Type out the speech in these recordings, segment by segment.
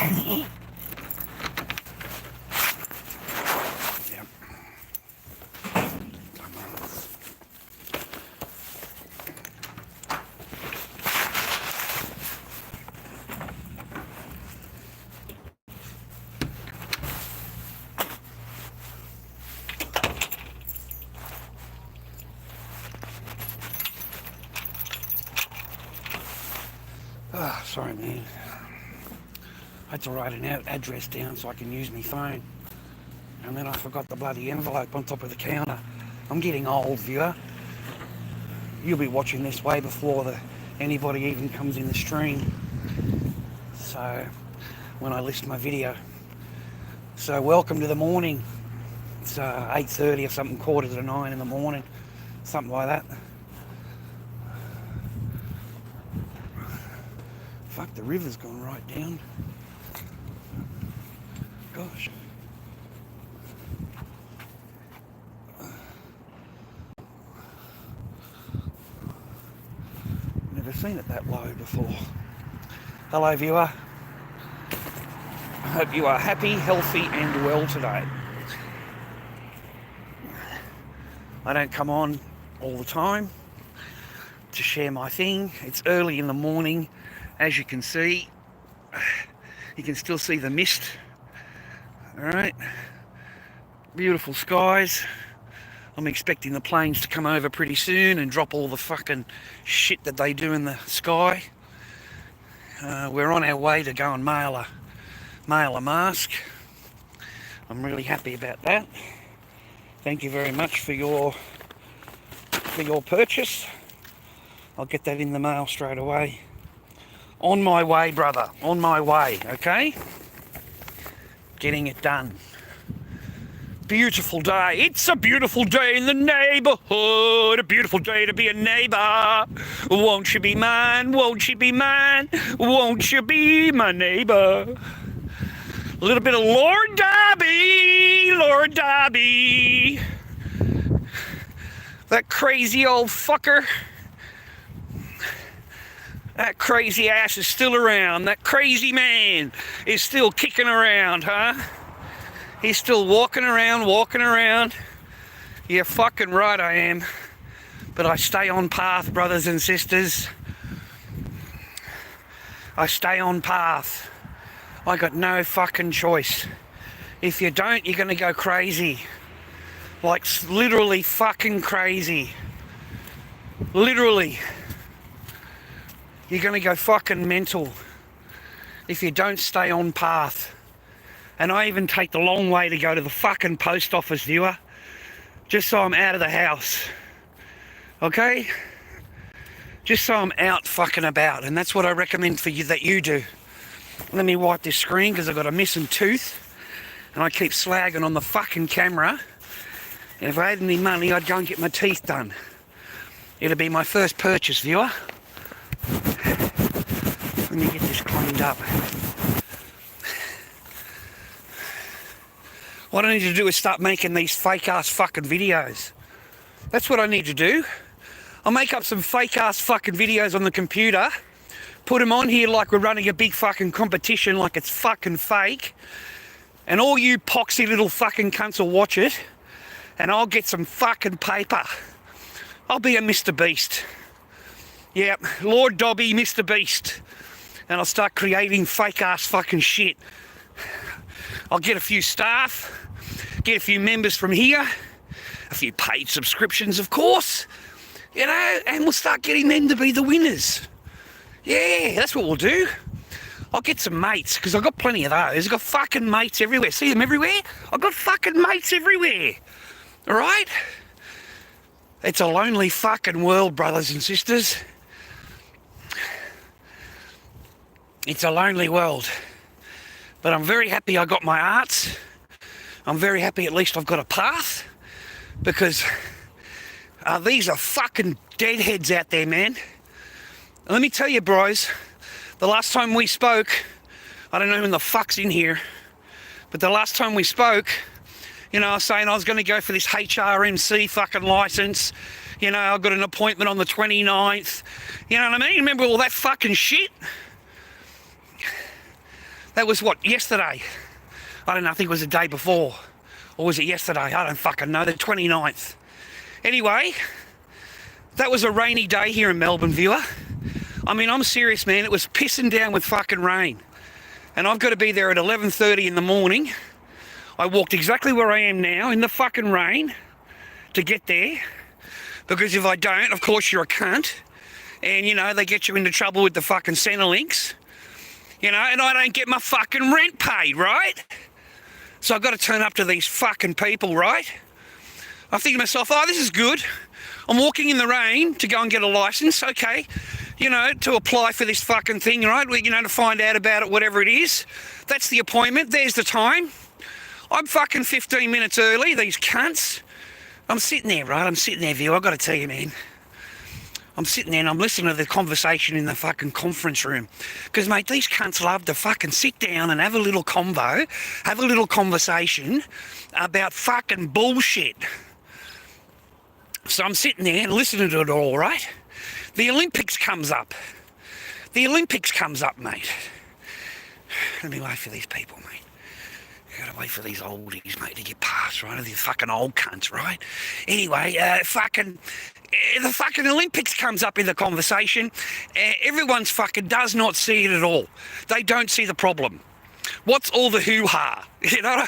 Yep. Oh, sorry, man. I had to write an address down so I can use my phone. And then I forgot the bloody envelope on top of the counter. I'm getting old, viewer. You'll be watching this way before anybody even comes in the stream. So, when I list my video. So, welcome to the morning. It's 8:30 or something, 8:45 in the morning. Something like that. Fuck, the river's gone right down. Gosh. Never seen it that low before. Hello, viewer. I hope you are happy, healthy and well today. I don't come on all the time to share my thing. It's early in the morning. As you can see, you can still see the mist. Alright, beautiful skies. I'm expecting the planes to come over pretty soon and drop all the fucking shit that they do in the sky. We're on our way to go and mail a mask. I'm really happy about that. Thank you very much for your purchase. I'll get that in the mail straight away. On my way, brother. On my way, okay? Getting it done. Beautiful day. It's a beautiful day in the neighborhood. A beautiful day to be a neighbor. Won't you be mine? Won't you be mine? Won't you be my neighbor? A little bit of Lord Dobby. Lord Dobby. That crazy old fucker. That crazy ass is still around. That crazy man is still kicking around, huh? He's still walking around. You're fucking right, I am. But I stay on path, brothers and sisters. I stay on path. I got no fucking choice. If you don't, you're gonna go crazy. Like, literally fucking crazy. Literally. You're going to go fucking mental if you don't stay on path. And I even take the long way to go to the fucking post office, viewer, just so I'm out of the house. Okay? Just so I'm out fucking about. And that's what I recommend for you that you do. Let me wipe this screen because I've got a missing tooth. And I keep slagging on the fucking camera. And if I had any money, I'd go and get my teeth done. It'll be my first purchase, viewer. Let me get this cleaned up. What I need to do is start making these fake ass fucking videos. That's what I need to do. I'll make up some fake ass fucking videos on the computer, put them on here like we're running a big fucking competition, like it's fucking fake, and all you poxy little fucking cunts will watch it, and I'll get some fucking paper. I'll be a Mr. Beast. Yep, Lord Dobby, Mr. Beast. And I'll start creating fake ass fucking shit. I'll get a few staff, get a few members from here, a few paid subscriptions, of course, you know, and we'll start getting them to be the winners. Yeah, that's what we'll do. I'll get some mates, because I've got plenty of those. I've got fucking mates everywhere. See them everywhere? I've got fucking mates everywhere. All right? It's a lonely fucking world, brothers and sisters. It's a lonely world. But I'm very happy I got my arts. I'm very happy at least I've got a path. Because these are fucking deadheads out there, man. And let me tell you, bros, the last time we spoke, I don't know who the fuck's in here, but the last time we spoke, you know, I was saying I was going to go for this HRMC fucking license. You know, I got an appointment on the 29th. You know what I mean? Remember all that fucking shit? That was what, yesterday? I don't know, I think it was the day before. Or was it yesterday? I don't fucking know, the 29th. Anyway, that was a rainy day here in Melbourne, viewer. I mean, I'm serious, man. It was pissing down with fucking rain. And I've got to be there at 11:30 in the morning. I walked exactly where I am now in the fucking rain to get there. Because if I don't, of course you're a cunt. And, you know, they get you into trouble with the fucking Centrelink. You know, and I don't get my fucking rent paid, right? So I've got to turn up to these fucking people, right? I think to myself, oh, this is good. I'm walking in the rain to go and get a licence, okay. You know, to apply for this fucking thing, right? You know, to find out about it, whatever it is. That's the appointment. There's the time. I'm fucking 15 minutes early, these cunts. I'm sitting there, right? I'm sitting there, view. I've got to tell you, man. I'm sitting there and I'm listening to the conversation in the fucking conference room. Because, mate, these cunts love to fucking sit down and have a little convo, have a little conversation about fucking bullshit. So I'm sitting there and listening to it all, right? The Olympics comes up. The Olympics comes up, mate. Let me wait for these people, mate. You gotta wait for these oldies, mate, to get past, right? These fucking old cunts, right? Anyway, the fucking Olympics comes up in the conversation. Everyone's fucking does not see it at all. They don't see the problem. What's all the hoo-ha? You know,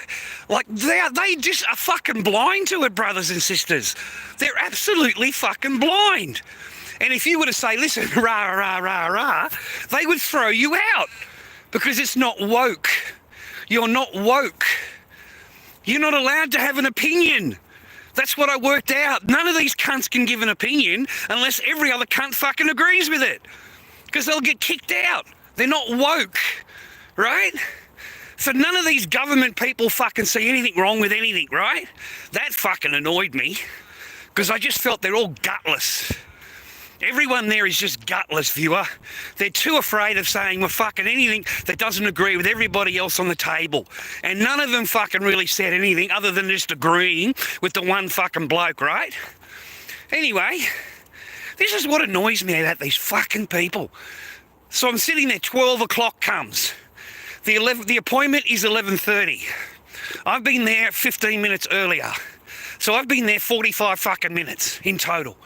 like they just are fucking blind to it, brothers and sisters. They're absolutely fucking blind. And if you were to say, listen, rah, rah, rah, rah, they would throw you out because it's not woke. You're not woke. You're not allowed to have an opinion. That's what I worked out. None of these cunts can give an opinion unless every other cunt fucking agrees with it. Because they'll get kicked out. They're not woke, right? So none of these government people fucking see anything wrong with anything, right? That fucking annoyed me. Because I just felt they're all gutless. Everyone there is just gutless, viewer. They're too afraid of saying, well, fucking anything that doesn't agree with everybody else on the table. And none of them fucking really said anything other than just agreeing with the one fucking bloke, right? Anyway, this is what annoys me about these fucking people. So I'm sitting there, 12 o'clock comes. The appointment is 11:30. I've been there 15 minutes earlier. So I've been there 45 fucking minutes in total.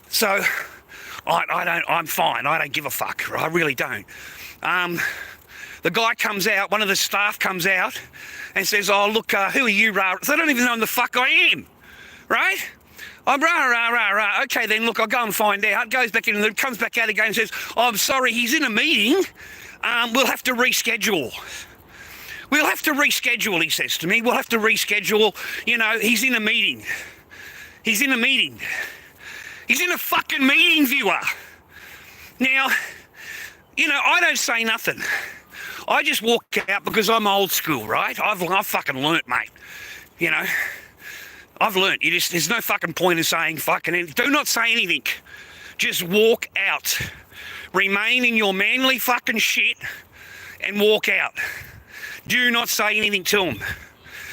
So I'm fine. I don't give a fuck. I really don't. The guy comes out, one of the staff comes out and says, oh, look, who are you, rah? They don't even know who the fuck I am, right? I'm rah, rah, rah, rah. Okay, then, look, I'll go and find out. Goes back in and comes back out again and says, oh, I'm sorry, he's in a meeting. We'll have to reschedule. We'll have to reschedule, he says to me. We'll have to reschedule. You know, he's in a meeting. He's in a meeting. He's in a fucking meeting, viewer. Now, you know, I don't say nothing. I just walk out because I'm old school, right? I've fucking learnt, mate. You know, I've learnt. There's no fucking point in saying fucking anything. Do not say anything. Just walk out. Remain in your manly fucking shit and walk out. Do not say anything to them.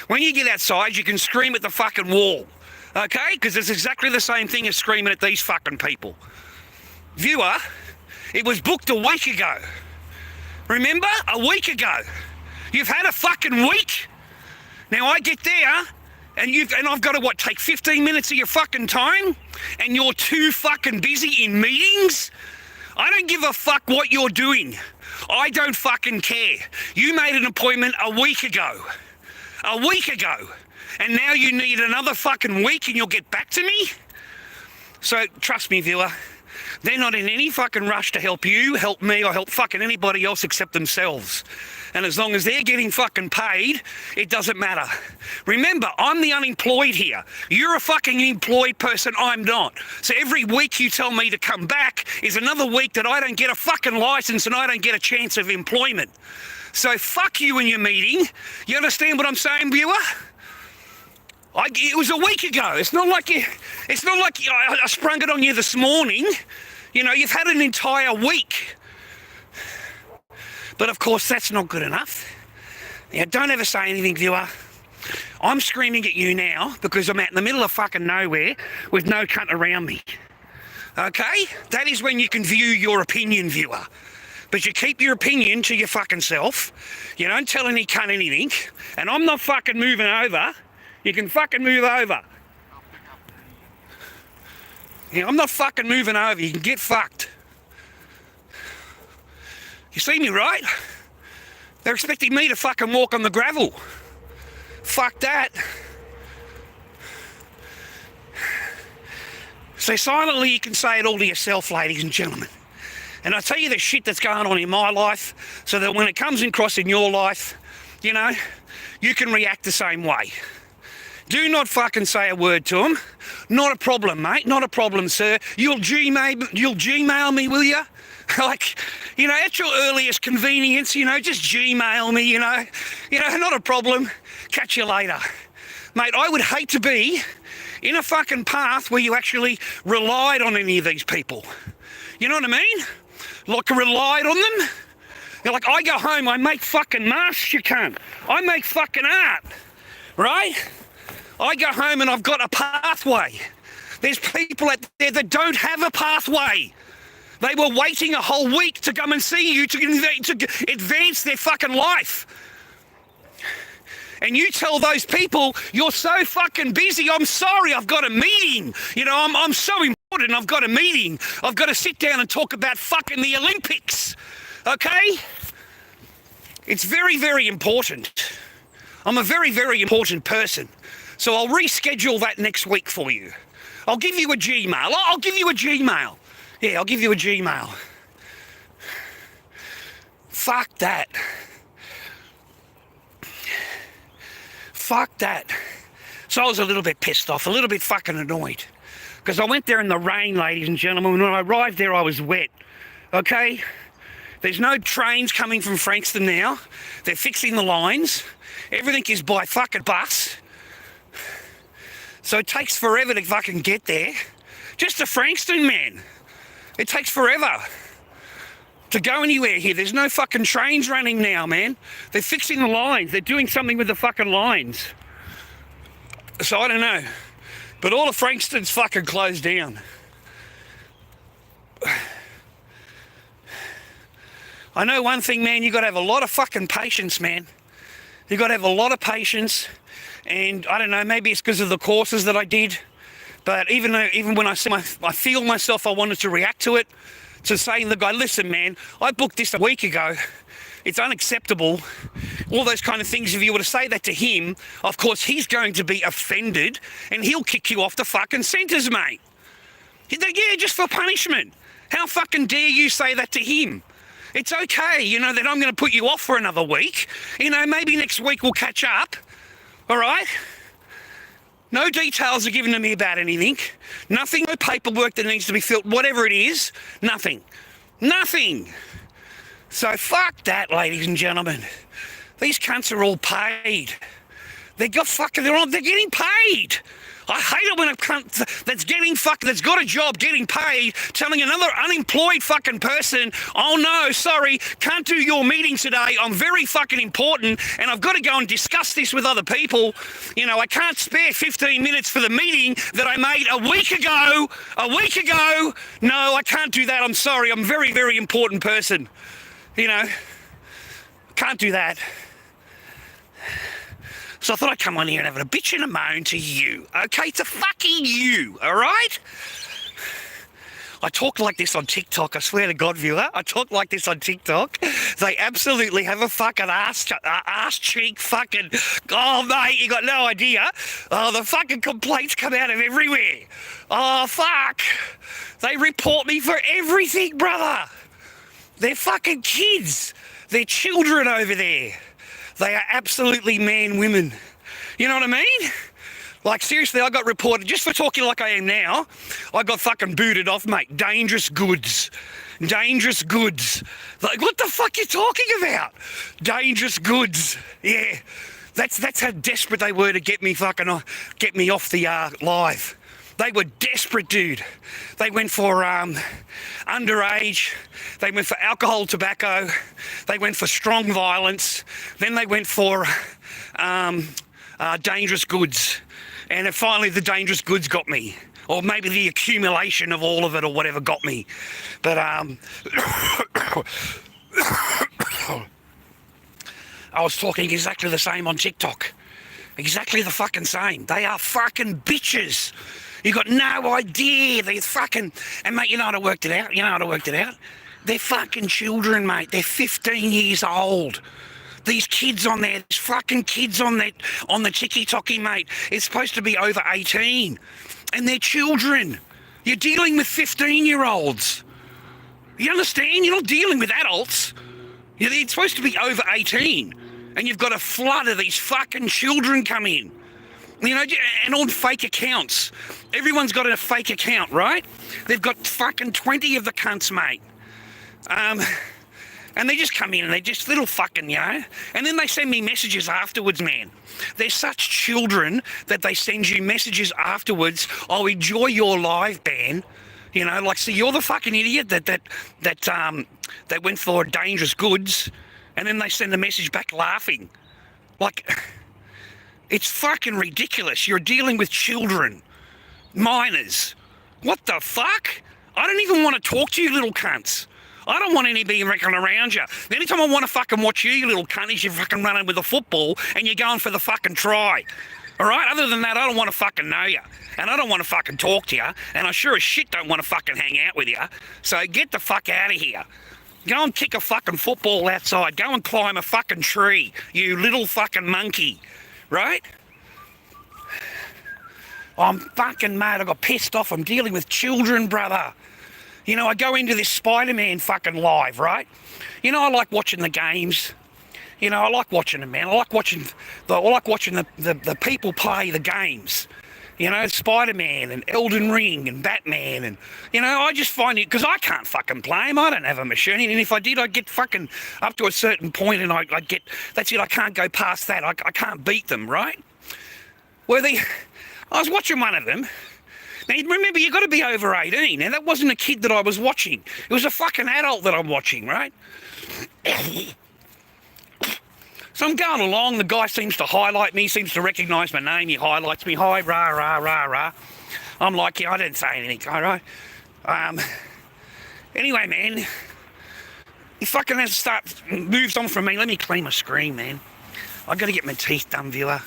When you get outside, you can scream at the fucking wall. Okay? Because it's exactly the same thing as screaming at these fucking people. Viewer, it was booked a week ago. Remember? A week ago. You've had a fucking week. Now I get there and I've got to, take 15 minutes of your fucking time? And you're too fucking busy in meetings? I don't give a fuck what you're doing. I don't fucking care. You made an appointment a week ago. A week ago. And now you need another fucking week and you'll get back to me? So, trust me, viewer, they're not in any fucking rush to help you, help me, or help fucking anybody else except themselves. And as long as they're getting fucking paid, it doesn't matter. Remember, I'm the unemployed here. You're a fucking employed person, I'm not. So every week you tell me to come back is another week that I don't get a fucking license and I don't get a chance of employment. So fuck you and your meeting. You understand what I'm saying, viewer? It was a week ago. It's not like I sprung it on you this morning. You know, you've had an entire week. But of course, that's not good enough. Now, don't ever say anything, viewer. I'm screaming at you now because I'm out in the middle of fucking nowhere with no cunt around me. Okay? That is when you can view your opinion, viewer. but you keep your opinion to your fucking self. You don't tell any cunt anything, and I'm not fucking moving over. You can fucking move over. Yeah, I'm not fucking moving over. You can get fucked. You see me, right? They're expecting me to fucking walk on the gravel. Fuck that. So silently you can say it all to yourself, ladies and gentlemen. And I tell you the shit that's going on in my life, so that when it comes across in your life, you know, you can react the same way. Do not fucking say a word to them. Not a problem, mate. Not a problem, sir. You'll Gmail me, will you? Like, you know, at your earliest convenience, you know, just Gmail me, you know. You know, not a problem. Catch you later. Mate, I would hate to be in a fucking path where you actually relied on any of these people. You know what I mean? Like, relied on them. You're like, I go home, I make fucking masks, you cunt. I make fucking art, right? I go home and I've got a pathway. There's people out there that don't have a pathway. They were waiting a whole week to come and see you to advance their fucking life. And you tell those people, you're so fucking busy, I'm sorry, I've got a meeting. You know, I'm so important, I've got a meeting. I've got to sit down and talk about fucking the Olympics. Okay? It's very, very important. I'm a very, very important person. So I'll reschedule that next week for you. I'll give you a Gmail. I'll give you a Gmail. Yeah, I'll give you a Gmail. Fuck that. Fuck that. So I was a little bit pissed off, a little bit fucking annoyed. Because I went there in the rain, ladies and gentlemen. When I arrived there, I was wet. Okay? There's no trains coming from Frankston now. They're fixing the lines. Everything is by fucking bus. So it takes forever to fucking get there. Just to Frankston, man. It takes forever to go anywhere here. There's no fucking trains running now, man. They're fixing the lines. They're doing something with the fucking lines. So I don't know. But all of Frankston's fucking closed down. I know one thing, man. You got to have a lot of fucking patience, man. You got to have a lot of patience. And I don't know, maybe it's because of the courses that I did. But even when I feel myself, I wanted to react to it, to saying to the guy, listen, man, I booked this a week ago. It's unacceptable. All those kind of things. If you were to say that to him, of course, he's going to be offended and he'll kick you off the fucking centres, mate. Yeah, just for punishment. How fucking dare you say that to him? It's okay, you know, that I'm going to put you off for another week. You know, maybe next week we'll catch up. All right? No details are given to me about anything. Nothing, no paperwork that needs to be filled, whatever it is, nothing. Nothing. So fuck that, ladies and gentlemen. These cunts are all paid. They're getting paid. I hate it when a cunt that's got a job getting paid telling another unemployed fucking person, oh no, sorry, can't do your meeting today, I'm very fucking important and I've got to go and discuss this with other people. You know, I can't spare 15 minutes for the meeting that I made a week ago. No, I can't do that, I'm sorry, I'm a very, very important person. You know, can't do that. So I thought I'd come on here and have a bitch and a moan to you, okay? To fucking you, all right? I talk like this on TikTok, I swear to God, viewer. I talk like this on TikTok. They absolutely have a fucking ass cheek fucking... Oh, mate, you got no idea. Oh, the fucking complaints come out of everywhere. Oh, fuck. They report me for everything, brother. They're fucking kids. They're children over there. They are absolutely man women. You know what I mean? Like, seriously, I got reported, just for talking like I am now, I got fucking booted off, mate. Dangerous goods. Dangerous goods. Like, what the fuck you talking about? Dangerous goods. Yeah. That's how desperate they were to get me off the live. They were desperate, dude. They went for underage. They went for alcohol, tobacco. They went for strong violence. Then they went for dangerous goods. And then finally the dangerous goods got me. Or maybe the accumulation of all of it or whatever got me. But I was talking exactly the same on TikTok. Exactly the fucking same. They are fucking bitches. You got no idea. They're fucking... And mate, you know how I worked it out? They're fucking children, mate. They're 15 years old. These kids on there, these fucking kids on the TikTok, mate, it's supposed to be over 18. And they're children. You're dealing with 15-year-olds. You understand? You're not dealing with adults. It's supposed to be over 18. And you've got a flood of these fucking children come in. You know, and on fake accounts. Everyone's got a fake account, right? They've got fucking 20 of the cunts, mate. And they just come in and they're just little fucking, you know. And then they send me messages afterwards, man. They're such children that they send you messages afterwards. Oh, enjoy your live ban. You know, like, so you're the fucking idiot that went for dangerous goods, and then they send a message back laughing. Like, it's fucking ridiculous. You're dealing with children, minors. What the fuck? I don't even want to talk to you little cunts. I don't want anybody wrecking around you. The only time I want to fucking watch you little cunt, is you fucking running with a football and you're going for the fucking try. All right? Other than that, I don't want to fucking know you. And I don't want to fucking talk to you. And I sure as shit don't want to fucking hang out with you. So get the fuck out of here. Go and kick a fucking football outside. Go and climb a fucking tree, you little fucking monkey. Right? I'm fucking mad. I got pissed off. I'm dealing with children, brother. You know, I go into this Spider-Man fucking live, right? You know, I like watching the games. You know, I like watching them, man. I like watching the people play the games. You know, Spider-Man and Elden Ring and Batman, and, you know, I just find it, because I can't fucking play them. I don't have a machine, and if I did, I'd get fucking up to a certain point, and I'd get, that's it, I can't go past that. I can't beat them, right? Well, I was watching one of them. Now, remember, you've got to be over 18. Now, that wasn't a kid that I was watching. It was a fucking adult that I'm watching, right? So I'm going along. The guy seems to highlight me, seems to recognise my name. He highlights me. Hi, rah, rah, rah, rah. I'm like, yeah, I didn't say anything, all right? Anyway, man, he fucking has to start, moves on from me. Let me clean my screen, man. I've got to get my teeth done, viewer.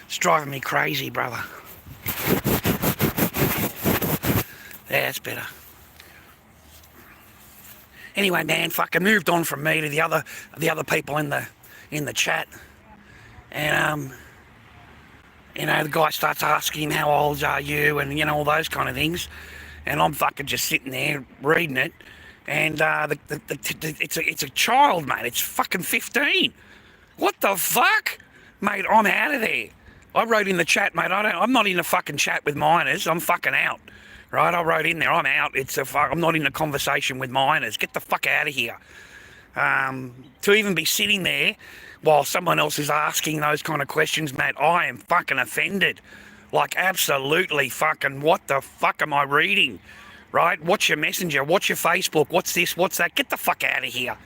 It's driving me crazy, brother. Yeah, that's better. Anyway, man, fucking moved on from me to the other people in the chat, and you know, the guy starts asking him, how old are you, and, you know, all those kind of things, and I'm fucking just sitting there reading it, and it's a child, mate. It's fucking 15. What the fuck, mate? I'm out of there. I wrote in the chat, mate. I'm not in a fucking chat with minors. I'm fucking out. Right, I wrote in there, I'm out. I'm not in a conversation with minors. Get the fuck out of here. To even be sitting there while someone else is asking those kind of questions, mate, I am fucking offended. Like, absolutely fucking, what the fuck am I reading? Right? What's your messenger? What's your Facebook? What's this? What's that? Get the fuck out of here.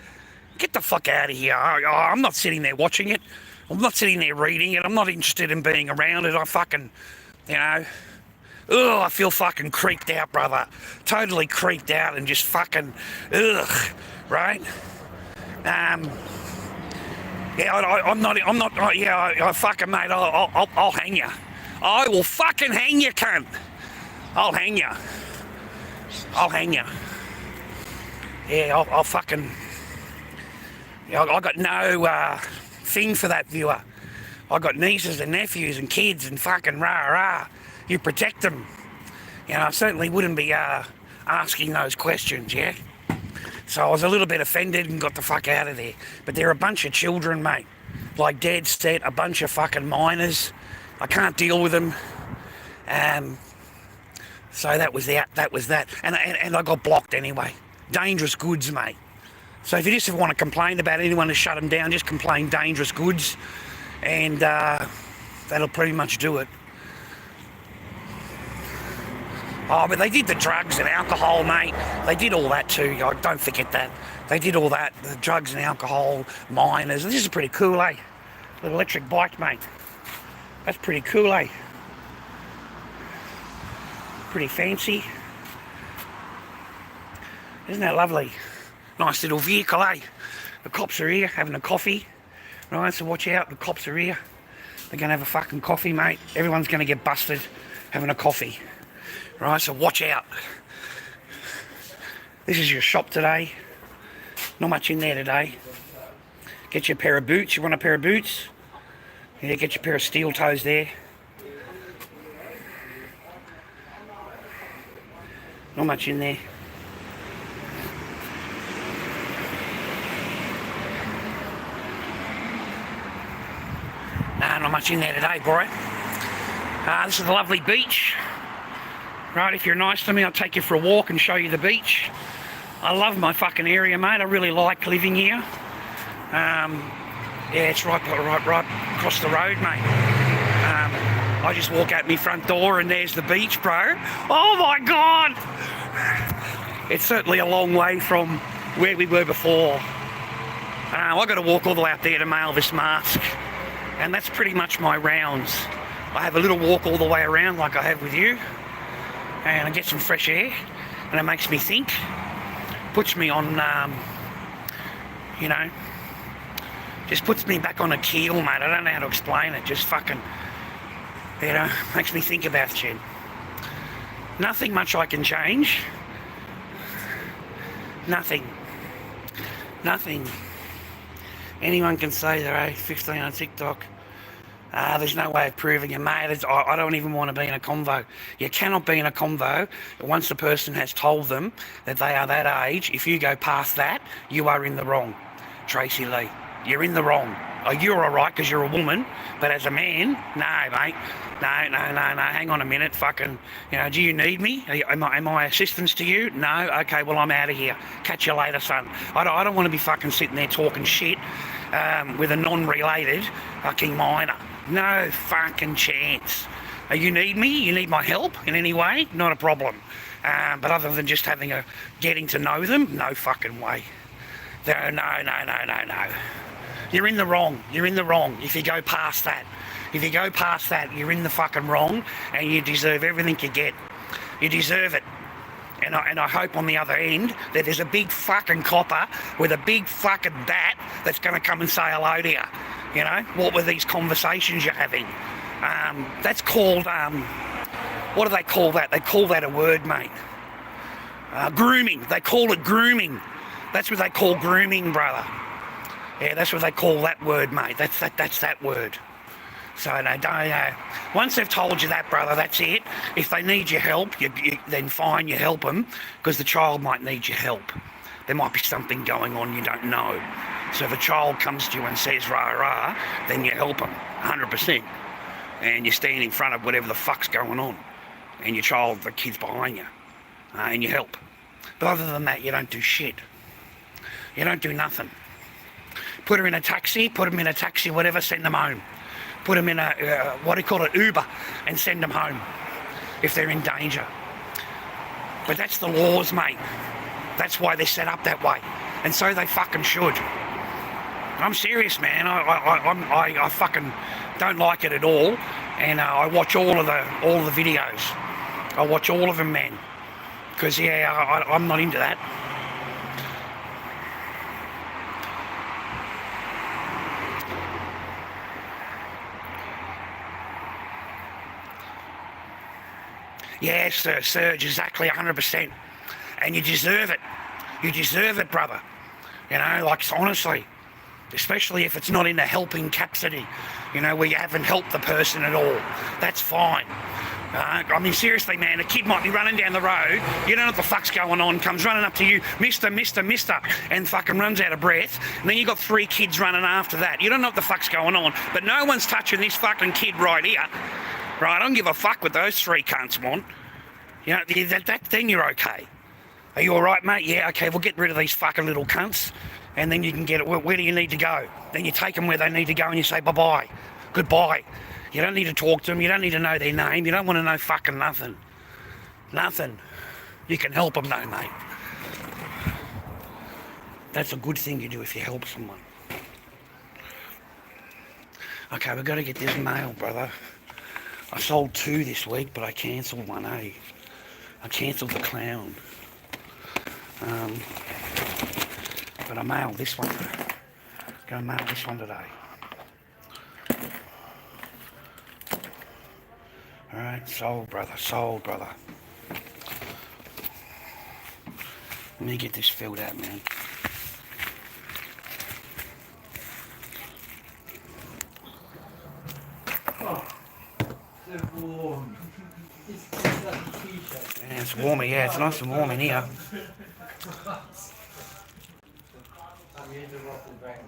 Get the fuck out of here. I'm not sitting there watching it. I'm not sitting there reading it. I'm not interested in being around it. I fucking, you know... Ugh, I feel fucking creeped out, brother. Totally creeped out and just fucking, ugh, right? Yeah, I'm not, yeah, I fucking, mate, I'll hang you. I will fucking hang you, cunt. I'll hang you. I'll hang you. Yeah, I'll fucking, yeah, I got no thing for that, viewer. I got nieces and nephews and kids and fucking rah-rah. You protect them. You know, I certainly wouldn't be asking those questions, yeah? So I was a little bit offended and got the fuck out of there. But they're a bunch of children, mate. Like Dad said, a bunch of fucking minors. I can't deal with them. So that was that. And I got blocked anyway. Dangerous goods, mate. So if you just want to complain about anyone to shut them down, just complain dangerous goods. And that'll pretty much do it. Oh, but they did the drugs and alcohol, mate. They did all that too. Don't forget that. They did all that, the drugs and alcohol, minors. This is pretty cool, eh? Little electric bike, mate. That's pretty cool, eh? Pretty fancy. Isn't that lovely? Nice little vehicle, eh? The cops are here having a coffee. Right, so watch out, the cops are here. They're going to have a fucking coffee, mate. Everyone's going to get busted having a coffee. Right, so watch out. This is your shop today. Not much in there today. Get you a pair of boots. You want a pair of boots? Yeah, get your pair of steel toes there. Not much in there. Nah, not much in there today, boy. This is a lovely beach. Right, if you're nice to me, I'll take you for a walk and show you the beach. I love my fucking area, mate. I really like living here. Yeah, it's right across the road, mate. I just walk out my front door and there's the beach, bro. Oh my God! It's certainly a long way from where we were before. I've got to walk all the way out there to mail this mask. And that's pretty much my rounds. I have a little walk all the way around like I have with you. And I get some fresh air. And it makes me think. Puts me on, you know, just puts me back on a keel, mate. I don't know how to explain it. Just fucking, you know, makes me think about shit. Nothing much I can change. Nothing. Anyone can say they're 15 on TikTok. There's no way of proving it, mate. I don't even want to be in a convo. You cannot be in a convo once the person has told them that they are that age. If you go past that, you are in the wrong. Tracy Lee, you're in the wrong. Oh, you're all right because you're a woman, but as a man, no, mate. No. Hang on a minute, fucking. You know, do you need me? Am I assistance to you? No. Okay, well I'm out of here. Catch you later, son. I don't want to be fucking sitting there talking shit with a non-related fucking minor. No fucking chance. You need me? You need my help in any way? Not a problem. But other than just getting to know them, no fucking way. No. You're in the wrong. If you go past that. You're in the fucking wrong, and you deserve everything you get. You deserve it. And I hope on the other end that there's a big fucking copper with a big fucking bat that's going to come and say hello to you. You know, what were these conversations you're having? That's called, what do they call that? They call that a word, mate. Grooming. They call it grooming. That's what they call grooming, brother. Yeah, that's what they call that word, mate. That's that word. So no, don't. Once they've told you that, brother, that's it. If they need your help, then fine, you help them, because the child might need your help. There might be something going on you don't know. So if a child comes to you and says rah, then you help them, 100%. And you stand in front of whatever the fuck's going on. And your child, the kid's behind you. And you help. But other than that, you don't do shit. You don't do nothing. Put them in a taxi, whatever, send them home. Put them in a, Uber, and send them home if they're in danger. But that's the laws, mate. That's why they're set up that way. And so they fucking should. I'm serious, man. I fucking don't like it at all. And I watch all of the videos. I watch all of them, man. Because, yeah, I'm not into that. Yes, sir, Serge, exactly 100%. And you deserve it. You deserve it, brother. You know, like, honestly. Especially if it's not in a helping capacity, you know, where you haven't helped the person at all. That's fine. I mean, seriously, man, a kid might be running down the road, you don't know what the fuck's going on, comes running up to you, mister, and fucking runs out of breath, and then you got 3 kids running after that. You don't know what the fuck's going on, but no one's touching this fucking kid right here. Right, I don't give a fuck what those 3 cunts want. You know, then you're okay. Are you alright, mate? Yeah, okay, we'll get rid of these fucking little cunts, and then you can get it. Where do you need to go? Then you take them where they need to go and you say bye-bye. Goodbye. You don't need to talk to them. You don't need to know their name. You don't want to know fucking nothing. Nothing. You can help them though, mate. That's a good thing you do if you help someone. Okay, we've got to get this mail, brother. I sold 2 this week, but I cancelled one, eh? I cancelled the clown. But I mailed this one. Gonna mail this one today. Alright, sold brother, sold brother. Let me get this filled out, man. Oh, so warm. Yeah, it's warmer, yeah, it's nice and warm in here. I'm in the Rotten Bank.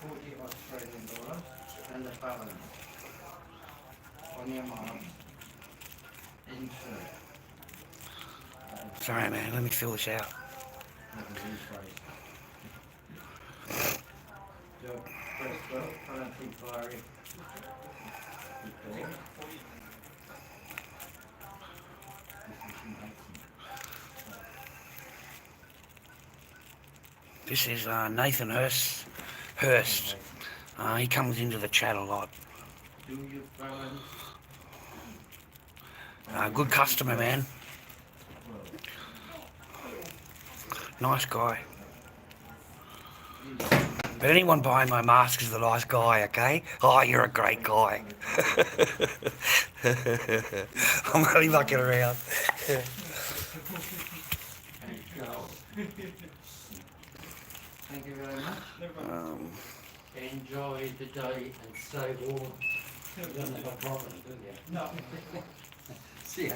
40 Australian dollars and the balance on your mark. Insert. Sorry, man, let me fill this out. So, press go, current inquiry. Okay. This is Nathan Hurst. He comes into the chat a lot. Do you balance? Good customer, man. Nice guy. But anyone buying my mask is the nice guy, okay? Oh, you're a great guy. I'm only mucking around. Thank you very much. Enjoy the day and stay warm. You don't have a problem, do you? No. See ya.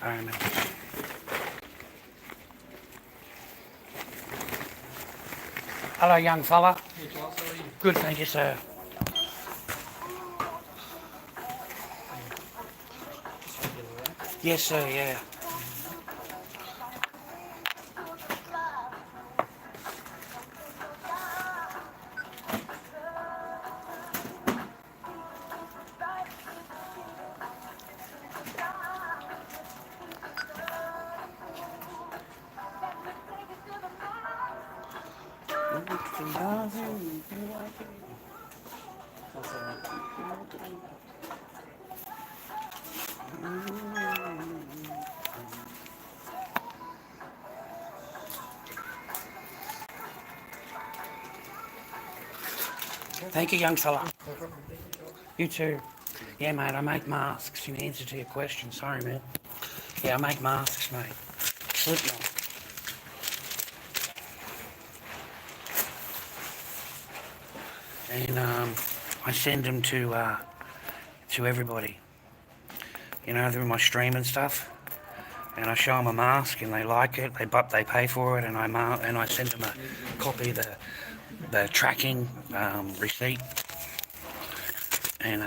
Alright, man. Hello, young fella. Good, thank you, sir. Yes, sir, yeah. Thank you, young fella. You too. Yeah, mate, I make masks in answer to your question. Sorry, man. Yeah, I make masks, mate. Slipknot. And I send them to everybody. You know, through my stream and stuff. And I show them a mask, and they like it. They pay for it, and I send them a copy of the tracking receipt. And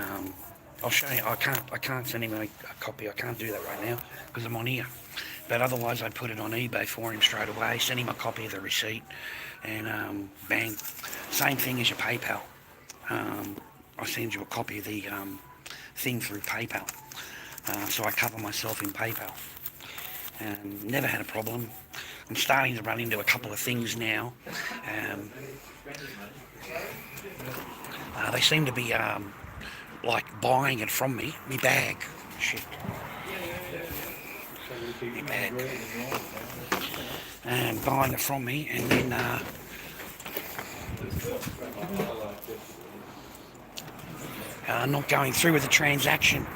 I'll show you. I can't send him a copy. I can't do that right now because I'm on here. But otherwise, I'd put it on eBay for him straight away. Send him a copy of the receipt, and bang. Same thing as your PayPal. I send you a copy of the thing through PayPal. So I cover myself in PayPal. Never had a problem. I'm starting to run into a couple of things now. They seem to be like buying it from me. Me bag. Shit. Me bag. And buying it from me, and then not going through with the transaction,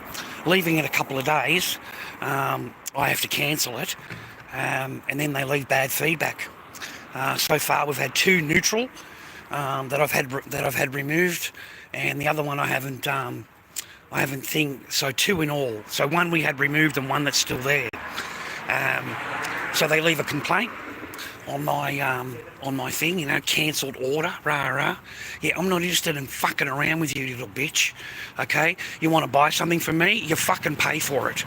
leaving it a couple of days. I have to cancel it, and then they leave bad feedback. So far, we've had 2 neutral that I've had removed, and the other one I haven't so 2 in all. So 1 we had removed and 1 that's still there. So they leave a complaint on my thing, you know, cancelled order, rah rah. Yeah, I'm not interested in fucking around with you, little bitch. Okay, you want to buy something from me, you fucking pay for it.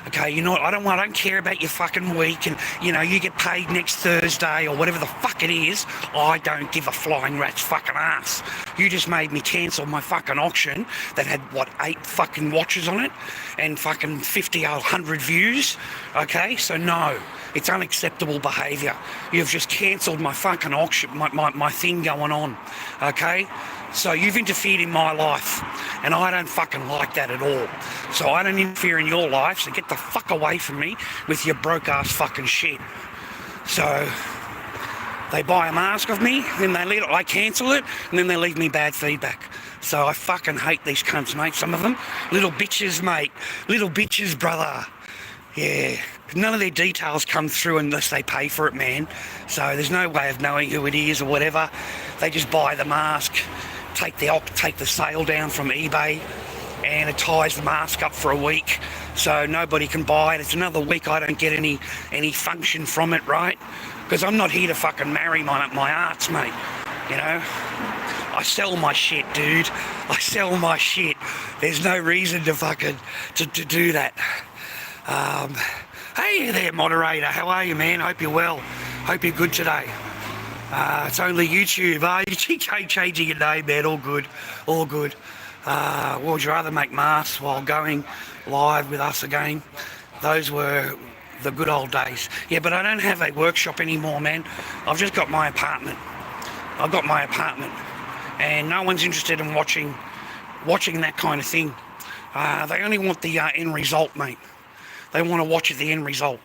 Okay, you know what, I don't care about your fucking week and, you know, you get paid next Thursday or whatever the fuck it is. I don't give a flying rat's fucking ass. You just made me cancel my fucking auction that had, what, 8 fucking watches on it and fucking 50 or 100 views. Okay, so no, it's unacceptable behaviour. You've just cancelled my fucking auction, my thing going on. Okay, so you've interfered in my life and I don't fucking like that at all. So I don't interfere in your life, so get the fuck away from me with your broke ass fucking shit. So they buy a mask of me, then I cancel it, and then they leave me bad feedback. So I fucking hate these cunts, mate, some of them. Little bitches, mate. Little bitches, brother. Yeah. None of their details come through unless they pay for it, man. So there's no way of knowing who it is or whatever. They just buy the mask, take the sale down from eBay, and it ties the mask up for a week, so nobody can buy it. It's another week I don't get any function from it, right? Because I'm not here to fucking marry my arts, mate. You know, I sell my shit, dude. I sell my shit. There's no reason to fucking to do that. Hey there, moderator. How are you, man? Hope you're well. Hope you're good today. It's only YouTube. You keep changing your name, man. All good. All good. Would you rather make masks while going live with us again? Those were the good old days. Yeah, but I don't have a workshop anymore, man. I've just got my apartment. I've got my apartment, and no one's interested in watching that kind of thing. They only want the end result, mate. They want to watch the end result.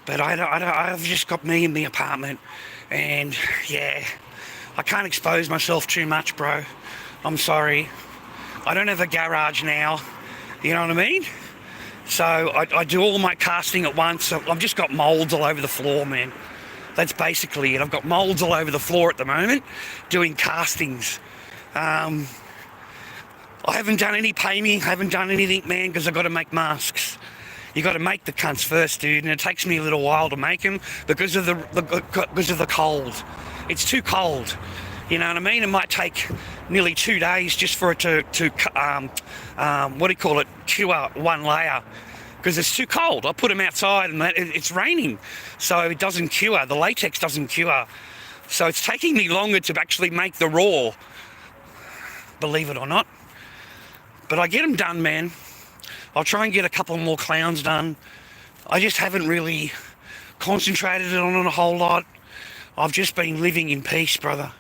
But I've just got me in the apartment, and yeah, I can't expose myself too much, bro. I'm sorry. I don't have a garage now, you know what I mean? So I do all my casting at once. So I've just got moulds all over the floor, man. That's basically it. I've got moulds all over the floor at the moment, doing castings. I haven't done any painting, haven't done anything, man, because I've got to make masks. You got to make the cunts first, dude, and it takes me a little while to make them because of the cold. It's too cold. You know what I mean? It might take nearly 2 days just for it to cure one layer, because it's too cold. I put them outside and it's raining, so it doesn't cure. The latex doesn't cure. So it's taking me longer to actually make the raw, believe it or not. But I get them done, man. I'll try and get a couple more clowns done. I just haven't really concentrated on it a whole lot. I've just been living in peace, brother.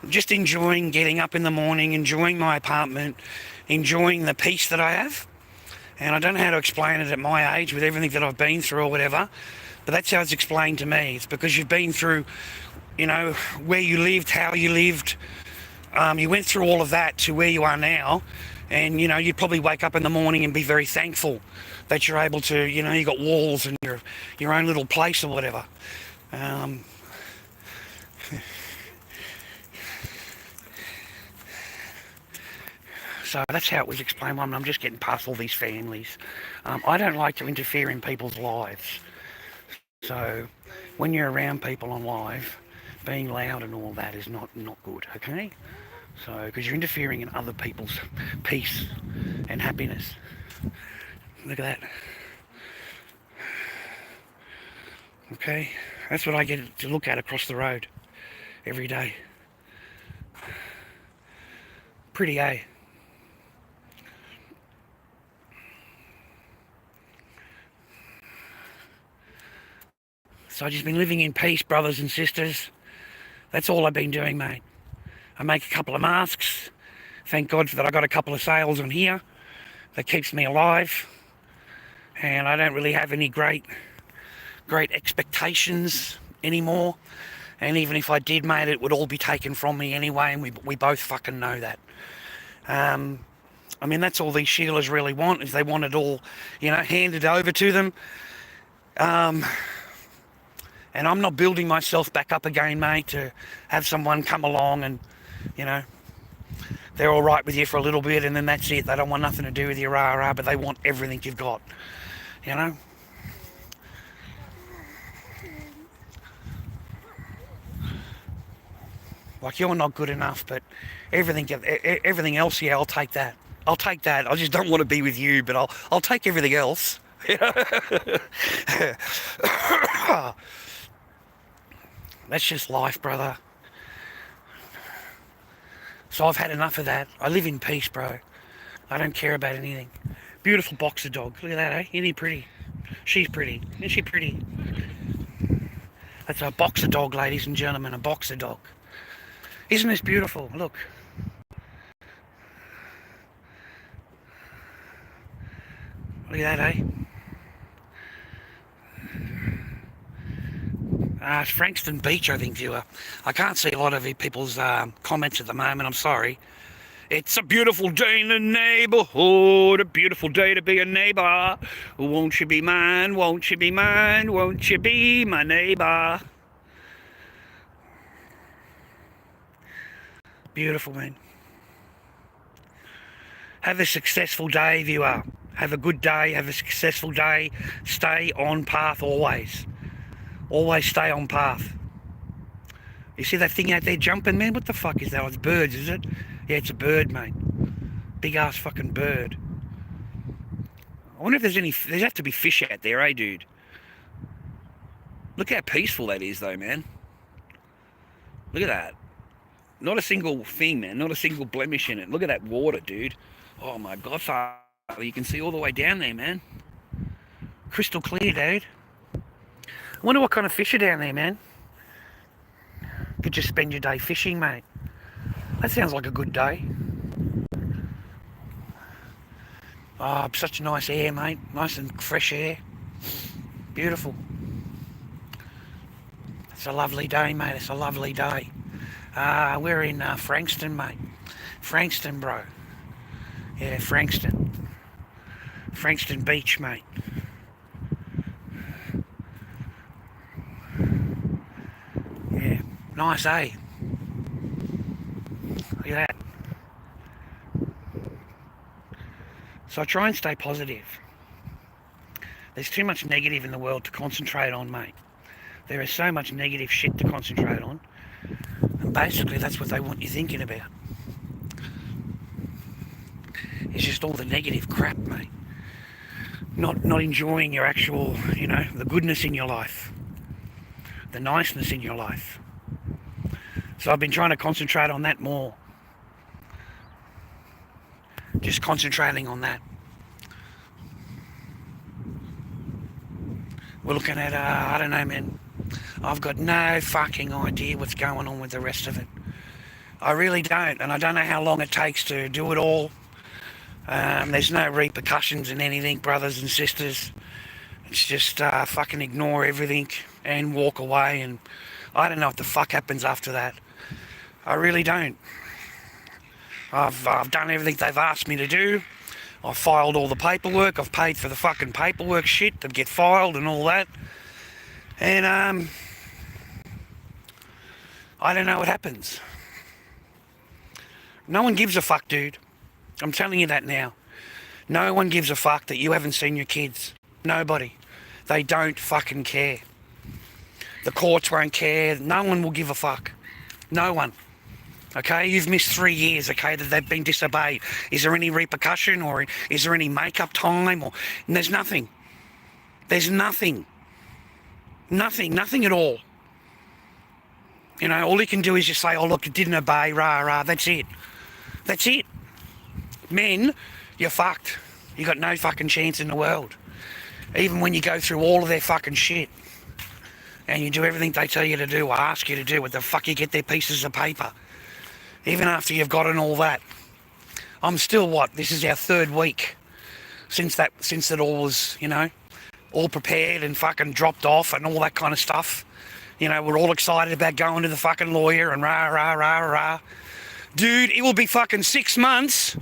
Just enjoying getting up in the morning, enjoying my apartment, enjoying the peace that I have. And I don't know how to explain it at my age with everything that I've been through or whatever, but that's how it's explained to me. It's because you've been through, you know, where you lived, how you lived. You went through all of that to where you are now, and, you know, you'd probably wake up in the morning and be very thankful that you're able to, you know, you got walls and your own little place or whatever. So that's how it was explained. I'm just getting past all these families. I don't like to interfere in people's lives. So when you're around people on live, being loud and all that is not good, okay? So, because you're interfering in other people's peace and happiness. Look at that. Okay, that's what I get to look at across the road every day. Pretty, eh? So I've just been living in peace, brothers and sisters. That's all I've been doing, mate. I make a couple of masks. Thank God that I got a couple of sales on here. That keeps me alive. And I don't really have any great expectations anymore. And even if I did, mate, it would all be taken from me anyway, and we both fucking know that. I mean, that's all these Sheilas really want, is they want it all, you know, handed over to them. And I'm not building myself back up again, mate, to have someone come along and, you know, they're all right with you for a little bit and then that's it. They don't want nothing to do with you, rah-rah, but they want everything you've got, you know? Like, you're not good enough, but everything else, yeah, I'll take that. I'll take that. I just don't want to be with you, but I'll take everything else. That's just life, brother. So I've had enough of that. I live in peace, bro. I don't care about anything. Beautiful boxer dog. Look at that, eh? Isn't he pretty? She's pretty. Isn't she pretty? That's a boxer dog, ladies and gentlemen. A boxer dog. Isn't this beautiful? Look. Look at that, eh? It's Frankston Beach, I think, viewer. I can't see a lot of people's comments at the moment. I'm sorry. It's a beautiful day in the neighborhood, a beautiful day to be a neighbor. Won't you be mine? Won't you be mine? Won't you be my neighbor? Beautiful, man. Have a successful day, viewer. Have a good day. Have a successful day. Stay on path always. Always stay on path. You see that thing out there jumping, man? What the fuck is that? Oh, it's birds, is it? Yeah, it's a bird, mate. Big ass fucking bird. I wonder if there's any... There's have to be fish out there, eh, dude? Look how peaceful that is, though, man. Look at that. Not a single thing, man. Not a single blemish in it. Look at that water, dude. Oh, my God, Father. You can see all the way down there, man. Crystal clear, dude. I wonder what kind of fish are down there, man. Could just spend your day fishing, mate. That sounds like a good day. Oh, such nice air, mate. Nice and fresh air. Beautiful. It's a lovely day, mate. It's a lovely day. We're in Frankston, mate. Frankston, bro. Yeah, Frankston. Frankston Beach, mate. Yeah, nice, eh? Look at that. So I try and stay positive. There's too much negative in the world to concentrate on, mate. There is so much negative shit to concentrate on. And basically that's what they want you thinking about. It's just all the negative crap, mate. Not enjoying your actual, you know, the goodness in your life. The niceness in your life. So I've been trying to concentrate on that more. Just concentrating on that. We're looking at, I don't know, man. I've got no fucking idea what's going on with the rest of it. I really don't, and I don't know how long it takes to do it all. There's no repercussions in anything, brothers and sisters. It's just fucking ignore everything and walk away, and I don't know what the fuck happens after that. I really don't. I've done everything they've asked me to do. I've filed all the paperwork. I've paid for the fucking paperwork shit to get filed and all that. And I don't know what happens. No one gives a fuck, dude. I'm telling you that now. No one gives a fuck that you haven't seen your kids. Nobody. They don't fucking care. The courts won't care. No one will give a fuck. No one. Okay, you've missed 3 years, okay, that they've been disobeyed. Is there any repercussion, or is there any make-up time? And there's nothing. There's nothing. Nothing at all. You know, all you can do is just say, oh, look, it didn't obey, rah, rah, that's it. That's it. Men, you're fucked. You got no fucking chance in the world. Even when you go through all of their fucking shit, and you do everything they tell you to do or ask you to do, what the fuck you get their pieces of paper. Even after you've gotten all that. I'm still, what, this is our 3rd week since it all was, you know, all prepared and fucking dropped off and all that kind of stuff. You know, we're all excited about going to the fucking lawyer and rah, rah, rah, rah. Dude, it will be fucking 6 months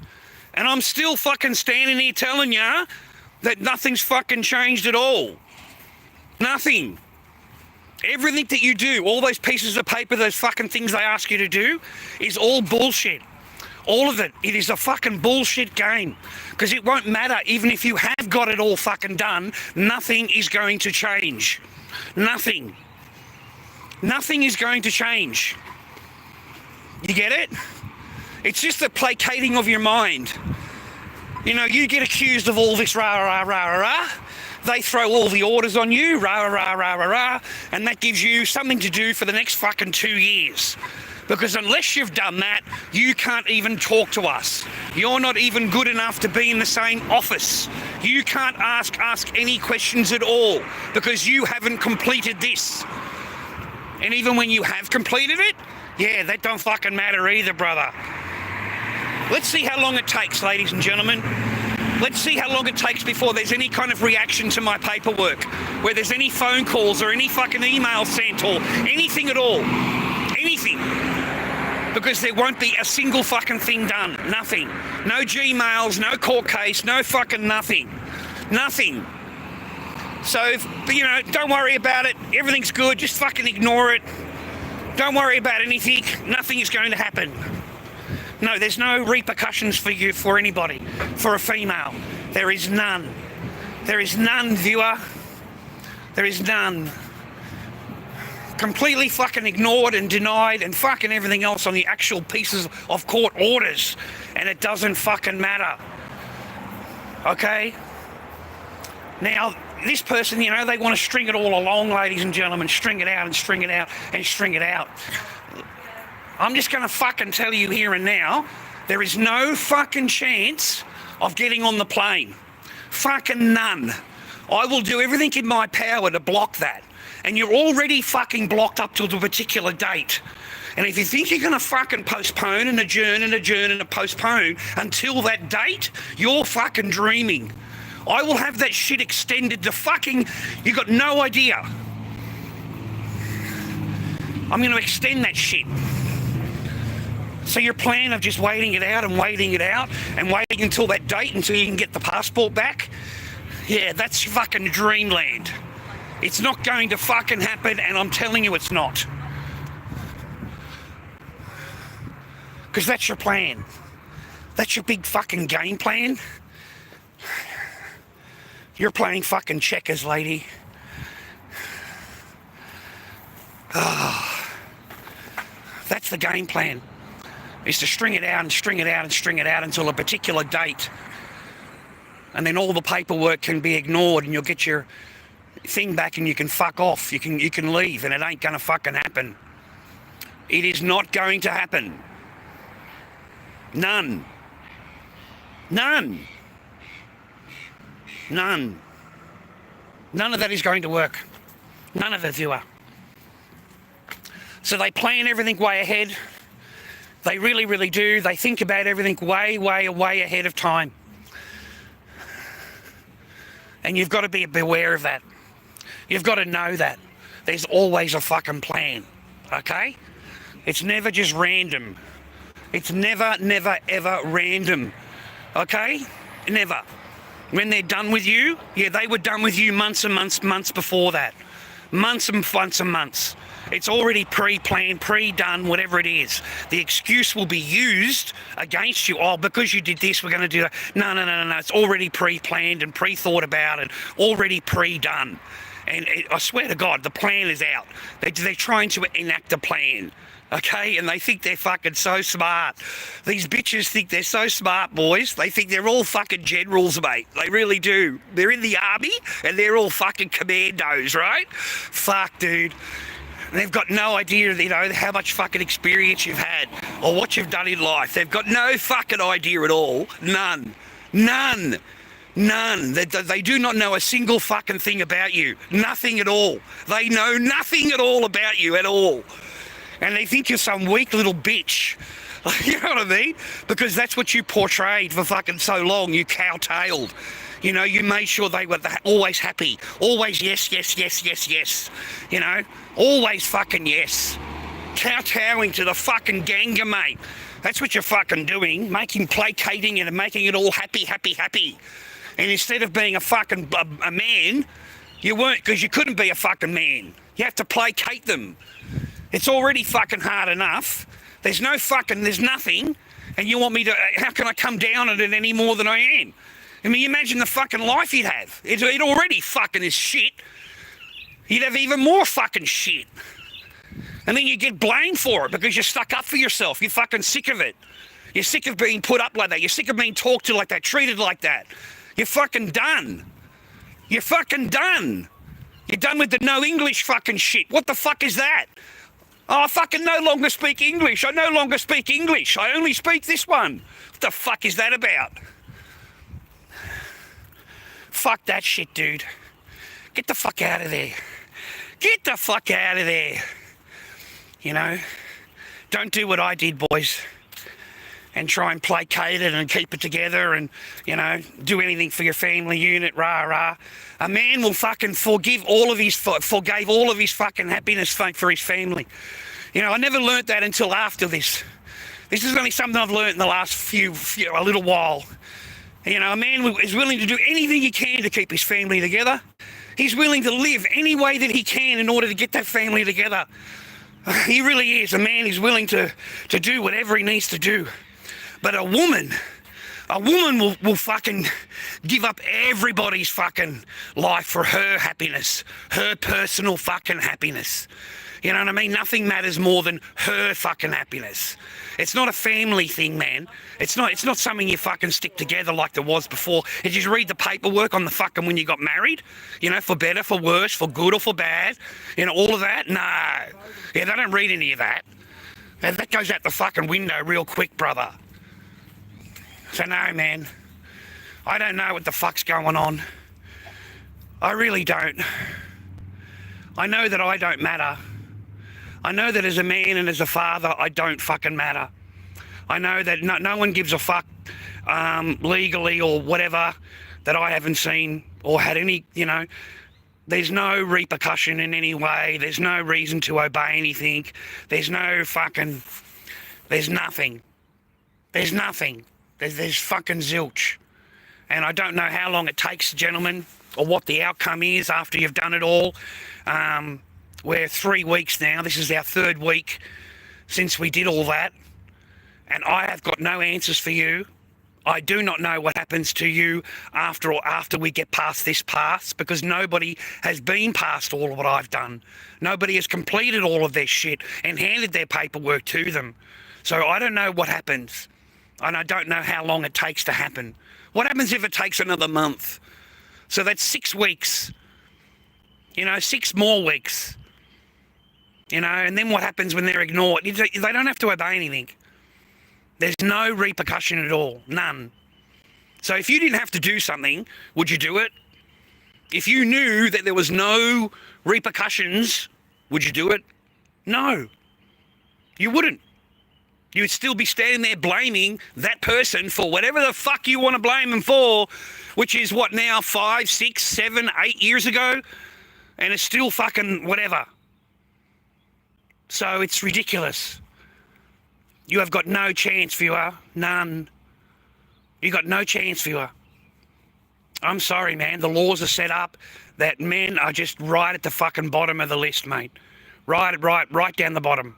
and I'm still fucking standing here telling ya that nothing's fucking changed at all. Nothing. Everything that you do, all those pieces of paper, those fucking things they ask you to do, is all bullshit. All of it. It is a fucking bullshit game. Because it won't matter, even if you have got it all fucking done, nothing is going to change. Nothing. Nothing is going to change. You get it? It's just the placating of your mind. You know, you get accused of all this rah, rah, rah, rah, They throw all the orders on you, rah, rah, rah, rah, rah, and that gives you something to do for the next fucking 2 years. Because unless you've done that, you can't even talk to us. You're not even good enough to be in the same office. You can't ask any questions at all because you haven't completed this. And even when you have completed it, yeah, that don't fucking matter either, brother. Let's see how long it takes, ladies and gentlemen. Let's see how long it takes before there's any kind of reaction to my paperwork, where there's any phone calls or any fucking email sent or anything at all. Anything. Because there won't be a single fucking thing done. Nothing. No Gmails, no court case, no fucking nothing. Nothing. So, you know, don't worry about it. Everything's good. Just fucking ignore it. Don't worry about anything. Nothing is going to happen. No, there's no repercussions for you, for anybody, for a female. There is none. There is none, viewer. There is none. Completely fucking ignored and denied and fucking everything else on the actual pieces of court orders. And it doesn't fucking matter. Okay? Now, this person, you know, they want to string it all along, ladies and gentlemen. String it out and string it out and string it out. I'm just going to fucking tell you here and now, there is no fucking chance of getting on the plane. Fucking none. I will do everything in my power to block that. And you're already fucking blocked up till the particular date. And if you think you're going to fucking postpone and adjourn and adjourn and postpone until that date, you're fucking dreaming. I will have that shit extended to fucking... You got no idea. I'm going to extend that shit. So your plan of just waiting it out and waiting it out and waiting until that date until you can get the passport back, yeah, that's fucking dreamland. It's not going to fucking happen, and I'm telling you it's not. Because that's your plan. That's your big fucking game plan. You're playing fucking checkers, lady. That's the game plan. Is to string it out and string it out and string it out until a particular date. And then all the paperwork can be ignored and you'll get your thing back and you can fuck off. You can leave and it ain't gonna fucking happen. It is not going to happen. None. None. None. None of that is going to work. None of it, viewer. So they plan everything way ahead. They really, really do. They think about everything way, way, way ahead of time. And you've got to be aware of that. You've got to know that. There's always a fucking plan, okay? It's never just random. It's never, never, ever random, okay? Never. When they're done with you, yeah, they were done with you months and months, months before that. Months and months and months. It's already pre-planned, pre-done, whatever it is. The excuse will be used against you. Oh, because you did this, we're going to do that. No. It's already pre-planned and pre-thought about and already pre-done. And I swear to God, the plan is out. They're trying to enact a plan. Okay, and they think they're fucking so smart. These bitches think they're so smart, boys. They think they're all fucking generals, mate. They really do. They're in the army and they're all fucking commandos, right? Fuck, dude. They've got no idea, you know, how much fucking experience you've had or what you've done in life. They've got no fucking idea at all. None. None. None. They do not know a single fucking thing about you. Nothing at all. They know nothing at all about you at all. And they think you're some weak little bitch. You know what I mean? Because that's what you portrayed for fucking so long. You cow-tailed. You know, you made sure they were always happy. Always yes, yes, yes, yes, yes. You know? Always fucking yes. Kowtowing to the fucking ganga, mate. That's what you're fucking doing. Placating it and making it all happy, happy, happy. And instead of being a fucking a man, you weren't, because you couldn't be a fucking man. You have to placate them. It's already fucking hard enough. There's nothing. And you want me to, how can I come down on it any more than I am? I mean, imagine the fucking life you'd have. It already fucking is shit. You'd have even more fucking shit. And then you get blamed for it because you're stuck up for yourself. You're fucking sick of it. You're sick of being put up like that. You're sick of being talked to like that, treated like that. You're fucking done. You're fucking done. You're done with the no English fucking shit. What the fuck is that? Oh, I fucking no longer speak English. I no longer speak English. I only speak this one. What the fuck is that about? Fuck that shit, dude. Get the fuck out of there. Get the fuck out of there. You know? Don't do what I did, boys. And try and placate it and keep it together and, you know, do anything for your family unit, rah, rah. A man will fucking forgave all of his fucking happiness for his family. You know, I never learnt that until after this. This is only something I've learnt in the last a little while. You know, a man is willing to do anything he can to keep his family together. He's willing to live any way that he can in order to get that family together. He really is. A man is willing to do whatever he needs to do. But a woman will fucking give up everybody's fucking life for her happiness, her personal fucking happiness. You know what I mean? Nothing matters more than her fucking happiness. It's not a family thing, man. It's not something you fucking stick together like there was before. Did you read the paperwork on the fucking when you got married? You know, for better, for worse, for good or for bad? You know, all of that? No. Yeah, they don't read any of that. That goes out the fucking window real quick, brother. So no, man. I don't know what the fuck's going on. I really don't. I know that I don't matter. I know that as a man and as a father, I don't fucking matter. I know that no one gives a fuck legally or whatever that I haven't seen or had any, you know. There's no repercussion in any way. There's no reason to obey anything. There's no fucking... There's nothing. There's nothing. There's fucking zilch. And I don't know how long it takes, gentlemen, or what the outcome is after you've done it all. We're 3 weeks now. This is our 3rd week since we did all that. And I have got no answers for you. I do not know what happens to you after we get past this pass, because nobody has been past all of what I've done. Nobody has completed all of their shit and handed their paperwork to them. So I don't know what happens. And I don't know how long it takes to happen. What happens if it takes another month? So that's 6 weeks. You know, 6 more weeks. You know, and then what happens when they're ignored? They don't have to obey anything. There's no repercussion at all. None. So if you didn't have to do something, would you do it? If you knew that there was no repercussions, would you do it? No. You wouldn't. You would still be standing there blaming that person for whatever the fuck you want to blame them for, which is what now, 5, 6, 7, 8 years ago? And it's still fucking whatever. So it's ridiculous. You have got no chance, viewer. None. You got no chance, viewer. I'm sorry, man. The laws are set up that men are just right at the fucking bottom of the list, mate. Right down the bottom.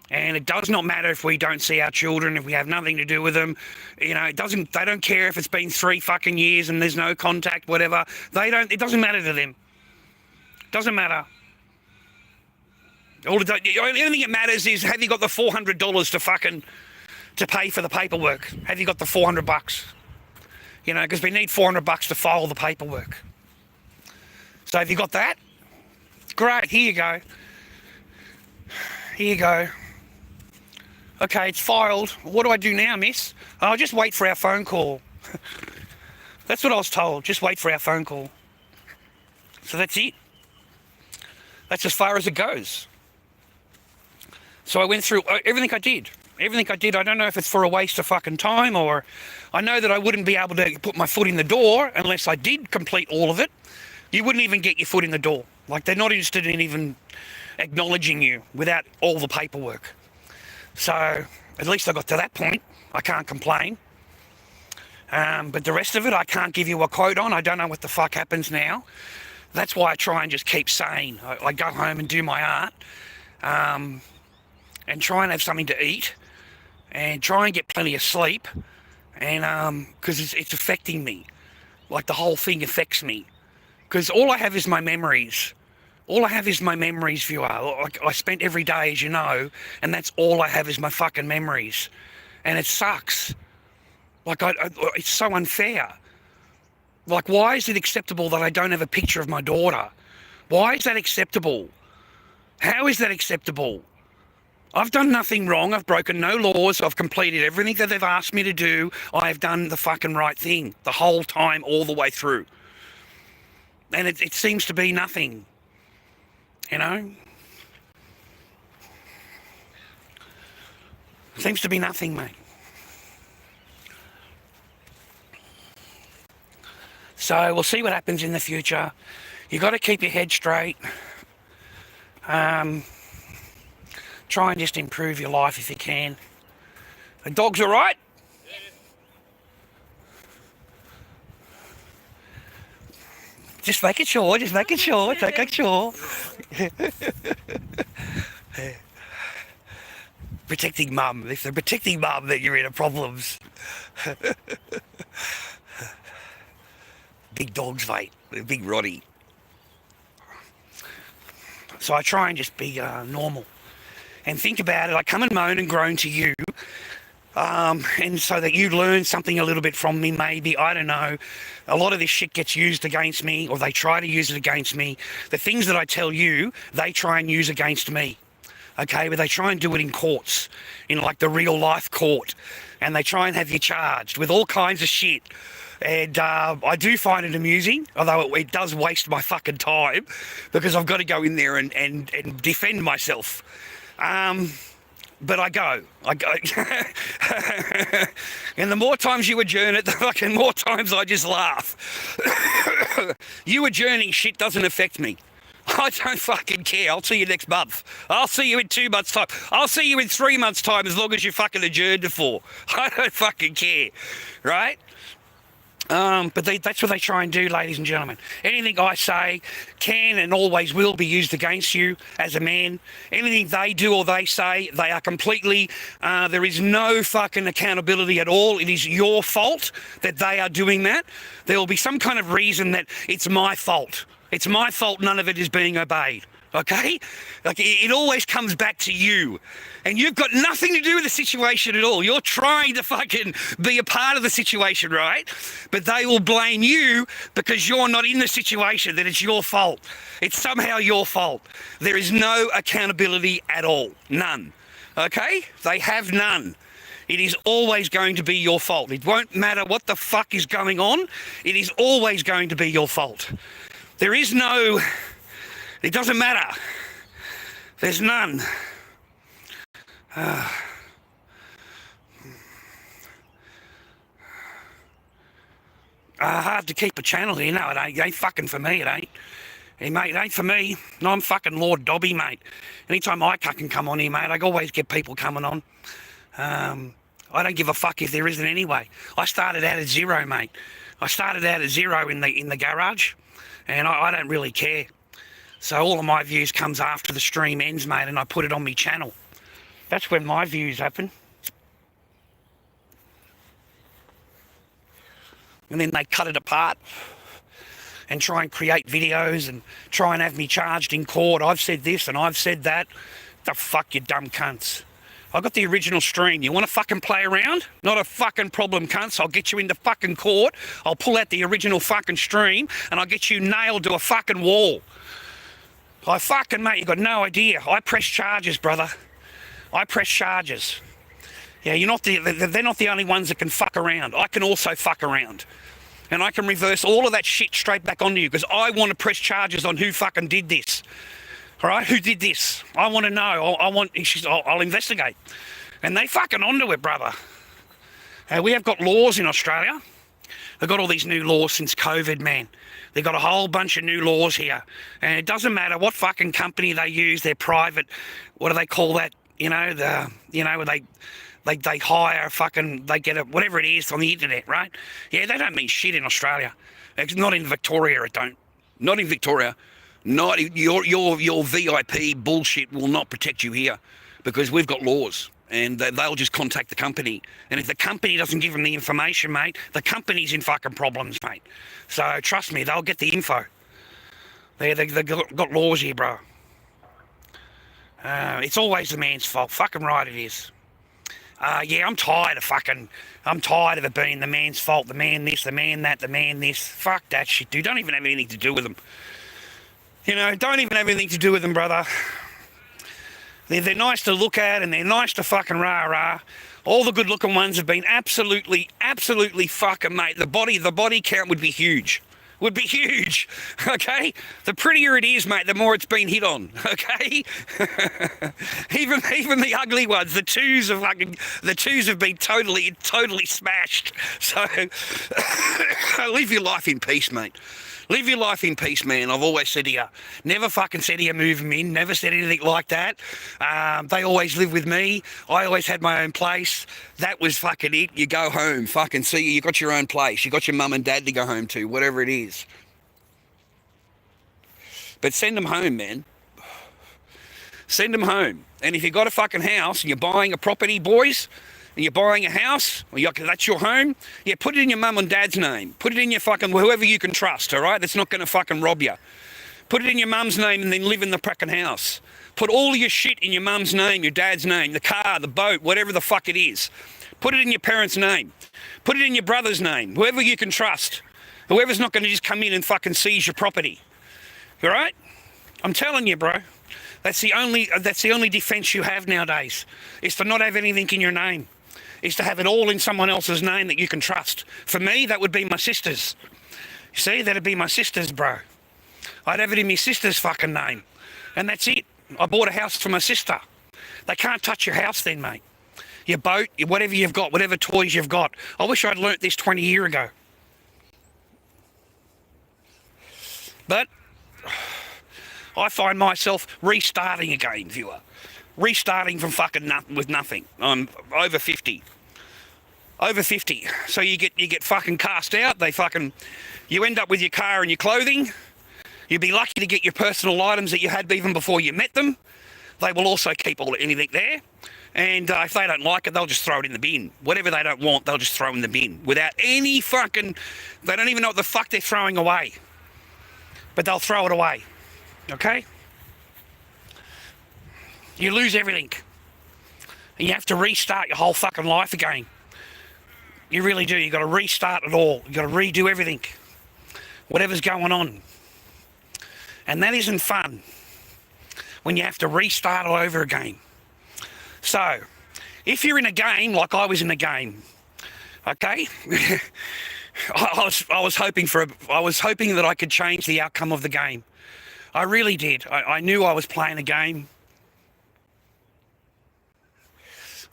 And it does not matter if we don't see our children, if we have nothing to do with them. You know, they don't care if it's been 3 fucking years and there's no contact, whatever. It doesn't matter to them. Doesn't matter. The only thing that matters is, have you got the $400 to pay for the paperwork? Have you got the $400? You know, because we need $400 to file the paperwork. So have you got that? Great, here you go. Here you go. Okay, it's filed. What do I do now, miss? Oh, just wait for our phone call. That's what I was told. Just wait for our phone call. So that's it. That's as far as it goes. So I went through everything I did. Everything I did, I don't know if it's for a waste of fucking time, or I know that I wouldn't be able to put my foot in the door unless I did complete all of it. You wouldn't even get your foot in the door. Like, they're not interested in even acknowledging you without all the paperwork. So at least I got to that point. I can't complain. But the rest of it, I can't give you a quote on. I don't know what the fuck happens now. That's why I try and just keep sane. I go home and do my art. And try and have something to eat, and try and get plenty of sleep, and because it's affecting me. Like, the whole thing affects me, because all I have is my memories. All I have is my memories, viewer. Like, I spent every day, as you know, and that's all I have is my fucking memories, and it sucks. Like, it's so unfair. Like, why is it acceptable that I don't have a picture of my daughter? Why is that acceptable? How is that acceptable? I've done nothing wrong. I've broken no laws. I've completed everything that they've asked me to do. I've done the fucking right thing the whole time, all the way through. And it seems to be nothing, you know? It seems to be nothing, mate. So we'll see what happens in the future. You got to keep your head straight. Try and just improve your life if you can. The dog's all right? Just making sure, take a sure. Protecting mum. If they're protecting mum, then you're in a problems. Big dogs, mate. They're big Roddy. So I try and just be normal. And think about it. I come and moan and groan to you. And so that you learn something a little bit from me, maybe. I don't know. A lot of this shit gets used against me, or they try to use it against me. The things that I tell you, they try and use against me. Okay, but they try and do it in courts, in like the real life court. And they try and have you charged with all kinds of shit. And I do find it amusing, although it does waste my fucking time, because I've got to go in there and defend myself. But I go. And the more times you adjourn it, the fucking more times I just laugh. You adjourning shit doesn't affect me. I don't fucking care. I'll see you next month. I'll see you in 2 months' time. I'll see you in 3 months' time, as long as you fucking adjourned it for. I don't fucking care. Right? But that's what they try and do, ladies and gentlemen. Anything I say can and always will be used against you as a man. Anything they do or they say, they are completely, there is no fucking accountability at all. It is your fault that they are doing that. There will be some kind of reason that it's my fault. It's my fault none of it is being obeyed. Okay? Like, it always comes back to you. And you've got nothing to do with the situation at all. You're trying to fucking be a part of the situation, right? But they will blame you because you're not in the situation, that it's your fault. It's somehow your fault. There is no accountability at all. None. Okay? They have none. It is always going to be your fault. It won't matter what the fuck is going on. It is always going to be your fault. There is no... It doesn't matter. There's none. Hard to keep a channel here. No, it ain't fucking for me, it ain't. Hey, mate, it ain't for me. No, I'm fucking Lord Dobby, mate. Anytime I can come on here, mate, I always get people coming on. I don't give a fuck if there isn't anyway. I started out at zero, mate. I started out at zero in the garage, and I don't really care. So all of my views comes after the stream ends, mate, and I put it on my channel. That's when my views happen. And then they cut it apart and try and create videos and try and have me charged in court. I've said this and I've said that. The fuck, you dumb cunts. I got the original stream. You want to fucking play around? Not a fucking problem, cunts. I'll get you into fucking court. I'll pull out the original fucking stream and I'll get you nailed to a fucking wall. I fucking, mate, you got no idea. I press charges, brother. I press charges. Yeah, they're not the only ones that can fuck around. I can also fuck around. And I can reverse all of that shit straight back onto you, because I want to press charges on who fucking did this. All right, who did this? I want to know. I'll investigate. And they fucking onto it, brother. We have got laws in Australia. They've got all these new laws since COVID, man. They've got a whole bunch of new laws here. And it doesn't matter what fucking company they use, they're private. What do they call that? You know, they hire fucking, they get it, whatever it is on the internet, right? Yeah, they don't mean shit in Australia. It's not in Victoria, it don't. Not in Victoria. Not your VIP bullshit will not protect you here, because we've got laws. And they'll just contact the company. And if the company doesn't give them the information, mate, the company's in fucking problems, mate. So trust me, they'll get the info. They've got laws here, bro. It's always the man's fault. Fucking right it is. Yeah, I'm tired of it being the man's fault, the man this, the man that, the man this. Fuck that shit, dude. Don't even have anything to do with them. You know, don't even have anything to do with them, brother. They're nice to look at and they're nice to fucking rah-rah. All the good-looking ones have been absolutely fucking, mate. The body count would be huge. Would be huge, okay? The prettier it is, mate, the more it's been hit on, okay? even the ugly ones, the twos have been totally smashed. So live your life in peace, mate. Live your life in peace, man. I've always said to you, never fucking said to you move them in, never said anything like that. They always lived with me. I always had my own place. That was fucking it. You go home, fucking see you. You got your own place. You got your mum and dad to go home to, whatever it is. But send them home, man. Send them home. And if you got a fucking house and you're buying a property, boys, and you're buying a house, or that's your home, yeah, put it in your mum and dad's name. Put it in your fucking, whoever you can trust, all right? That's not going to fucking rob you. Put it in your mum's name and then live in the fucking house. Put all your shit in your mum's name, your dad's name, the car, the boat, whatever the fuck it is. Put it in your parents' name. Put it in your brother's name, whoever you can trust. Whoever's not going to just come in and fucking seize your property. All right? I'm telling you, bro. That's the only defense you have nowadays, is to not have anything in your name. Is to have it all in someone else's name that you can trust. For me, that would be my sister's. You see, that'd be my sister's, bro. I'd have it in my sister's fucking name. And that's it. I bought a house for my sister. They can't touch your house then, mate. Your boat, whatever you've got, whatever toys you've got. I wish I'd learnt this 20 years ago. But I find myself restarting again, viewer. Restarting from fucking with nothing. I'm over 50. Over 50. So you get fucking cast out. You end up with your car and your clothing. You'd be lucky to get your personal items that you had even before you met them. They will also keep anything there. And if they don't like it, they'll just throw it in the bin. Whatever they don't want, they'll just throw in the bin. Without any fucking... They don't even know what the fuck they're throwing away. But they'll throw it away. Okay? You lose everything. And you have to restart your whole fucking life again. You really do. You got to restart it all. You got to redo everything. Whatever's going on. And that isn't fun. When you have to restart all over again. So, if you're in a game like I was in a game, okay? I was hoping that I could change the outcome of the game. I really did. I knew I was playing a game.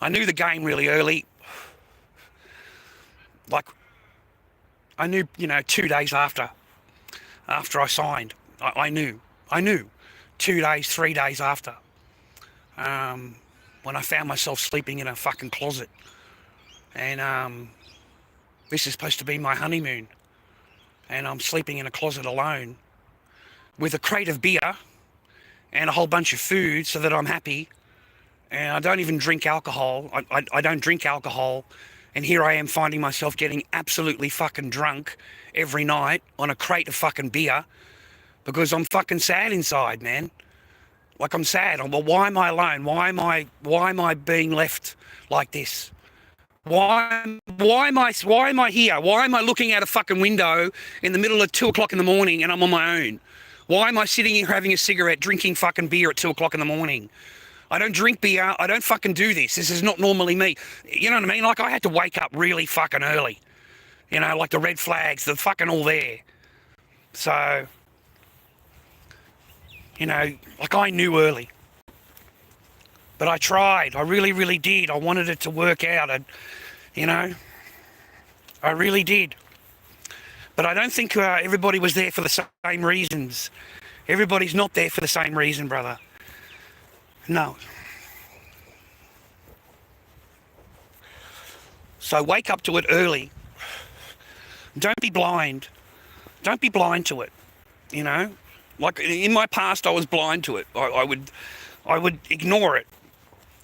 I knew the game really early. Like, I knew, 2 days after I signed. I knew. 2 days, 3 days after. When I found myself sleeping in a fucking closet. And this is supposed to be my honeymoon. And I'm sleeping in a closet alone with a crate of beer and a whole bunch of food so that I'm happy. And I don't even drink alcohol. I don't drink alcohol. And here I am finding myself getting absolutely fucking drunk every night on a crate of fucking beer because I'm fucking sad inside, man. Like, I'm sad. Well, why am I alone? Why am I being left like this? Why am I here? Why am I looking out a fucking window in the middle of 2 o'clock in the morning and I'm on my own? Why am I sitting here having a cigarette, drinking fucking beer at 2 o'clock in the morning? I don't drink beer. I don't fucking do this. This is not normally me. You know what I mean? Like, I had to wake up really fucking early. Like the red flags, they're fucking all there. So, like, I knew early. But I tried. I really, really did. I wanted it to work out. I really did. But I don't think everybody was there for the same reasons. Everybody's not there for the same reason, brother. No. So wake up to it early. Don't be blind. Don't be blind to it. Like, in my past, I was blind to it. I would ignore it.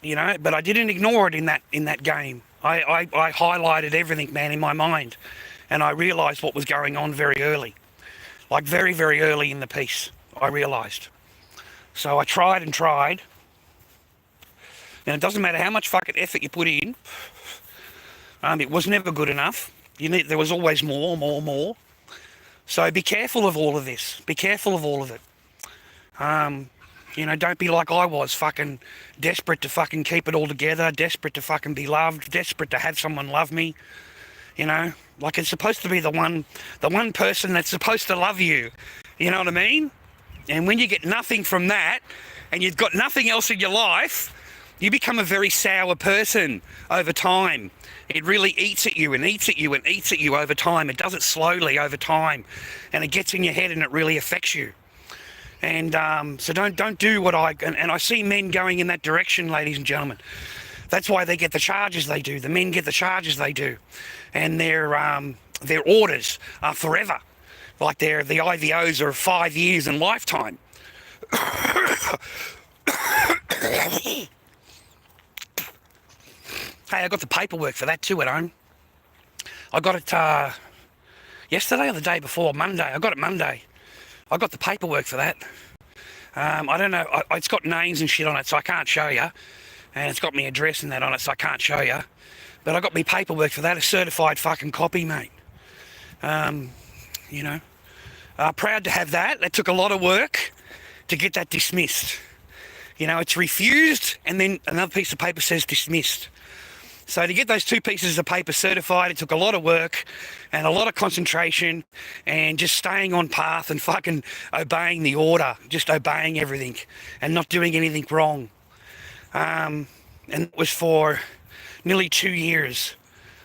But I didn't ignore it in that game. I highlighted everything, man, in my mind, and I realised what was going on very early, like very, very early in the piece. I realised. So I tried and tried And it doesn't matter how much fucking effort you put in, it was never good enough. There was always more, more, more. So be careful of all of this. Be careful of all of it. Don't be like I was, fucking desperate to fucking keep it all together, desperate to fucking be loved, desperate to have someone love me. Like it's supposed to be the one person that's supposed to love you. You know what I mean? And when you get nothing from that, and you've got nothing else in your life, you become a very sour person over time. It really eats at you and eats at you and eats at you over time. It does it slowly over time, and it gets in your head and it really affects you. And so don't do what and I see men going in that direction, ladies and gentlemen. That's why they get the charges they do. The men get the charges they do, and their orders are forever. Like the IVOs are 5 years and lifetime. Hey, I got the paperwork for that too at home. I got it yesterday or the day before, Monday. I got it Monday. I got the paperwork for that. I don't know. It's got names and shit on it, so I can't show you. And it's got my address and that on it, so I can't show you. But I got my paperwork for that, a certified fucking copy, mate. Proud to have that. That took a lot of work to get that dismissed. It's refused, and then another piece of paper says dismissed. So to get those two pieces of paper certified, it took a lot of work and a lot of concentration and just staying on path and fucking obeying the order, just obeying everything and not doing anything wrong. And it was for nearly 2 years.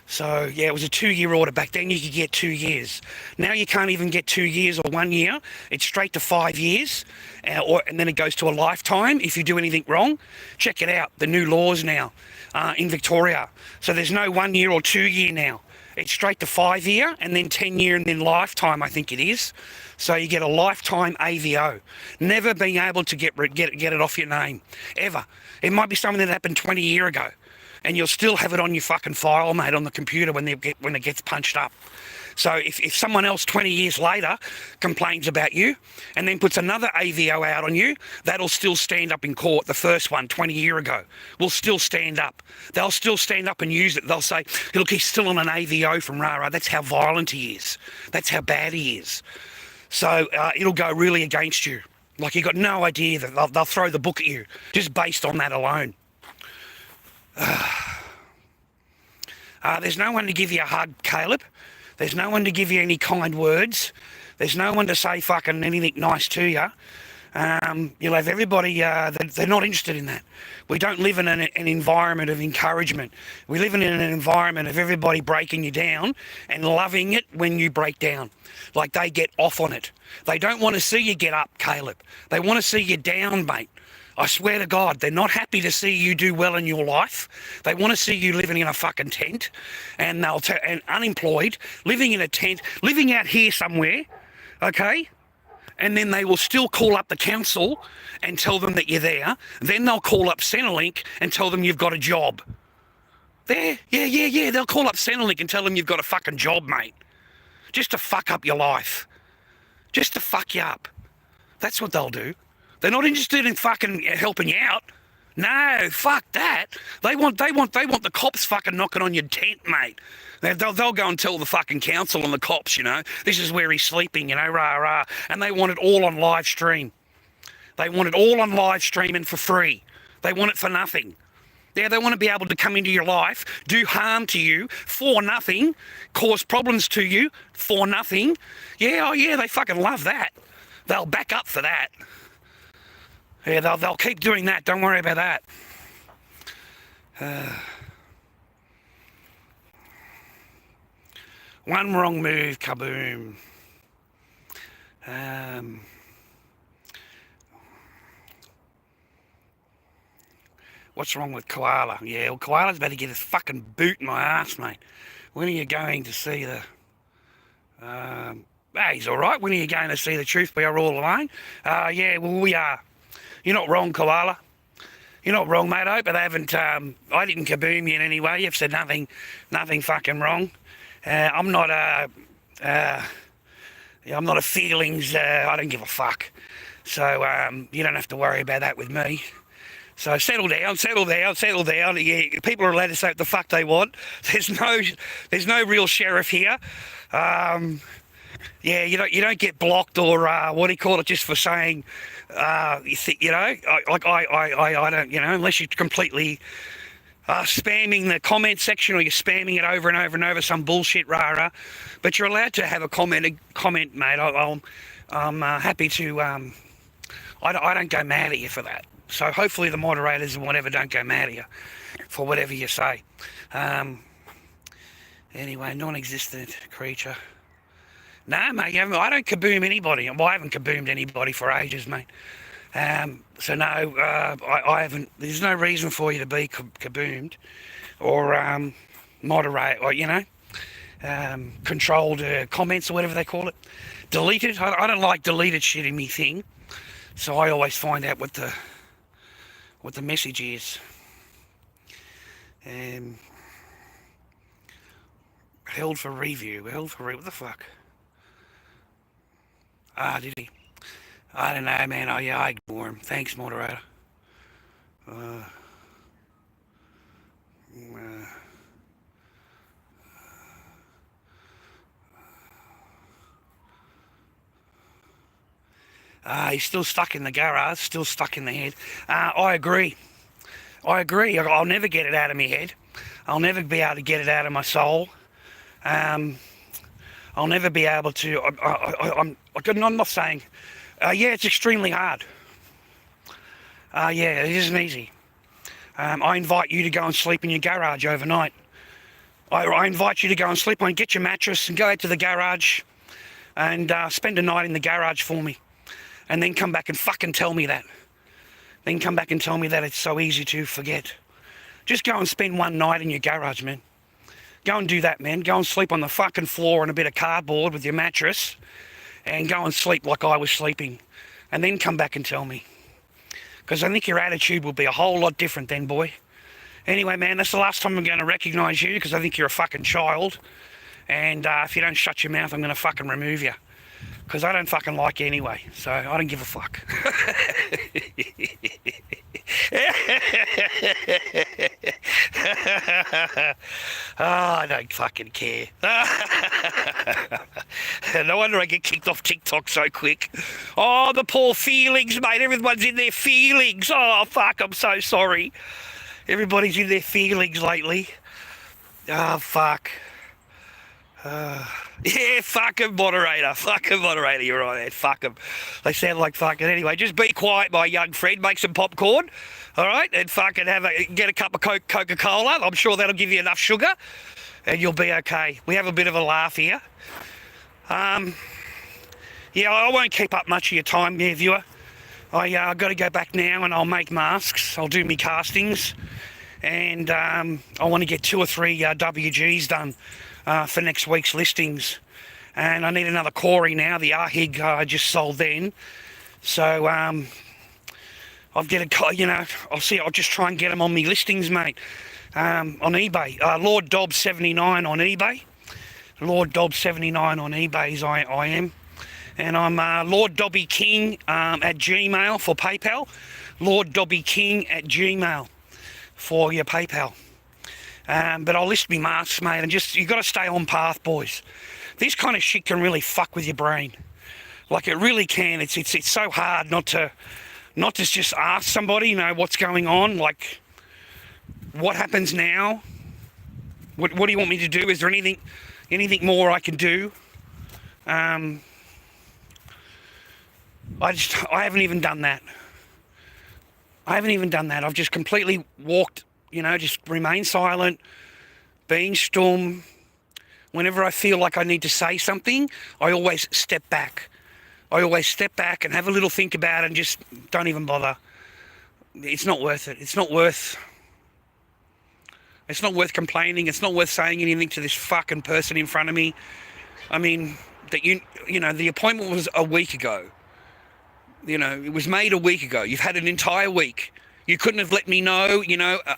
So, yeah, it was a 2-year order. Back then you could get 2 years. Now you can't even get 2 years or 1 year. It's straight to 5 years, and then it goes to a lifetime if you do anything wrong. Check it out, the new laws now in Victoria. So there's no 1 year or 2 year now. It's straight to 5 year, and then 10 year, and then lifetime, I think it is. So you get a lifetime AVO. Never being able to get it off your name, ever. It might be something that happened 20 years ago, and you'll still have it on your fucking file, mate, on the computer when it gets punched up. So if someone else 20 years later complains about you and then puts another AVO out on you, that'll still stand up in court. The first one 20 years ago will still stand up. They'll still stand up and use it. They'll say, look, he's still on an AVO from rah-rah. That's how violent he is. That's how bad he is. So it'll go really against you. Like, you've got no idea that they'll throw the book at you just based on that alone. There's no one to give you a hug, Caleb. There's no one to give you any kind words. There's no one to say fucking anything nice to you. You'll have everybody, they're not interested in that. We don't live in an environment of encouragement. We live in an environment of everybody breaking you down and loving it when you break down. Like, they get off on it. They don't want to see you get up, Caleb. They want to see you down, mate. I swear to God, they're not happy to see you do well in your life. They want to see you living in a fucking tent, and and unemployed, living in a tent, living out here somewhere, okay? And then they will still call up the council and tell them that you're there. Then they'll call up Centrelink and tell them you've got a job. There, yeah. They'll call up Centrelink and tell them you've got a fucking job, mate. Just to fuck up your life. Just to fuck you up. That's what they'll do. They're not interested in fucking helping you out. No, fuck that. They want the cops fucking knocking on your tent, mate. They'll go and tell the fucking council and the cops, this is where he's sleeping, rah. And they want it all on live stream. They want it all on live stream and for free. They want it for nothing. Yeah, they want to be able to come into your life, do harm to you for nothing, cause problems to you for nothing. Yeah, they fucking love that. They'll back up for that. Yeah, they'll keep doing that. Don't worry about that. One wrong move, kaboom. What's wrong with Koala? Yeah, well, Koala's about to get his fucking boot in my ass, mate. When are you going to see the... he's all right. When are you going to see the truth? We are all alone. Yeah, well, we are. You're not wrong, Koala. You're not wrong, mate. I hope they haven't... I didn't kaboom you in any way. You've said nothing fucking wrong. I'm not a feelings... I don't give a fuck. So, you don't have to worry about that with me. So settle down, settle down, settle down. Yeah, people are allowed to say what the fuck they want. There's no real sheriff here. Yeah, you don't get blocked or what do you call it just for saying, I don't, unless you're completely spamming the comment section or you're spamming it over and over and over some bullshit rah. But you're allowed to have a comment, mate. I'm happy to. I don't go mad at you for that. So hopefully the moderators and whatever don't go mad at you for whatever you say. Anyway, non-existent creature. No, mate, I don't kaboom anybody. Well, I haven't kaboomed anybody for ages, mate. So no, I haven't. There's no reason for you to be kaboomed or moderate or controlled comments or whatever they call it. Deleted. I don't like deleted shit in me thing. So I always find out what the message is. Held for review. What the fuck? Did he? I don't know, man. Oh, yeah, I ignore him. Thanks, moderator. He's still stuck in the garage, still stuck in the head. I agree. I'll never get it out of my head. I'll never be able to get it out of my soul. I'll never be able to. I'm not saying. Yeah, it's extremely hard. Yeah, it isn't easy. I invite you to go and sleep in your garage overnight. I invite you to go and sleep on, get your mattress and go out to the garage and spend a night in the garage for me. And then come back and fucking tell me that. Then come back and tell me that it's so easy to forget. Just go and spend one night in your garage, man. Go and do that, man. Go and sleep on the fucking floor on a bit of cardboard with your mattress and go and sleep like I was sleeping. And then come back and tell me. Because I think your attitude will be a whole lot different then, boy. Anyway, man, that's the last time I'm going to recognise you because I think you're a fucking child. And if you don't shut your mouth, I'm going to fucking remove you. Because I don't fucking like you anyway, so I don't give a fuck. I don't fucking care. No wonder I get kicked off TikTok so quick. Oh, the poor feelings, mate. Everyone's in their feelings. Oh, fuck, I'm so sorry. Everybody's in their feelings lately. Oh, fuck. Yeah, fuck him, moderator. Fuck him, moderator. You're right, man. Fuck him. They sound like fucking... Anyway, just be quiet, my young friend. Make some popcorn, all right? And fucking get a cup of Coca-Cola. I'm sure that'll give you enough sugar. And you'll be okay. We have a bit of a laugh here. Yeah, I won't keep up much of your time there, viewer. I've got to go back now and I'll make masks. I'll do me castings. And I want to get 2 or 3 WGs done. For next week's listings, and I need another Corey now. The Ahig I just sold then, so I'll get a, I'll see. I'll just try and get them on me listings, mate, on eBay. Lord Dobb 79 on eBay. Lord Dobb 79 on eBay is I am, and I'm Lord Dobby King at Gmail for PayPal. Lord Dobby King at Gmail for your PayPal. But I'll list me masks, mate, and just, you got to stay on path, boys. This kind of shit can really fuck with your brain. Like, it really can. It's so hard not to just ask somebody, what's going on, like, what happens now? What do you want me to do? Is there anything more I can do? I haven't even done that. I've just completely walked, just remain silent, being stum. Whenever I feel like I need to say something, I always step back. And have a little think about it and just don't even bother. It's not worth it. It's not worth complaining. It's not worth saying anything to this fucking person in front of me. I mean, that the appointment was a week ago. It was made a week ago. You've had an entire week. You couldn't have let me know,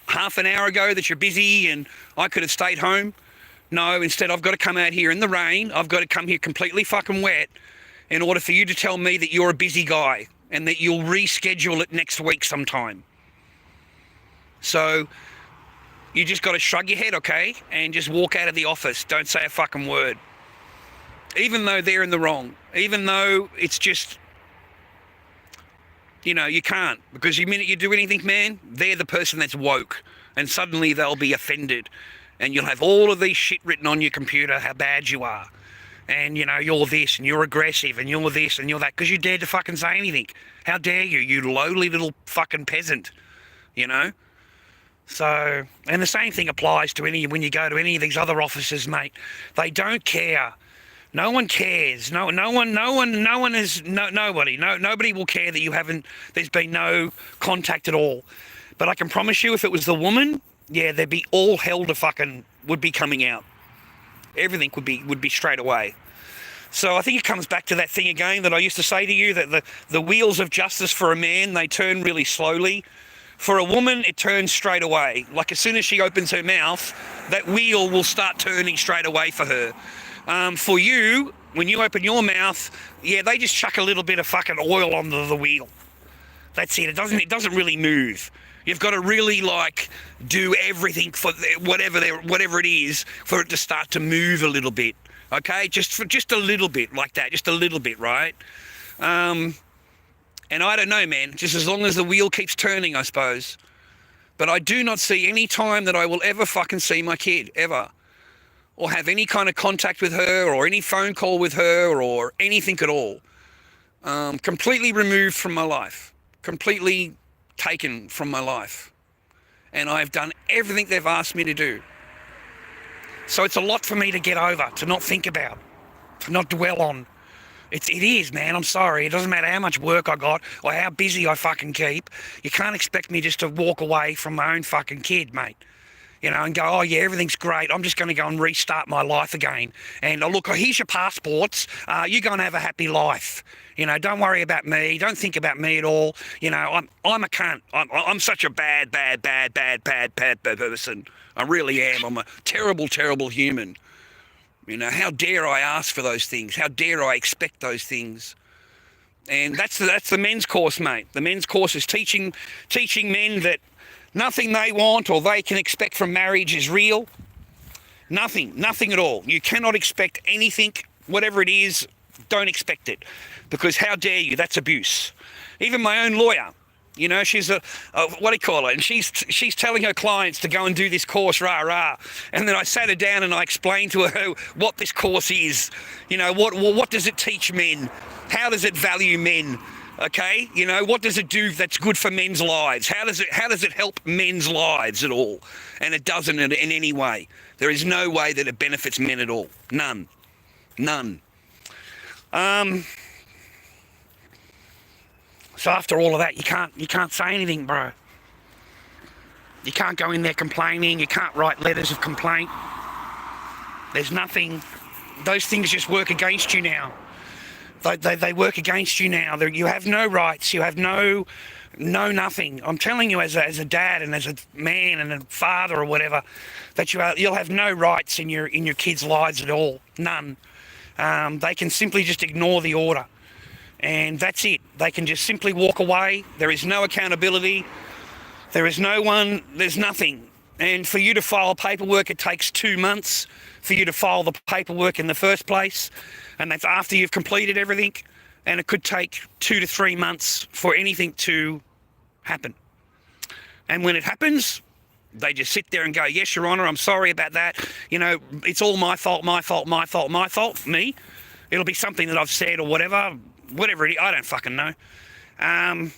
half an hour ago that you're busy and I could have stayed home. No, instead I've got to come out here in the rain. I've got to come here completely fucking wet in order for you to tell me that you're a busy guy and that you'll reschedule it next week sometime. So you just got to shrug your head, okay, and just walk out of the office. Don't say a fucking word. Even though they're in the wrong. Even though it's just, you know, you can't. Because the minute you do anything, man, they're the person that's woke. And suddenly they'll be offended. And you'll have all of these shit written on your computer, how bad you are. And, you know, you're this, and you're aggressive, and you're this, and you're that. Because you dared to fucking say anything. How dare you, you lowly little fucking peasant. You know? So, and the same thing applies to when you go to any of these other offices, mate. They don't care. No one cares. Nobody will care that you haven't, there's been no contact at all. But I can promise you, if it was the woman, yeah, there'd be all hell to fucking, would be coming out. Everything would be straight away. So I think it comes back to that thing again that I used to say to you, that the wheels of justice for a man, they turn really slowly. For a woman, it turns straight away. Like as soon as she opens her mouth, that wheel will start turning straight away for her. For you, when you open your mouth, yeah, they just chuck a little bit of fucking oil onto the wheel. That's it. It doesn't really move. You've got to really like do everything for whatever it is for it to start to move a little bit. Okay, just a little bit like that, just a little bit, right? And I don't know, man, just as long as the wheel keeps turning, I suppose. But I do not see any time that I will ever fucking see my kid, ever. Or have any kind of contact with her, or any phone call with her, or anything at all. Completely removed from my life. Completely taken from my life. And I've done everything they've asked me to do. So it's a lot for me to get over, to not think about, to not dwell on. It is, man, I'm sorry. It doesn't matter how much work I got or how busy I fucking keep. You can't expect me just to walk away from my own fucking kid, mate. You know, and go, oh yeah, everything's great. I'm just going to go and restart my life again. And look, here's your passports. You go and have a happy life. You know, don't worry about me. Don't think about me at all. You know, I'm a cunt. I'm such a bad person. I really am. I'm a terrible, terrible human. You know, how dare I ask for those things? How dare I expect those things? And that's the men's course, mate. The men's course is teaching men that nothing they want or they can expect from marriage is real. Nothing at all. You cannot expect anything, whatever it is, don't expect it. Because how dare you? That's abuse. Even my own lawyer, you know, she's what do you call it? And she's telling her clients to go and do this course, rah. And then I sat her down and I explained to her what this course is. You know, what does it teach men? How does it value men? Okay, you know, what does it do that's good for men's lives? How does it help men's lives at all? And it doesn't in any way. There is no way that it benefits men at all. None. So after all of that, you can't say anything, bro. You can't go in there complaining. You can't write letters of complaint. There's nothing. Those things just work against you now. They work against you now. You have no rights. You have no nothing. I'm telling you, as a dad and as a man and a father or whatever, that you'll have no rights in your kids' lives at all. None. They can simply just ignore the order. And that's it. They can just simply walk away. There is no accountability. There is no one. There's nothing. And for you to file paperwork, it takes 2 months for you to file the paperwork in the first place. And that's after you've completed everything. And it could take 2 to 3 months for anything to happen. And when it happens, they just sit there and go, yes, Your Honour, I'm sorry about that. You know, it's all my fault, me. It'll be something that I've said or whatever it is, I don't fucking know. And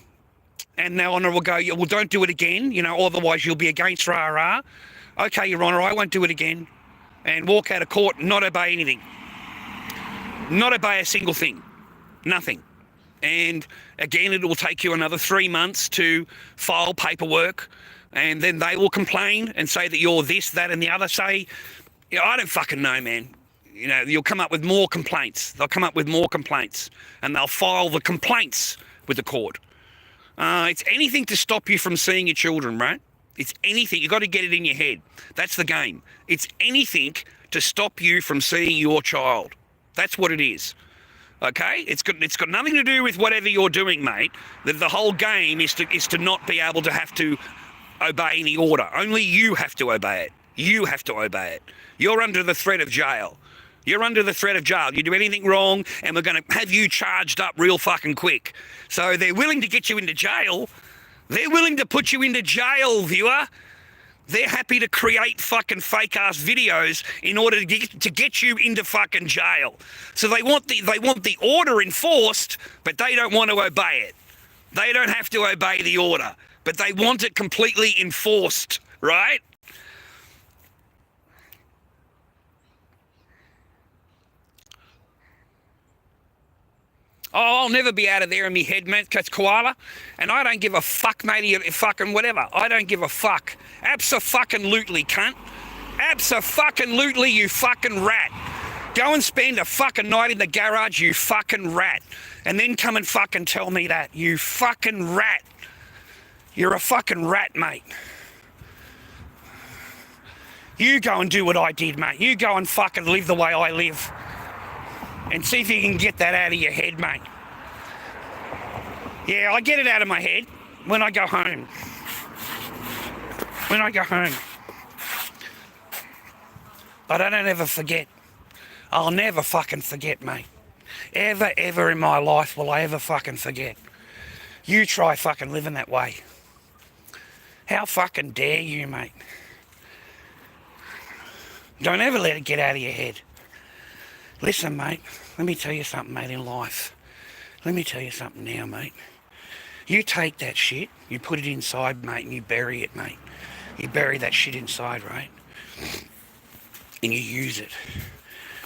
now Honour will go, yeah, well, don't do it again, you know, otherwise you'll be against rah. Okay, Your Honour, I won't do it again. And walk out of court and not obey anything. Not obey a single thing. Nothing. And again, it will take you another 3 months to file paperwork, and then they will complain and say that you're this, that, and the other. Say, yeah, I don't fucking know, man. You know, you'll come up with more complaints. They'll come up with more complaints, and they'll file the complaints with the court. It's anything to stop you from seeing your children, right? It's anything. You've got to get it in your head. That's the game. It's anything to stop you from seeing your child. That's what it is. Okay? It's got nothing to do with whatever you're doing, mate. The whole game is to not be able to have to obey any order. Only you have to obey it. You have to obey it. You're under the threat of jail. You're under the threat of jail. You do anything wrong and we're going to have you charged up real fucking quick. So they're willing to get you into jail. They're willing to put you into jail, viewer. They're happy to create fucking fake-ass videos in order to get you into fucking jail. So they want the order enforced, but they don't want to obey it. They don't have to obey the order, but they want it completely enforced, right? Oh, I'll never be out of there in me head, man. It's koala. And I don't give a fuck, matey, fucking whatever. I don't give a fuck. Abso-fucking-lutely, cunt. Abso-fucking-lutely, you fucking rat. Go and spend a fucking night in the garage, you fucking rat. And then come and fucking tell me that, you fucking rat. You're a fucking rat, mate. You go and do what I did, mate. You go and fucking live the way I live. And see if you can get that out of your head, mate. Yeah, I get it out of my head when I go home. When I go home. But I don't ever forget. I'll never fucking forget, mate. Ever in my life will I ever fucking forget. You try fucking living that way. How fucking dare you, mate? Don't ever let it get out of your head. Listen, mate, let me tell you something, mate, in life. Let me tell you something now, mate. You take that shit, you put it inside, mate, and you bury it, mate. You bury that shit inside, right? And you use it.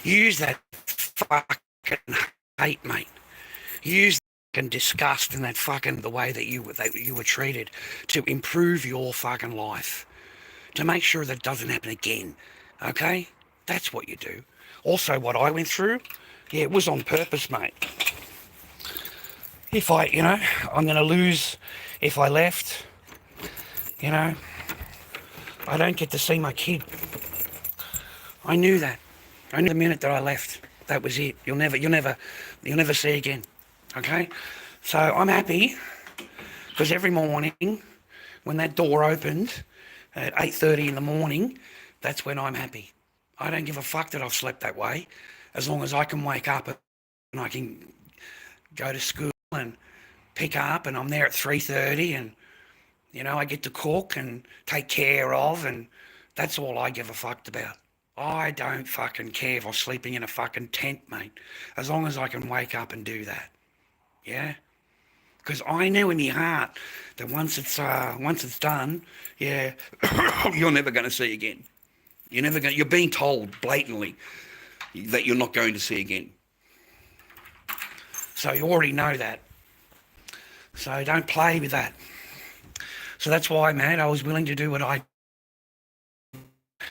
Use that fucking hate, mate. Use that fucking disgust and that fucking the way that you were treated to improve your fucking life. To make sure that it doesn't happen again, okay? That's what you do. Also, what I went through, yeah, it was on purpose, mate. If I'm going to lose if I left, I don't get to see my kid. I knew that. I knew the minute that I left, that was it. You'll never see again, okay? So I'm happy because every morning when that door opened at 8:30 in the morning, that's when I'm happy. I don't give a fuck that I've slept that way, as long as I can wake up and I can go to school and pick up and I'm there at 3:30 and, I get to cook and take care of, and that's all I give a fuck about. I don't fucking care if I'm sleeping in a fucking tent, mate, as long as I can wake up and do that. Yeah? Because I know in my heart that once it's done, yeah, you're never going to see again. You're being told blatantly that you're not going to see again. So you already know that. So don't play with that. So that's why, man, I was willing to do what I...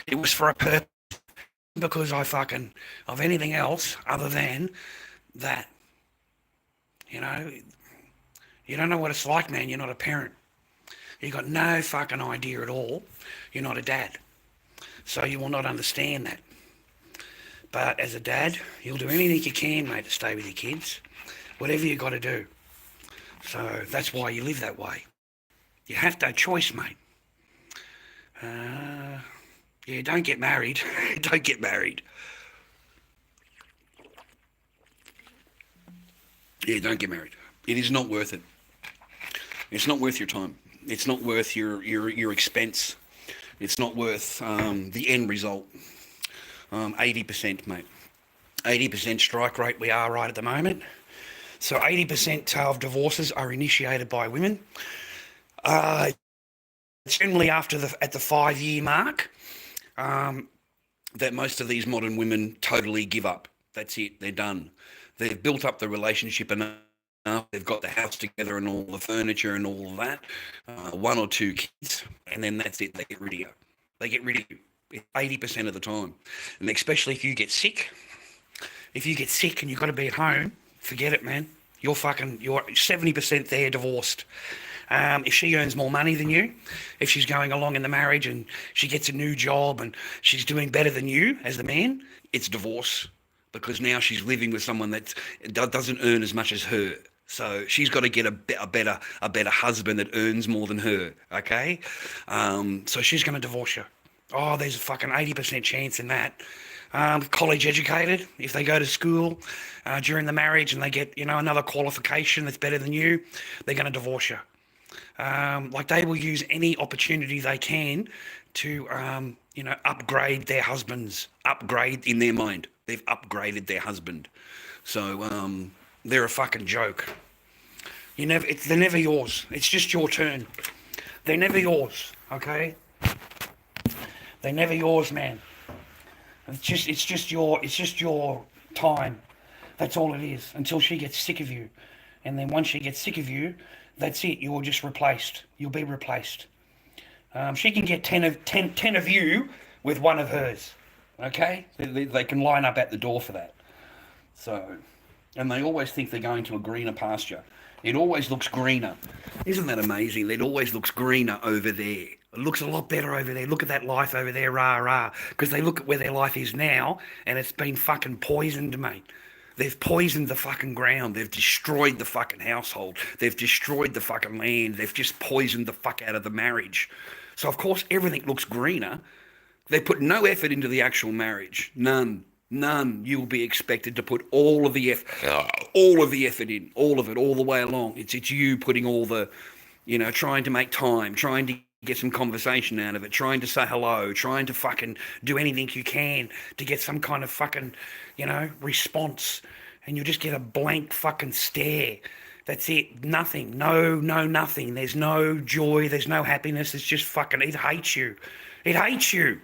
It was for a purpose, because of anything else other than that. You don't know what it's like, man. You're not a parent. You've got no fucking idea at all. You're not a dad. So you will not understand that. But as a dad, you'll do anything you can, mate, to stay with your kids. Whatever you got to do. So that's why you live that way. You have no choice, mate. Yeah, don't get married. Don't get married. Yeah, don't get married. It is not worth it. It's not worth your time. It's not worth your expense. It's not worth the end result. 80%, mate. 80% strike rate we are right at the moment. So 80% of divorces are initiated by women. Generally at the 5-year mark, that most of these modern women totally give up. That's it. They're done. They've built up the relationship enough. They've got the house together and all the furniture and all of that. 1 or 2 kids, and then that's it. They get rid of you. They get rid of you 80% of the time. And especially if you get sick. If you get sick and you've got to be at home, forget it, man. You're 70% there divorced. If she earns more money than you, if she's going along in the marriage and she gets a new job and she's doing better than you as the man, it's divorce, because now she's living with someone that doesn't earn as much as her. So she's got to get a better husband that earns more than her. Okay, so she's going to divorce you. Oh, there's a fucking 80% chance in that. College educated, if they go to school during the marriage and they get, another qualification that's better than you, they're going to divorce you. Like they will use any opportunity they can to, upgrade their husbands. Upgrade in their mind. They've upgraded their husband. So they're a fucking joke. They're never yours. It's just your turn. They're never yours. Okay. They're never yours, man. It's just your time. That's all it is. Until she gets sick of you, and then once she gets sick of you, that's it. You're just replaced. You'll be replaced. She can get 10 of you with one of hers. Okay, they can line up at the door for that. So, and they always think they're going to a greener pasture. It always looks greener. Isn't that amazing? It always looks greener over there. It looks a lot better over there. Look at that life over there, rah, rah. Because they look at where their life is now, and it's been fucking poisoned, mate. They've poisoned the fucking ground. They've destroyed the fucking household. They've destroyed the fucking land. They've just poisoned the fuck out of the marriage. So, of course, everything looks greener. They put no effort into the actual marriage. None. You will be expected to put all of the effort in, all of it, all the way along. It's you putting all the, trying to make time, trying to get some conversation out of it, trying to say hello, trying to fucking do anything you can to get some kind of fucking, response. And you'll just get a blank fucking stare. That's it. Nothing. No, nothing. There's no joy. There's no happiness. It's just fucking, it hates you. It hates you.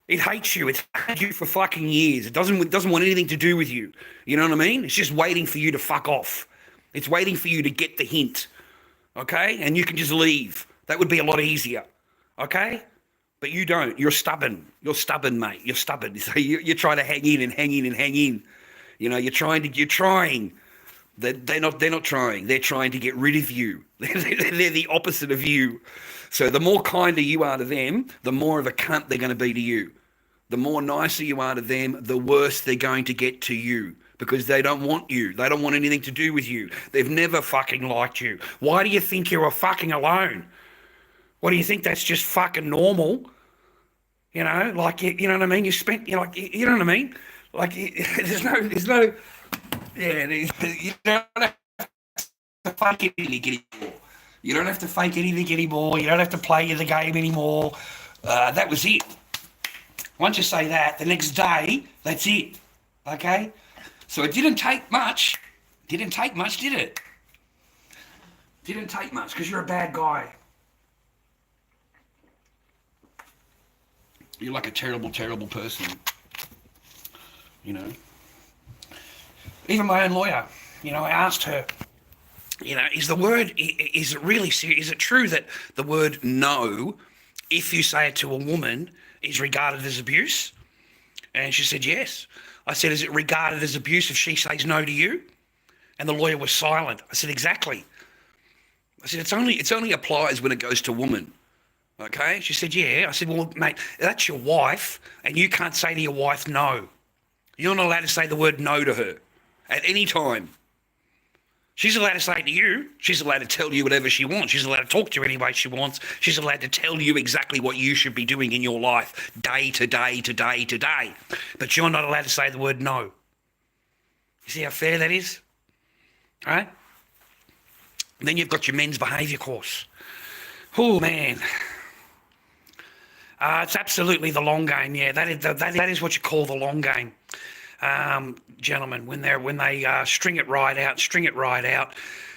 It hates you. It's hated you for fucking years. It doesn't want anything to do with you. You know what I mean? It's just waiting for you to fuck off. It's waiting for you to get the hint. Okay? And you can just leave. That would be a lot easier. Okay? But you don't. You're stubborn. You're stubborn, mate. You're stubborn. So you're trying to hang in and hang in and hang in. You're trying. They're not trying. They're trying to get rid of you. They're the opposite of you. So the more kinder you are to them, the more of a cunt they're going to be to you. The more nicer you are to them, the worse they're going to get to you. Because they don't want you. They don't want anything to do with you. They've never fucking liked you. Why do you think you're fucking alone? What do you think that's just fucking normal? You know what I mean? You know what I mean? Like, there's no, yeah, you don't have to fake anything anymore. You don't have to fake anything anymore. You don't have to play the game anymore. That was it. Once you say that, the next day, that's it. Okay? So it didn't take much. Didn't take much, did it? Didn't take much because you're a bad guy. You're like a terrible, terrible person. Even my own lawyer, I asked her, is it really serious? Is it true that the word no, if you say it to a woman, is regarded as abuse? And she said, yes. I said, is it regarded as abuse if she says no to you? And the lawyer was silent. I said, exactly. I said, it only applies when it goes to women. Okay? She said, yeah. I said, well, mate, that's your wife, and you can't say to your wife no. You're not allowed to say the word no to her at any time. She's allowed to say it to you. She's allowed to tell you whatever she wants. She's allowed to talk to you any way she wants. She's allowed to tell you exactly what you should be doing in your life day to day to day to day. But you're not allowed to say the word no. You see how fair that is? All right? And then you've got your men's behaviour course. Oh, man. It's absolutely the long game, yeah. That is what you call the long game. Gentlemen, when they string it right out,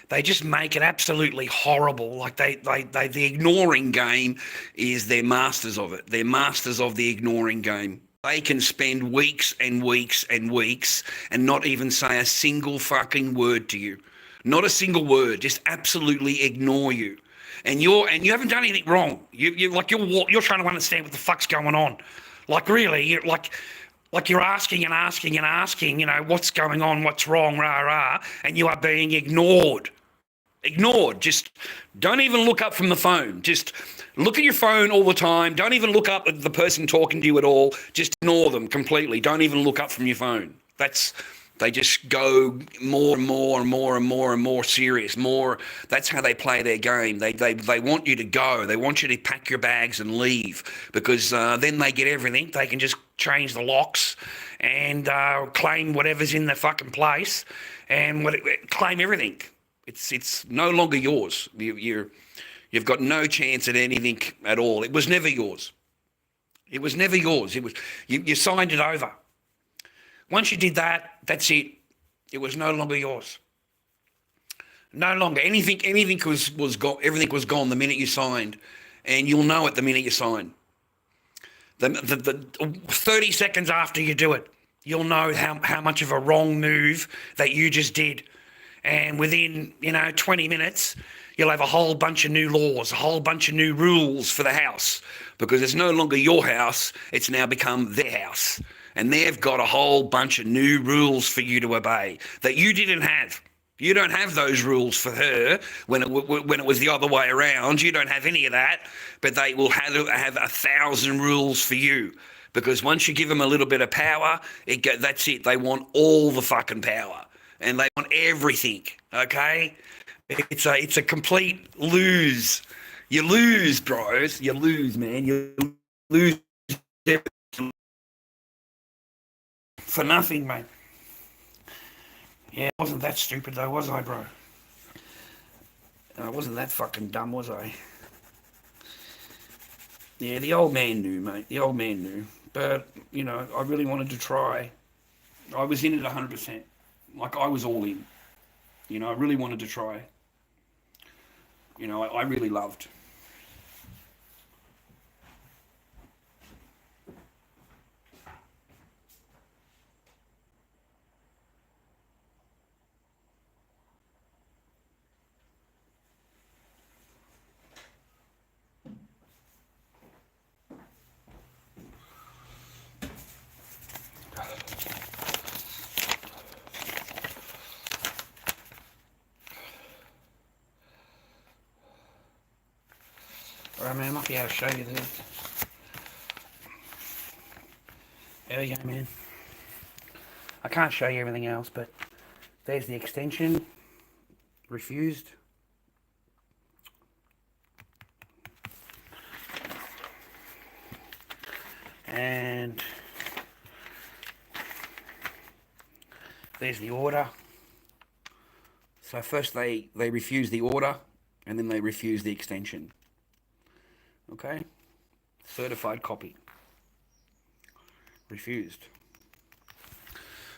they just make it absolutely horrible. Like the ignoring game is they're masters of it. They're masters of the ignoring game. They can spend weeks and weeks and weeks and not even say a single fucking word to you. Not a single word, just absolutely ignore you. And you haven't done anything wrong. You're trying to understand what the fuck's going on. Like really, you're asking and asking and asking, what's going on, what's wrong, rah, rah, and you are being ignored. Ignored. Just don't even look up from the phone. Just look at your phone all the time. Don't even look up at the person talking to you at all. Just ignore them completely. Don't even look up from your phone. That's They just go more and more and more and more and more serious. More. That's how they play their game. They want you to go. They want you to pack your bags and leave because then they get everything. They can just change the locks and claim whatever's in the fucking place and claim everything. It's no longer yours. You've got no chance at anything at all. It was never yours. It was never yours. It was you signed it over. Once you did that, that's it. It was no longer yours. No longer. Anything was gone. Everything was gone the minute you signed, and you'll know it the minute you sign. The 30 seconds after you do it, you'll know how much of a wrong move that you just did, and within 20 minutes, you'll have a whole bunch of new laws, a whole bunch of new rules for the house because it's no longer your house. It's now become their house. And they've got a whole bunch of new rules for you to obey that you didn't have. You don't have those rules for her when it was the other way around. You don't have any of that, but they will have 1,000 rules for you because once you give them a little bit of power, that's it. They want all the fucking power and they want everything. Okay, it's a complete lose. You lose, bros. You lose, man. You lose for nothing, mate. Yeah, I wasn't that stupid though, was I, bro? I wasn't that fucking dumb, was I? Yeah, the old man knew, mate. The old man knew. But, I really wanted to try. I was in it 100%. Like, I was all in. I really wanted to try. I really loved. Alright, man, I might be able to show you this. There we go, man. I can't show you everything else, but there's the extension. Refused. And there's the order. So first they refuse the order, and then they refuse the extension. Okay? Certified copy. Refused.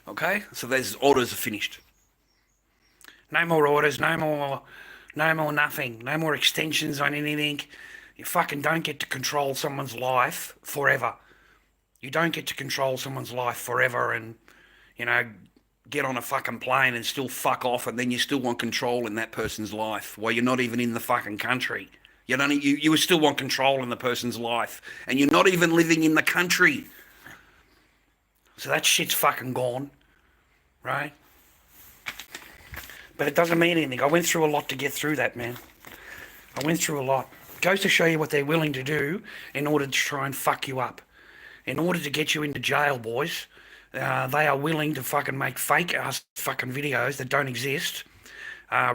Okay? So those orders are finished. No more orders, no more nothing, no more extensions on anything. You fucking don't get to control someone's life forever. You don't get to control someone's life forever and, get on a fucking plane and still fuck off and then you still want control in that person's life while you're not even in the fucking country. You still want control in the person's life and you're not even living in the country. So that shit's fucking gone, right? But it doesn't mean anything. I went through a lot to get through that, man. I went through a lot. It goes to show you what they're willing to do in order to try and fuck you up. In order to get you into jail, boys, they are willing to fucking make fake-ass fucking videos that don't exist,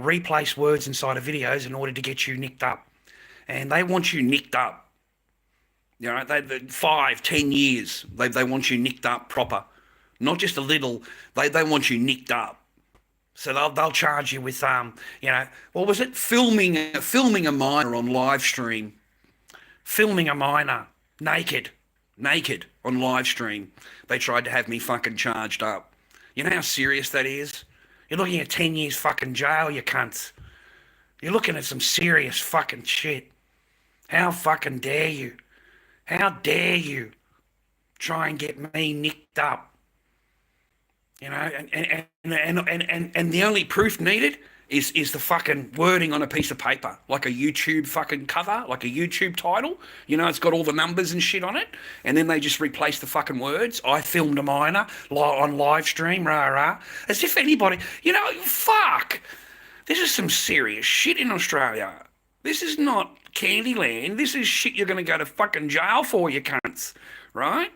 replace words inside of videos in order to get you nicked up. And they want you nicked up. 5, 10 years, they want you nicked up proper. Not just a little, they want you nicked up. So they'll charge you with, what was it? Filming a minor on live stream. Filming a minor, naked on live stream. They tried to have me fucking charged up. You know how serious that is? You're looking at 10 years fucking jail, you cunts. You're looking at some serious fucking shit. How fucking dare you? How dare you try and get me nicked up? And the only proof needed is the fucking wording on a piece of paper, like a YouTube fucking cover, like a YouTube title. It's got all the numbers and shit on it, and then they just replace the fucking words. I filmed a minor on live stream, rah. As if anybody, fuck. This is some serious shit in Australia. This is not Candyland. This is shit you're going to go to fucking jail for, you cunts, right?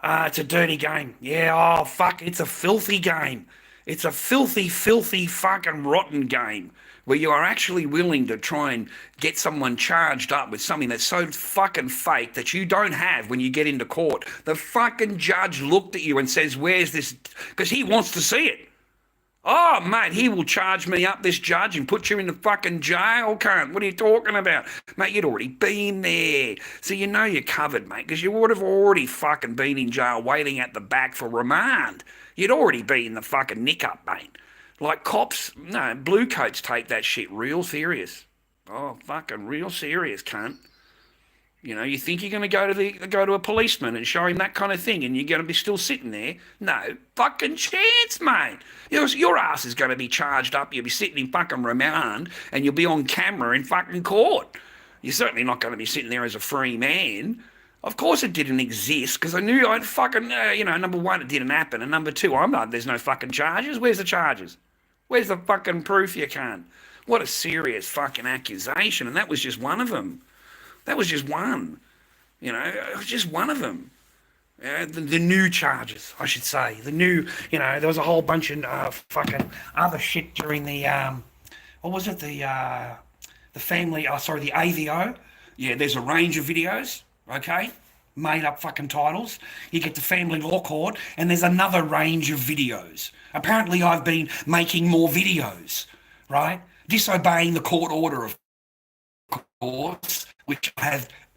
It's a dirty game. Yeah, oh, fuck, it's a filthy game. It's a filthy, filthy, fucking rotten game where you are actually willing to try and get someone charged up with something that's so fucking fake that you don't have when you get into court. The fucking judge looked at you and says, where's this? Because he wants to see it. Oh, mate, he will charge me up, this judge, and put you in the fucking jail, cunt. What are you talking about? Mate, you'd already been there. So you know you're covered, mate, because you would have already fucking been in jail waiting at the back for remand. You'd already be in the fucking nick-up, mate. Like cops, no, blue coats take that shit real serious. Oh, fucking real serious, cunt. You know, you think you're going to go to a policeman and show him that kind of thing, and you're going to be still sitting there? No fucking chance, mate. Your ass is going to be charged up. You'll be sitting in fucking remand, and you'll be on camera in fucking court. You're certainly not going to be sitting there as a free man. Of course it didn't exist, because I knew I'd fucking, number one, it didn't happen, and number two, there's no fucking charges. Where's the charges? Where's the fucking proof, you can't? What a serious fucking accusation, and that was just one of them. That was just one. It was just one of them. The new charges, I should say. The new, there was a whole bunch of fucking other shit during the, what was it? The family, the AVO. Yeah, there's a range of videos, okay? Made up fucking titles. You get the family law court, and there's another range of videos. Apparently I've been making more videos, right? Disobeying the court order, of course, which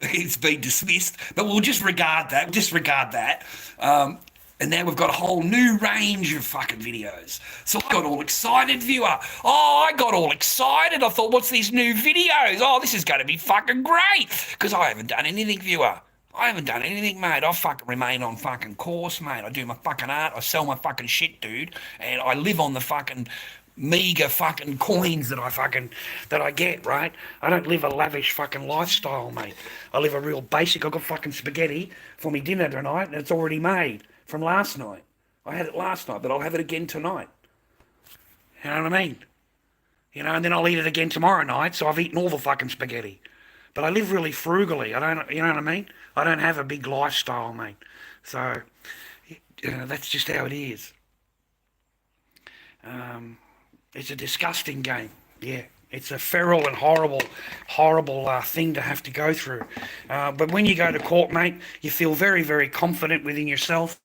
it's been dismissed, but we'll disregard that. And now we've got a whole new range of fucking videos. So I got all excited, viewer. Oh, I got all excited. I thought, what's these new videos? Oh, this is going to be fucking great. Because I haven't done anything, viewer. I haven't done anything, mate. I fucking remain on fucking course, mate. I do my fucking art. I sell my fucking shit, dude. And I live on the fucking meager fucking coins that I get, right? I don't live a lavish fucking lifestyle, mate. I live a real basic. I got fucking spaghetti for me dinner tonight, and it's already made from last night. I had it last night, but I'll have it again tonight. You know what I mean? And then I'll eat it again tomorrow night, so I've eaten all the fucking spaghetti. But I live really frugally. I don't, you know what I mean? I don't have a big lifestyle, mate. So, that's just how it is. It's a disgusting game. Yeah, it's a feral and horrible thing to have to go through. But when you go to court, mate, you feel very, very confident within yourself.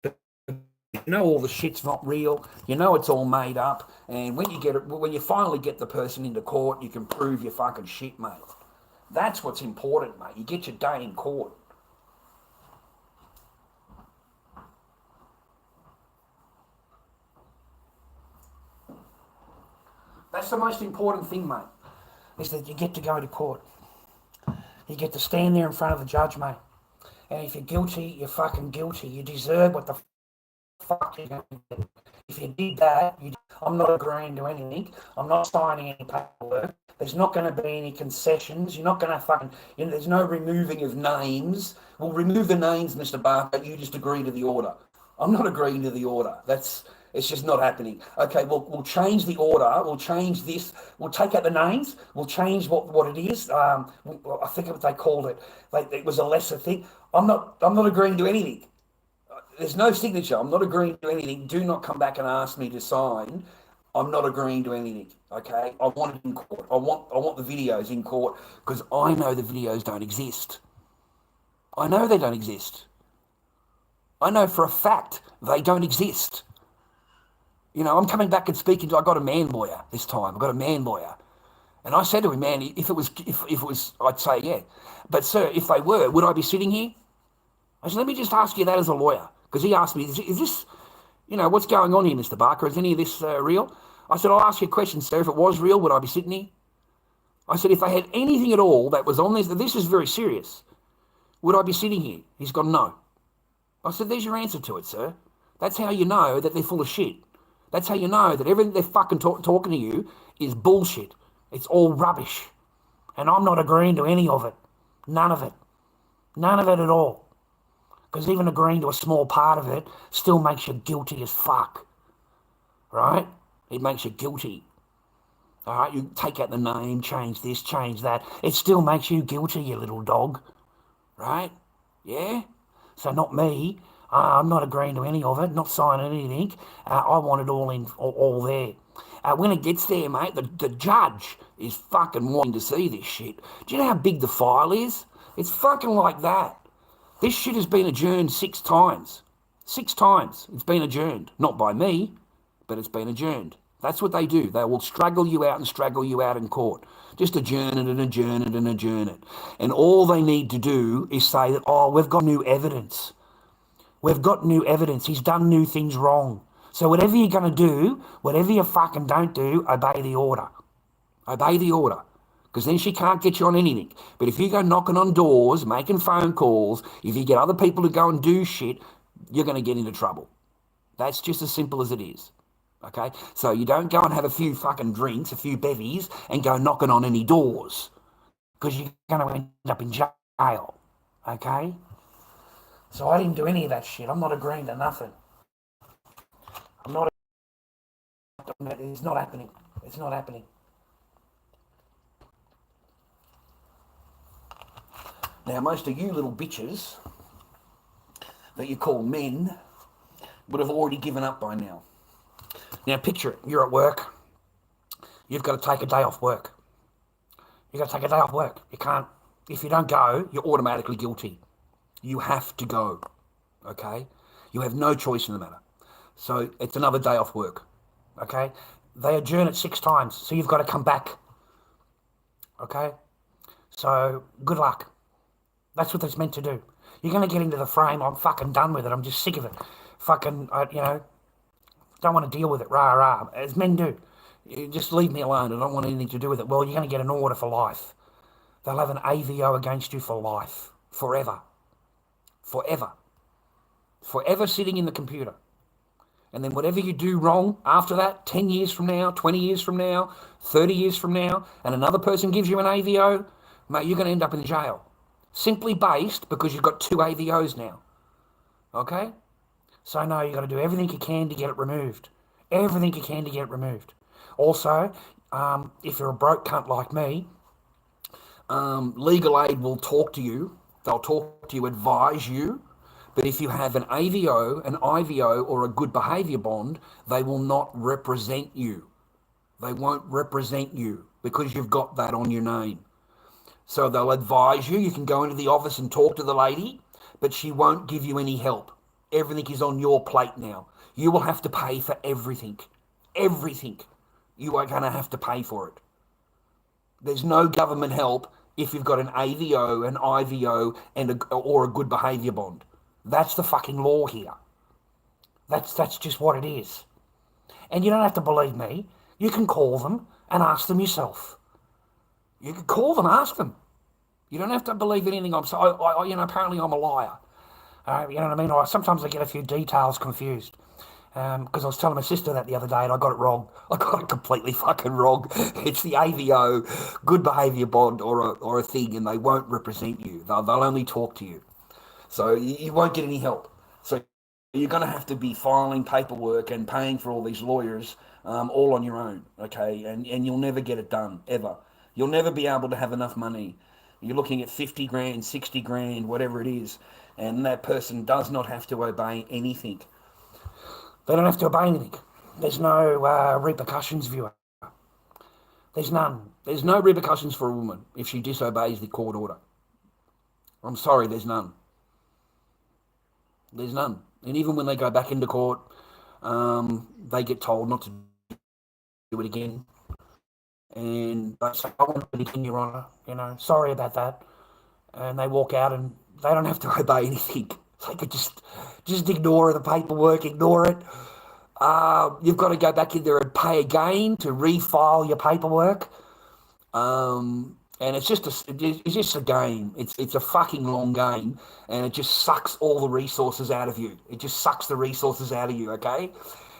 You know all the shit's not real. You know it's all made up. And when you finally get the person into court, you can prove your fucking shit, mate. That's what's important, mate. You get your day in court. That's the most important thing, mate, is that you get to go to court. You get to stand there in front of the judge, mate. And if you're guilty, you're fucking guilty. You deserve what the fuck you're going to do. If you did that, I'm not agreeing to anything. I'm not signing any paperwork. There's not going to be any concessions. You're not going to fucking... there's no removing of names. We'll remove the names, Mr. Barker. You just agree to the order. I'm not agreeing to the order. It's just not happening. Okay, we'll change the order. We'll change this. We'll take out the names. We'll change what it is. I think what they called it. It was a lesser thing. I'm not agreeing to anything. There's no signature. I'm not agreeing to anything. Do not come back and ask me to sign. I'm not agreeing to anything. Okay, I want it in court. I want the videos in court because I know the videos don't exist. I know they don't exist. I know for a fact they don't exist. I'm coming back and speaking to, I got a man lawyer this time. I got a man lawyer. And I said to him, man, if it was, I'd say, yeah. But sir, if they were, would I be sitting here? I said, let me just ask you that as a lawyer. Because he asked me, is this, what's going on here, Mr. Barker? Is any of this real? I said, I'll ask you a question, sir. If it was real, would I be sitting here? I said, if they had anything at all that was on this is very serious, would I be sitting here? He's gone, no. I said, there's your answer to it, sir. That's how you know that they're full of shit. That's how you know that everything they're fucking talking to you is bullshit. It's all rubbish. And I'm not agreeing to any of it. None of it. None of it at all. Because even agreeing to a small part of it still makes you guilty as fuck. Right? It makes you guilty. All right? You take out the name, change this, change that. It still makes you guilty, you little dog. Right? Yeah? So not me. I'm not agreeing to any of it, not signing anything. I want it all there. When it gets there, mate, the judge is fucking wanting to see this shit. Do you know how big the file is? It's fucking like that. This shit has been adjourned 6 times. 6 times it's been adjourned. Not by me, but it's been adjourned. That's what they do. They will struggle you out in court. Just adjourn it and adjourn it and adjourn it. And all they need to do is say that, oh, we've got new evidence. We've got new evidence. He's done new things wrong. So whatever you're going to do, whatever you fucking don't do, obey the order. Obey the order. Because then she can't get you on anything. But if you go knocking on doors, making phone calls, if you get other people to go and do shit, you're going to get into trouble. That's just as simple as it is. Okay? So you don't go and have a few fucking drinks, a few bevies, and go knocking on any doors. Because you're going to end up in jail. Okay? So I didn't do any of that shit. I'm not agreeing to nothing. It's not happening. It's not happening. Now, most of you little bitches that you call men would have already given up by now. Now, picture it. You're at work. You've got to take a day off work. You've got to take a day off work. You can't. If you don't go, you're automatically guilty. You have to go. Okay? You have no choice in the matter. So it's another day off work. Okay? They adjourn it 6 times, so you've got to come back. Okay? So good luck. That's what it's meant to do. You're going to get into the frame. I'm fucking done with it. I'm just sick of it. Fucking, don't want to deal with it. Rah, rah. As men do. You just leave me alone. I don't want anything to do with it. Well, you're going to get an order for life. They'll have an AVO against you for life. Forever. Forever. Forever sitting in the computer. And then whatever you do wrong after that, 10 years from now, 20 years from now, 30 years from now, and another person gives you an AVO, mate, you're going to end up in jail. Simply based because you've got 2 AVOs now. Okay? So no, you've got to do everything you can to get it removed. Everything you can to get it removed. Also, if you're a broke cunt like me, legal aid will talk to you. They'll talk to you, advise you. But if you have an AVO, an IVO, or a good behaviour bond, they will not represent you. They won't represent you because you've got that on your name. So they'll advise you. You can go into the office and talk to the lady, but she won't give you any help. Everything is on your plate now. You will have to pay for everything. Everything. You are going to have to pay for it. There's no government help if you've got an AVO, an IVO, or a good behaviour bond. That's the fucking law here. That's just what it is. And you don't have to believe me. You can call them and ask them yourself. You can call them, ask them. You don't have to believe anything I'm saying. Apparently I'm a liar. You know what I mean? Sometimes I get a few details confused. Because I was telling my sister that the other day and I got it wrong. I got it completely fucking wrong. It's the AVO, good behaviour bond or a thing, and they won't represent you. They'll only talk to you. So you won't get any help. So you're going to have to be filing paperwork and paying for all these lawyers all on your own, okay? And you'll never get it done, ever. You'll never be able to have enough money. You're looking at 50 grand, 60 grand, whatever it is, and that person does not have to obey anything. They don't have to obey anything. There's no repercussions, viewer. There's none. There's no repercussions for a woman if she disobeys the court order. I'm sorry, there's none. There's none. And even when they go back into court, they get told not to do it again. And they say, I want it again, Your Honour. Sorry about that. And they walk out and they don't have to obey anything. They could just ignore the paperwork, ignore it. You've got to go back in there and pay again to refile your paperwork. And it's just a game. It's a fucking long game, and it just sucks all the resources out of you. It just sucks the resources out of you, okay?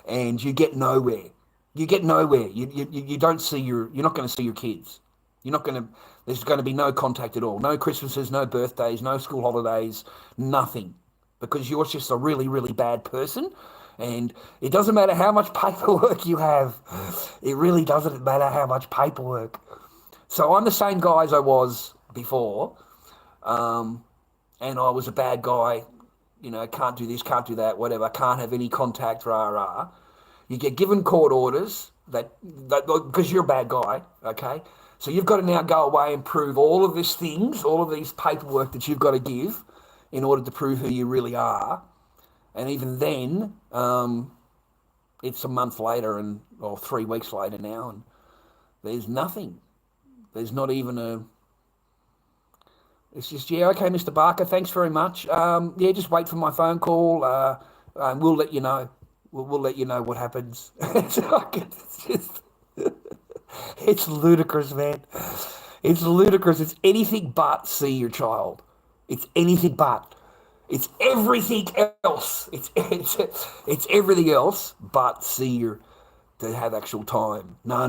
And you get nowhere. You get nowhere. You don't see you're not going to see your kids. There's going to be no contact at all. No Christmases, no birthdays, no school holidays, nothing. Because you're just a really, really bad person. And it doesn't matter how much paperwork you have. It really doesn't matter how much paperwork. So I'm the same guy as I was before. And I was a bad guy can't do this, can't do that, whatever, can't have any contact, rah. You get given court orders that because you're a bad guy, okay? So you've got to now go away and prove all of these things, all of these paperwork that you've got to give in order to prove who you really are. And even then, it's a month later or 3 weeks later now, and there's nothing. There's not even a... It's just, yeah, okay, Mr. Barker, thanks very much. Yeah, just wait for my phone call. We'll let you know. We'll let you know what happens. It's ludicrous, man. It's ludicrous. It's anything but see your child. It's anything but. It's everything else. It's everything else but to have actual time. No.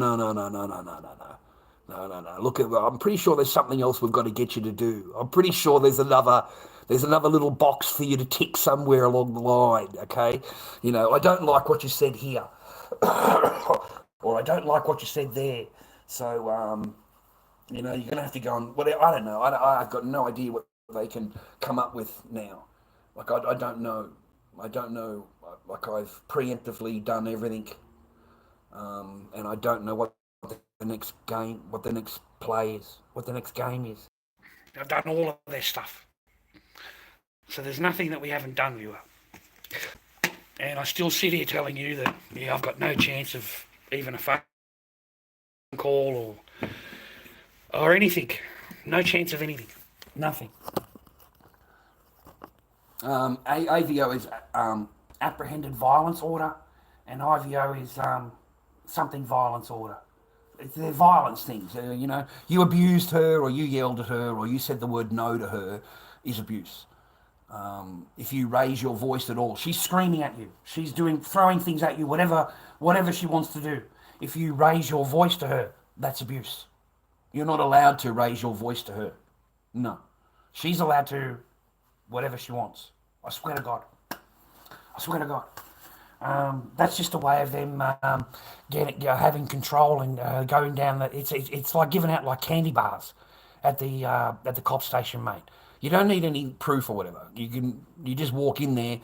Look, I'm pretty sure there's something else we've got to get you to do. I'm pretty sure there's another little box for you to tick somewhere along the line, okay? I don't like what you said here. Or I don't like what you said there. So, you're going to have to go on... Well, I don't know. I've got no idea what they can come up with now. Like, I don't know. I don't know. Like, I've preemptively done everything. And I don't know what the next game, what the next play is, what the next game is. I've done all of their stuff. So there's nothing that we haven't done, viewer. And I still sit here telling you that, yeah, I've got no chance of even a phone call or anything. No chance of anything. Nothing. AVO is apprehended violence order, and IVO is something violence order. They're violence things. You abused her, or you yelled at her, or you said the word no to her, is abuse. If you raise your voice at all, she's screaming at you. She's throwing things at you, whatever she wants to do. If you raise your voice to her, that's abuse. You're not allowed to raise your voice to her. No. She's allowed to whatever she wants. I swear to God. That's just a way of them having control and going down. It's like giving out like candy bars at the cop station, mate. You don't need any proof or whatever. You just walk in there,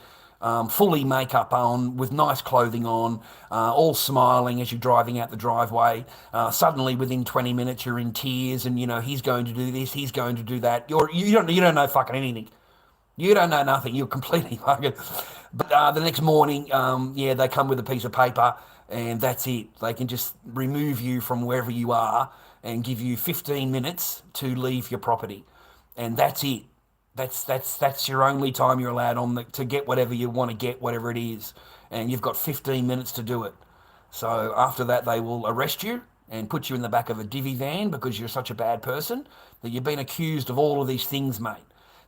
fully makeup on, with nice clothing on, all smiling as you're driving out the driveway. Suddenly, within 20 minutes, you're in tears, and he's going to do this, he's going to do that. You don't know fucking anything. You don't know nothing. You're completely fucking... But the next morning, they come with a piece of paper, and that's it. They can just remove you from wherever you are and give you 15 minutes to leave your property. And that's it. That's your only time you're allowed to get whatever you want to get, whatever it is. And you've got 15 minutes to do it. So after that, they will arrest you and put you in the back of a divvy van because you're such a bad person that you've been accused of all of these things, mate.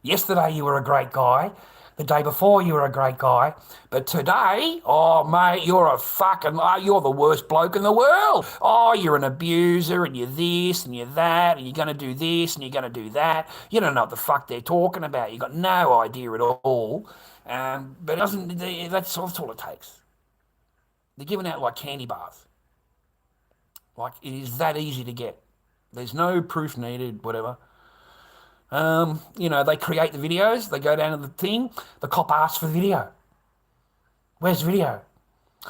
Yesterday you were a great guy. The day before you were a great guy. But today, oh mate, you're the worst bloke in the world. Oh, you're an abuser, and you're this and you're that, and you're going to do this and you're going to do that. You don't know what the fuck they're talking about. You've got no idea at all. But that's all it takes. They're giving out like candy bars. Like, it is that easy to get. There's no proof needed, whatever. They create the videos, they go down to the thing, the cop asks for the video. Where's the video?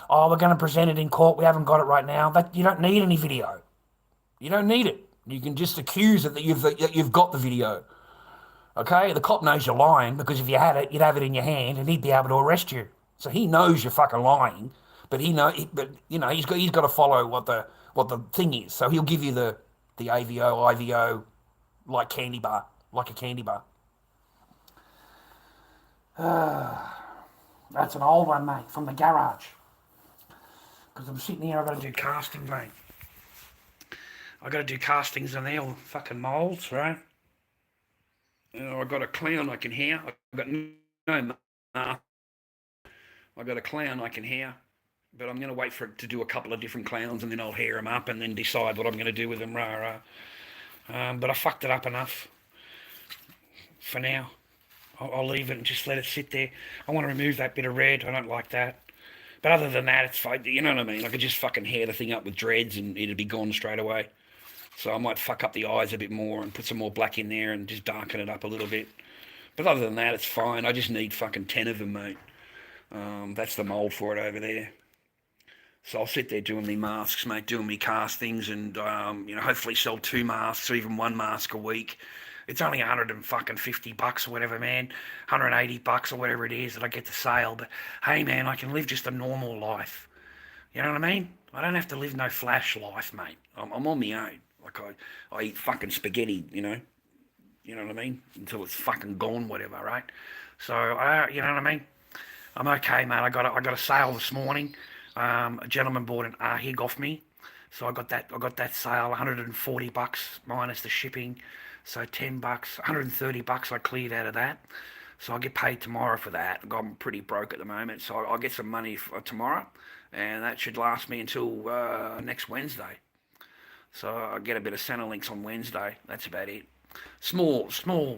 Oh, we're going to present it in court, we haven't got it right now. You don't need any video. You don't need it. You can just accuse it that you've got the video. Okay? The cop knows you're lying, because if you had it, you'd have it in your hand and he'd be able to arrest you. So he knows you're fucking lying, but he's got to follow what the thing is. So he'll give you the AVO, IVO, like candy bar. Like a candy bar. That's an old one, mate, from the garage. Because I'm sitting here, I've got to do castings, mate. I've got to do castings on there, all fucking moulds, right? I've got a clown I can hear. I've got no I've got a clown I can hear. But I'm going to wait for it to do a couple of different clowns, and then I'll hair them up and then decide what I'm going to do with them, But I fucked it up enough. For now, I'll leave it and just let it sit there. I want to remove that bit of red. I don't like that. But other than that, it's fine. You know what I mean? I could just fucking hair the thing up with dreads and it'd be gone straight away. So I might fuck up the eyes a bit more and put some more black in there and just darken it up a little bit. But other than that, it's fine. I just need fucking 10 of them, mate. That's the mould for it over there. So I'll sit there doing me masks, mate, doing me castings, and hopefully sell 2 masks or even 1 mask a week. It's only $150 or whatever, man. $180 or whatever it is that I get to sale. But hey, man, I can live just a normal life. You know what I mean? I don't have to live no flash life, mate. I'm on my own. Like I eat fucking spaghetti, you know what I mean? Until it's fucking gone, whatever, right? So you know what I mean? I'm okay, mate. I got a sale this morning. A gentleman bought an ahig off me, so I got that sale, $140 minus the shipping, so $10, $130 I cleared out of that. So I'll get paid tomorrow for that. I'm pretty broke at the moment, so I'll get some money for tomorrow, and that should last me until next Wednesday. So I'll get a bit of Centrelink on Wednesday. That's about it. Small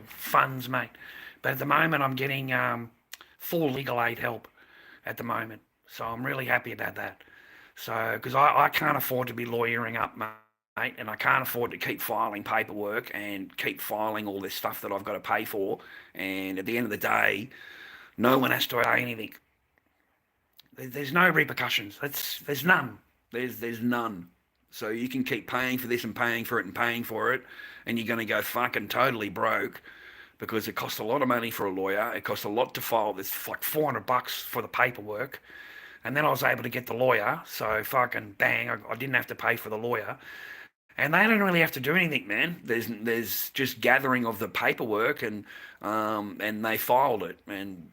funds, mate. But at the moment, I'm getting full legal aid help at the moment. So I'm really happy about that. So, because I can't afford to be lawyering up, mate, and I can't afford to keep filing paperwork and keep filing all this stuff that I've got to pay for. And at the end of the day, no one has to pay anything. There's no repercussions. There's none. There's none. So you can keep paying for this and paying for it and paying for it, and you're going to go fucking totally broke because it costs a lot of money for a lawyer. It costs a lot to file this, like $400 for the paperwork. And then I was able to get the lawyer, so fucking bang, I didn't have to pay for the lawyer. And they don't really have to do anything, man. There's just gathering of the paperwork, and they filed it, and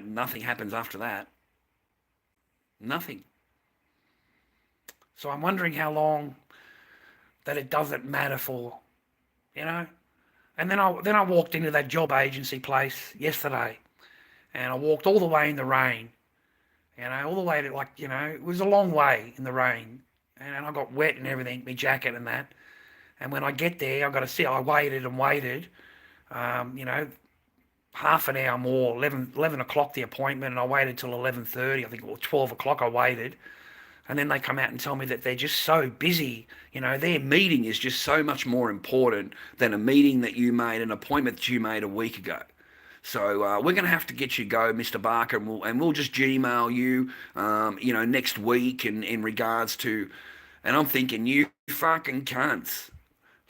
nothing happens after that. Nothing. So I'm wondering how long that it doesn't matter for, you know. And then I walked into that job agency place yesterday, and I walked all the way in the rain, all the way to, like, it was a long way in the rain, and I got wet and everything, my jacket and that. And when I get there, I waited and waited, half an hour more, 11 o'clock the appointment, and I waited till 11:30, I think, or 12 o'clock I waited. And then they come out and tell me that they're just so busy. Their meeting is just so much more important than a meeting that you made, an appointment that you made a week ago. So we're going to have to get you go, Mr. Barker, and we'll just Gmail you, next week in regards to. And I'm thinking, you fucking cunts.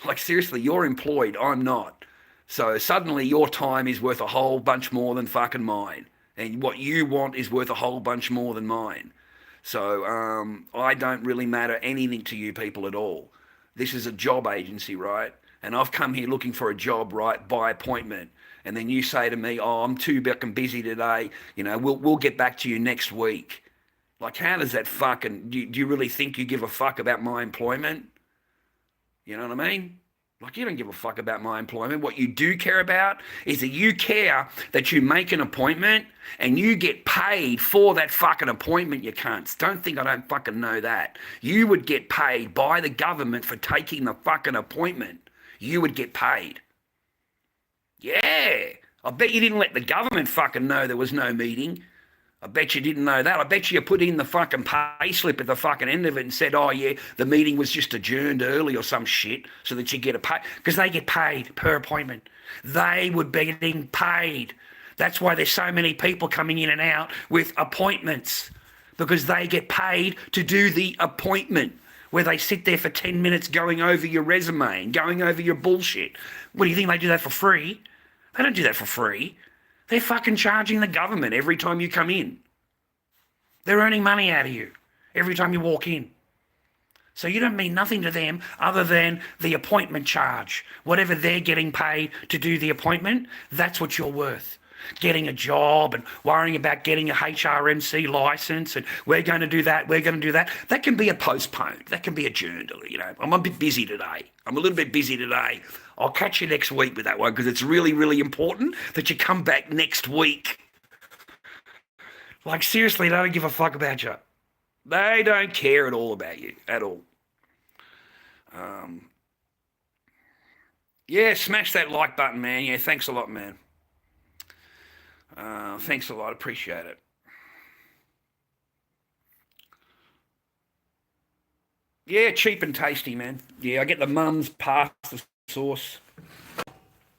Like, seriously, you're employed. I'm not. So suddenly your time is worth a whole bunch more than fucking mine. And what you want is worth a whole bunch more than mine. So I don't really matter anything to you people at all. This is a job agency, right? And I've come here looking for a job, right, by appointment. And then you say to me, oh, I'm too fucking busy today. We'll get back to you next week. Like, how does that fucking... Do you really think you give a fuck about my employment? You know what I mean? Like, you don't give a fuck about my employment. What you do care about is that you care that you make an appointment and you get paid for that fucking appointment, you cunts. Don't think I don't fucking know that. You would get paid by the government for taking the fucking appointment. You would get paid. Yeah. I bet you didn't let the government fucking know there was no meeting. I bet you didn't know that. I bet you put in the fucking pay slip at the fucking end of it and said, oh, yeah, the meeting was just adjourned early or some shit so that you get a pay. Because they get paid per appointment. They would be getting paid. That's why there's so many people coming in and out with appointments, because they get paid to do the appointment, where they sit there for 10 minutes going over your resume and going over your bullshit. What, do you think they do that for free? They don't do that for free. They're fucking charging the government every time you come in. They're earning money out of you every time you walk in. So you don't mean nothing to them other than the appointment charge. Whatever they're getting paid to do the appointment, that's what you're worth. Getting a job and worrying about getting a HRMC license and we're going to do that, that can be a postponed. That can be adjourned. I'm a bit busy today. I'm a little bit busy today. I'll catch you next week with that one, because it's really, really important that you come back next week. Like, seriously, they don't give a fuck about you. They don't care at all about you, at all. Yeah, smash that like button, man. Yeah, thanks a lot, man. Thanks a lot. Appreciate it. Yeah, cheap and tasty, man. Yeah, I get the mum's pasta sauce.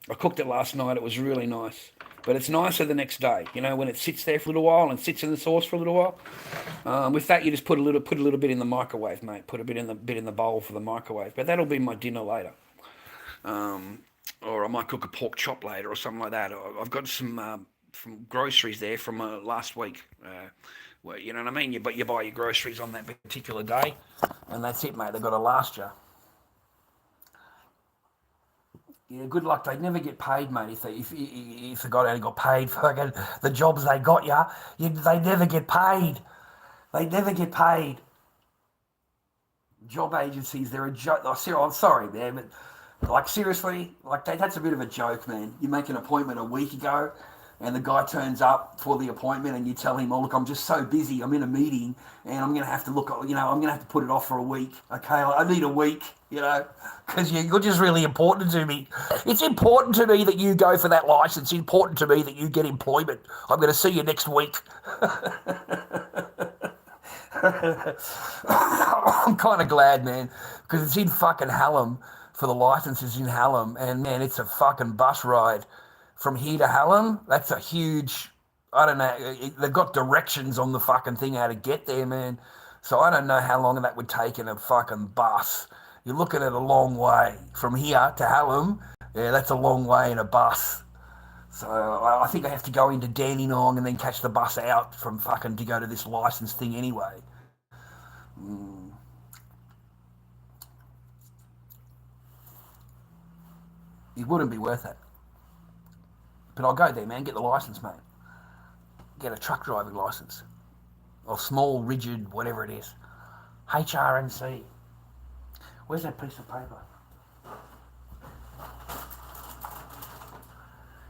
I cooked it last night. It was really nice. But it's nicer the next day, you know, when it sits there for a little while and sits in the sauce for a little while. With that, you just put a little bit in the microwave, mate. Put a bit in the bowl for the microwave. But that'll be my dinner later. Or I might cook a pork chop later or something like that. I've got some from groceries there from last week. Well, you know what I mean? You buy your groceries on that particular day, and that's it, mate. They've got to last you. Yeah, good luck. They'd never get paid, mate. If the guy only got paid for the jobs they got they never get paid. They never get paid. Job agencies, they're a joke. I'm sorry, man, but like seriously, like that's a bit of a joke, man. You make an appointment a week ago, and the guy turns up for the appointment, and you tell him, "Oh, look, I'm just so busy. I'm in a meeting, and I'm going to have to look. I'm going to have to put it off for a week. Okay, I need a week." You know, because you're just really important to me. It's important to me that you go for that license. It's important to me that you get employment. I'm going to see you next week. I'm kind of glad, man, because it's in fucking Hallam for the licenses in Hallam, and man, it's a fucking bus ride from here to Hallam. That's a huge, I don't know, they've got directions on the fucking thing how to get there, man. So I don't know how long that would take in a fucking bus. You're looking at a long way from here to Hallam. Yeah, that's a long way in a bus. So I think I have to go into Dandenong and then catch the bus out from fucking to go to this license thing anyway. It wouldn't be worth it. But I'll go there, man, get the license, mate. Get a truck driving license. Or small, rigid, whatever it is. HRMC. Where's that piece of paper?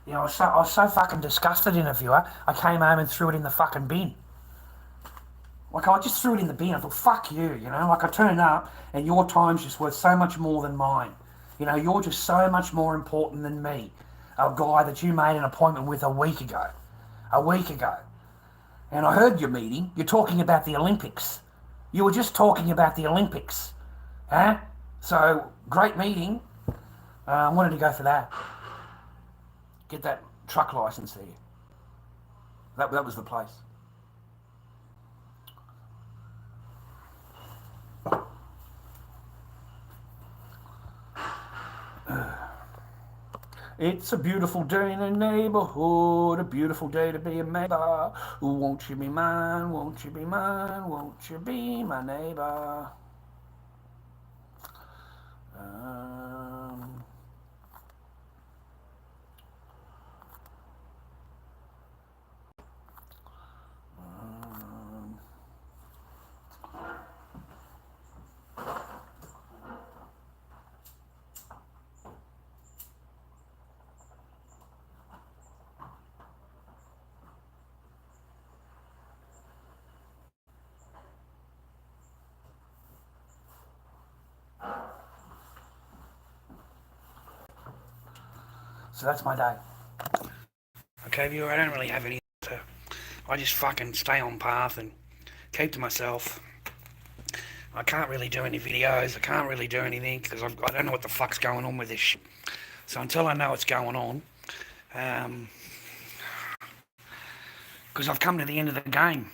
Yeah, I was so fucking disgusted, interviewer. I came home and threw it in the fucking bin. Like, I just threw it in the bin. I thought, fuck you, you know? Like, I turned up, and your time's just worth so much more than mine. You know, you're just so much more important than me. A guy that you made an appointment with a week ago. And I heard your meeting. You're talking about the Olympics. You were just talking about the Olympics. Huh? So, great meeting. I wanted to go for that. Get that truck license there. That was the place. It's a beautiful day in the neighborhood, a beautiful day to be a neighbor. Won't you be mine, won't you be mine, won't you be my neighbor? So that's my day. Okay, viewer, I don't really have any, so I just fucking stay on path and keep to myself. I can't really do any videos, I can't really do anything, because I don't know what the fuck's going on with this shit. So until I know what's going on, because I've come to the end of the game.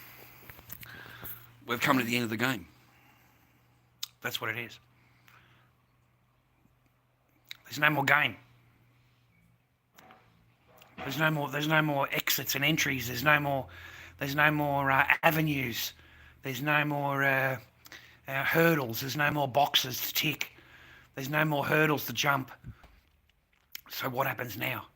We've come to the end of the game. That's what it is. There's no more game. There's no more exits and entries. There's no more avenues. There's no more hurdles. There's no more boxes to tick. There's no more hurdles to jump. So what happens now?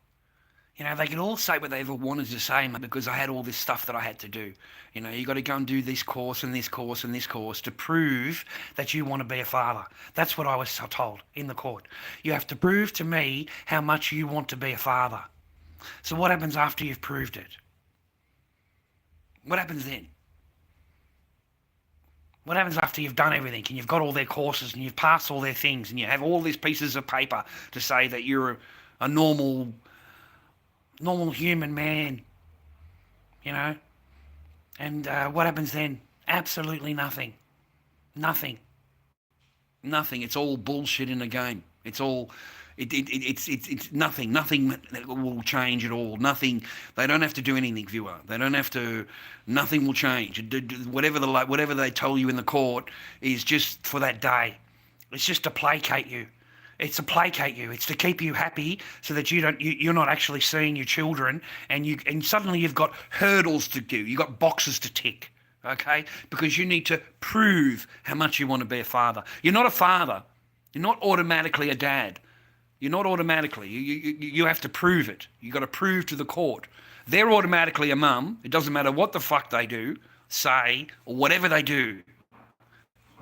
You know, they can all say what they ever wanted to say, because I had all this stuff that I had to do. You know, you got to go and do this course and this course and this course to prove that you want to be a father. That's what I was told in the court. You have to prove to me how much you want to be a father. So what happens after you've proved it? What happens then? What happens after you've done everything and you've got all their courses and you've passed all their things and you have all these pieces of paper to say that you're a normal human man, you know? And what happens then? Absolutely nothing. Nothing. It's all bullshit in the game. It's all It's nothing. Nothing will change at all. Nothing. They don't have to do anything, viewer. They don't have to. Nothing will change. Whatever they tell you in the court is just for that day. It's just to placate you. It's to placate you. It's to keep you happy so that you're not actually seeing your children, and suddenly you've got hurdles to do. You've got boxes to tick. Okay, because you need to prove how much you want to be a father. You're not a father. You're not automatically a dad. You're not automatically. You have to prove it. You've got to prove to the court. They're automatically a mum. It doesn't matter what the fuck they do, say, or whatever they do.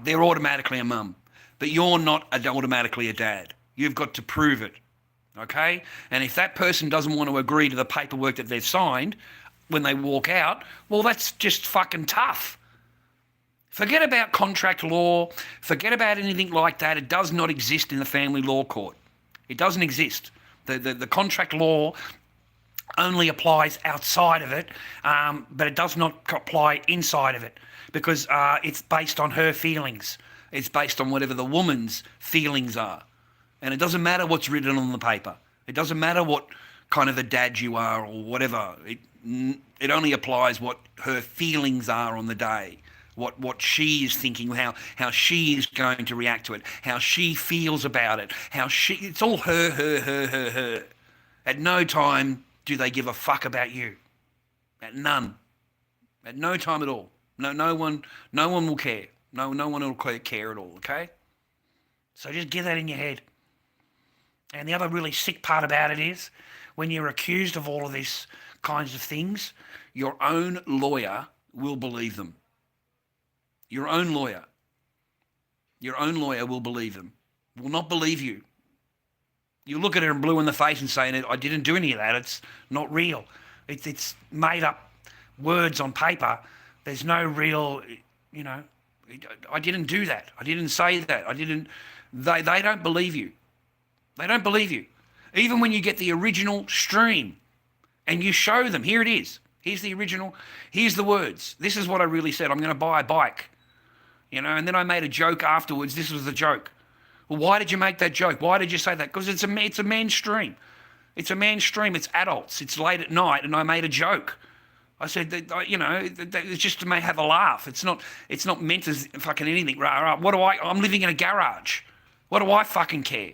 They're automatically a mum. But you're not automatically a dad. You've got to prove it. Okay? And if that person doesn't want to agree to the paperwork that they've signed when they walk out, well, that's just fucking tough. Forget about contract law. Forget about anything like that. It does not exist in the family law court. It doesn't exist. The contract law only applies outside of it, but it does not apply inside of it because it's based on her feelings. It's based on whatever the woman's feelings are. And it doesn't matter what's written on the paper. It doesn't matter what kind of a dad you are or whatever. It only applies what her feelings are on the day. What she is thinking, how she is going to react to it, how she feels about it, it's all her. At no time do they give a fuck about you. At none. At no time at all. No one will care. No one will care at all, okay? So just get that in your head. And the other really sick part about it is when you're accused of all of these kinds of things, your own lawyer will believe them. Your own lawyer will believe them, will not believe you. You look at her and blue in the face and say, I didn't do any of that. It's not real. It's made up words on paper. There's no real, I didn't do that. I didn't say that. They don't believe you. They don't believe you. Even when you get the original stream and you show them, here it is. Here's the original. Here's the words. This is what I really said. I'm going to buy a bike. And then I made a joke afterwards. This was the joke. Well, why did you make that joke? Why did you say that? Because it's a man's stream. It's a man's stream. It's adults. It's late at night, and I made a joke. I said that, it's just to have a laugh. It's not meant as fucking anything. I'm living in a garage. What do I fucking care?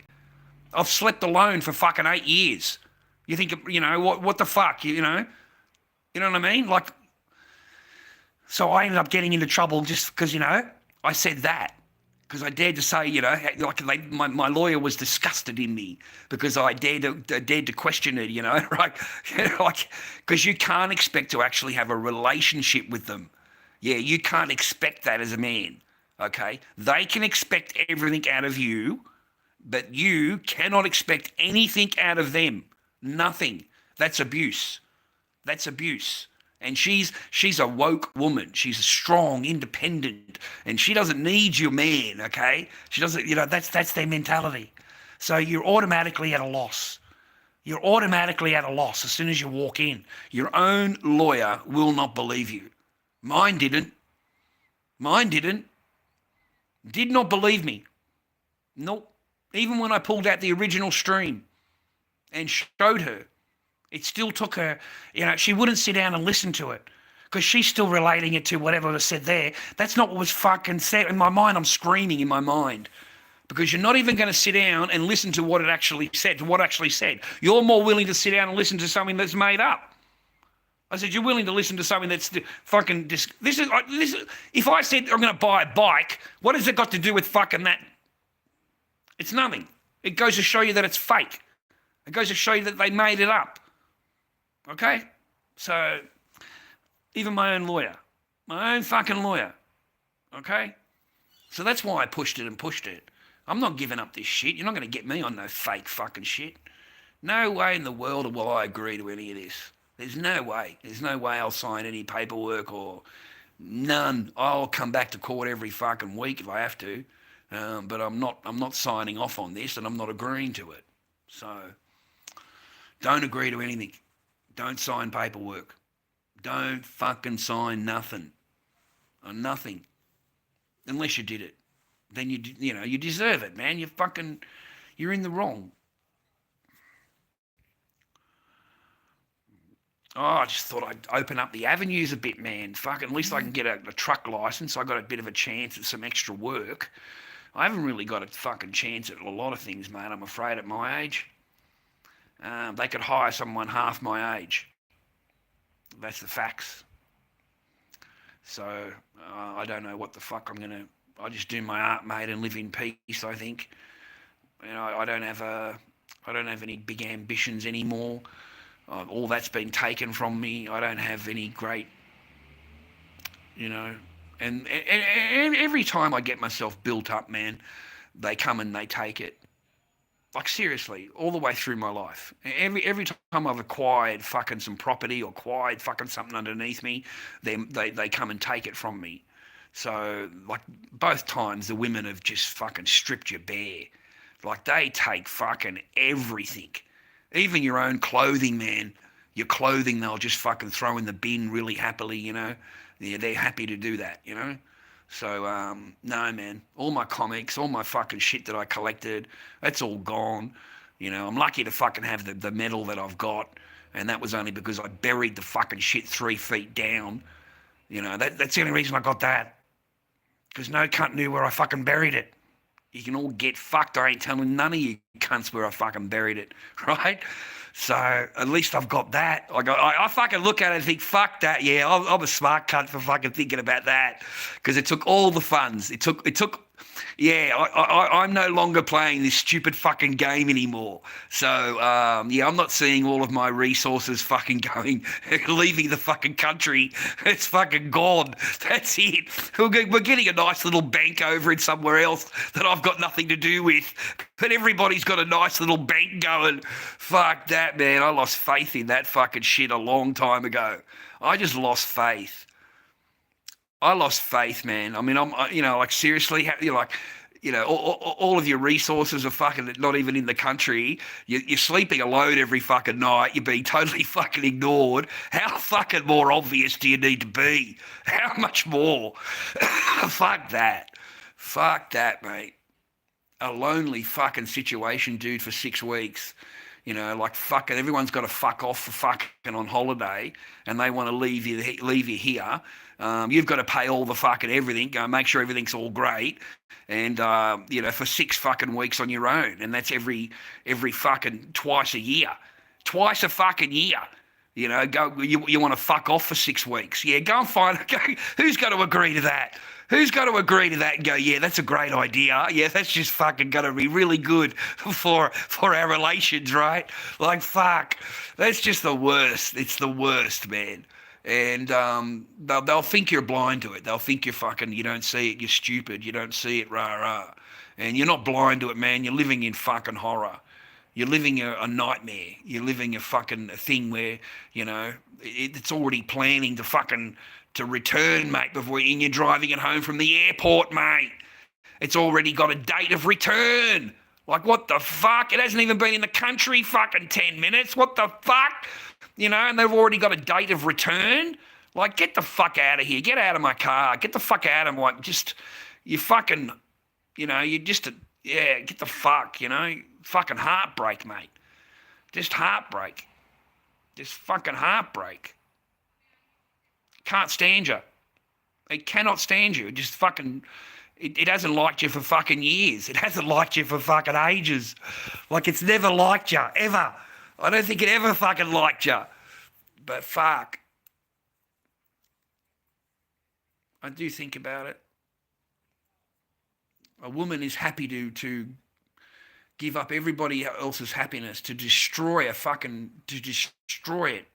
I've slept alone for fucking 8 years. You think, what the fuck? You know what I mean? So I ended up getting into trouble just because, I said that. Because I dared to say, my lawyer was disgusted in me because I dared to question it, right? Because you can't expect to actually have a relationship with them. Yeah, you can't expect that as a man, okay? They can expect everything out of you, but you cannot expect anything out of them. Nothing. That's abuse. That's abuse. And she's a woke woman. She's strong, independent, and she doesn't need your man, okay? She doesn't, that's their mentality. So you're automatically at a loss. You're automatically at a loss as soon as you walk in. Your own lawyer will not believe you. Mine didn't. Did not believe me. Nope. Even when I pulled out the original stream and showed her, it still took her, she wouldn't sit down and listen to it because she's still relating it to whatever was said there. That's not what was fucking said. In my mind, I'm screaming in my mind because you're not even going to sit down and listen to what it actually said, You're more willing to sit down and listen to something that's made up. I said, you're willing to listen to something that's fucking, this is, if I said I'm going to buy a bike, what has it got to do with fucking that? It's nothing. It goes to show you that it's fake. It goes to show you that they made it up. Okay? So, even my own fucking lawyer. Okay? So that's why I pushed it. I'm not giving up this shit. You're not going to get me on no fake fucking shit. No way in the world will I agree to any of this. There's no way. There's no way I'll sign any paperwork or none. I'll come back to court every fucking week if I have to. But I'm not signing off on this and I'm not agreeing to it. So, don't agree to anything. Don't sign paperwork. Don't fucking sign nothing. Or nothing. Unless you did it. Then you deserve it, man. You're in the wrong. I just thought I'd open up the avenues a bit, man. Fuck, at least I can get a truck license. I got a bit of a chance at some extra work. I haven't really got a fucking chance at a lot of things, mate. I'm afraid at my age. They could hire someone half my age. That's the facts. So I don't know what the fuck I'm gonna. I just do my art, mate, and live in peace. I think. You know, I don't have any big ambitions anymore. All that's been taken from me. I don't have any great, you know. And every time I get myself built up, man, they come and they take it. Like seriously, all the way through my life. Every time I've acquired fucking some property or acquired fucking something underneath me, they come and take it from me. So like both times the women have just fucking stripped you bare. Like they take fucking everything. Even your own clothing, man. Your clothing they'll just fucking throw in the bin really happily, you know. Yeah, they're happy to do that, you know. So, no, man. All my comics, all my fucking shit that I collected, that's all gone. You know, I'm lucky to fucking have the medal that I've got. And that was only because I buried the fucking shit 3 feet down. You know, that's the only reason I got that. Because no cunt knew where I fucking buried it. You can all get fucked. I ain't telling none of you cunts where I fucking buried it, right? So at least I've got that. I fucking look at it and think, fuck that. Yeah, I'm a smart cunt for fucking thinking about that, because it took all the funds. It took. Yeah, I'm no longer playing this stupid fucking game anymore. So, yeah, I'm not seeing all of my resources fucking leaving the fucking country. It's fucking gone. That's it. We're getting a nice little bank over in somewhere else that I've got nothing to do with. But everybody's got a nice little bank going. Fuck that, man. I lost faith in that fucking shit a long time ago. I just lost faith. I lost faith, man. I mean, like seriously, all of your resources are fucking not even in the country. You're sleeping alone every fucking night. You're being totally fucking ignored. How fucking more obvious do you need to be? How much more? Fuck that. Fuck that, mate. A lonely fucking situation, dude, for 6 weeks. You know, like fucking everyone's got to fuck off for fucking on holiday, and they want to leave you here. You've got to pay all the fucking everything, make sure everything's all great, and for 6 fucking weeks on your own, and that's every fucking twice a year, twice a fucking year. You know, you want to fuck off for 6 weeks? Yeah, go and find. Who's going to agree to that? Who's going to agree to that and go, yeah, that's a great idea. Yeah, that's just fucking going to be really good for our relations, right? Like, fuck. That's just the worst. It's the worst, man. And they'll think you're blind to it. They'll think you don't see it, you're stupid, you don't see it, rah-rah. And you're not blind to it, man. You're living in fucking horror. You're living a nightmare. You're living a fucking thing where, you know, it's already planning to return, mate, and you're driving it home from the airport, mate. It's already got a date of return. Like, what the fuck? It hasn't even been in the country fucking 10 minutes. What the fuck? You know, and they've already got a date of return. Like, get the fuck out of here. Get out of my car. Get the fuck out of my, you fucking, you know, get the fuck, you know. Fucking heartbreak, mate. Just heartbreak. Just fucking heartbreak. Can't stand you. It cannot stand you. It just fucking, it hasn't liked you for fucking years. It hasn't liked you for fucking ages. Like, it's never liked you, ever. I don't think it ever fucking liked you. But fuck. I do think about it. A woman is happy to give up everybody else's happiness to destroy it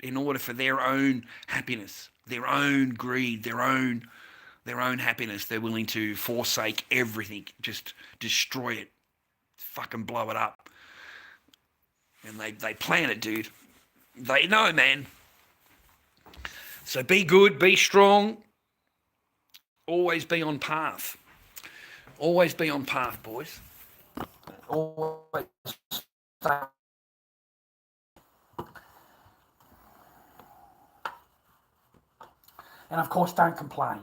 in order for their own happiness, their own greed, their own happiness. They're willing to forsake everything, just destroy it, fucking blow it up. And they plan it, dude. They know, man. So be good, be strong. Always be on path. Always be on path, boys. Always stay. And of course, don't complain.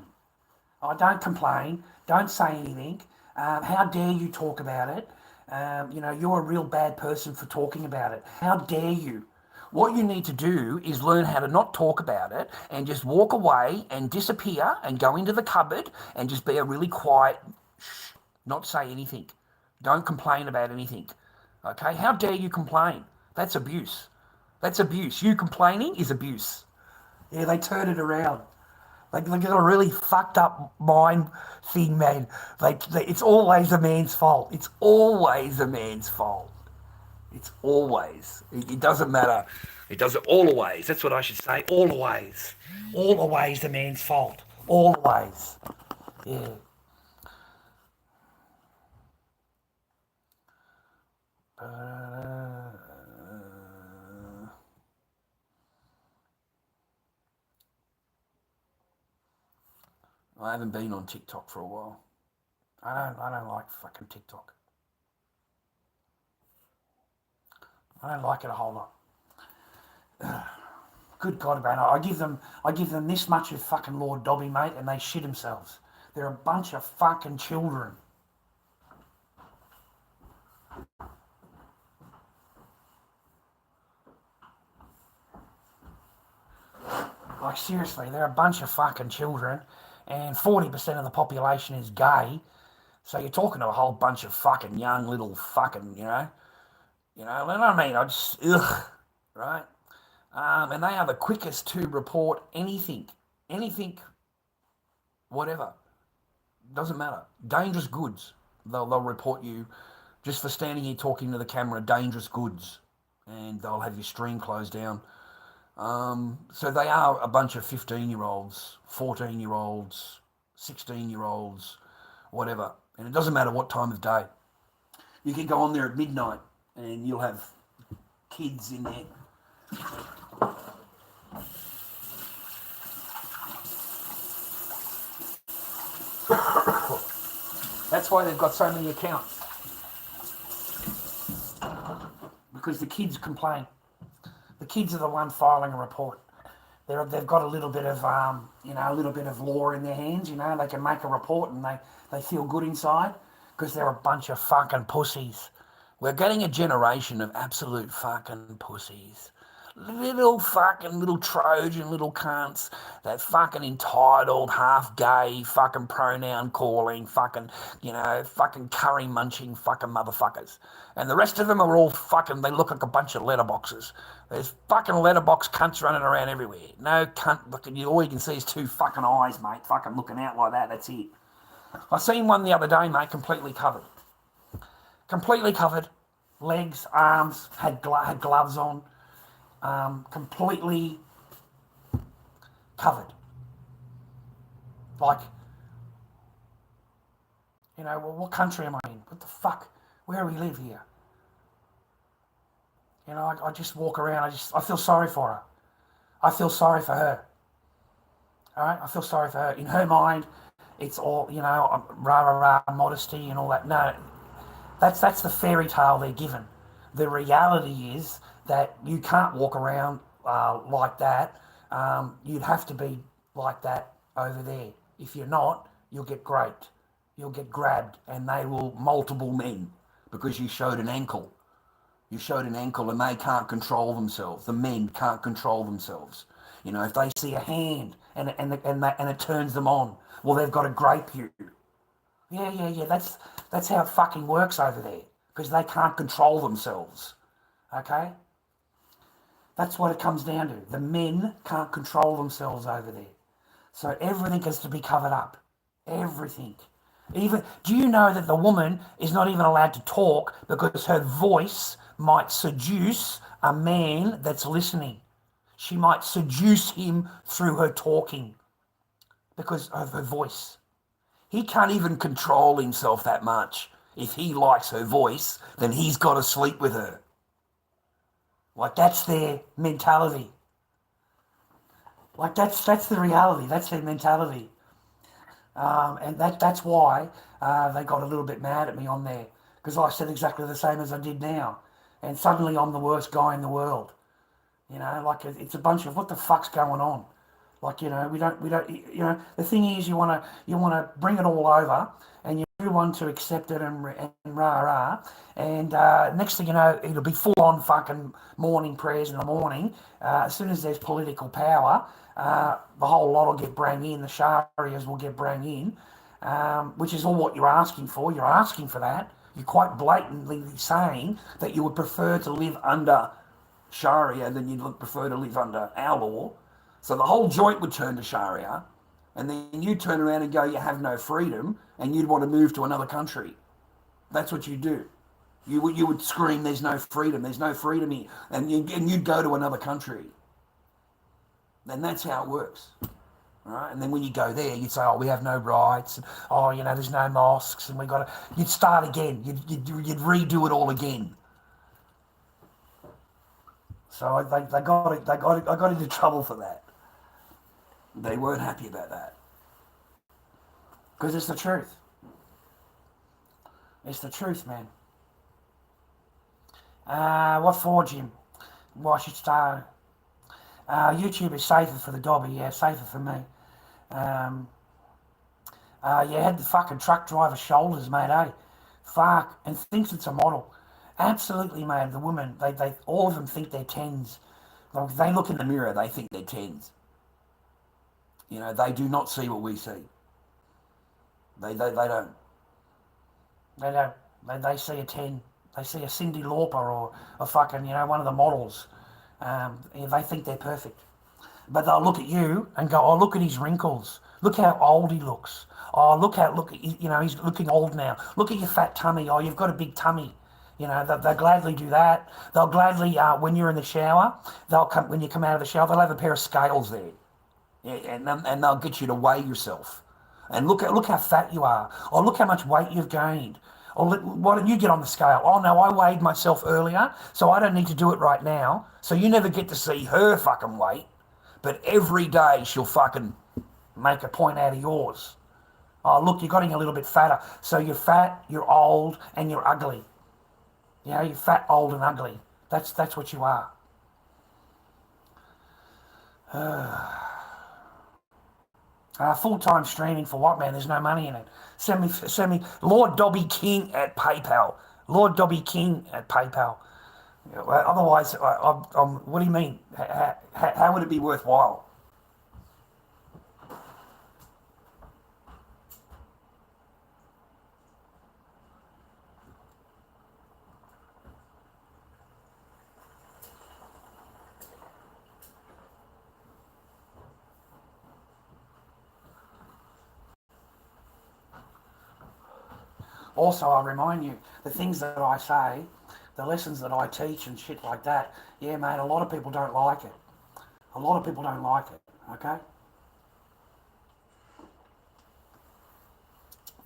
Don't complain. Don't say anything. How dare you talk about it? You're a real bad person for talking about it. How dare you? What you need to do is learn how to not talk about it and just walk away and disappear and go into the cupboard and just be a really quiet, shh, not say anything. Don't complain about anything. Okay? How dare you complain? That's abuse. That's abuse. You complaining is abuse. Yeah, they turn it around. They got a really fucked up mind thing, man. It's always a man's fault. It's always a man's fault. It's always. It doesn't matter. It doesn't always. That's what I should say. Always. Always the man's fault. Always. Yeah. I haven't been on TikTok for a while. I don't like fucking TikTok. I don't like it a whole lot. Good God, man! I give them this much of fucking Lord Dobby, mate, and they shit themselves. They're a bunch of fucking children. Like seriously, they're a bunch of fucking children, and 40% of the population is gay. So you're talking to a whole bunch of fucking young little fucking, you know what I mean? I just, ugh, right? And they are the quickest to report anything, whatever. Doesn't matter. Dangerous goods. They'll report you just for standing here talking to the camera, dangerous goods. And they'll have your stream closed down. So they are a bunch of 15-year-olds, 14-year-olds, 16-year-olds, whatever. And it doesn't matter what time of day. You can go on there at midnight and you'll have kids in there. That's why they've got so many accounts. Because the kids complain. The kids are the one filing a report. They've got a little bit of, a little bit of law in their hands. They can make a report and they feel good inside because they're a bunch of fucking pussies. We're getting a generation of absolute fucking pussies. Little Trojan little cunts, that fucking entitled, half gay, fucking pronoun calling, fucking curry munching fucking motherfuckers. And the rest of them are all fucking, they look like a bunch of letterboxes. There's fucking letterbox cunts running around everywhere. No cunt, all you can see is two fucking eyes, mate, fucking looking out like that, that's it. I seen one the other day, mate, completely covered. Completely covered. Legs, arms, had gloves on. Completely covered. Like, well, what country am I in? What the fuck? Where do we live here? I just walk around, I feel sorry for her. I feel sorry for her. All right? I feel sorry for her. In her mind, it's all, rah, modesty and all that. No, that's the fairy tale they're given. The reality is that you can't walk around like that. You'd have to be like that over there. If you're not, you'll get raped. You'll get grabbed, and they will, multiple men, because you showed an ankle. You showed an ankle, and they can't control themselves. The men can't control themselves. If they see a hand and it turns them on, well, they've got to grape you. Yeah. That's how it fucking works over there, because they can't control themselves. Okay? That's what it comes down to. The men can't control themselves over there. So everything has to be covered up. Everything. Do you know that the woman is not even allowed to talk because her voice might seduce a man that's listening? She might seduce him through her talking because of her voice. He can't even control himself that much. If he likes her voice, then he's got to sleep with her. Like, that's their mentality. Like, that's the reality. That's their mentality. And that's why they got a little bit mad at me on there, because I said exactly the same as I did now. And suddenly I'm the worst guy in the world. Like, it's a bunch of, what the fuck's going on? Like, we don't, the thing is, you want to bring it all over, and you everyone to accept it and rah-rah. And next thing you know, it'll be full-on fucking morning prayers in the morning. As soon as there's political power, the whole lot will get brought in, the Sharias will get brought in, which is all what you're asking for. You're asking for that. You're quite blatantly saying that you would prefer to live under Sharia than you'd prefer to live under our law. So the whole joint would turn to Sharia, and then you'd turn around and go, you have no freedom, and you'd want to move to another country. That's what you'd do. You would scream, there's no freedom here, and you'd go to another country. And that's how it works. Right? And then when you go there, you'd say, oh, we have no rights, and, oh, you know, there's no mosques, and you'd start again. You'd redo it all again. So I got into trouble for that. They weren't happy about that. Because it's the truth. It's the truth, man. What for, Jim? Why should start? YouTube is safer for the Dobby, yeah, safer for me. You had the fucking truck driver shoulders, mate, eh? Fuck, and thinks it's a model. Absolutely, mate. The women, they all of them think they're 10s. Like, they look in the mirror, they think they're 10s. You know, they do not see what we see. They don't. They don't. They see a 10. They see a Cyndi Lauper or a fucking, you know, one of the models. They think they're perfect. But they'll look at you and go, oh, look at his wrinkles. Look how old he looks. Oh, look, you know, he's looking old now. Look at your fat tummy. Oh, you've got a big tummy. You know, they'll gladly do that. They'll gladly, when you're in the shower, when you come out of the shower, they'll have a pair of scales there. Yeah, and they'll get you to weigh yourself. And look how fat you are. Or look how much weight you've gained. Or why don't you get on the scale? Oh, no, I weighed myself earlier, so I don't need to do it right now. So you never get to see her fucking weight. But every day she'll fucking make a point out of yours. Oh, look, you're getting a little bit fatter. So you're fat, you're old, and you're ugly. You know, you're fat, old, and ugly. That's what you are. Full-time streaming for what, man? There's no money in it. Send me Lord Dobby King at PayPal. Lord Dobby King at PayPal. Otherwise, what do you mean? How would it be worthwhile? Also, I remind you, the things that I say, the lessons that I teach and shit like that, yeah, mate, a lot of people don't like it. A lot of people don't like it, okay?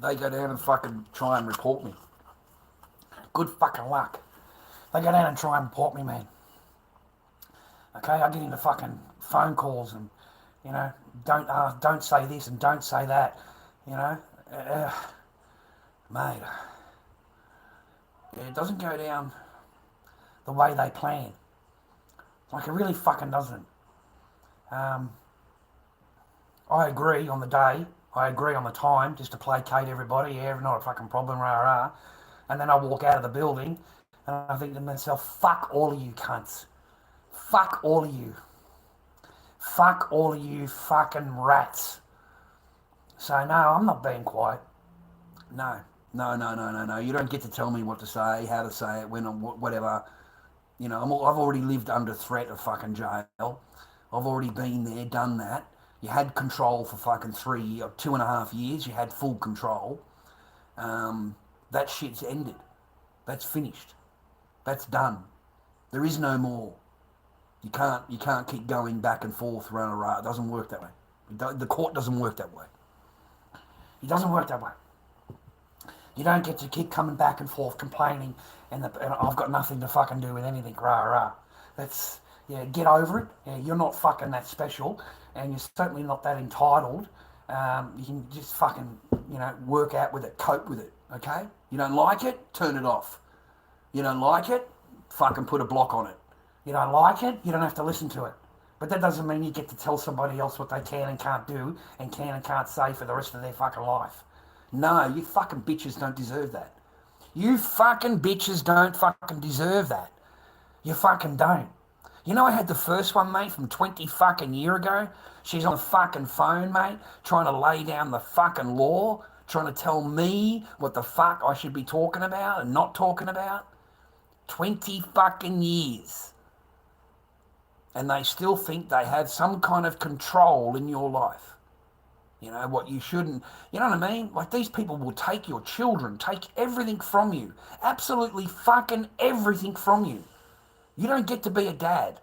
They go down and fucking try and report me. Good fucking luck. They go down and try and report me, man. Okay, I get into fucking phone calls and, you know, don't say this and don't say that, you know. Mate, it doesn't go down the way they plan. Like, it really fucking doesn't. I agree on the day. I agree on the time, just to placate everybody. Yeah, not a fucking problem, rah-rah. And then I walk out of the building and I think to myself, fuck all of you cunts. Fuck all of you. Fuck all of you fucking rats. So, no, I'm not being quiet. No. You don't get to tell me what to say, how to say it, when, whatever. You know, I've already lived under threat of fucking jail. I've already been there, done that. You had control for fucking 2.5 years. You had full control. That shit's ended. That's finished. That's done. There is no more. You can't keep going back and forth, run around. It doesn't work that way. The court doesn't work that way. It doesn't work that way. You don't get to keep coming back and forth complaining and I've got nothing to fucking do with anything, rah. That's, yeah, get over it. Yeah, you're not fucking that special and you're certainly not that entitled. You can just fucking, you know, work out with it, cope with it, okay? You don't like it, turn it off. You don't like it, fucking put a block on it. You don't like it, you don't have to listen to it. But that doesn't mean you get to tell somebody else what they can and can't do and can and can't say for the rest of their fucking life. No, you fucking bitches don't deserve that. You fucking bitches don't fucking deserve that. You fucking don't. You know, I had the first one, mate, from 20 fucking year ago. She's on the fucking phone, mate, trying to lay down the fucking law, trying to tell me what the fuck I should be talking about and not talking about. 20 fucking years. And they still think they have some kind of control in your life. You know, what you shouldn't, you know what I mean? Like, these people will take your children, take everything from you. Absolutely fucking everything from you. You don't get to be a dad.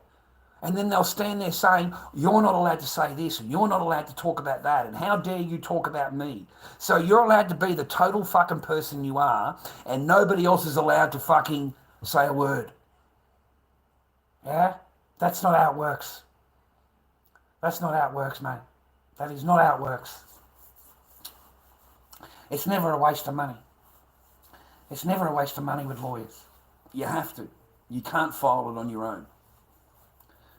And then they'll stand there saying, you're not allowed to say this, and you're not allowed to talk about that, and how dare you talk about me? So you're allowed to be the total fucking person you are, and nobody else is allowed to fucking say a word. Yeah? That's not how it works. That's not how it works, mate. That is not how it works. It's never a waste of money. It's never a waste of money with lawyers. You have to. You can't file it on your own.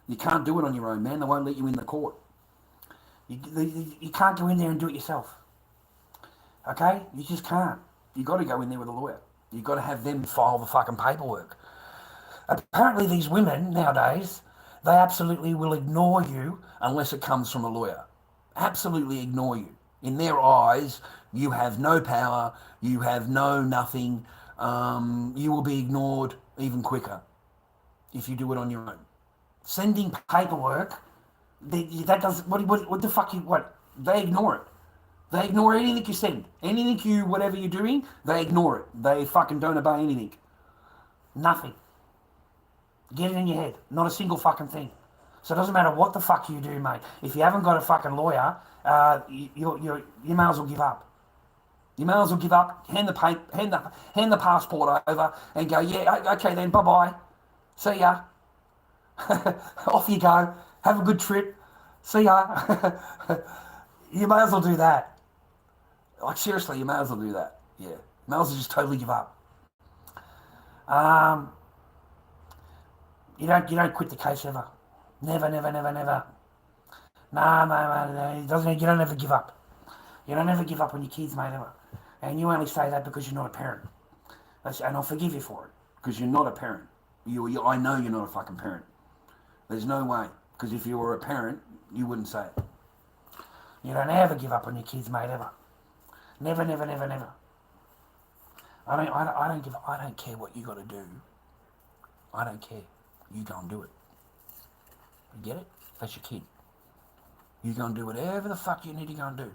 You can't do it on your own, man. They won't let you in the court. You can't go in there and do it yourself. Okay? You just can't. You got to go in there with a lawyer. You got to have them file the fucking paperwork. Apparently these women nowadays, they absolutely will ignore you unless it comes from a lawyer. Absolutely ignore you. In their eyes, you have no power. You have no nothing. You will be ignored even quicker if you do it on your own. Sending paperwork, that doesn't, what the fuck they ignore it. They ignore anything you send. Anything whatever you're doing, they ignore it. They fucking don't obey anything. Nothing. Get it in your head. Not a single fucking thing. So it doesn't matter what the fuck you do, mate. If you haven't got a fucking lawyer, you may as well give up. You may as well give up, hand the passport over and go, yeah, okay then, bye-bye. See ya. Off you go. Have a good trip. See ya. You may as well do that. Like, seriously, you may as well do that. Yeah. You may as well just totally give up. You don't quit the case ever. Never. No. You don't ever give up. You don't ever give up on your kids, mate, ever. And you only say that because you're not a parent. And I'll forgive you for it, because you're not a parent. I know you're not a fucking parent. There's no way. Because if you were a parent, you wouldn't say it. You don't ever give up on your kids, mate, ever. Never. I don't care what you got to do. I don't care. You go and do it. You get it? That's your kid. You go and do whatever the fuck you need to go and do.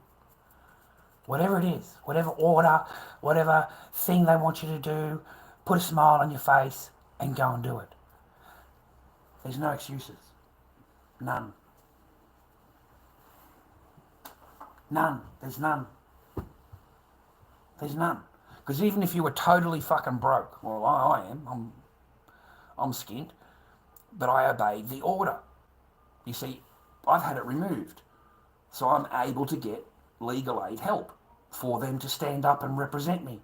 Whatever it is, whatever order, whatever thing they want you to do, put a smile on your face and go and do it. There's no excuses. None. There's none. Because even if you were totally fucking broke, well, I am. I'm skint. But I obeyed the order. You see, I've had it removed. So I'm able to get legal aid help for them to stand up and represent me.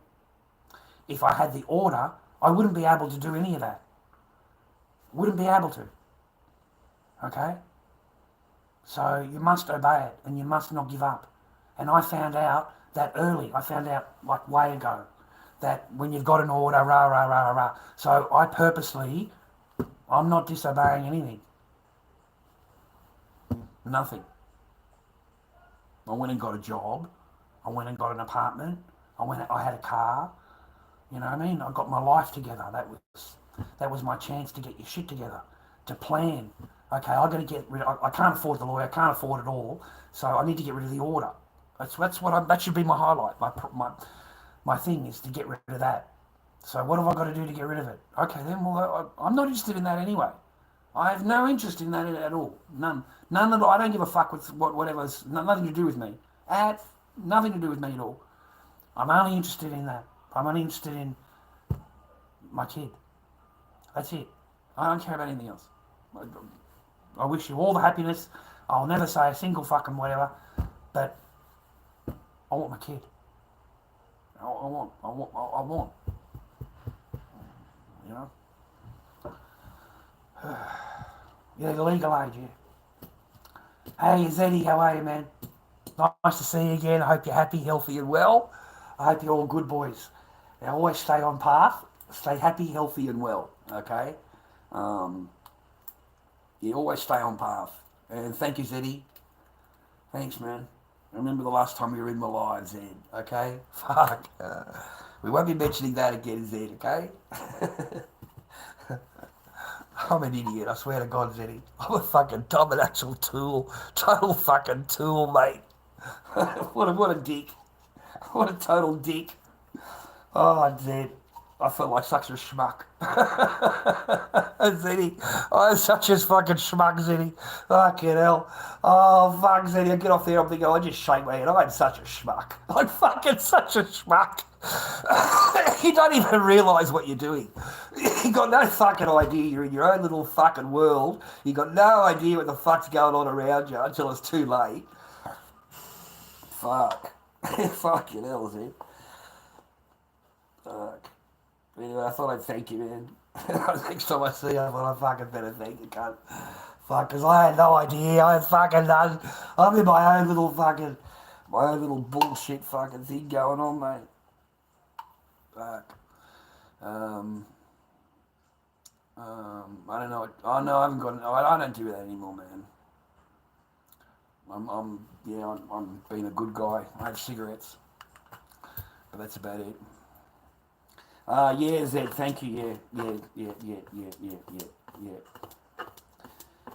If I had the order, I wouldn't be able to do any of that. Wouldn't be able to. Okay? So you must obey it, and you must not give up. And I found out that early. I found out like way ago that when you've got an order, rah. So I purposely, I'm not disobeying anything. Nothing. I went and got a job. I went and got an apartment. I had a car. You know what I mean? I got my life together. That was my chance to get your shit together, to plan. Okay, I got to get rid of. I can't afford the lawyer. I can't afford it all. So I need to get rid of the order. That should be my highlight. My thing is to get rid of that. So what have I got to do to get rid of it? Okay, then I'm not interested in that anyway. I have no interest in that at all. None at all. I don't give a fuck with whatever's nothing to do with me. Nothing to do with me at all. I'm only interested in that. I'm only interested in my kid. That's it. I don't care about anything else. I wish you all the happiness. I'll never say a single fucking whatever, but I want my kid. I want. You know? Yeah, the legal age, yeah. Hey, Zeddy, how are you, man? Nice to see you again. I hope you're happy, healthy and well. I hope you're all good, boys. Now, always stay on path. Stay happy, healthy, and well. Okay. You always stay on path. And thank you, Zeddy. Thanks, man. Remember the last time you were in my live, Zed. Okay. Fuck. We won't be mentioning that again, Zed. Okay. I'm an idiot, I swear to God, Zeddy. I'm an actual tool. Total fucking tool, mate. what a dick. What a total dick. Oh, Zed. I felt like such a schmuck. Zeddy. I'm such a fucking schmuck, Zeddy. Fucking hell. Oh, fuck, Zeddy. I get off there, I'm thinking, I just shake my head. I'm such a schmuck. I'm fucking such a schmuck. You don't even realise what you're doing. You got no fucking idea. You're in your own little fucking world. You got no idea what the fuck's going on around you until it's too late. Fuck. Fucking hell, Zed. Fuck. Anyway, I thought I'd thank you, man. Next time I see you, I thought I fucking better thank you, cunt. Fuck, because I had no idea. I had fucking none. I'm in my own little bullshit fucking thing going on, mate. Fuck. I don't know. Oh no, I haven't got. I don't do that anymore, man. I'm being a good guy. I have cigarettes, but that's about it. Yeah, Zed, thank you. Yeah.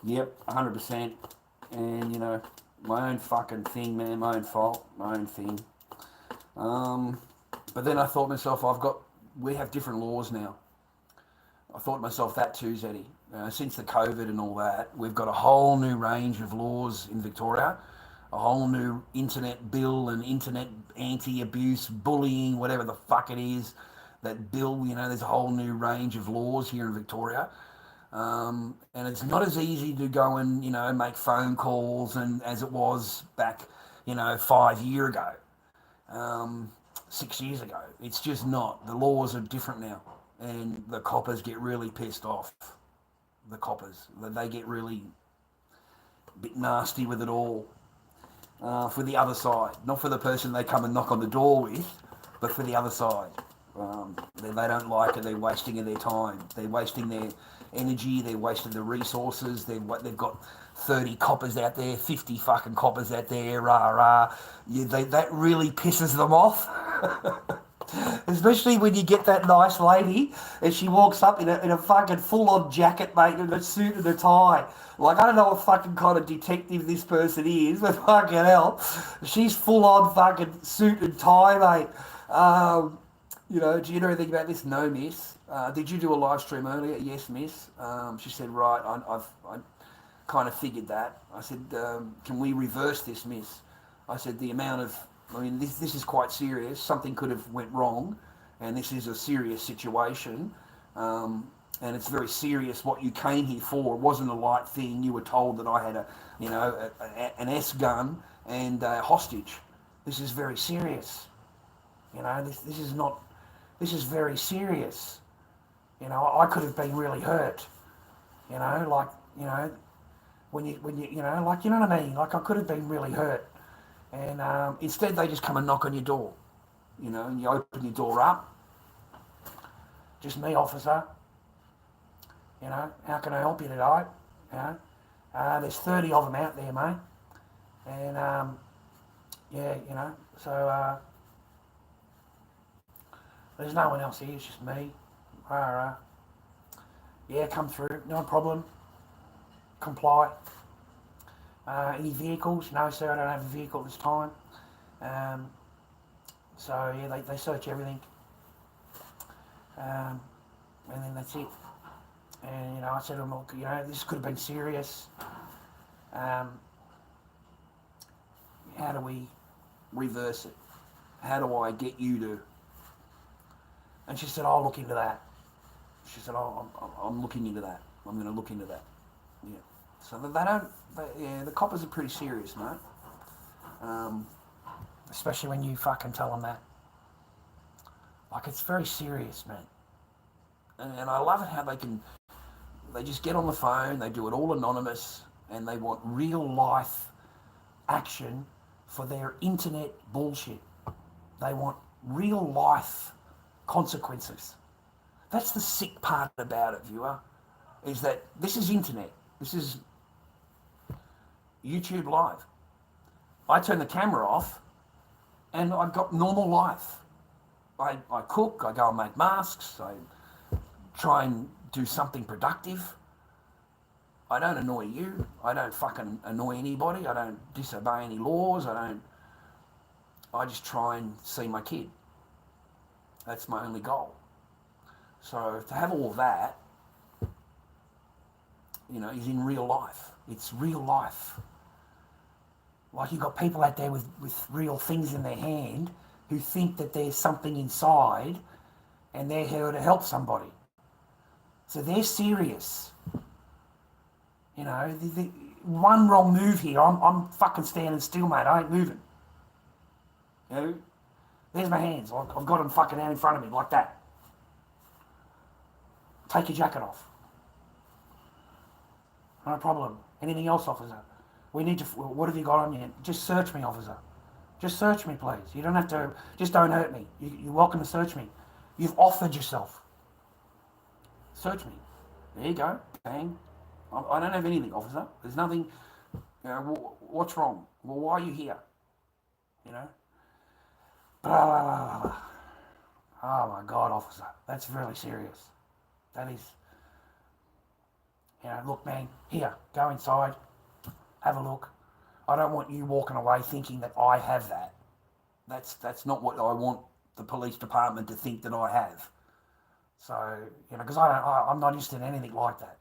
Yep, 100%. And you know, my own fucking thing, man. My own fault. My own thing. But then I thought to myself, we have different laws now. I thought to myself that too, Zeddy. Since the COVID and all that, we've got a whole new range of laws in Victoria, a whole new internet bill and internet anti-abuse, bullying, whatever the fuck it is, that bill, you know, there's a whole new range of laws here in Victoria. And it's not as easy to go and, you know, make phone calls and as it was back, you know, 5 years ago, 6 years ago. It's just not. The laws are different now. And the coppers get really pissed off. The coppers. They get really a bit nasty with it all. For the other side. Not for the person they come and knock on the door with, but for the other side. They don't like it. They're wasting their time. They're wasting their energy. They're wasting their resources. They've got 30 coppers out there, 50 fucking coppers out there, rah. That really pisses them off. Especially when you get that nice lady and she walks up in a fucking full-on jacket, mate, and a suit and a tie. Like, I don't know what fucking kind of detective this person is, but fucking hell, she's full-on fucking suit and tie, mate. You know, do you know anything about this? No, miss. Did you do a live stream earlier? Yes, miss. She said, right, I kind of figured that. I said, can we reverse this, miss? I said, the amount of, this is quite serious. Something could have went wrong, and this is a serious situation. And it's very serious what you came here for. It wasn't a light thing. You were told that I had an S gun and a hostage. This is very serious. You know, this is not. This is very serious. You know, I could have been really hurt. You know, like, you know, when you know, like, you know what I mean? Like, I could have been really hurt. And instead they just come and knock on your door. You know, and you open your door up. Just me, officer. You know, how can I help you tonight? You know, there's 30 of them out there, mate. And, yeah, you know, so, there's no one else here, it's just me. Yeah, come through, no problem. Comply. Any vehicles? No, sir, I don't have a vehicle this time. So, yeah, they search everything. And then that's it. And, you know, I said to them, look, you know, this could have been serious. How do we reverse it? How do I get you to... And she said, I'll look into that. She said, I'm looking into that. I'm going to look into that. Yeah. So the coppers are pretty serious, mate. Especially when you fucking tell them that. Like, it's very serious, man. And I love it how they just get on the phone, they do it all anonymous, and they want real life action for their internet bullshit. They want real life consequences. That's the sick part about it, viewer, is that this is internet. This is YouTube Live. I turn the camera off and I've got normal life. I cook, I go and make masks, I try and do something productive. I don't annoy you. I don't fucking annoy anybody. I don't disobey any laws. I just try and see my kid. That's my only goal. So to have all that, you know, is in real life. It's real life. Like you've got people out there with real things in their hand who think that there's something inside and they're here to help somebody. So they're serious. You know, the one wrong move here, I'm fucking standing still, mate. I ain't moving. You know, there's my hands. I've got them fucking out in front of me like that. Take your jacket off. No problem. Anything else, officer? We need to. What have you got on you? Just search me, officer. Just search me, please. You don't have to. Just don't hurt me. You're welcome to search me. You've offered yourself. Search me. There you go. Bang. I don't have anything, officer. There's nothing. You know, what's wrong? Well, why are you here? You know. Blah, blah, blah, blah. Oh my God, officer. That's really serious. That is. You know, look, man. Here, go inside. Have a look. I don't want you walking away thinking that I have that. That's not what I want the police department to think that I have. So, you know, because I'm not interested in anything like that.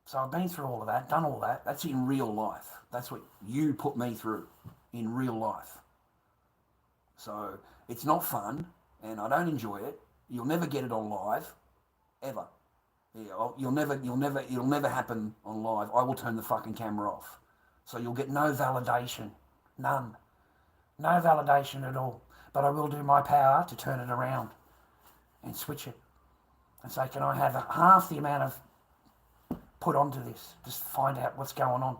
So I've been through all of that, done all that. That's in real life. That's what you put me through in real life. So it's not fun, and I don't enjoy it. You'll never get it on live, ever. Yeah, it'll never happen on live. I will turn the fucking camera off. So you'll get no validation. None. No validation at all. But I will do my power to turn it around and switch it. And say, can I have half the amount of put onto this? Just find out what's going on.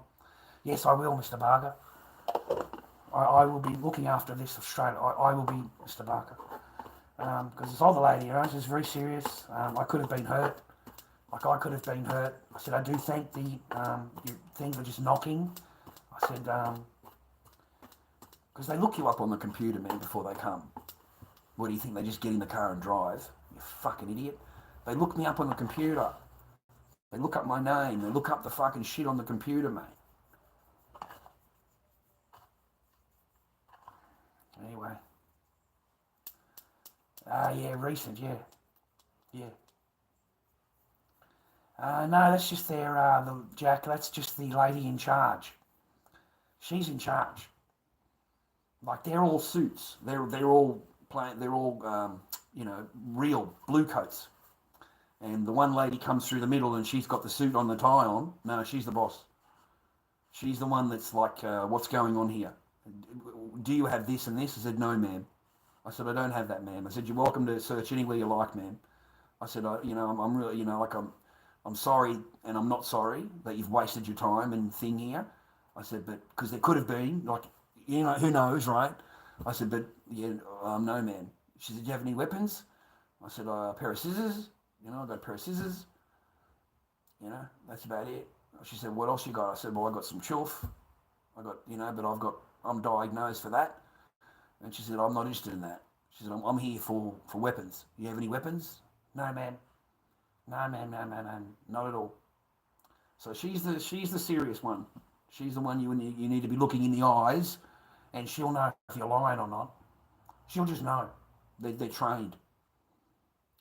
Yes, I will, Mr. Barker. I will be looking after this straight. I will be Mr. Barker. Because this older lady, you know, she's very serious. I could have been hurt. Like I could have been hurt. I said, I do think the things were just knocking. I said, because they look you up on the computer, man, before they come. What do you think? They just get in the car and drive? You fucking idiot. They look me up on the computer. They look up my name. They look up the fucking shit on the computer, mate. Anyway. Yeah, recent, yeah. Yeah. No, that's just that's just the lady in charge. She's in charge. Like, they're all suits. They're all you know, real blue coats. And the one lady comes through the middle and she's got the suit on, the tie on. No, she's the boss. She's the one that's like, what's going on here? Do you have this and this? I said, no, ma'am. I said, I don't have that, ma'am. I said, you're welcome to search anywhere you like, ma'am. I said, I'm really, you know, like I'm sorry and I'm not sorry that you've wasted your time and thing here. I said, but because there could have been, like, you know, who knows, right? I said, but yeah, no, man. She said, do you have any weapons? I said, a pair of scissors. You know, I got a pair of scissors. You know, that's about it. She said, what else you got? I said, well, I got some chuff. I got, you know, but I'm diagnosed for that. And she said, I'm not interested in that. She said, I'm here for weapons. You have any weapons? No, ma'am. No, ma'am, no, not at all. So she's the serious one. She's the one you need to be looking in the eyes, and she'll know if you're lying or not. She'll just know. They're trained.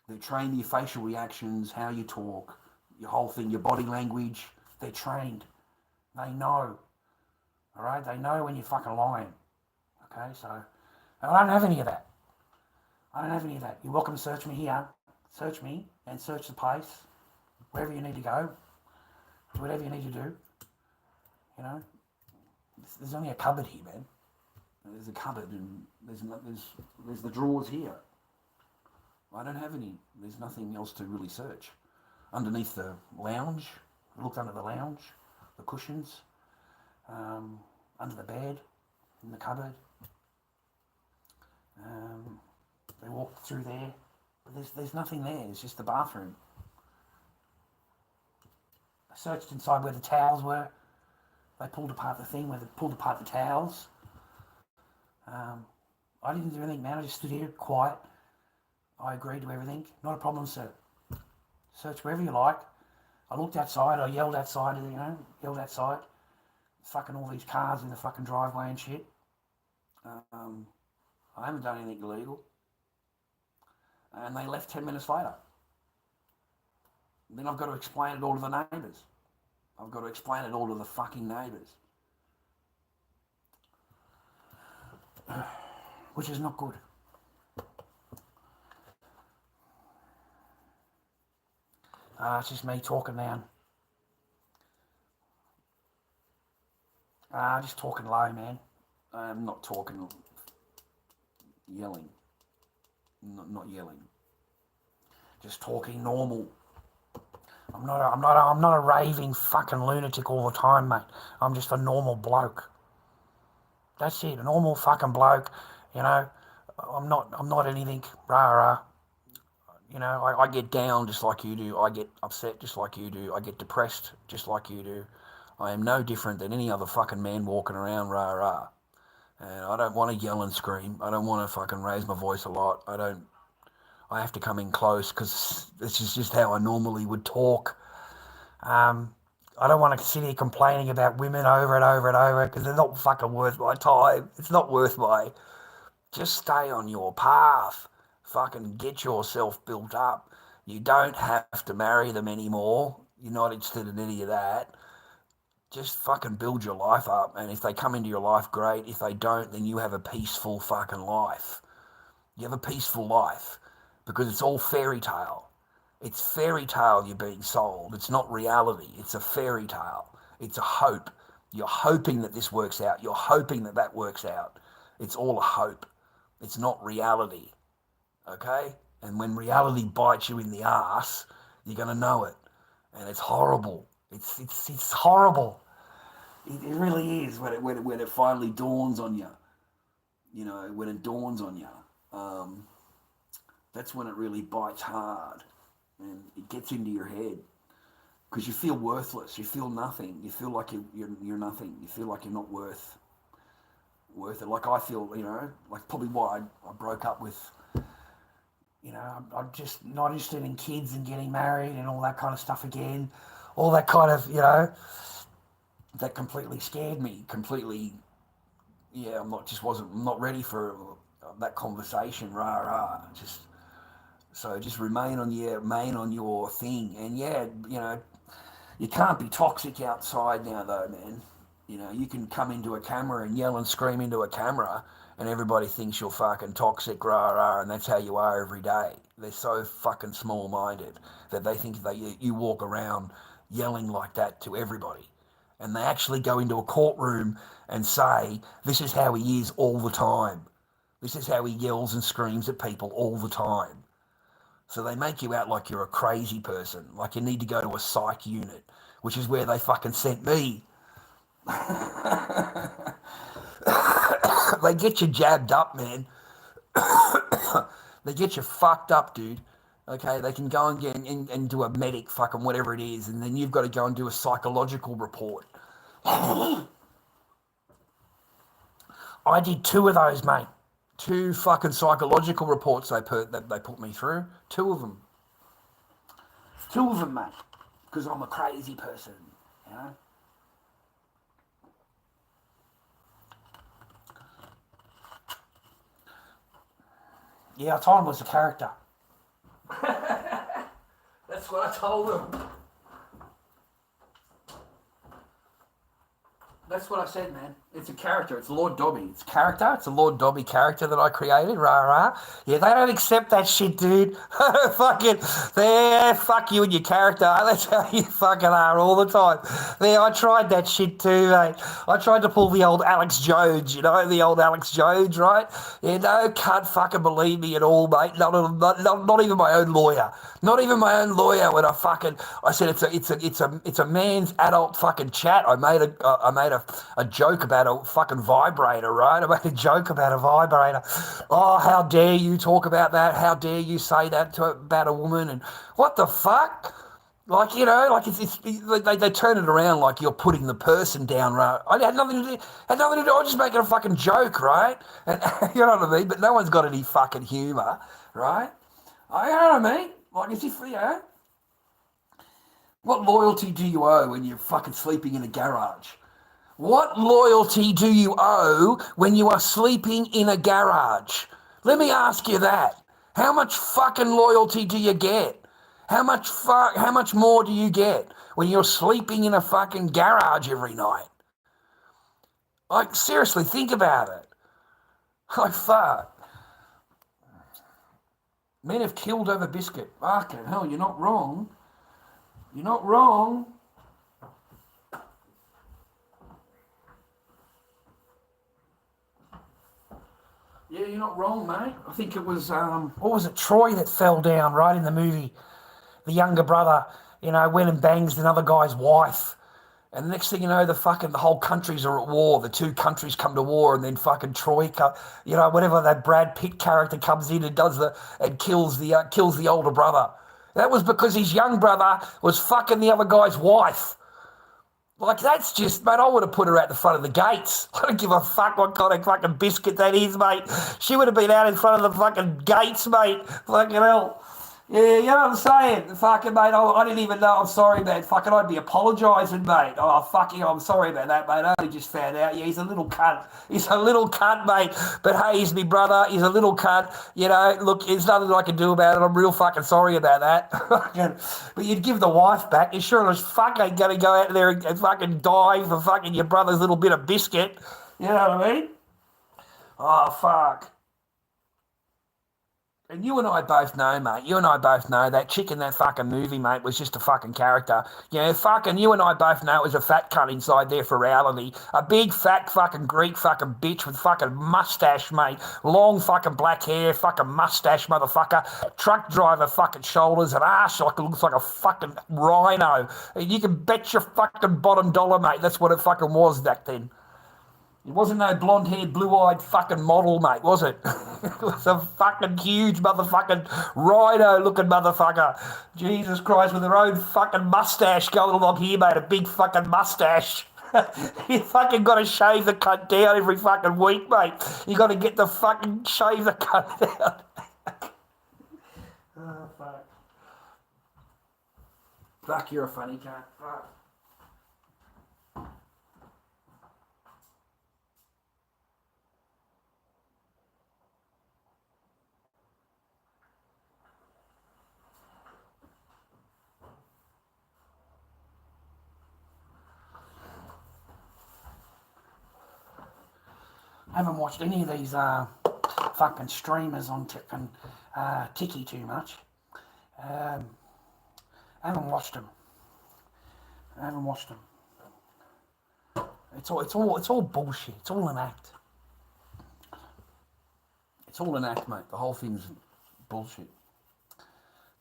They're trained your facial reactions, how you talk, your whole thing, your body language. They're trained. They know. All right? They know when you're fucking lying. Okay? So I don't have any of that. I don't have any of that. You're welcome to search me here. Search me and search the place. Wherever you need to go. Whatever you need to do. You know? There's only a cupboard here, man. There's a cupboard and there's the drawers here. I don't have any. There's nothing else to really search. Underneath the lounge. I looked under the lounge. The cushions. Under the bed. In the cupboard. walked through there. But there's nothing there. It's just the bathroom. I searched inside where the towels were. They pulled apart the thing where they pulled apart the towels. I didn't do anything, man. I just stood here quiet. I agreed to everything. Not a problem, sir. Search wherever you like. I looked outside. I yelled outside, yelled outside. Fucking all these cars in the fucking driveway and shit. I haven't done anything illegal. And they left 10 minutes later. Then I've got to explain it all to the neighbours. I've got to explain it all to the fucking neighbours. Which is not good. It's just me talking now. Just talking low, man. I'm not talking, yelling. Not yelling. Just talking normal. I'm not a raving fucking lunatic all the time, mate. I'm just a normal bloke. That's it, a normal fucking bloke. I'm not anything rah. I get down just like you do. I get upset just like you do. I get depressed just like you do. I am no different than any other fucking man walking around rah. And I don't want to yell and scream. I don't want to fucking raise my voice a lot. I have to come in close because this is just how I normally would talk. I don't want to sit here complaining about women over and over and over because they're not fucking worth my time. It's not worth my... Just stay on your path. Fucking get yourself built up. You don't have to marry them anymore. You're not interested in any of that. Just fucking build your life up. And if they come into your life, great. If they don't, then you have a peaceful fucking life. You have a peaceful life because it's all fairy tale. It's fairy tale you're being sold. It's not reality. It's a fairy tale. It's a hope. You're hoping that this works out. You're hoping that that works out. It's all a hope. It's not reality. Okay? And when reality bites you in the ass, you're going to know it. And it's horrible. It's horrible. It really is when it finally dawns on you. When it dawns on you. That's when it really bites hard. And it gets into your head. Because you feel worthless. You feel nothing. You feel like you're nothing. You feel like you're not worth it. Like I feel, like probably why I broke up with... I'm just not interested in kids and getting married and all that kind of stuff again. All that kind of, that completely scared me. Completely, I'm not ready for that conversation. Just remain on your thing. And you can't be toxic outside now though, man. You can come into a camera and yell and scream into a camera and everybody thinks you're fucking toxic, and that's how you are every day. They're so fucking small-minded that they think that you walk around yelling like that to everybody. And they actually go into a courtroom and say, this is how he is all the time. This is how he yells and screams at people all the time. So they make you out like you're a crazy person, like you need to go to a psych unit, which is where they fucking sent me. They get you jabbed up, man. They get you fucked up, dude. Okay, they can go and get and do a medic, fucking whatever it is, and then you've got to go and do a psychological report. I did 2 of those, mate. 2 fucking psychological reports that they put me through. 2 of them. 2 of them, mate. Because I'm a crazy person, Yeah, I told him it was a character. That's what I told him. That's what I said, man. It's a character. It's Lord Dobby. It's character. It's a Lord Dobby character that I created. Yeah, they don't accept that shit, dude. Fucking, fuck you and your character. That's how you fucking are all the time. I tried that shit too, mate. I tried to pull the old Alex Jones, the old Alex Jones, right? Can't fucking believe me at all, mate. Not even my own lawyer. Not even my own lawyer. When I said it's a man's adult fucking chat. I made a joke about about a fucking vibrator, right? I made a joke about a vibrator. Oh, how dare you talk about that? How dare you say that about a woman? And what the fuck? Like, you know, like they turn it around like you're putting the person down, right? I had nothing to do. I was just making a fucking joke, right? And you know what I mean? But no one's got any fucking humour, right? You know what I mean? Like, as if, you know, what loyalty do you owe when you're fucking sleeping in a garage? What loyalty do you owe when you are sleeping in a garage? Let me ask you that. How much fucking loyalty do you get? How much more do you get when you're sleeping in a fucking garage every night? Like, seriously, think about it. Like, fuck. Men have killed over biscuit. Fucking hell, you're not wrong. You're not wrong. Yeah, you're not wrong, mate. I think it was, what was it, Troy that fell down right in the movie. The younger brother, you know, went and bangs another guy's wife. And the next thing you know, the whole countries are at war. The two countries come to war, and then fucking Troy, you know, whatever that Brad Pitt character comes in and kills the older brother. That was because his young brother was fucking the other guy's wife. Like, that's just, mate, I would have put her out the front of the gates. I don't give a fuck what kind of fucking biscuit that is, mate. She would have been out in front of the fucking gates, mate. Fucking hell. Yeah, you know what I'm saying? Fucking, mate, I didn't even know. I'm sorry, man. Fucking, I'd be apologising, mate. Oh, fucking, I'm sorry about that, mate. I only just found out. Yeah, he's a little cunt. He's a little cunt, mate. But, hey, he's my brother. He's a little cunt. You know, look, there's nothing I can do about it. I'm real fucking sorry about that. But you'd give the wife back. You sure as fuck ain't going to go out there and fucking die for fucking your brother's little bit of biscuit. You know what I mean? Oh, fuck. And you and I both know, mate, that chick in that fucking movie, mate, was just a fucking character. You know, fucking, you and I both know it was a fat cunt inside there for reality. A big, fat, fucking Greek fucking bitch with fucking mustache, mate. Long fucking black hair, fucking mustache, motherfucker. Truck driver fucking shoulders, and ass like it looks like a fucking rhino. And you can bet your fucking bottom dollar, mate, that's what it fucking was back then. It wasn't no blonde-haired, blue-eyed fucking model, mate, was it? It was a fucking huge motherfucking rhino-looking motherfucker. Jesus Christ, with her own fucking mustache going along here, mate, a big fucking mustache. You fucking got to shave the cunt down every fucking week, mate. You got to get the fucking shave the cunt down. Oh, fuck. Fuck, you're a funny cunt. Fuck. I haven't watched any of these fucking streamers on Tiki too much. I haven't watched them. It's all bullshit. It's all an act. It's all an act, mate. The whole thing's bullshit.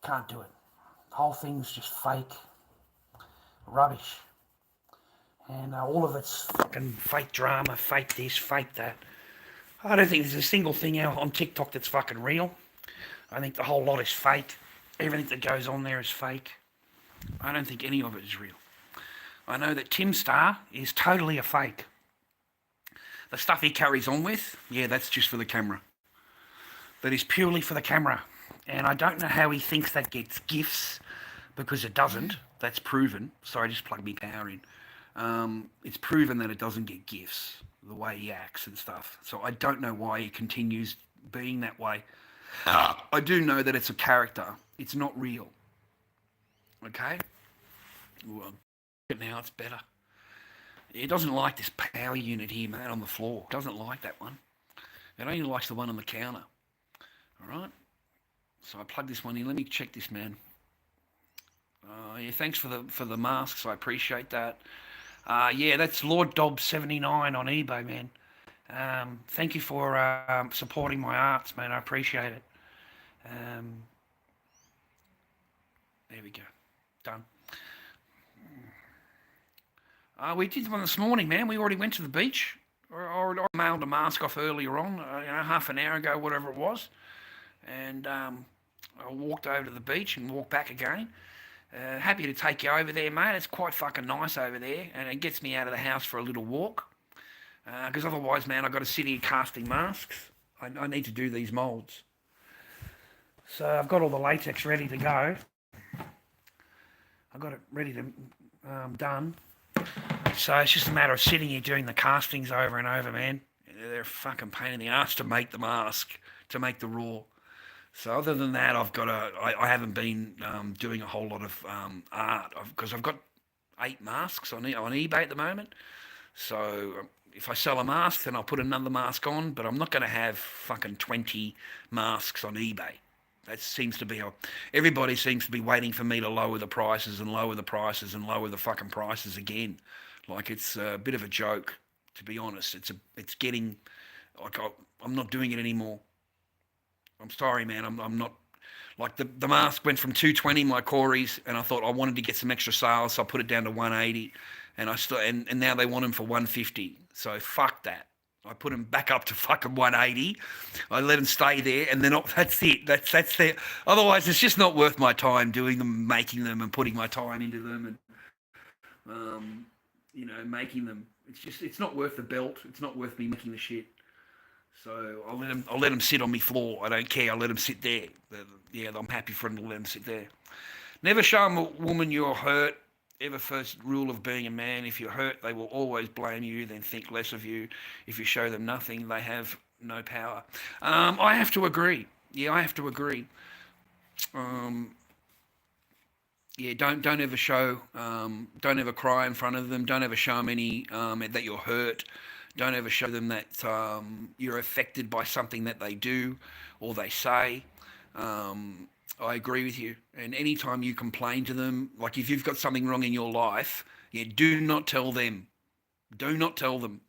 Can't do it. The whole thing's just fake. Rubbish. And all of it's fucking fake drama, fake this, fake that. I don't think there's a single thing out on TikTok that's fucking real. I think the whole lot is fake. Everything that goes on there is fake. I don't think any of it is real. I know that Tim Star is totally a fake. The stuff he carries on with, yeah, that's just for the camera. That is purely for the camera. And I don't know how he thinks that gets gifts, because it doesn't. That's proven. Sorry, I just plugged my power in. It's proven that it doesn't get gifts, the way he acts and stuff. So I don't know why he continues being that way. I do know that it's a character. It's not real. Okay? Well, now it's better. It doesn't like this power unit here, mate, on the floor. It doesn't like that one. It only likes the one on the counter. All right? So I plug this one in. Let me check this, man. Yeah, thanks for the masks. I appreciate that. Yeah, that's Lord Dobb 79 on eBay, man. Thank you for supporting my arts, man. I appreciate it. There we go. Done. We did one this morning, man. We already went to the beach. I mailed a mask off earlier on, half an hour ago, whatever it was, and I walked over to the beach and walked back again. Happy to take you over there, mate. It's quite fucking nice over there, and it gets me out of the house for a little walk. Because otherwise, man, I've got to sit here casting masks. I need to do these moulds. So I've got all the latex ready to go. I've got it ready to done. So it's just a matter of sitting here doing the castings over and over, man. They're a fucking pain in the ass to make the mask, to make the raw. So other than that, I haven't been doing a whole lot of art because I've got 8 masks on eBay at the moment. So if I sell a mask, then I'll put another mask on, but I'm not going to have fucking 20 masks on eBay. That seems to be everybody seems to be waiting for me to lower the prices and lower the prices and lower the fucking prices again. Like it's a bit of a joke, to be honest. It's getting like I'm not doing it anymore. I'm sorry, man. I'm not like the mask went from 220 my Corys, and I thought I wanted to get some extra sales, so I put it down to 180, and and now they want them for 150. So fuck that. I put them back up to fucking 180. I let them stay there, and that's it. That's there. Otherwise, it's just not worth my time doing them, making them, and putting my time into them, and making them. It's not worth the belt. It's not worth me making the shit. So I'll let them sit on my floor. I don't care. I'll let them sit there. I'm happy for them to let them sit there. Never show a woman you're hurt. Ever first rule of being a man, if you're hurt, they will always blame you, then think less of you. If you show them nothing, they have no power. I have to agree. Yeah, I have to agree. Don't ever show, don't ever cry in front of them. Don't ever show them that you're hurt. Don't ever show them that you're affected by something that they do or they say. I agree with you. And anytime you complain to them, like if you've got something wrong in your life, do not tell them. Do not tell them.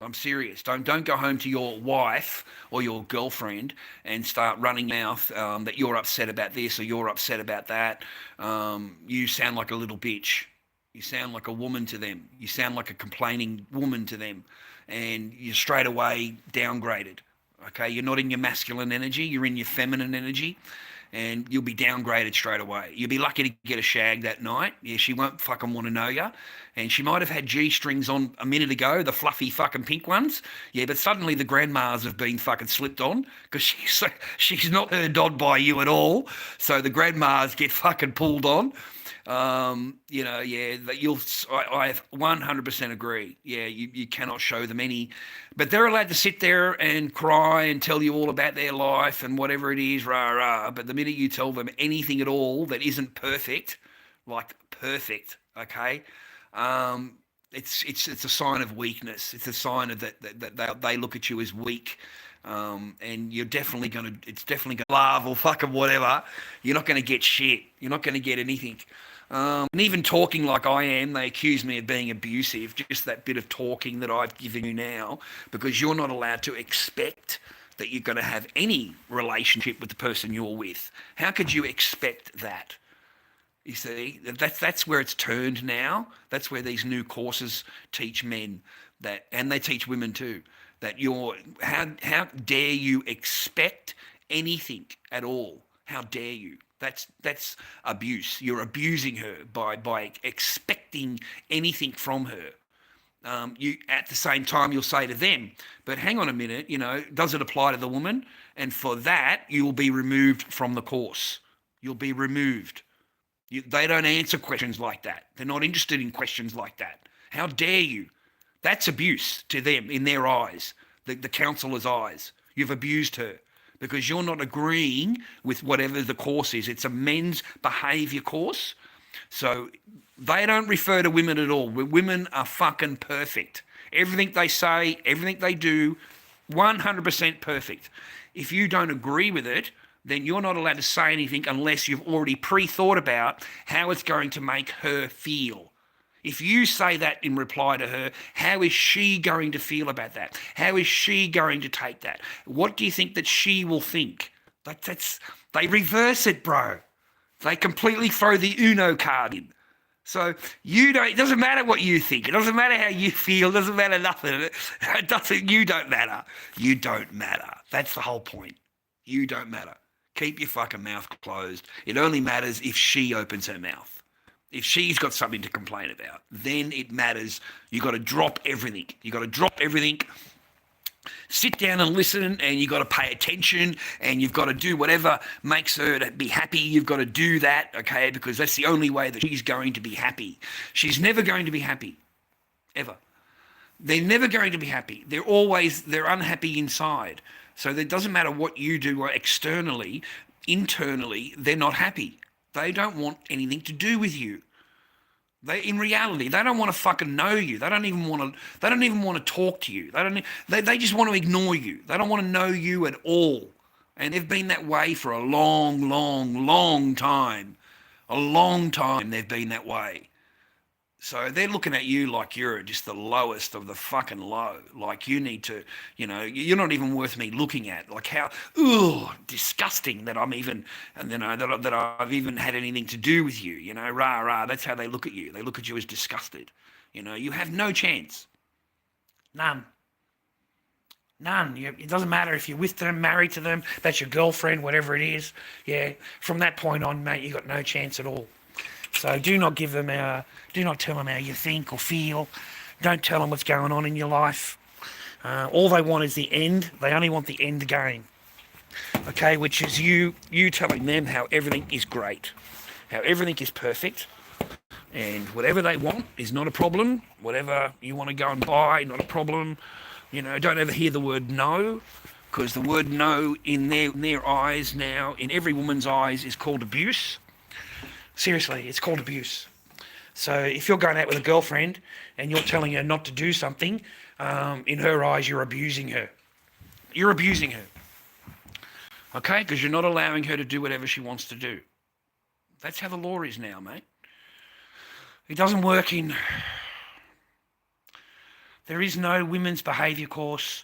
I'm serious. Don't go home to your wife or your girlfriend and start running mouth that you're upset about this or you're upset about that. You sound like a little bitch. You sound like a woman to them. You sound like a complaining woman to them. And you're straight away downgraded. Okay? You're not in your masculine energy. You're in your feminine energy. And you'll be downgraded straight away. You'll be lucky to get a shag that night. Yeah, she won't fucking want to know you. And she might have had G-strings on a minute ago, the fluffy fucking pink ones. Yeah, but suddenly the grandmas have been fucking slipped on because she's not turned on by you at all. So the grandmas get fucking pulled on. That I 100% agree. Yeah, you cannot show them any, but they're allowed to sit there and cry and tell you all about their life and whatever it is, rah, rah. But the minute you tell them anything at all that isn't perfect, okay, it's a sign of weakness. It's a sign of that they look at you as weak. And it's definitely going to laugh or fucking whatever. You're not going to get shit. You're not going to get anything. And even talking like I am, they accuse me of being abusive, just that bit of talking that I've given you now, because you're not allowed to expect that you're going to have any relationship with the person you're with. How could you expect that? You see, that's where it's turned now. That's where these new courses teach men that, and they teach women too, that how dare you expect anything at all? How dare you? That's abuse. You're abusing her by expecting anything from her. You at the same time you'll say to them, but hang on a minute, does it apply to the woman? And for that you will be removed from the course. You'll be removed. They don't answer questions like that. They're not interested in questions like that. How dare you? That's abuse to them in their eyes, the counsellor's eyes. You've abused her because you're not agreeing with whatever the course is. It's a men's behaviour course. So they don't refer to women at all. Women are fucking perfect. Everything they say, everything they do, 100% perfect. If you don't agree with it, then you're not allowed to say anything unless you've already pre-thought about how it's going to make her feel. If you say that in reply to her, how is she going to feel about that? How is she going to take that? What do you think that she will think? They reverse it, bro. They completely throw the Uno card in. So you don't. It doesn't matter what you think. It doesn't matter how you feel. It doesn't matter nothing. It doesn't. You don't matter. You don't matter. That's the whole point. You don't matter. Keep your fucking mouth closed. It only matters if she opens her mouth. If she's got something to complain about, then it matters. You got to drop everything. You got to drop everything. Sit down and listen, and you've got to pay attention, and you've got to do whatever makes her to be happy. You've got to do that, okay, because that's the only way that she's going to be happy. She's never going to be happy, ever. They're never going to be happy. They're unhappy inside. So it doesn't matter what you do externally, internally, they're not happy. They don't want anything to do with you. In reality, they don't want to fucking know you. They don't even want to talk to you. They just want to ignore you. They don't want to know you at all. And they've been that way for a long, long, long time. A long time they've been that way. So they're looking at you like you're just the lowest of the fucking low. Like you need to, you're not even worth me looking at. Like how, disgusting that I'm even, and that I've even had anything to do with you. Rah rah. That's how they look at you. They look at you as disgusted. You have no chance. None. None. It doesn't matter if you're with them, married to them, that's your girlfriend, whatever it is. Yeah. From that point on, mate, you got no chance at all. So do not tell them how you think or feel. Don't tell them what's going on in your life. All they want is the end. They only want the end game. Okay, which is you telling them how everything is great, how everything is perfect, and whatever they want is not a problem. Whatever you want to go and buy, not a problem. Don't ever hear the word no, because the word no in their eyes now, in every woman's eyes, is called abuse. Seriously, it's called abuse. So if you're going out with a girlfriend and you're telling her not to do something, in her eyes, you're abusing her. You're abusing her. Okay? Because you're not allowing her to do whatever she wants to do. That's how the law is now, mate. It doesn't work There is no women's behaviour course.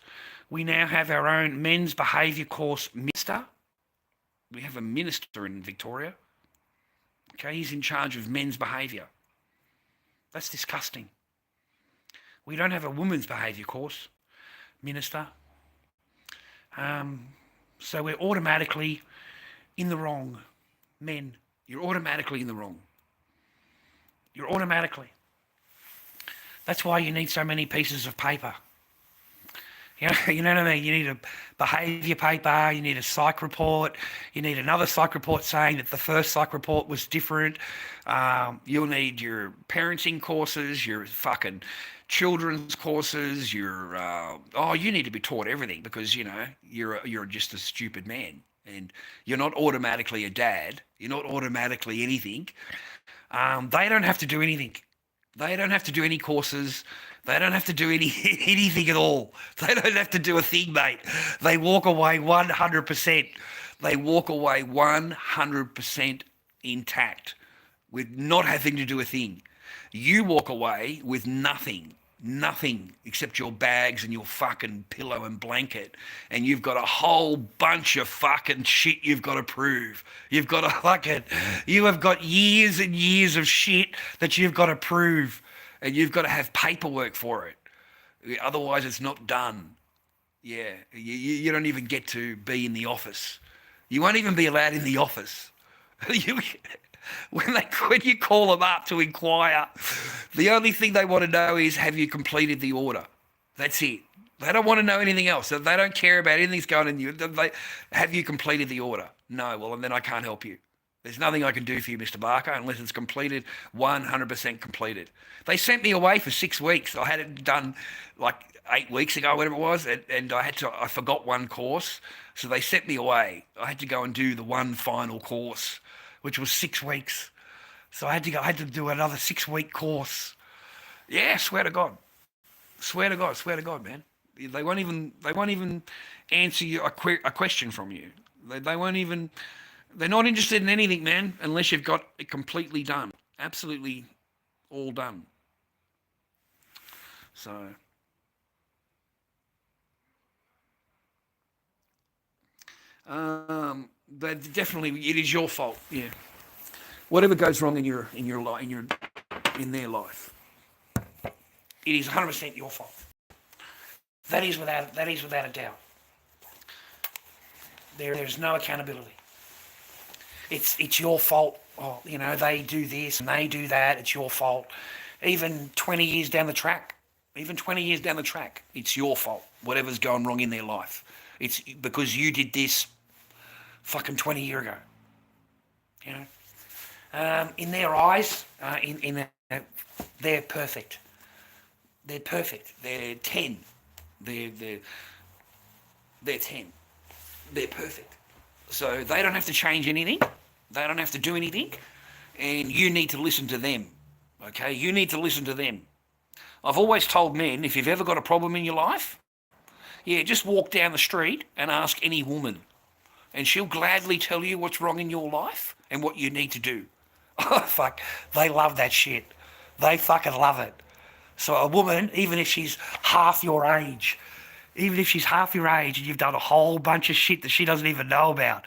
We now have our own men's behaviour course minister. We have a minister in Victoria. Okay, he's in charge of men's behaviour. That's disgusting. We don't have a women's behaviour course minister. So we're automatically in the wrong. Men, you're automatically in the wrong. You're automatically. That's why you need so many pieces of paper. You know what I mean? You need a behaviour paper, you need a psych report, you need another psych report saying that the first psych report was different. You'll need your parenting courses, your fucking children's courses, you need to be taught everything because, you're just a stupid man and you're not automatically a dad. You're not automatically anything. They don't have to do anything. They don't have to do any courses. They don't have to do anything at all. They don't have to do a thing, mate. They walk away 100%. They walk away 100% intact with not having to do a thing. You walk away with nothing except your bags and your fucking pillow and blanket, and you've got a whole bunch of fucking shit you've got to prove. You have got years and years of shit that you've got to prove, and you've got to have paperwork for it. Otherwise, it's not done. Yeah, you don't even get to be in the office. You won't even be allowed in the office. When you call them up to inquire, the only thing they want to know is, have you completed the order? That's it. They don't want to know anything else. They don't care about anything that's going on in you. Have you completed the order? No, well, and then I can't help you. There's nothing I can do for you, Mr. Barker, unless it's completed, 100% completed. They sent me away for 6 weeks. I had it done like 8 weeks ago, whatever it was, and I forgot one course, so they sent me away. I had to go and do the one final course, which was 6 weeks. So I had to do another 6-week course. Yeah, swear to God, man. They won't even answer you a question from you. They won't even. They're not interested in anything, man, unless you've got it completely done, absolutely all done. So. But definitely, it is your fault. Yeah. Whatever goes wrong in your in their life. It is 100% your fault. That is without a doubt. There's no accountability. It's your fault. Oh, you know, they do this and they do that. It's your fault. Even 20 years down the track, it's your fault. Whatever's going wrong in their life, it's because you did this fucking 20 years ago. You know, in their eyes, they're perfect. They're perfect. They're 10. They're 10. They're perfect. So they don't have to change anything. They don't have to do anything. And you need to listen to them. Okay? You need to listen to them. I've always told men, if you've ever got a problem in your life, just walk down the street and ask any woman. And she'll gladly tell you what's wrong in your life and what you need to do. Oh, fuck. They love that shit. They fucking love it. So a woman, even if she's half your age, and you've done a whole bunch of shit that she doesn't even know about,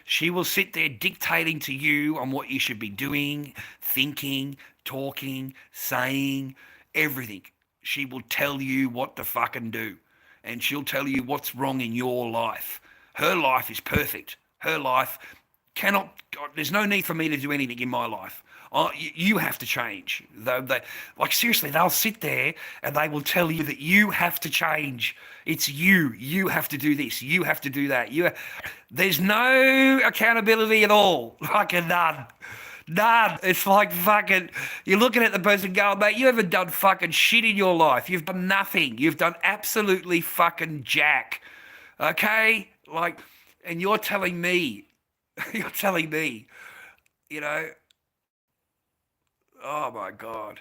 she will sit there dictating to you on what you should be doing, thinking, talking, saying, everything. She will tell you what to fucking do. And she'll tell you what's wrong in your life. Her life is perfect. Her life there's no need for me to do anything in my life. You have to change. Seriously, they'll sit there and they will tell you that you have to change. It's you. You have to do this. You have to do that. There's no accountability at all. Fucking none. None. It's like fucking, you're looking at the person going, mate, you haven't done fucking shit in your life. You've done nothing. You've done absolutely fucking jack. Okay? And you're telling me, you know, oh my God.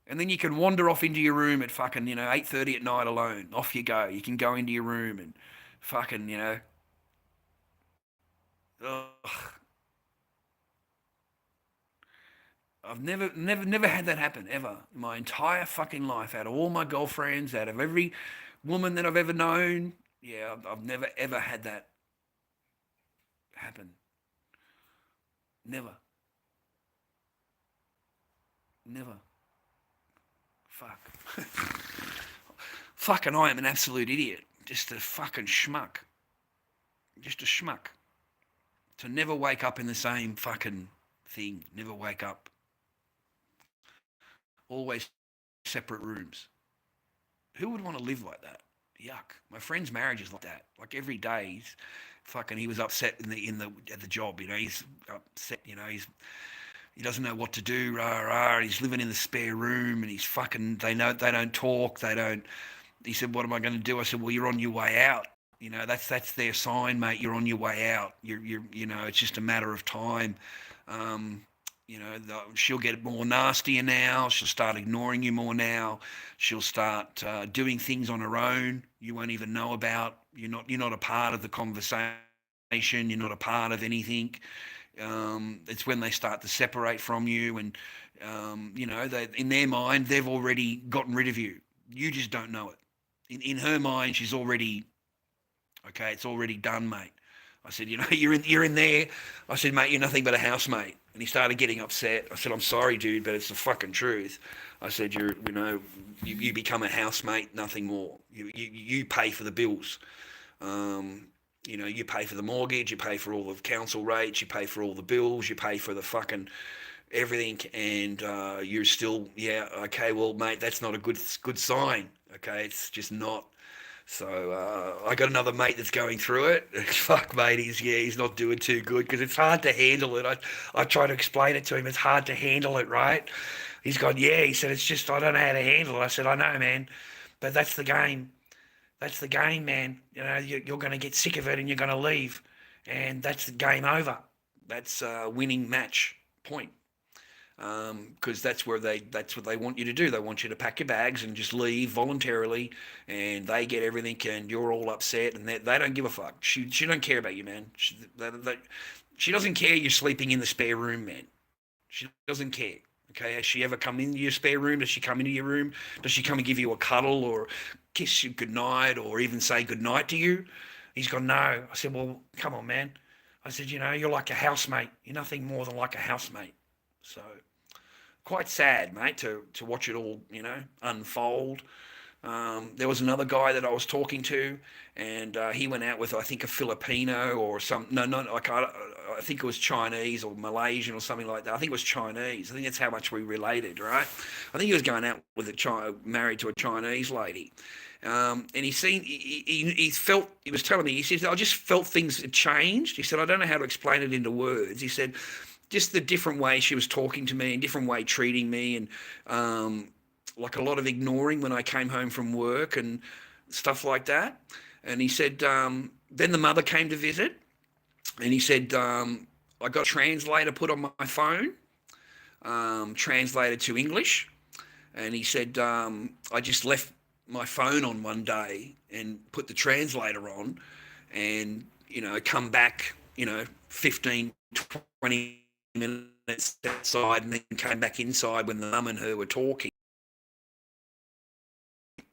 And then you can wander off into your room at fucking, 8:30 at night alone. Off you go. You can go into your room and fucking, ugh. I've never had that happen, ever. In my entire fucking life, out of all my girlfriends, out of every woman that I've ever known, I've never, ever had that happen. Never. Fuck. Fucking I am an absolute idiot. Just a fucking schmuck. Just a schmuck. To never wake up in the same fucking thing. Never wake up. Always separate rooms. Who would want to live like that? Yuck. My friend's marriage is like that. Like every day he was upset at the job, he's upset, he doesn't know what to do, he's living in the spare room and he's fucking, they don't talk, he said, what am I going to do? I said, well, you're on your way out. That's their sign, mate. You're on your way out. It's just a matter of time. She'll get more nastier now. She'll start ignoring you more now. She'll start doing things on her own you won't even know about. You're not a part of the conversation. You're not a part of anything. It's when they start to separate from you, and they, in their mind, they've already gotten rid of you. You just don't know it. In her mind, she's already okay. It's already done, mate. I said, you're in there. I said, mate, you're nothing but a housemate. And he started getting upset. I said, I'm sorry, dude, but it's the fucking truth. I said, you become a housemate, nothing more. You pay for the bills. You pay for the mortgage, you pay for all the council rates, you pay for all the bills, you pay for the fucking everything, and you're still, okay, well, mate, that's not a good sign. Okay, it's just not. So I got another mate that's going through it. Fuck, mate, he's not doing too good because it's hard to handle it. I try to explain it to him. It's hard to handle it, right? He's gone, he said, it's just, I don't know how to handle it. I said, I know, man, but that's the game. That's the game, man. You're going to get sick of it and you're going to leave, and that's the game over. That's a winning match point. Because that's what they want you to do. They want you to pack your bags and just leave voluntarily, and they get everything, and you're all upset, and they don't give a fuck. She don't care about you, man. She doesn't care you're sleeping in the spare room, man. She doesn't care. Okay, has she ever come into your spare room? Does she come into your room? Does she come and give you a cuddle or kiss you goodnight or even say goodnight to you? He's gone, no. I said, well, come on, man. I said, you're like a housemate. You're nothing more than like a housemate. So quite sad, mate, to watch it all, unfold. There was another guy that I was talking to, and he went out with, I think, a Filipino or some, no, not like, I think it was Chinese or Malaysian or something like that. I think it was Chinese. I think that's how much we related, right? I think he was going out with married to a Chinese lady. And he felt, he was telling me, he said, I just felt things had changed. He said, I don't know how to explain it into words. He said, just the different way she was talking to me and different way treating me, and like a lot of ignoring when I came home from work and stuff like that. And he said, then the mother came to visit, and he said, I got a translator put on my phone, translated to English. And he said, I just left my phone on one day and put the translator on, and, come back, 15, 20 minutes outside, and then came back inside when the mum and her were talking.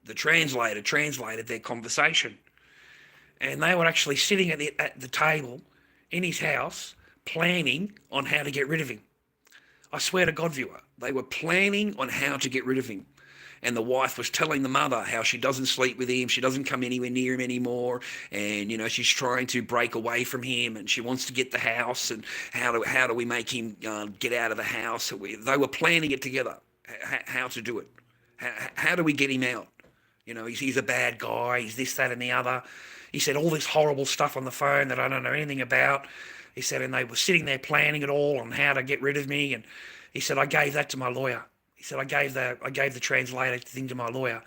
The translator translated their conversation, and they were actually sitting at the table in his house planning on how to get rid of him. I swear to God, viewer, they were planning on how to get rid of him. And the wife was telling the mother how she doesn't sleep with him, she doesn't come anywhere near him anymore, and she's trying to break away from him, and she wants to get the house, and how do we make him get out of the house? They were planning it together, how to do it. How do we get him out? He's a bad guy, he's this, that, and the other. He said all this horrible stuff on the phone that I don't know anything about. He said, and they were sitting there planning it all on how to get rid of me. And he said, I gave that to my lawyer. He said, I gave the translator thing to my lawyer,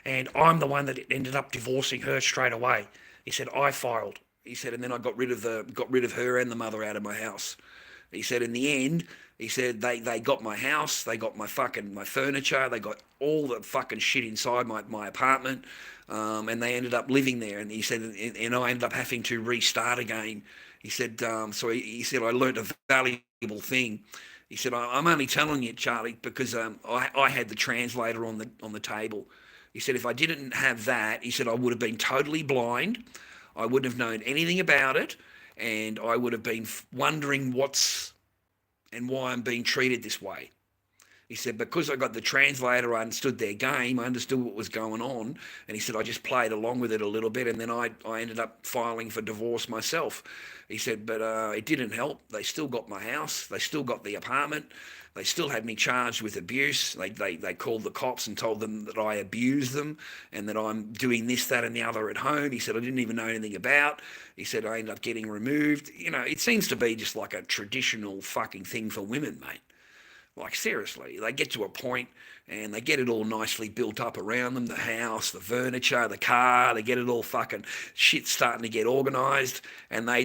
and I'm the one that ended up divorcing her straight away. He said, I filed. He said, and then I got rid of her and the mother out of my house. He said, in the end, he said, they got my house, they got my furniture, they got all the fucking shit inside my apartment, and they ended up living there. And he said, and I ended up having to restart again. He said, he said, I learned a valuable thing. He said, I'm only telling you, Charlie, because I had the translator on the table. He said, if I didn't have that, he said, I would have been totally blind. I wouldn't have known anything about it, and I would have been wondering why I'm being treated this way. He said, because I got the translator, I understood their game, I understood what was going on, and he said, I just played along with it a little bit, and then I ended up filing for divorce myself. He said, but it didn't help. They still got my house, they still got the apartment, they still had me charged with abuse. They called the cops and told them that I abused them and that I'm doing this, that, and the other at home. He said, I didn't even know anything about. He said, I ended up getting removed. It seems to be just like a traditional fucking thing for women, mate. Like, seriously, they get to a point and they get it all nicely built up around them, the house, the furniture, the car, they get it all fucking shit starting to get organised, and they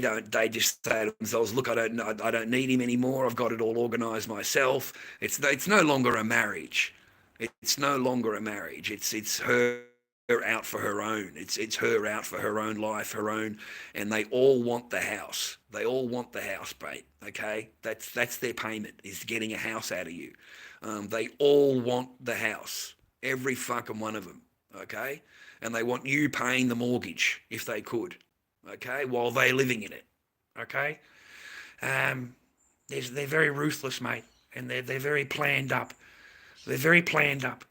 just say to themselves, look, I don't need him anymore, I've got it all organised myself. It's no longer a marriage. It's no longer a marriage. It's her out for her own. It's her out for her own life, her own, and they all want the house. They all want the house, mate. Okay, that's their payment, is getting a house out of you. They all want the house, every fucking one of them. Okay, and they want you paying the mortgage if they could. Okay, while they're living in it. Okay, they're very ruthless, mate, and they're very planned up. They're very planned up.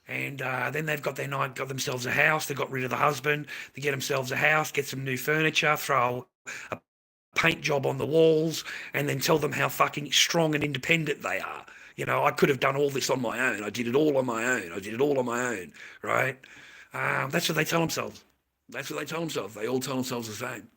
And then they've got themselves a house. They got rid of the husband. They get themselves a house, get some new furniture, throw a paint job on the walls, and then tell them how fucking strong and independent they are. I could have done all this on my own. I did it all on my own. Right? That's what they tell themselves. They all tell themselves the same.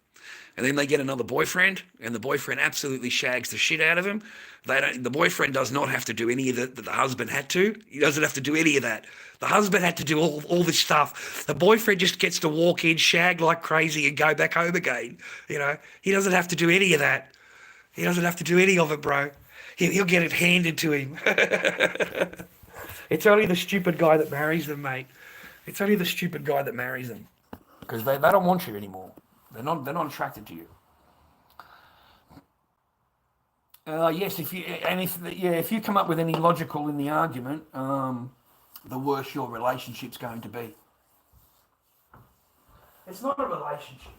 And then they get another boyfriend, and the boyfriend absolutely shags the shit out of him. The boyfriend does not have to do any of that the husband had to. He doesn't have to do any of that. The husband had to do all this stuff. The boyfriend just gets to walk in, shag like crazy, and go back home again. He doesn't have to do any of that. He doesn't have to do any of it, bro. He'll get it handed to him. It's only the stupid guy that marries them, mate. It's only the stupid guy that marries them. Because they don't want you anymore. They're not attracted to you. Yes, if you come up with any logical in the argument, the worse your relationship's going to be. It's not a relationship.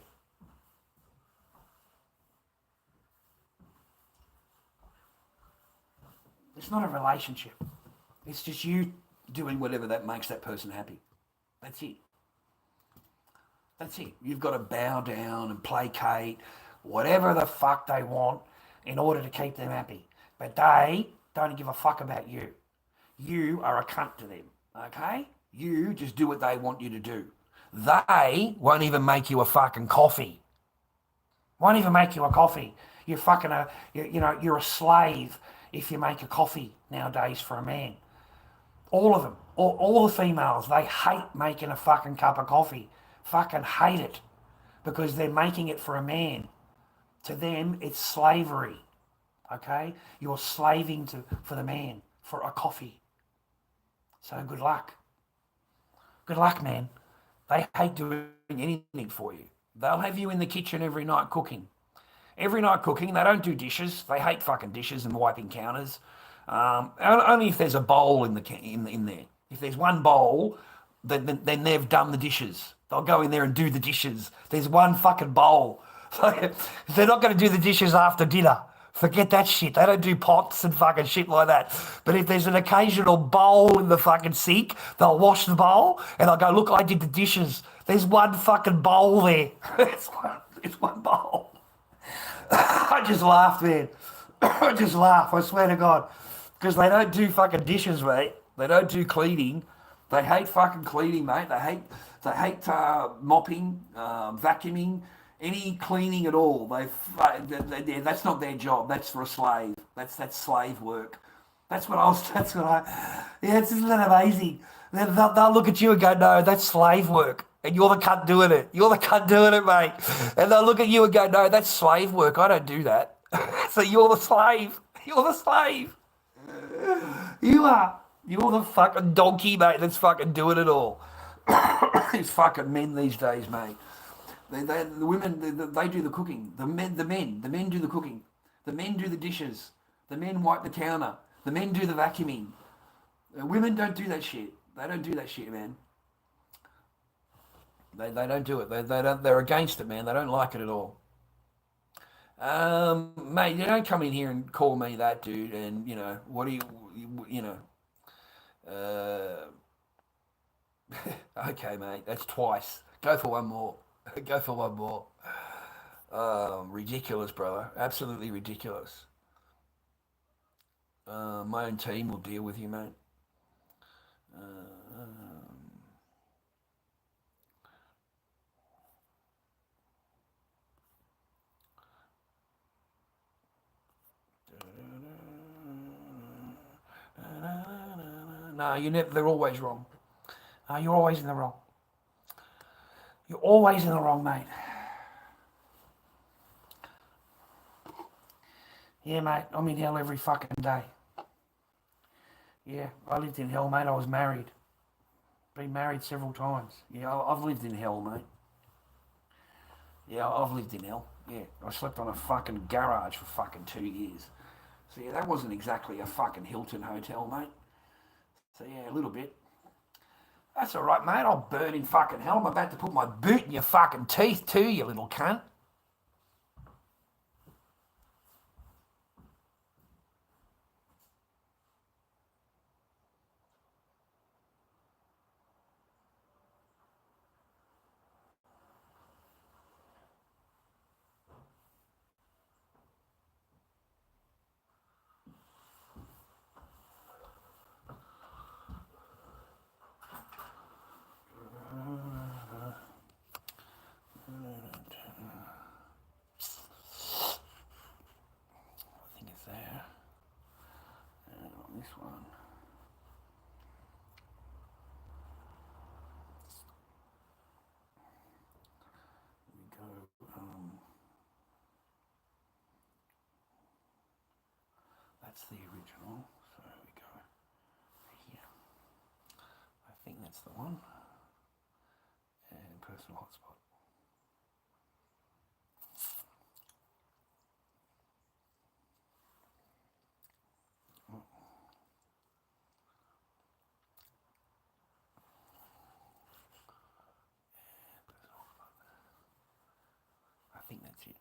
It's not a relationship. It's just you doing whatever that makes that person happy. That's it. That's it. You've got to bow down and placate whatever the fuck they want in order to keep them happy. But they don't give a fuck about you. You are a cunt to them, okay? You just do what they want you to do. They won't even make you a fucking coffee. Won't even make you a coffee. You're fucking you're a slave if you make a coffee nowadays for a man. All of them, all the females, they hate making a fucking cup of coffee. Fucking hate it because they're making it for a man. To them, it's slavery. Okay? You're slaving for the man for a coffee. So good luck. Good luck, man. They hate doing anything for you. They'll have you in the kitchen every night cooking. Every night cooking. They don't do dishes. They hate fucking dishes and wiping counters. Only if there's a bowl in there. If there's one bowl, then they've done the dishes. They'll go in there and do the dishes. There's one fucking bowl. So they're not going to do the dishes after dinner. Forget that shit. They don't do pots and fucking shit like that. But if there's an occasional bowl in the fucking sink, they'll wash the bowl and they'll go, look, I did the dishes. There's one fucking bowl there. It's one bowl. I just laughed, man. I just laugh, I swear to God. Because they don't do fucking dishes, mate. They don't do cleaning. They hate fucking cleaning, mate. They hate mopping, vacuuming, any cleaning at all. That's not their job. That's for a slave. That's slave work. Isn't that amazing? They'll look at you and go, no, that's slave work. And you're the cunt doing it. You're the cunt doing it, mate. And they'll look at you and go, no, that's slave work. I don't do that. So you're the slave. You're the slave. You are. You're the fucking donkey, mate, that's fucking doing it all. These fucking men these days, mate. The women, they do the cooking. The men do the cooking. The men do the dishes. The men wipe the counter. The men do the vacuuming. The women don't do that shit. They don't do that shit, man. They don't do it. They're against it, man. They don't like it at all. Mate, you don't come in here and call me that, dude. And what do you okay, mate. That's twice. Go for one more. Go for one more. Ridiculous, brother. Absolutely ridiculous. My own team will deal with you, mate. No, they're always wrong. You're always in the wrong. You're always in the wrong, mate. Yeah, mate, I'm in hell every fucking day. Yeah, I lived in hell, mate. I was married. Been married several times. Yeah, I've lived in hell, mate. Yeah, I've lived in hell. Yeah, I slept on a fucking garage for fucking 2 years. So yeah, that wasn't exactly a fucking Hilton hotel, mate. So yeah, a little bit. That's all right, mate. I'll burn in fucking hell. I'm about to put my boot in your fucking teeth too, you little cunt. This one. We go. That's the original. So we go here. I think that's the one. And personal hotspot. I think that's it.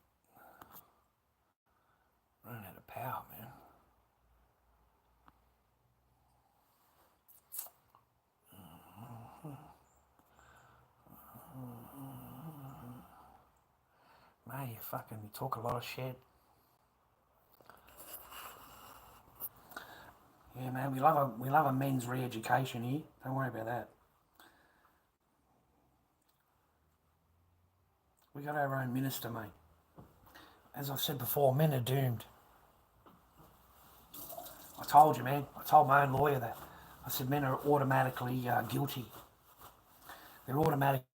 Running out of power, man. Mate, you talk a lot of shit. Yeah, man, we love a men's re-education here. Don't worry about that. We got our own minister, mate. As I've said before, men are doomed. I told you, man. I told my own lawyer that. I said men are automatically guilty. They're automatically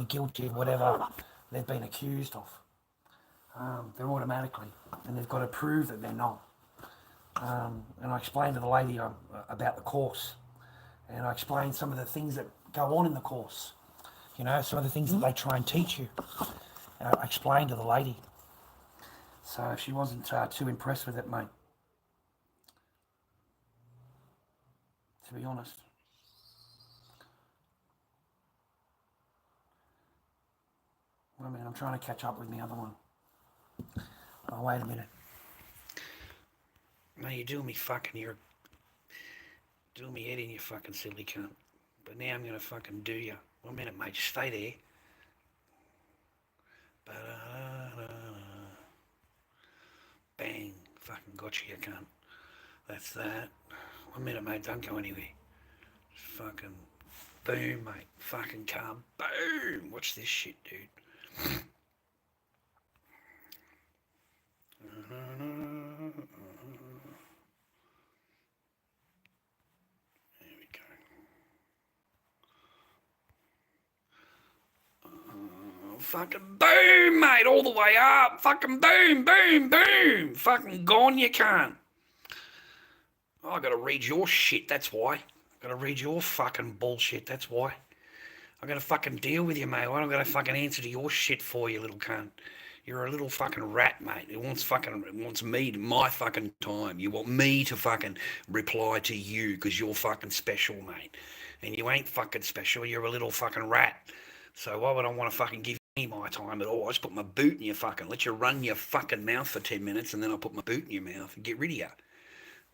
guilty of whatever they've been accused of. They're automatically, and they've got to prove that they're not. And I explained to the lady about the course, and I explained some of the things that go on in the course. You know, some of the things that they try and teach you. And I explained to the lady. So she wasn't too impressed with it, mate. To be honest. I mean, I'm trying to catch up with the other one. Oh, wait a minute. No, you're doing me you're doing me head in, you fucking silly cunt. But now I'm going to fucking do you. 1 minute, mate, just stay there. Bang, fucking got you cunt. That's that. 1 minute, mate, don't go anywhere. Just fucking boom, mate. Fucking calm. Boom! Watch this shit, dude. There we go. Fucking boom, mate, all the way up. Fucking boom, boom, boom. Fucking gone, you can't. Oh, I gotta read your shit, that's why. I gotta read your fucking bullshit, that's why. I gotta fucking deal with you, mate. I'm gonna fucking answer to your shit for you, little cunt. You're a little fucking rat, mate. It wants me to my fucking time. You want me to fucking reply to you because you're fucking special, mate. And you ain't fucking special. You're a little fucking rat. So why would I want to fucking give you my time at all? I just put my boot in your fucking, let you run your fucking mouth for 10 minutes and then I'll put my boot in your mouth and get rid of you.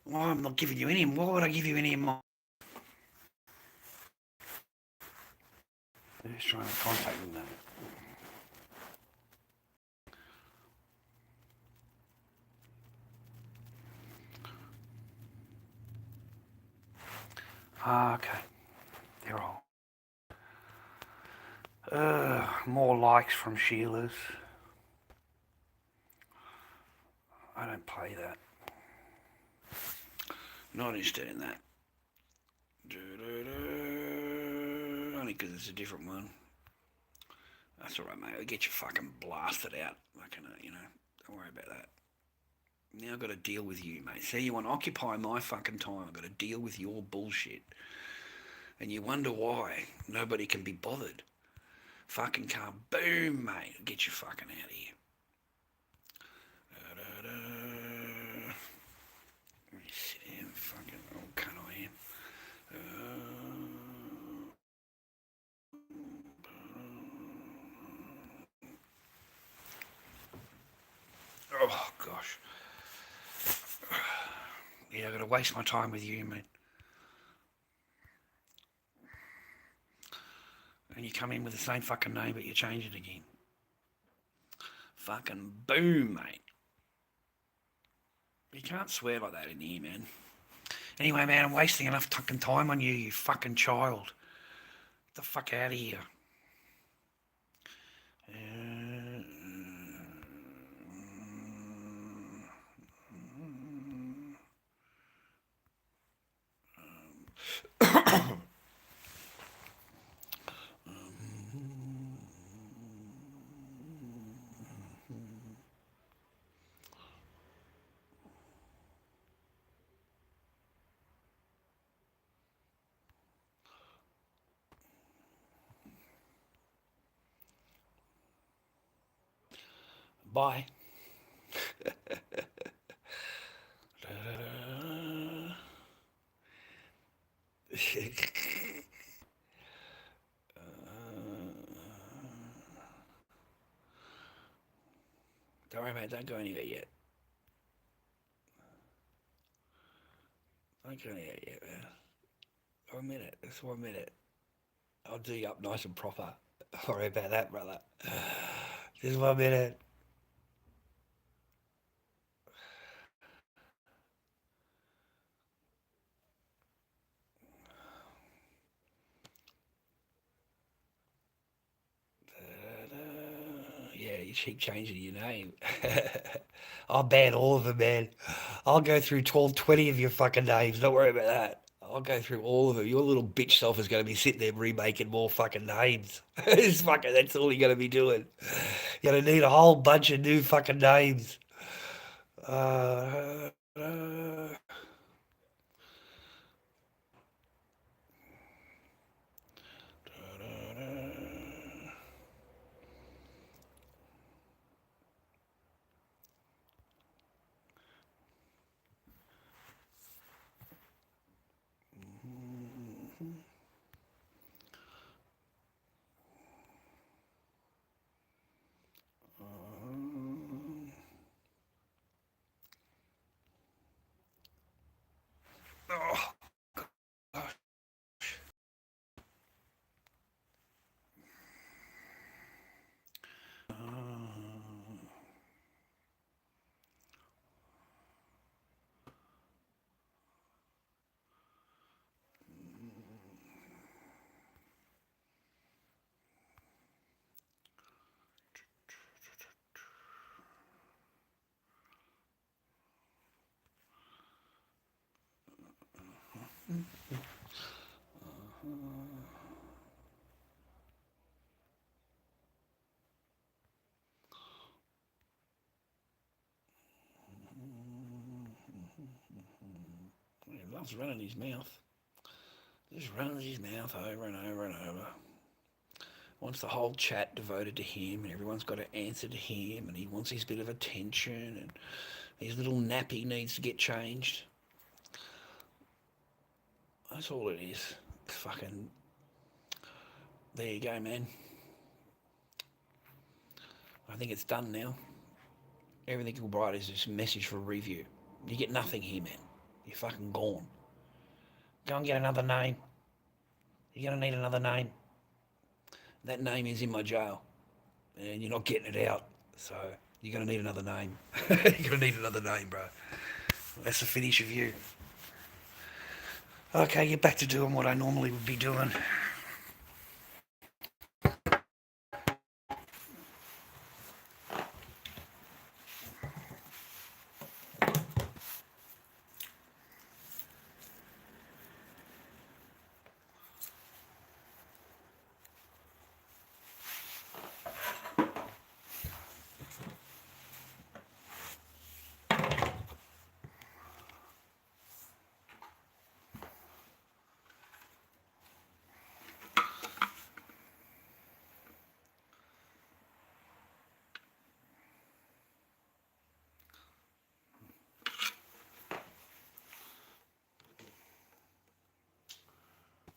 Well, I'm not giving you any. Why would I give you any of my... They're just trying to contact them, mate. Okay. They're all. More likes from Sheila's. I don't play that. Not interested in that. Only because it's a different one. That's alright, mate. I'll get you fucking blasted out. Fucking, don't worry about that. Now I've got to deal with you, mate. See, you want to occupy my fucking time. I've got to deal with your bullshit. And you wonder why nobody can be bothered. Fucking car, boom, mate. I'll get you fucking out of here. Let me sit here and fucking, oh, cunt I am. Oh, gosh. Yeah, I've got to waste my time with you, mate. And you come in with the same fucking name, but you change it again. Fucking boom, mate. You can't swear like that in here, man. Anyway, man, I'm wasting enough fucking time on you, you fucking child. Get the fuck out of here. Bye. Don't worry, mate. Don't go anywhere yet. Don't go anywhere yet, man. 1 minute. Just 1 minute. I'll do you up nice and proper. Sorry about that, brother. Just 1 minute. Yeah, you keep changing your name. I'll ban all of them, man. I'll go through 12, 20 of your fucking names. Don't worry about that. I'll go through all of them. Your little bitch self is going to be sitting there remaking more fucking names. It's fucking, that's all you're going to be doing. You're going to need a whole bunch of new fucking names. Uh, oh, gosh. He loves running his mouth. Just running his mouth over and over and over. Wants the whole chat devoted to him, and everyone's got to answer to him, and he wants his bit of attention, and his little nappy needs to get changed. That's all it is. Fucking. There you go, man. I think it's done now. Everything Will Bright is just a message for review. You get nothing here, man. You're fucking gone. Go and get another name. You're going to need another name. That name is in my jail, and you're not getting it out. So you're going to need another name. You're going to need another name, bro. That's the finish of you. Okay, get back to doing what I normally would be doing.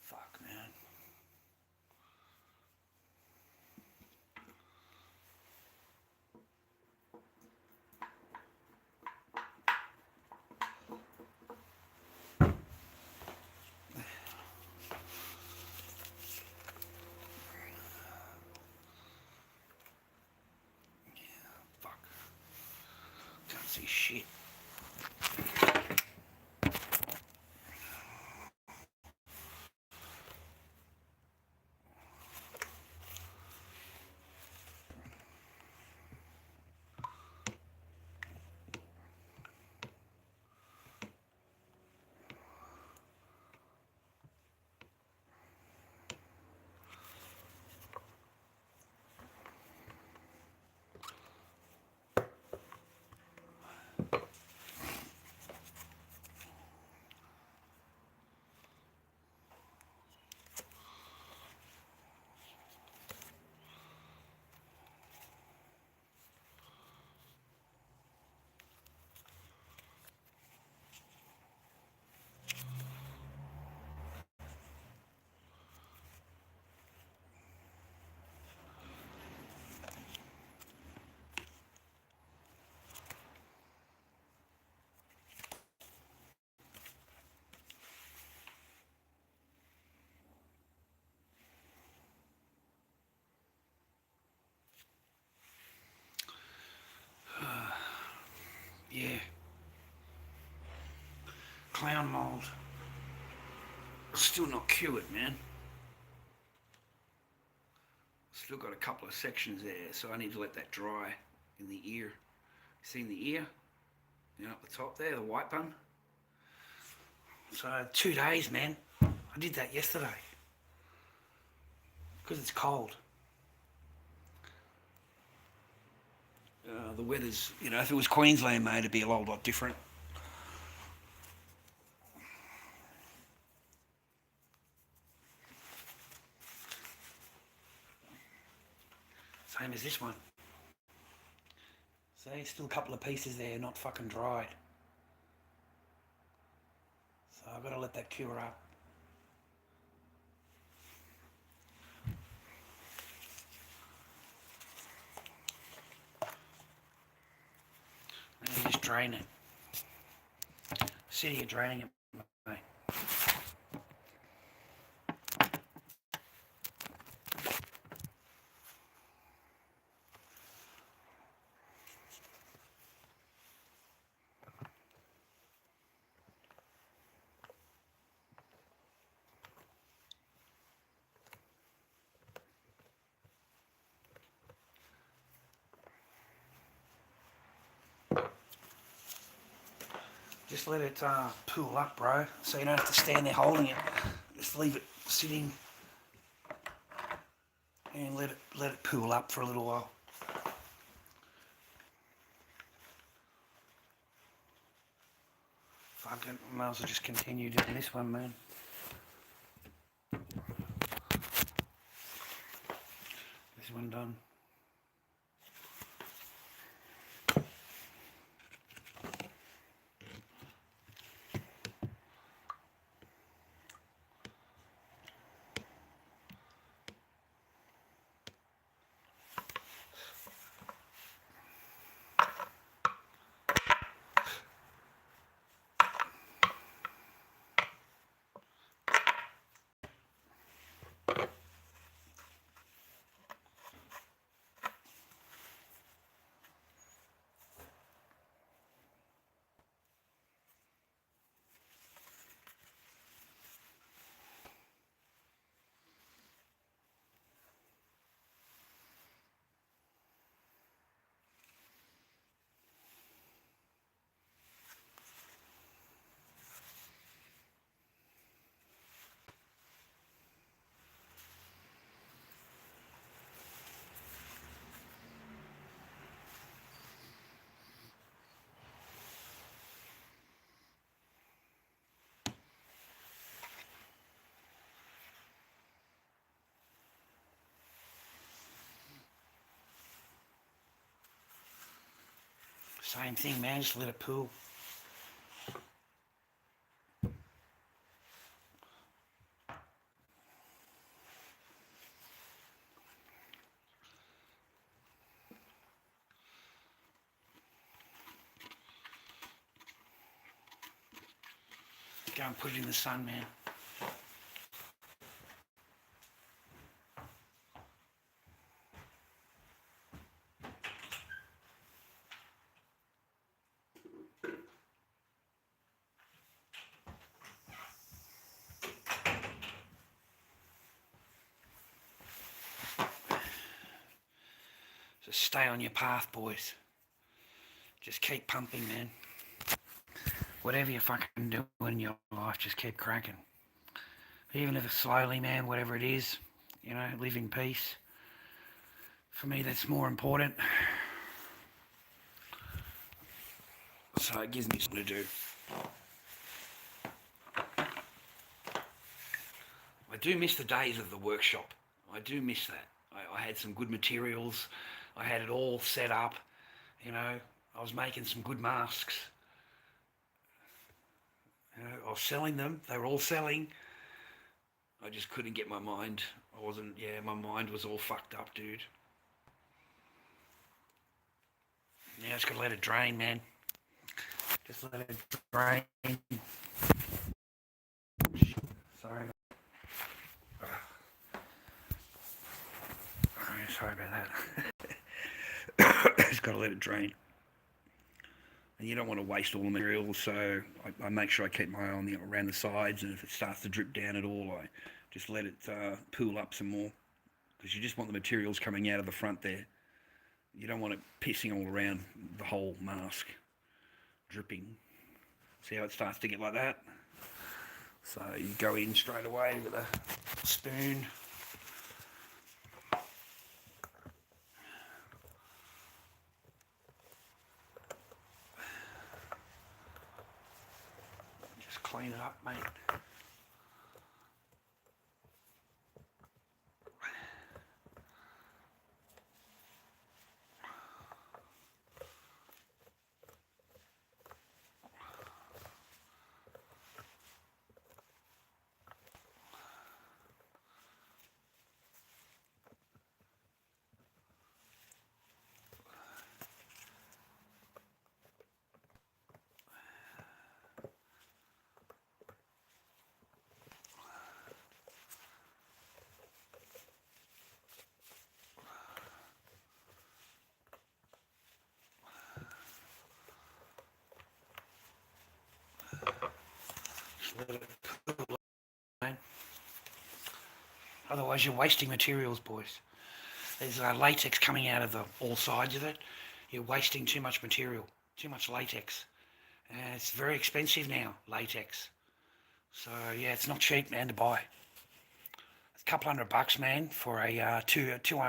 Fuck, man. Fuck. Can't see shit. clown mould. Still not cured, man. Still got a couple of sections there, so I need to let that dry in the ear. See in the ear? You know, up the top there, the white bun. So 2 days, man. I did that yesterday. Because it's cold. The weather's, you know, if it was Queensland, mate, it'd be a whole lot different. Same as this one. See, still a couple of pieces there, not fucking dried. So I've got to let that cure up. And you just drain it. Sit here draining it, mate. Just let it pool up, bro, so you don't have to stand there holding it. Just leave it sitting and let it pool up for a little while. Fuck it, might as well just continue doing this one, man. This one done. Same thing, man, just let it pool. Go and put it in the sun, man. Just stay on your path, boys. Just keep pumping, man. Whatever you're fucking doing in your life, just keep cracking. Even if it's slowly, man, whatever it is, you know, live in peace. For me, that's more important. So it gives me something to do. I do miss the days of the workshop. I do miss that. I had some good materials. I had it all set up. You know, I was making some good masks. You know, I was selling them. They were all selling. I just couldn't get my mind. My mind was all fucked up, dude. Now I just gotta let it drain, man. Just let it drain. Sorry. Sorry about that. Just gotta let it drain. and you don't want to waste all the materials, so I make sure I keep my eye on around the sides, and if it starts to drip down at all, I just let it pool up some more, because you just want the materials coming out of the front there. You don't want it pissing all around the whole mask, dripping. See how it starts to get like that? So you go in straight away with a spoon. Just clean it up, mate. Let it cool, man. Otherwise you're wasting materials, boys. There's latex coming out of all sides of it. You're wasting too much material, too much latex. And it's very expensive now, latex. So yeah, it's not cheap, man, to buy. It's a couple $100, man, for a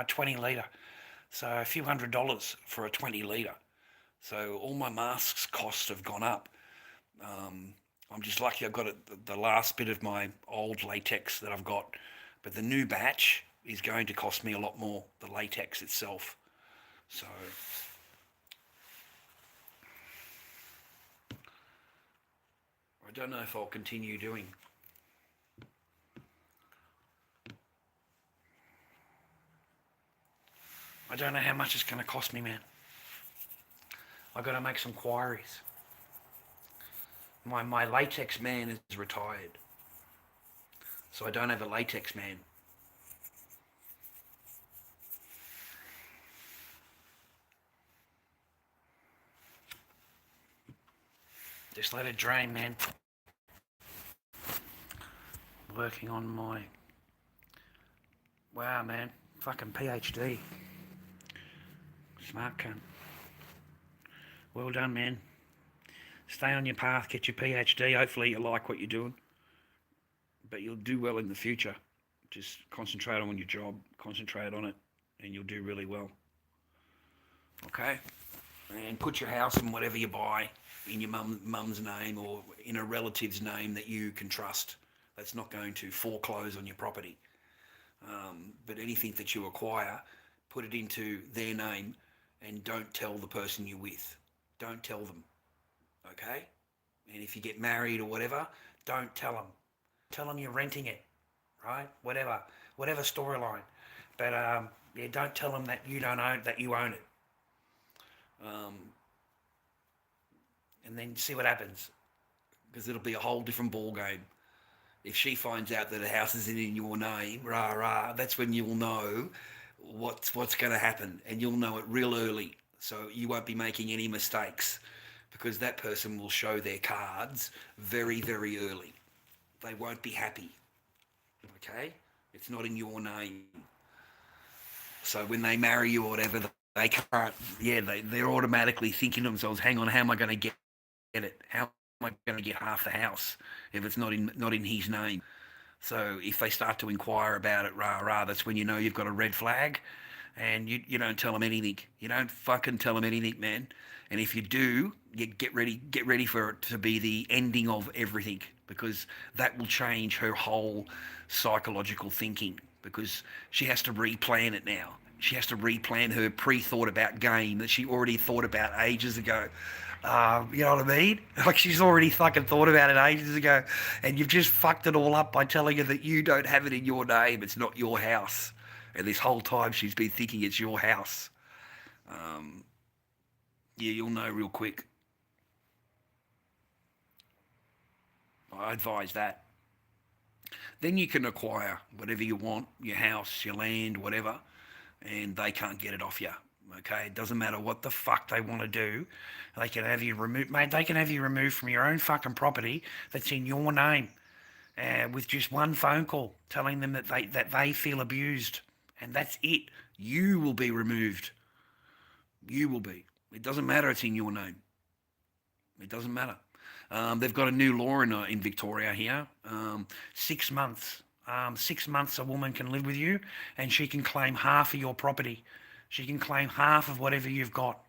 20 litre. So a few $100s for a 20 litre. So all my masks costs have gone up. I'm just lucky I've got the last bit of my old latex that I've got, but the new batch is going to cost me a lot more, the latex itself. So I don't know if I'll continue doing. I don't know how much it's going to cost me, man. I've got to make some inquiries. My latex man is retired, so I don't have a latex man. Just let it drain, man. Working on my... Wow, man. Fucking PhD. Smart cunt. Well done, man. Stay on your path, get your PhD. Hopefully you like what you're doing. But you'll do well in the future. Just concentrate on your job, concentrate on it, and you'll do really well. Okay? And put your house and whatever you buy in your mum's name or in a relative's name that you can trust. That's not going to foreclose on your property. But anything that you acquire, put it into their name and don't tell the person you're with. Don't tell them. Okay? And if you get married or whatever, don't tell them. Tell them you're renting it, right? Whatever storyline. But yeah, don't tell them that you don't own that you own it. And then see what happens, because it'll be a whole different ball game. If she finds out that a house is in your name, that's when you'll know what's going to happen, and you'll know it real early, so you won't be making any mistakes, because that person will show their cards very, very early. They won't be happy. Okay? It's not in your name. So when they marry you or whatever, they can't, they're automatically thinking to themselves, hang on, how am I going to get it? How am I going to get half the house if it's not in his name? So if they start to inquire about it, that's when you know you've got a red flag, and you don't tell them anything. You don't fucking tell them anything, man. And if you do, you get ready for it to be the ending of everything, because that will change her whole psychological thinking, because she has to replan it now. She has to replan her pre-thought about game that she already thought about ages ago. You know what I mean? Like, she's already fucking thought about it ages ago, and you've just fucked it all up by telling her that you don't have it in your name. It's not your house. And this whole time she's been thinking it's your house. Yeah, you'll know real quick. I advise that. Then you can acquire whatever you want, your house, your land, whatever, and they can't get it off you. Okay, it doesn't matter what the fuck they want to do. They can have you removed, mate. They can have you removed from your own fucking property that's in your name, with just one phone call, telling them that they feel abused, and that's it. You will be removed. You will be. It doesn't matter. It's in your name. It doesn't matter. They've got a new law in Victoria here. 6 months. 6 months a woman can live with you, and she can claim half of your property. She can claim half of whatever you've got.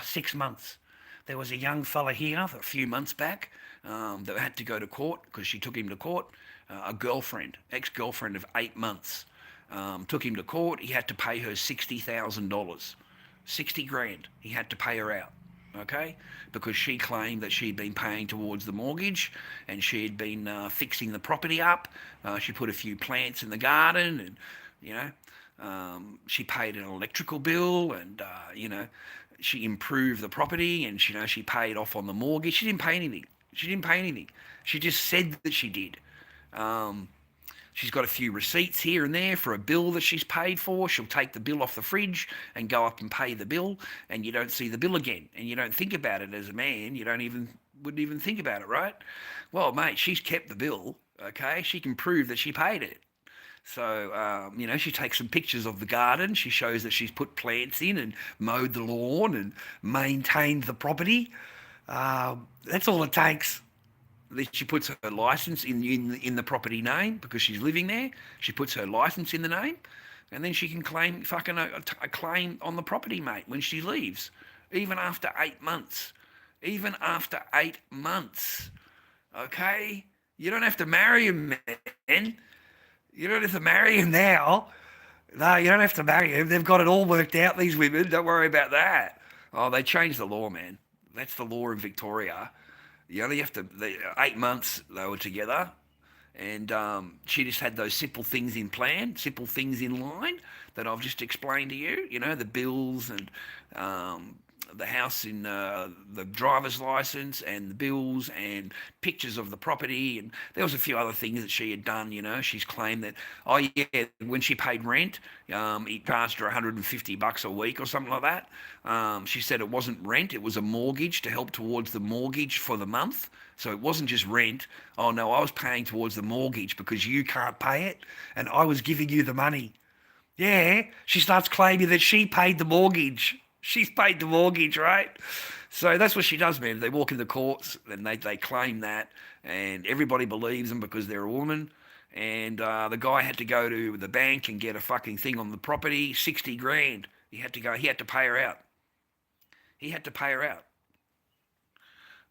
6 months. There was a young fella here a few months back that had to go to court because she took him to court. A girlfriend, ex-girlfriend of 8 months, took him to court. He had to pay her $60,000. 60 grand he had to pay her out, okay? Because she claimed that she'd been paying towards the mortgage and she'd been fixing the property up. She put a few plants in the garden and, she paid an electrical bill and, she improved the property and, she paid off on the mortgage. She didn't pay anything. She just said that she did. She's got a few receipts here and there for a bill that she's paid for. She'll take the bill off the fridge and go up and pay the bill, and you don't see the bill again. And you don't think about it as a man. You wouldn't even think about it, right? Well, mate, she's kept the bill, okay? She can prove that she paid it. So, she takes some pictures of the garden. She shows that she's put plants in and mowed the lawn and maintained the property. That's all it takes. She puts her license in the property name because she's living there. She puts her license in the name, and then she can claim a claim on the property, mate, when she leaves, even after 8 months. Even after 8 months, okay? You don't have to marry him, man. You don't have to marry him now. No, you don't have to marry him. They've got it all worked out, these women. Don't worry about that. Oh, they changed the law, man. That's the law in Victoria. You only have to, 8 months they were together, and she just had those simple things in plan, simple things in line that I've just explained to you, the bills and the house in the driver's license and the bills and pictures of the property. And there was a few other things that she had done, She's claimed that, when she paid rent, he charged her $150 a week or something like that. She said it wasn't rent, it was a mortgage to help towards the mortgage for the month. So it wasn't just rent. Oh no, I was paying towards the mortgage because you can't pay it and I was giving you the money. Yeah, she starts claiming that she paid the mortgage. She's paid the mortgage, right? So that's what she does, man. They walk in the courts and they claim that, and everybody believes them because they're a woman. And the guy had to go to the bank and get a fucking thing on the property, 60 grand. He had to pay her out.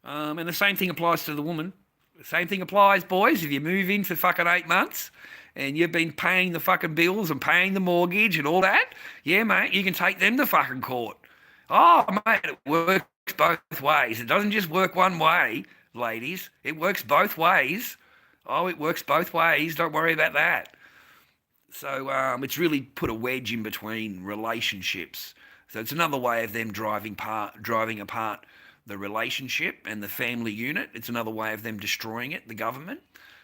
And the same thing applies to the woman. The same thing applies, boys. If you move in for fucking 8 months and you've been paying the fucking bills and paying the mortgage and all that, yeah, mate, you can take them to fucking court. Oh, mate, it works both ways. It doesn't just work one way, ladies. It works both ways. Oh, it works both ways. Don't worry about that. So it's really put a wedge in between relationships. So it's another way of them driving apart the relationship and the family unit. It's another way of them destroying it, the government.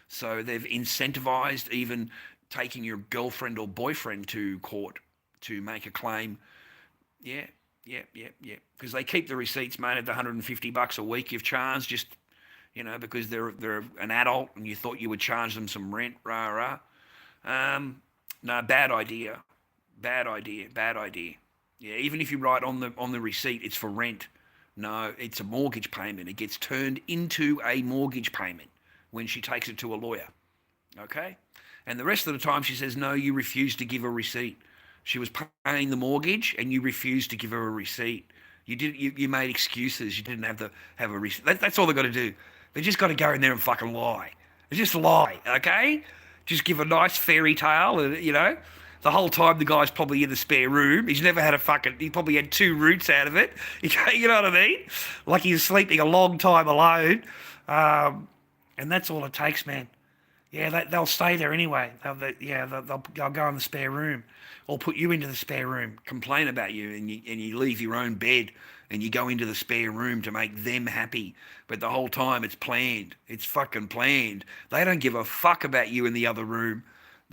So they've incentivized even taking your girlfriend or boyfriend to court to make a claim. Yeah. Because they keep the receipts, mate, at the $150 a week you've charged, just, because they're an adult and you thought you would charge them some rent, rah. No, bad idea. Yeah, even if you write on the receipt it's for rent, no, it's a mortgage payment. It gets turned into a mortgage payment when she takes it to a lawyer, okay? And the rest of the time she says, no, you refused to give a receipt. She was paying the mortgage and you refused to give her a receipt. You made excuses. You didn't have a receipt. That's all they've got to do. They just got to go in there and fucking lie. They just lie, okay? Just give a nice fairy tale, and the whole time the guy's probably in the spare room. He's never had he probably had 2 roots out of it. You know what I mean? Like he was sleeping a long time alone. And that's all it takes, man. Yeah, they'll stay there anyway. They'll go in the spare room or put you into the spare room, complain about you, and you leave your own bed and you go into the spare room to make them happy. But the whole time it's planned. It's fucking planned. They don't give a fuck about you in the other room.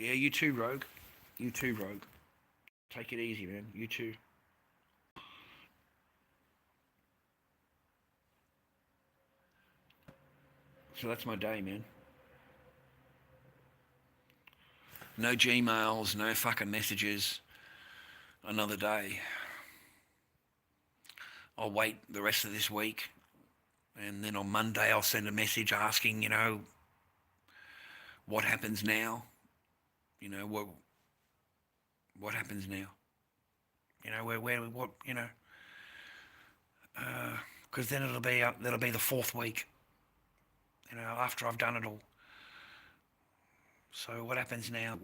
Yeah, you too, Rogue. You too, Rogue. Take it easy, man. You too. So that's my day, man. No Gmails, no fucking messages. Another day. I'll wait the rest of this week, and then on Monday I'll send a message asking, what happens now? What happens now? What? Because then that'll be the fourth week. After I've done it all. So what happens now?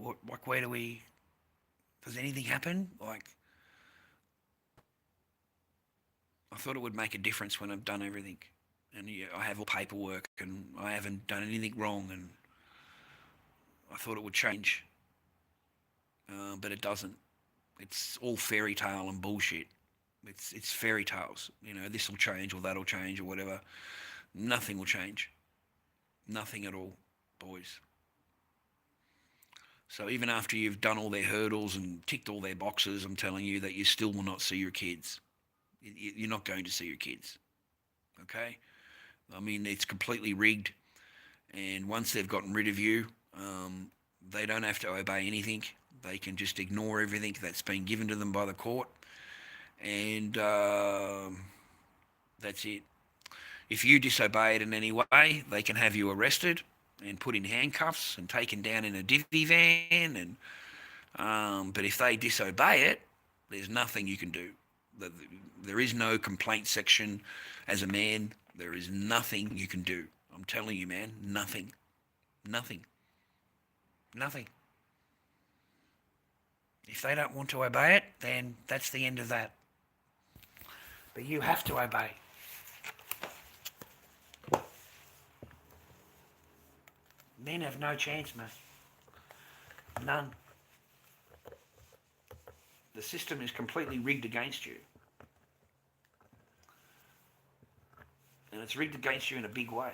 Where do we? Does anything happen? I thought it would make a difference when I've done everything, and I have all paperwork, and I haven't done anything wrong, and I thought it would change, but it doesn't. It's all fairy tale and bullshit. It's fairy tales. This will change or that'll change or whatever. Nothing will change. Nothing at all, boys. So even after you've done all their hurdles and ticked all their boxes, I'm telling you that you still will not see your kids. You're not going to see your kids. Okay? I mean, it's completely rigged. And once they've gotten rid of you, they don't have to obey anything. They can just ignore everything that's been given to them by the court. And that's it. If you disobey it in any way, they can have you arrested and put in handcuffs and taken down in a divvy van. But if they disobey it, there's nothing you can do. There is no complaint section as a man. There is nothing you can do. I'm telling you, man, nothing. Nothing. Nothing. If they don't want to obey it, then that's the end of that. But you have to obey. Men have no chance, mate. None. The system is completely rigged against you. And it's rigged against you in a big way.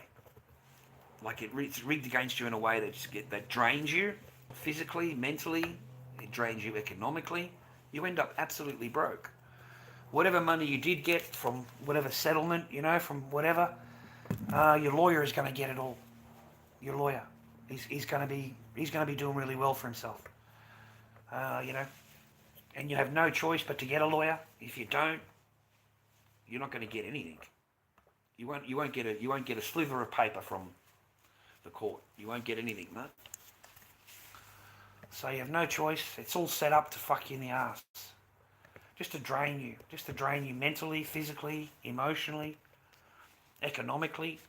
It's rigged against you in a way that drains you physically, mentally. It drains you economically. You end up absolutely broke. Whatever money you did get from whatever settlement, from whatever, your lawyer is going to get it all. Your lawyer. He's going to be doing really well for himself. And you have no choice but to get a lawyer. If you don't, you're not going to get anything. You won't get a sliver of paper from the court. You won't get anything, mate. So you have no choice. It's all set up to fuck you in the ass. Just to drain you mentally, physically, emotionally, economically.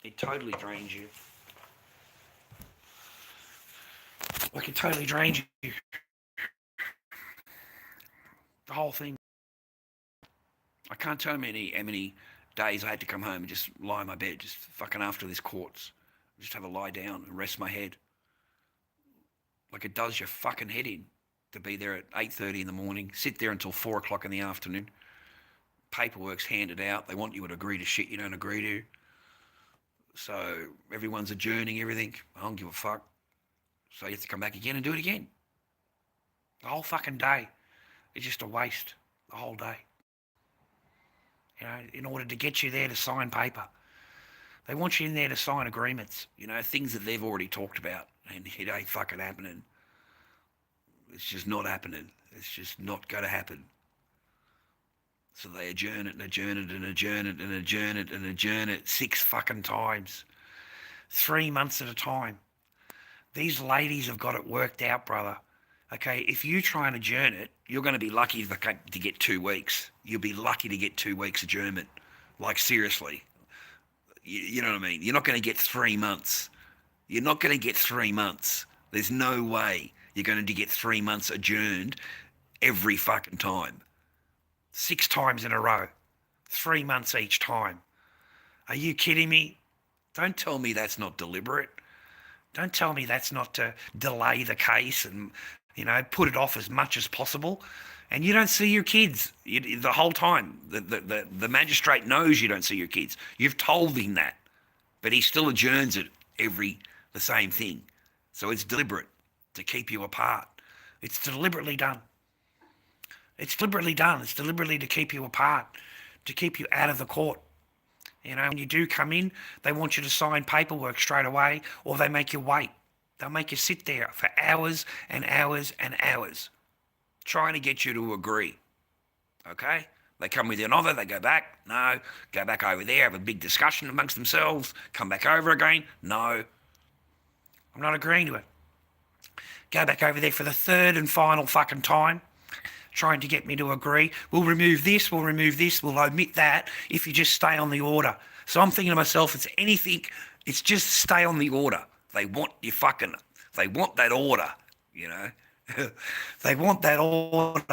It totally drains you. It totally drains you. The whole thing. I can't tell how many days I had to come home and just lie in my bed, just fucking after this courts. Just have a lie down and rest my head. It does your fucking head in to be there at 8:30 in the morning, sit there until 4 o'clock in the afternoon. Paperwork's handed out. They want you to agree to shit you don't agree to. So everyone's adjourning everything. I don't give a fuck. So you have to come back again and do it again. The whole fucking day. It's just a waste. The whole day. In order to get you there to sign paper. They want you in there to sign agreements. Things that they've already talked about. And it ain't fucking happening. It's just not happening. It's just not going to happen. So they adjourn it and adjourn it and adjourn it and adjourn it and adjourn it 6 fucking times. 3 months at a time. These ladies have got it worked out, brother. Okay, if you try and adjourn it, you're going to be lucky to get 2 weeks. You'll be lucky to get 2 weeks adjournment. Seriously. You know what I mean? You're not going to get 3 months. You're not going to get 3 months. There's no way you're going to get 3 months adjourned every fucking time. 6 times in a row. 3 months each time. Are you kidding me? Don't tell me that's not deliberate. Don't tell me that's not to delay the case and, put it off as much as possible. And you don't see your kids the whole time. The magistrate knows you don't see your kids. You've told him that. But he still adjourns it the same thing. So it's deliberate. to keep you apart. It's deliberately done. It's deliberately done. It's deliberately to keep you apart, to keep you out of the court. You know, when you do come in, they want you to sign paperwork straight away, or they make you wait. They'll make you sit there for hours and hours and hours, trying to get you to agree. Okay? They come with an offer, they go back, no, go back over there, have a big discussion amongst themselves, come back over again, no, I'm not agreeing to it. Go back over there for the third and final fucking time, trying to get me to agree. We'll remove this, we'll omit that if you just stay on the order. So I'm thinking to myself, it's anything, it's just stay on the order. They want they want that order, you know. They want that order.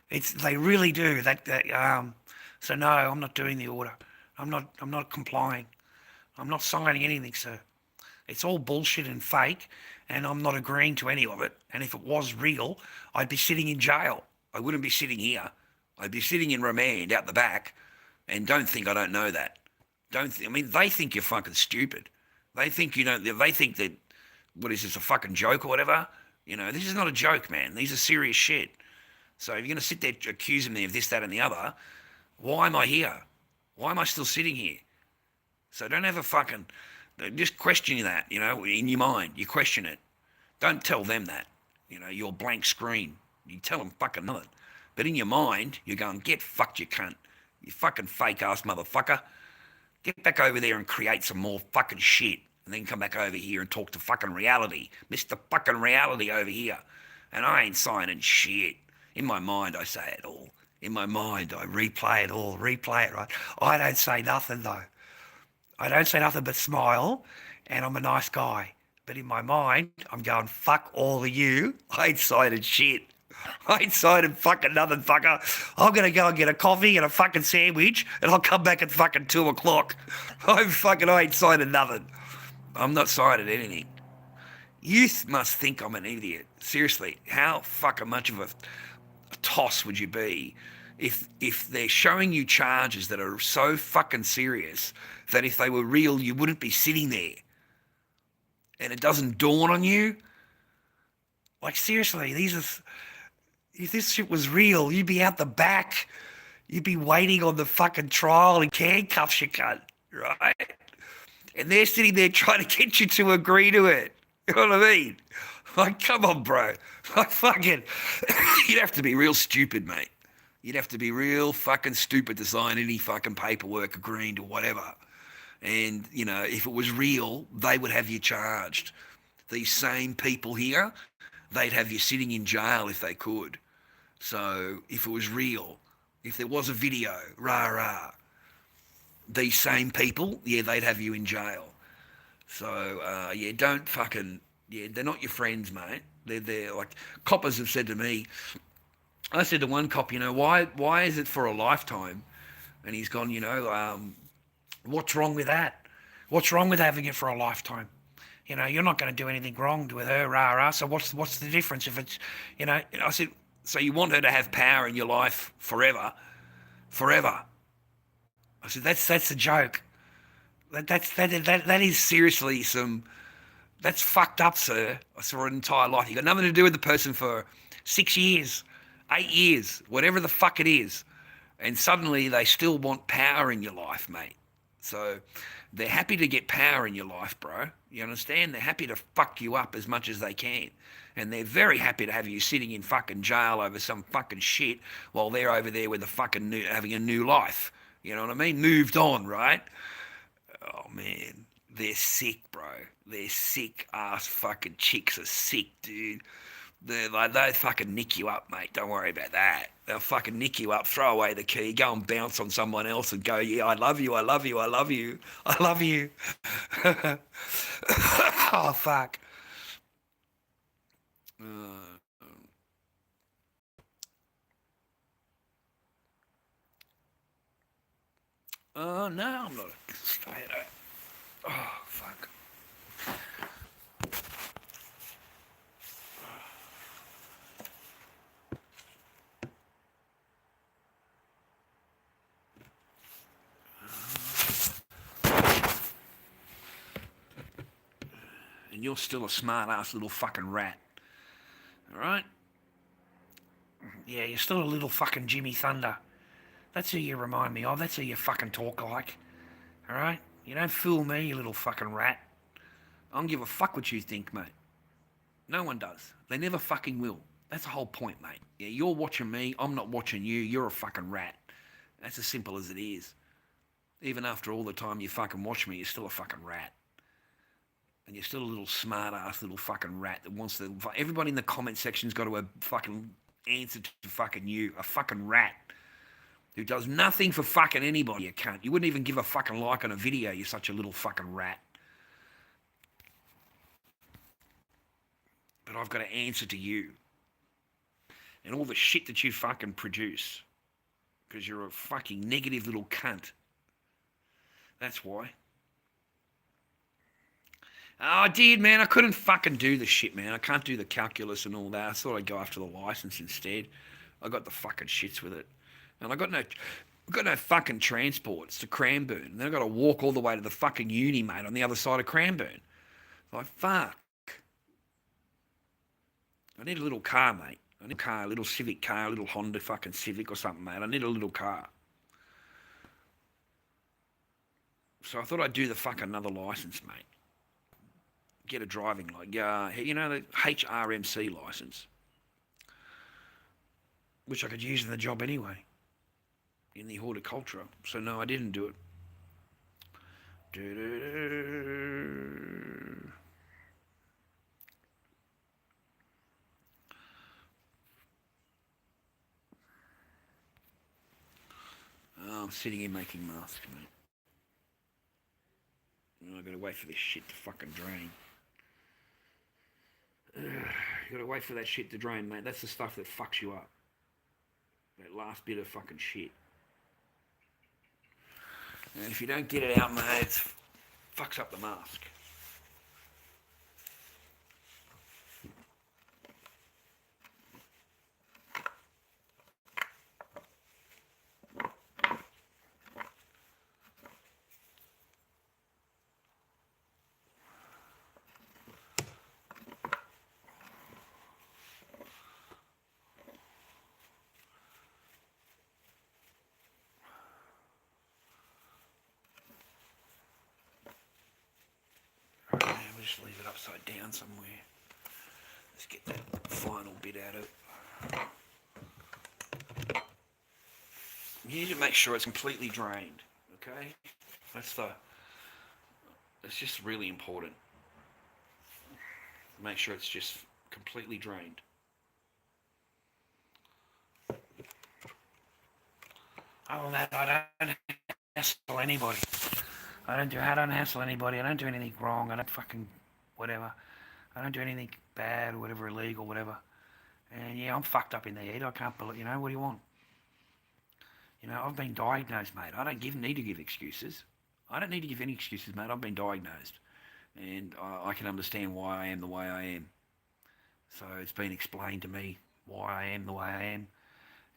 They really do. So no, I'm not doing the order. I'm not complying. I'm not signing anything, sir. It's all bullshit and fake, and I'm not agreeing to any of it. And if it was real, I'd be sitting in jail. I wouldn't be sitting here. I'd be sitting in remand out the back. And don't think I don't know that. They think you're fucking stupid. They think you don't. They think that what is this, a fucking joke or whatever? You know, this is not a joke, man. These are serious shit. So if you're going to sit there accusing me of this, that, and the other, why am I here? Why am I still sitting here? So don't ever fucking, just question that, you know, in your mind. You question it. Don't tell them that, you know, your blank screen. You tell them fucking nothing. But in your mind, you're going, get fucked, you cunt. You fucking fake-ass motherfucker. Get back over there and create some more fucking shit. And then come back over here and talk to fucking reality. Mr. fucking reality over here. And I ain't signing shit. In my mind, I say it all. In my mind, I replay it all, right? I don't say nothing, though. I don't say nothing but smile, and I'm a nice guy. But in my mind, I'm going, fuck all of you. I ain't signing shit. I ain't signing fucking nothing, fucker. I'm going to go and get a coffee and a fucking sandwich, and I'll come back at fucking 2 o'clock. I ain't signing nothing. I'm not signing anything. You must think I'm an idiot. Seriously, how fucking much of a toss would you be if they're showing you charges that are so fucking serious that if they were real, you wouldn't be sitting there? And it doesn't dawn on you? Like, seriously, if this shit was real, you'd be out the back. You'd be waiting on the fucking trial in handcuffs, you cunt, right? And they're sitting there trying to get you to agree to it. You know what I mean? Like, come on, bro. Like, fucking, you'd have to be real stupid, mate. You'd have to be real fucking stupid to sign any fucking paperwork agreeing to whatever. And, you know, if it was real, they would have you charged. These same people here, they'd have you sitting in jail if they could. So if it was real, if there was a video, rah, these same people, yeah, they'd have you in jail. So, yeah, don't fucking, yeah, they're not your friends, mate. They're like, coppers have said to me, I said to one cop, you know, why is it for a lifetime? And he's gone, you know, what's wrong with that? What's wrong with having it for a lifetime? You know, you're not going to do anything wrong with her, rah. So what's the difference if it's, you know? I said, so you want her to have power in your life forever? I said, that's a joke. That is seriously that's fucked up, sir. For an entire life. You got nothing to do with the person for 6 years, 8 years, whatever the fuck it is. And suddenly they still want power in your life, mate. So they're happy to get power in your life, bro. You understand? They're happy to fuck you up as much as they can. And they're very happy to have you sitting in fucking jail over some fucking shit while they're over there with having a new life. You know what I mean? Moved on, right? Oh, man. They're sick, bro. They're sick ass fucking chicks are sick, dude. They'll fucking nick you up, mate. Don't worry about that. They'll fucking nick you up, throw away the key, go and bounce on someone else and go, yeah, I love you. Oh, fuck. Oh, no, I'm not a straight. Oh, fuck. And you're still a smart-ass little fucking rat. All right? Yeah, you're still a little fucking Jimmy Thunder. That's who you remind me of. That's who you fucking talk like. All right? You don't fool me, you little fucking rat. I don't give a fuck what you think, mate. No one does. They never fucking will. That's the whole point, mate. Yeah, you're watching me. I'm not watching you. You're a fucking rat. That's as simple as it is. Even after all the time you fucking watch me, you're still a fucking rat. And you're still a little smart-ass little fucking rat that wants to... Everybody in the comment section's got to fucking answer to fucking you. A fucking rat. Who does nothing for fucking anybody, you cunt. You wouldn't even give a fucking like on a video, you're such a little fucking rat. But I've got to answer to you. And all the shit that you fucking produce. Because you're a fucking negative little cunt. That's why. Oh, I did, man. I couldn't fucking do the shit, man. I can't do the calculus and all that. I thought I'd go after the license instead. I got the fucking shits with it. And I got no fucking transports to Cranbourne. And then I got to walk all the way to the fucking uni, mate, on the other side of Cranbourne. Like, fuck. I need a little car, mate. I need a car, a little Civic car, a little Honda fucking Civic or something, mate. I need a little car. So I thought I'd do the fucking another license, mate. Get a driving, like, you know, the HRMC license. Which I could use in the job anyway. In the horticulture. So no, I didn't do it. Oh, I'm sitting here making masks, mate. I've got to wait for this shit to fucking drain. You got to wait for that shit to drain, mate. That's the stuff that fucks you up. That last bit of fucking shit. And if you don't get it out, mate, it fucks up the mask. Just leave it upside down somewhere. Let's get that final bit out of it. You need to make sure it's completely drained, okay? It's just really important. Make sure it's just completely drained. Other than that, I don't hassle anybody. I don't hassle anybody. I don't do anything wrong. I don't fucking whatever. I don't do anything bad or whatever, illegal, whatever. And yeah, I'm fucked up in the head. I can't believe, you know, what do you want? You know, I've been diagnosed, mate. I don't need to give excuses. I don't need to give any excuses, mate. I've been diagnosed. And I can understand why I am the way I am. So it's been explained to me why I am the way I am.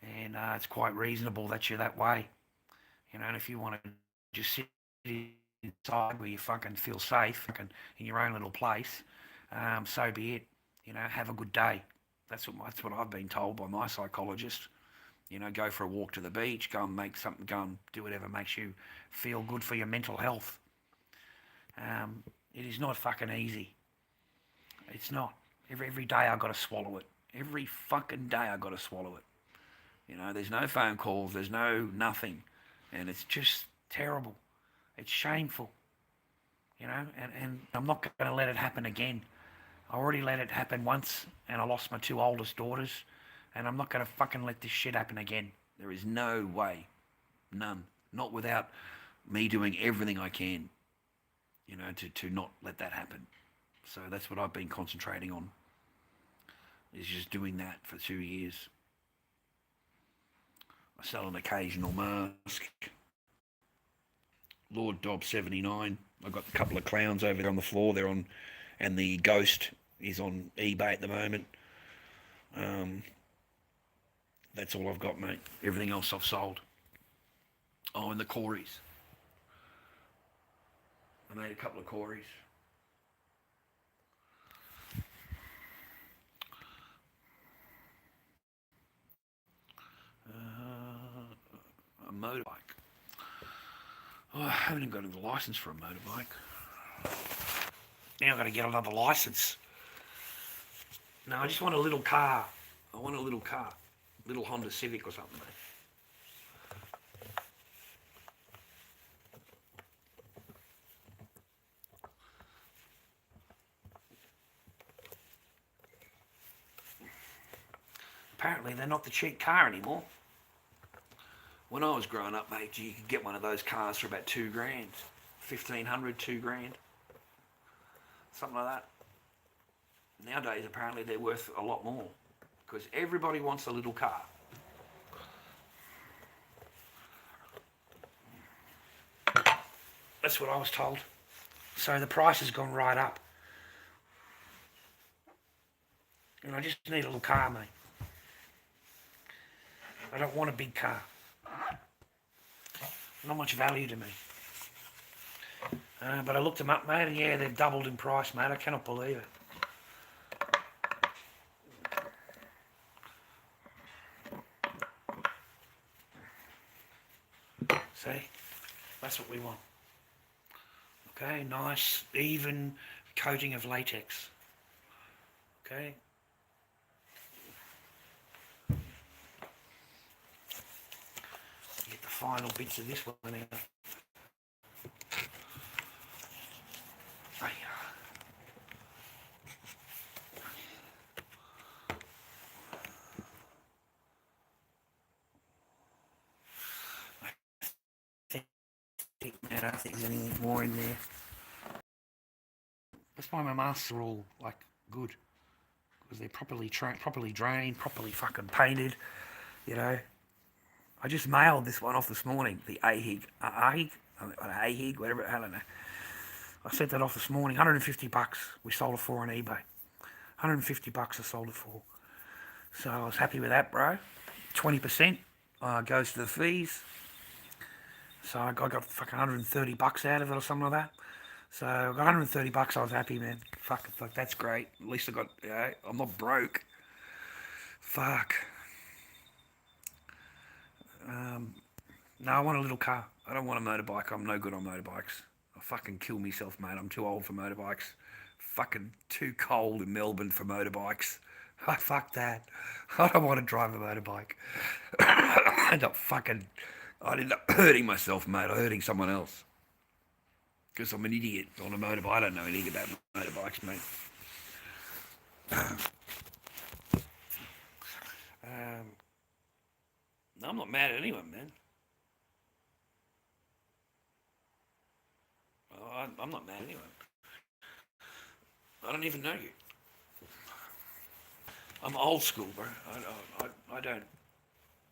And it's quite reasonable that you're that way. You know, and if you want to just sit inside where you fucking feel safe fucking in your own little place, so be it. You know, have a good day. That's what I've been told by my psychologist. You know, go for a walk to the beach, go and go and do whatever makes you feel good for your mental health. It is not fucking easy. It's not. Every day I've got to swallow it. Every fucking day I've got to swallow it. You know, there's no phone calls, there's no nothing. And it's just terrible. It's shameful, you know, and I'm not going to let it happen again. I already let it happen once, and I lost my 2 oldest daughters, and I'm not going to fucking let this shit happen again. There is no way. None. Not without me doing everything I can, you know, to not let that happen. So that's what I've been concentrating on, is just doing that for 2 years. I sell an occasional mask. Lord Dobb 79. I've got a couple of clowns over there on the floor. They're on, and the ghost is on eBay at the moment. That's all I've got, mate. Everything else I've sold. Oh, and the Corys. I made a couple of Corys. motorbike. Oh, I haven't even got a license for a motorbike. Now I've got to get another license. No, I just want a little car. I want a little car. Little Honda Civic or something, mate. Apparently they're not the cheap car anymore. When I was growing up, mate, you could get one of those cars for about $2 grand. 1,500, $2 grand. Something like that. Nowadays, apparently, they're worth a lot more. Because everybody wants a little car. That's what I was told. So the price has gone right up. And I just need a little car, mate. I don't want a big car. Not much value to me. But I looked them up, mate, and yeah, they've doubled in price, mate. I cannot believe it. See? That's what we want. Okay, nice, even coating of latex. Okay? Get the final bits of this one out. I don't think there's anything more in there. That's why my masks are all like good, because they're properly drained, properly fucking painted. You know, I just mailed this one off this morning. The AHIG, whatever. I don't know. I sent that off this morning. $150. We sold it for on eBay. $150 I sold it for. So I was happy with that, bro. 20% goes to the fees. So I got fucking $130 out of it or something like that. So I got $130. I was happy, man. Fuck, that's great. At least I got, you know, I'm not broke. Fuck. No, I want a little car. I don't want a motorbike. I'm no good on motorbikes. I'll fucking kill myself, mate. I'm too old for motorbikes. Fucking too cold in Melbourne for motorbikes. Fuck that. I don't want to drive a motorbike. I end up hurting myself, mate, or hurting someone else. Because I'm an idiot on a motorbike. I don't know anything about motorbikes, mate. No, I'm not mad at anyone, man. I'm not mad at anyone. I don't even know you. I'm old school, bro. I don't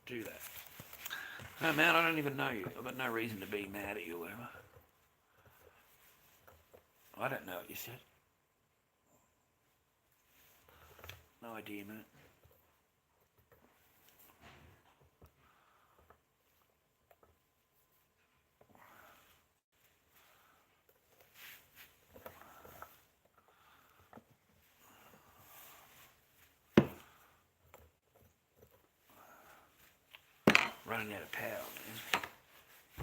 do that. No, man, I don't even know you. I've got no reason to be mad at you or whatever. I don't know what you said. No idea, mate. Running out of power,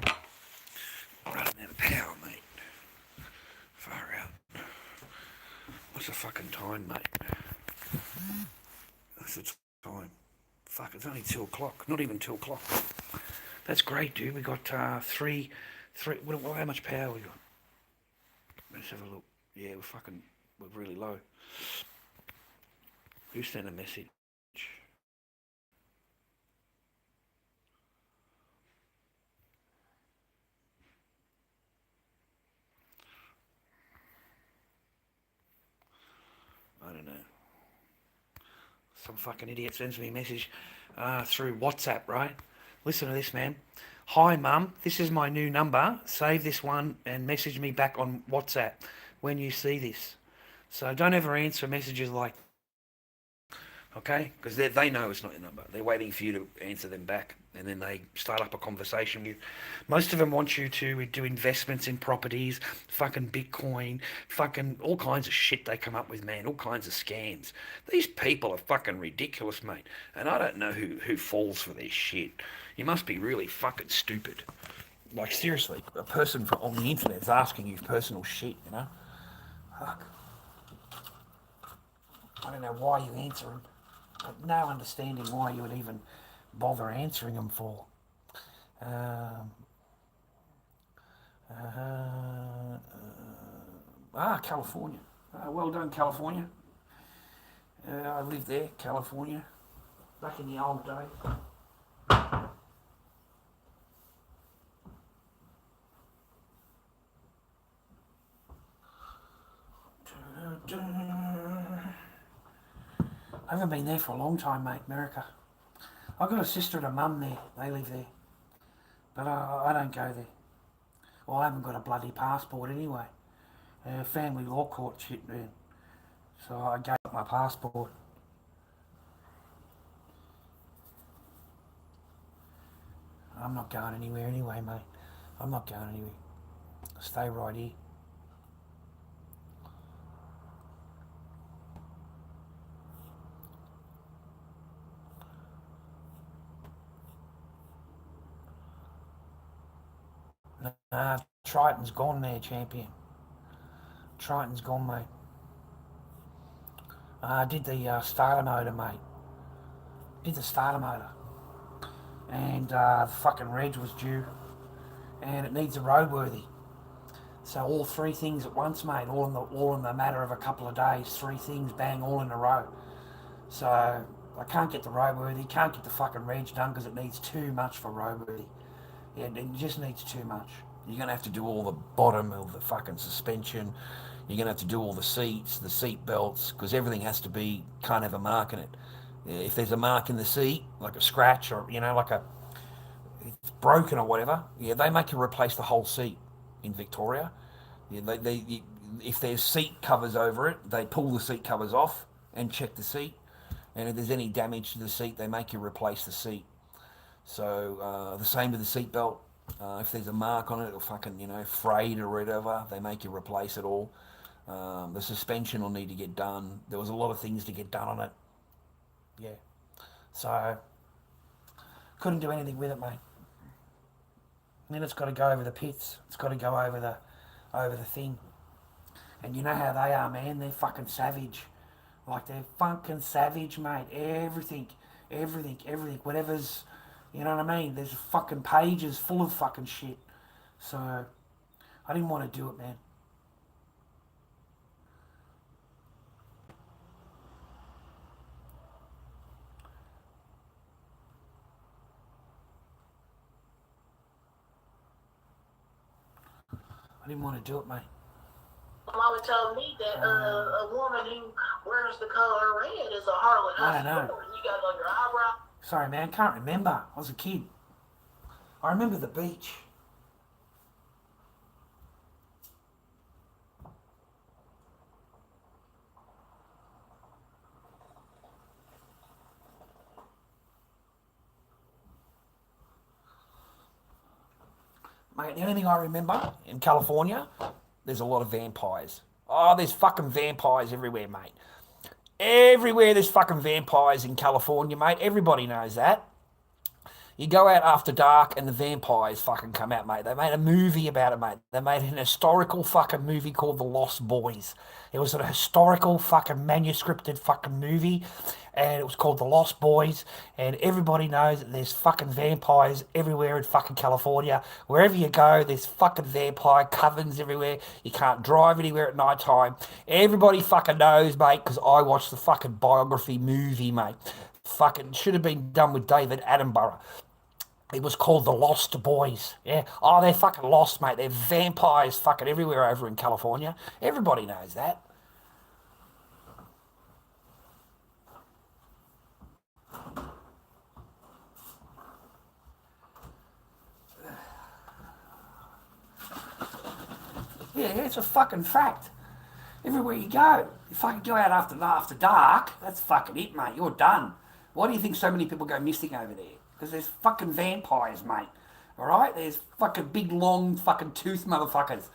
man. Running out of power, mate. Far out. What's the fucking time, mate? What's the time? Fuck, it's only 2 o'clock. Not even 2 o'clock. That's great, dude. We got three. How much power we got? Let's have a look. Yeah, we're really low. Who sent a message? I don't know. Some fucking idiot sends me a message through WhatsApp, right? Listen to this, man. Hi, Mum. This is my new number. Save this one and message me back on WhatsApp when you see this. So don't ever answer messages like, Okay? Because they know it's not your number. They're waiting for you to answer them back. And then they start up a conversation with. Most of them want you to do investments in properties, fucking Bitcoin, fucking all kinds of shit they come up with, man. All kinds of scams. These people are fucking ridiculous, mate. And I don't know who falls for this shit. You must be really fucking stupid. Like, seriously, a person on the internet is asking you personal shit, you know? Fuck. I don't know why you answer them. But no understanding why you would even bother answering them for. California. Well done, California. I lived there, California, back in the old days. I haven't been there for a long time, mate, America. I've got a sister and a mum there. They live there. But I don't go there. Well, I haven't got a bloody passport anyway. Family law court shit, man. So I gave up my passport. I'm not going anywhere anyway, mate. I'm not going anywhere. Stay right here. Nah, Triton's gone there, champion. Triton's gone, mate. I did the starter motor, mate. Did the starter motor. And the fucking reg was due. And it needs a roadworthy. So all three things at once, mate. All in the matter of a couple of days. Three things, bang, all in a row. So I can't get the roadworthy. Can't get the fucking reg done because it needs too much for roadworthy. Yeah, it just needs too much. You're going to have to do all the bottom of the fucking suspension. You're going to have to do all the seats, the seat belts, because everything has to be kind of a mark in it. If there's a mark in the seat, like a scratch or, it's broken or whatever, yeah, they make you replace the whole seat in Victoria. Yeah, if there's seat covers over it, they pull the seat covers off and check the seat. And if there's any damage to the seat, they make you replace the seat. So the same with the seat belt. If there's a mark on it or fucking, frayed or whatever, they make you replace it all. The suspension will need to get done. There was a lot of things to get done on it. Yeah. So, couldn't do anything with it, mate. And then it's got to go over the pits. It's got to go over the thing. And you know how they are, man. They're fucking savage. Like, they're fucking savage, mate. Everything. Whatever's... You know what I mean? There's fucking pages full of fucking shit. So, I didn't want to do it, man. I didn't want to do it, mate. Mama told me that a woman who wears the color red is a harlot. I don't know. You got it on your eyebrow. Sorry, man, can't remember. I was a kid. I remember the beach. Mate, the only thing I remember in California, there's a lot of vampires. Oh, there's fucking vampires everywhere, mate. Everywhere there's fucking vampires in California, mate. Everybody knows that. You go out after dark and the vampires fucking come out, mate. They made a movie about it, mate. They made an historical fucking movie called The Lost Boys. It was a historical fucking manuscripted fucking movie, and it was called The Lost Boys, and everybody knows that there's fucking vampires everywhere in fucking California. Wherever you go, there's fucking vampire covens everywhere. You can't drive anywhere at night time. Everybody fucking knows, mate, because I watched the fucking biography movie, mate. Fucking should have been done with David Attenborough. It was called The Lost Boys. Yeah. Oh, they're fucking lost, mate. They're vampires fucking everywhere over in California. Everybody knows that. Yeah, it's a fucking fact. Everywhere you go. You fucking go out after dark, that's fucking it, mate. You're done. Why do you think so many people go missing over there? Because there's fucking vampires, mate. Alright? There's fucking big, long, fucking tooth motherfuckers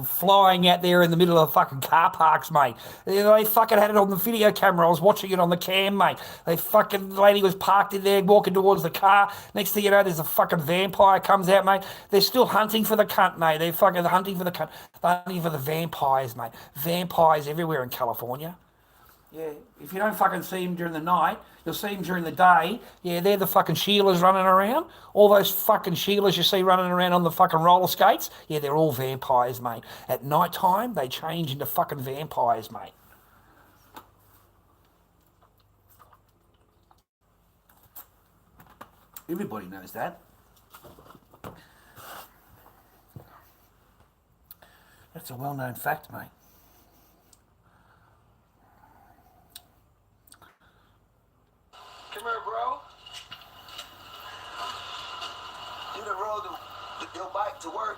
flying out there in the middle of fucking car parks, mate. They fucking had it on the video camera. I was watching it on the cam, mate. The lady was parked in there walking towards the car. Next thing you know, there's a fucking vampire comes out, mate. They're still hunting for the cunt, mate. They're fucking hunting for the cunt. They're hunting for the vampires, mate. Vampires everywhere in California. Yeah, if you don't fucking see them during the night, you'll see them during the day. Yeah, they're the fucking Sheilas running around. All those fucking Sheilas you see running around on the fucking roller skates, yeah, they're all vampires, mate. At night time, they change into fucking vampires, mate. Everybody knows that. That's a well-known fact, mate. Come here, bro. You done rode your bike to work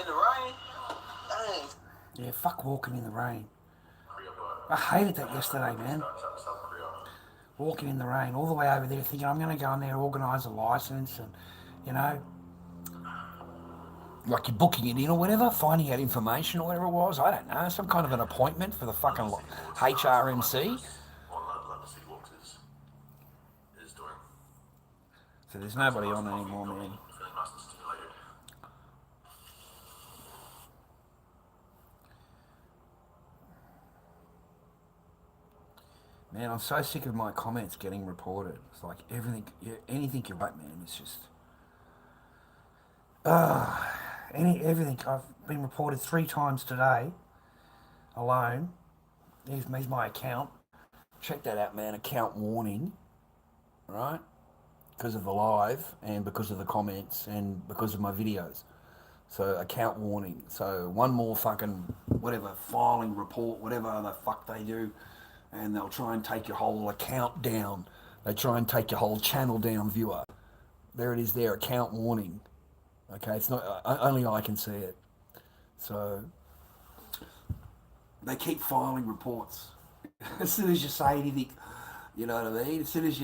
in the rain? Dang. Yeah, fuck walking in the rain. I hated that yesterday, man. Walking in the rain, all the way over there thinking I'm going to go in there, organise a licence and, you know, like you're booking it in or whatever, finding out information or whatever it was, I don't know, some kind of an appointment for the fucking HRMC. So there's nobody on anymore, man. Man, I'm so sick of my comments getting reported. It's like anything you write, man, it's just... everything. I've been reported 3 times today, alone. Here's my account. Check that out, man, account warning, right? Because of the live and because of the comments and because of my videos. So account warning. So one more fucking whatever filing report, whatever the fuck they do, and they'll try and take your whole account down. They try and take your whole channel down, viewer. There it is there, account warning. Okay, it's not only I can see it. So they keep filing reports. As soon as you say anything, you know what I mean? As soon as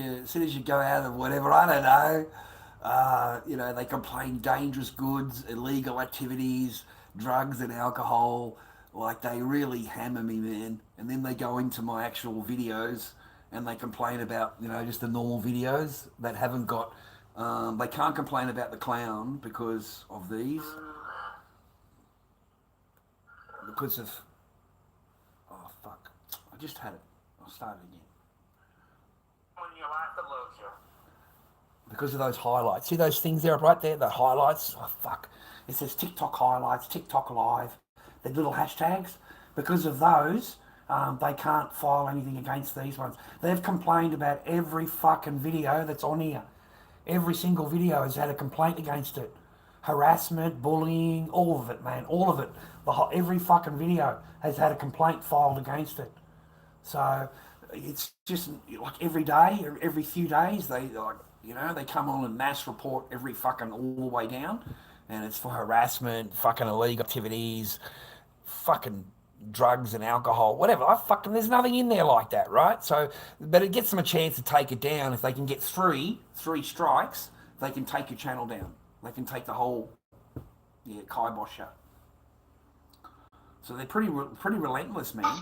you go out of whatever, I don't know. You know, they complain dangerous goods, illegal activities, drugs and alcohol. Like, they really hammer me, man. And then they go into my actual videos and they complain about, you know, just the normal videos that haven't got... they can't complain about the clown because of these. Because of... Oh, fuck. I just had it. I'll start it again. Because of those highlights. See those things there, right there? The highlights? Oh, fuck. It says TikTok highlights, TikTok live. The little hashtags. Because of those, they can't file anything against these ones. They've complained about every fucking video that's on here. Every single video has had a complaint against it. Harassment, bullying, all of it, man. All of it. Every fucking video has had a complaint filed against it. So it's just like every day, every few days, they like, you know, they come on and mass report every fucking all the way down, and it's for harassment, fucking illegal activities, fucking drugs and alcohol, whatever. There's nothing in there like that, right? So, but it gets them a chance to take it down. If they can get three strikes, they can take your channel down. They can take the whole, kibosh shut. So they're pretty relentless, man.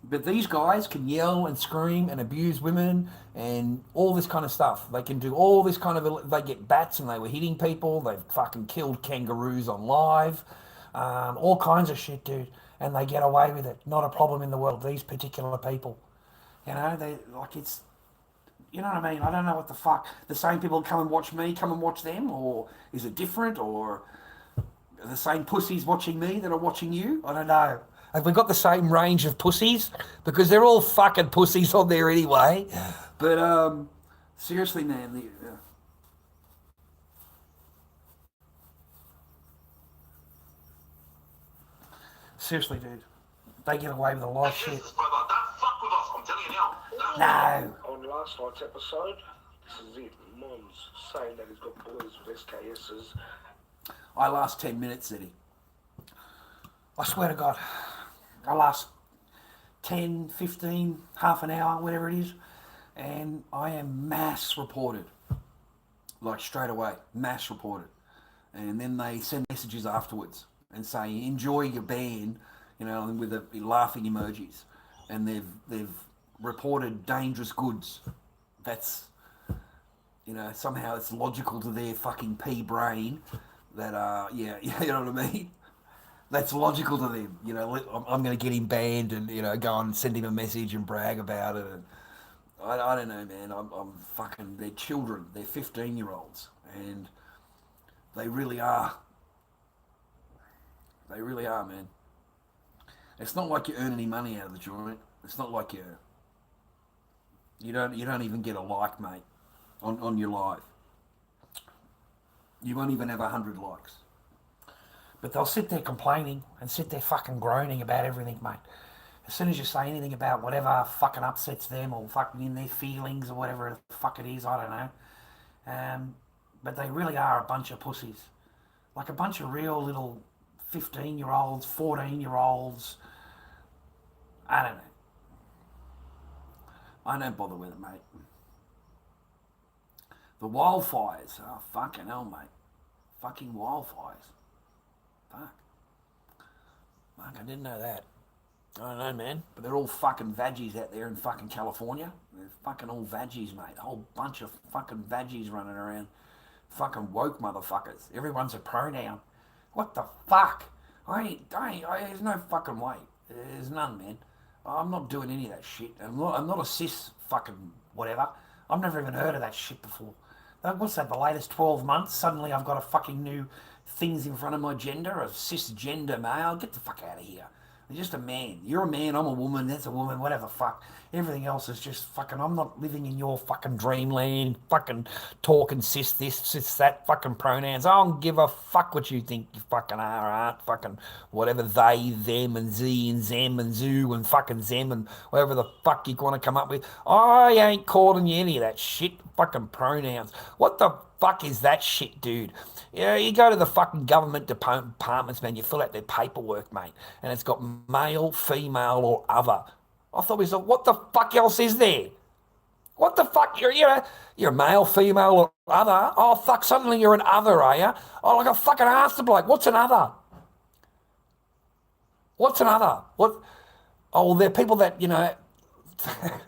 But these guys can yell and scream and abuse women and all this kind of stuff. They can do all this kind of... They get bats and they were hitting people. They've fucking killed kangaroos on live. All kinds of shit, dude. And they get away with it. Not a problem in the world. These particular people. You know, they like it's... You know what I mean? I don't know what the fuck. The same people come and watch me, come and watch them? Or is it different? Or are the same pussies watching me that are watching you? I don't know. Have we got the same range of pussies? Because they're all fucking pussies on there anyway. But, seriously, man. Seriously, dude. They get away with a lot of shit. Don't fuck with us, I'm telling you now. No. On last night's episode, this is it. Mom's saying that he's got boys with SKSs. I last 10 minutes, Eddie. I swear to God. I last 10, 15, half an hour, whatever it is, and I am mass reported. Like straight away, mass reported. And then they send messages afterwards and say, enjoy your ban, with the laughing emojis. And they've reported dangerous goods. That's, somehow it's logical to their fucking pea brain that, you know what I mean? That's logical to them. I'm going to get him banned and, go and send him a message and brag about it. And I don't know, man. I'm fucking, they're children. They're 15-year-olds. And they really are. They really are, man. It's not like you earn any money out of the joint. It's not like you don't even get a like, mate, on your live. You won't even have 100 likes. But they'll sit there complaining and sit there fucking groaning about everything, mate. As soon as you say anything about whatever fucking upsets them or fucking in their feelings or whatever the fuck it is, I don't know. But they really are a bunch of pussies. Like a bunch of real little 15-year-olds, 14-year-olds. I don't know. I don't bother with it, mate. The wildfires. Oh, fucking hell, mate. Fucking wildfires. Fuck. Fuck, I didn't know that. I don't know, man. But they're all fucking veggies out there in fucking California. They're fucking all veggies, mate. A whole bunch of fucking veggies running around. Fucking woke motherfuckers. Everyone's a pronoun. What the fuck? There's no fucking way. There's none, man. I'm not doing any of that shit. I'm not a cis fucking whatever. I've never even heard of that shit before. What's that, the latest 12 months? Suddenly I've got a fucking new things in front of my gender, a cisgender male. Get the fuck out of here. I'm just a man. You're a man, I'm a woman, that's a woman, whatever the fuck. Everything else is just fucking, I'm not living in your fucking dreamland, fucking talking cis this, cis that, fucking pronouns. I don't give a fuck what you think you fucking are, aren't, fucking whatever they, them, and z, and them, and zoo, and fucking them, and whatever the fuck you want to come up with. I ain't calling you any of that shit, fucking pronouns. What the fuck is that shit, dude? Yeah, you go to the fucking government departments, man, you fill out their paperwork, mate, and it's got male, female, or other. I thought we said, what the fuck else is there? What the fuck? You're a male, female, or other. Oh, fuck, suddenly you're an other, are you? Oh, like I fucking asked the bloke, what's an other? What's an other? What? Oh, they're people that,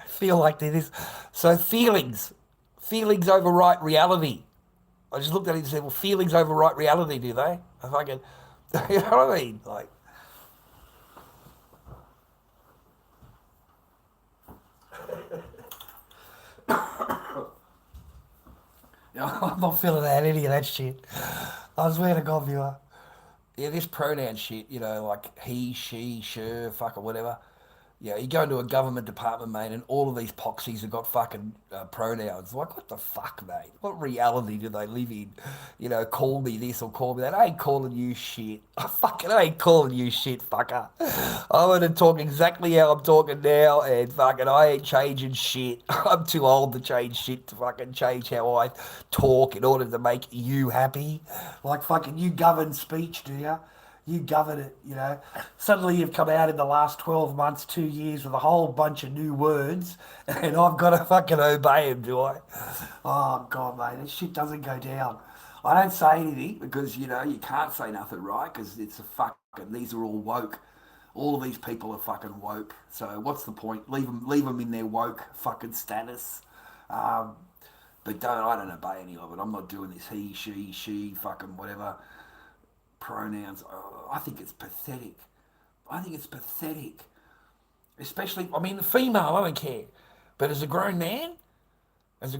feel like they're this. So feelings overwrite reality. I just looked at it and said, well, feelings overwrite reality, do they? I fucking, you know what I mean? Like, I'm not feeling any of that shit. I swear to God, viewer. Yeah, this pronoun shit, like he, she, she, fuck or whatever. Yeah, you go into a government department, mate, and all of these poxies have got fucking pronouns. Like, what the fuck, mate? What reality do they live in? Call me this or call me that. I ain't calling you shit. I ain't calling you shit, fucker. I'm going to talk exactly how I'm talking now, and fucking I ain't changing shit. I'm too old to change shit, to fucking change how I talk in order to make you happy. Like, fucking, you govern speech, do you? You govern it, Suddenly you've come out in the last 12 months, 2 years with a whole bunch of new words and I've got to fucking obey them, do I? Oh, God, mate, this shit doesn't go down. I don't say anything because, you can't say nothing, right? Because it's a fucking, these are all woke. All of these people are fucking woke. So what's the point? Leave them in their woke fucking status. But I don't obey any of it. I'm not doing this he, she, fucking whatever. Pronouns. Oh, I think it's pathetic. Especially, the female, I don't care. But as a grown man, you're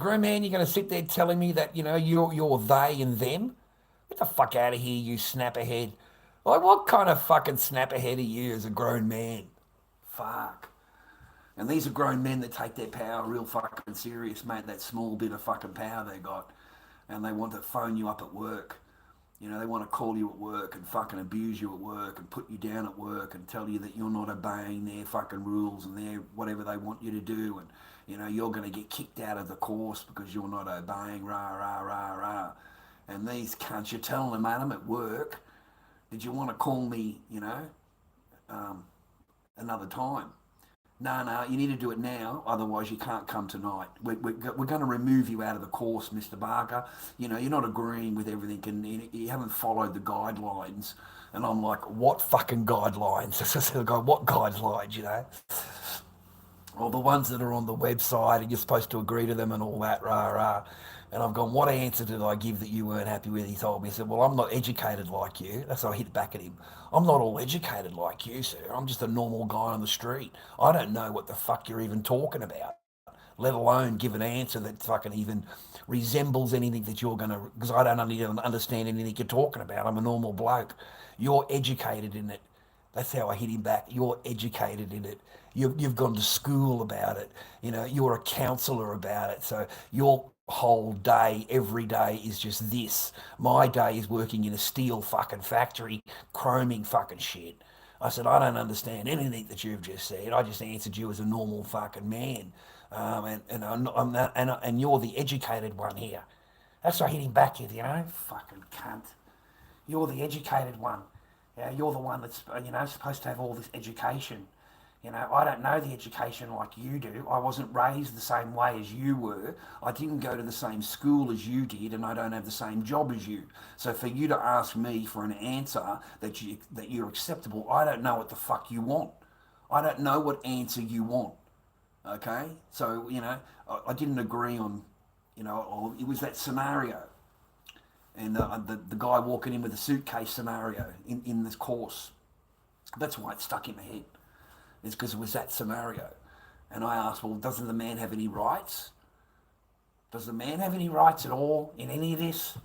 going to sit there telling me that, you're they and them? Get the fuck out of here, you snapperhead. Like, what kind of fucking snapperhead are you as a grown man? Fuck. And these are grown men that take their power real fucking serious, mate, that small bit of fucking power they got. And they want to phone you up at work. They want to call you at work and fucking abuse you at work and put you down at work and tell you that you're not obeying their fucking rules and their whatever they want you to do. And, you're going to get kicked out of the course because you're not obeying, rah, rah, rah, rah. And these cunts, you're telling them, mate, I'm at work. Did you want to call me, another time. No, you need to do it now, otherwise you can't come tonight. We're going to remove you out of the course, Mr. Barker. You know, you're not agreeing with everything and you haven't followed the guidelines. And I'm like, what fucking guidelines? I said, what guidelines, you know? Or the ones that are on the website and you're supposed to agree to them and all that, rah, rah. And I've gone, what answer did I give that you weren't happy with? He told me, he said, well, I'm not educated like you. That's how I hit back at him. I'm not all educated like you, sir. I'm just a normal guy on the street. I don't know what the fuck you're even talking about, let alone give an answer that fucking even resembles anything that you're going to, because I don't even understand anything you're talking about. I'm a normal bloke. You're educated in it. That's how I hit him back. You're educated in it. You've gone to school about it. You know, you're a counsellor about it. So your whole day, every day is just this. My day is working in a steel fucking factory, chroming fucking shit. I said, I don't understand anything that you've just said. I just answered you as a normal fucking man. And you're the educated one here. That's what I hit him back with, you know, fucking cunt. You're the educated one. Yeah, you're the one that's, you know, supposed to have all this education. You know, I don't know the education like you do. I wasn't raised the same way as you were. I didn't go to the same school as you did, and I don't have the same job as you. So for you to ask me for an answer that you're acceptable, I don't know what the fuck you want. I don't know what answer you want. Okay? So, you know, I didn't agree on, you know, it was that scenario. And the guy walking in with a suitcase scenario in this course. That's why it stuck in my head. It's because it was that scenario. And I asked, well, doesn't the man have any rights? Does the man have any rights at all in any of this?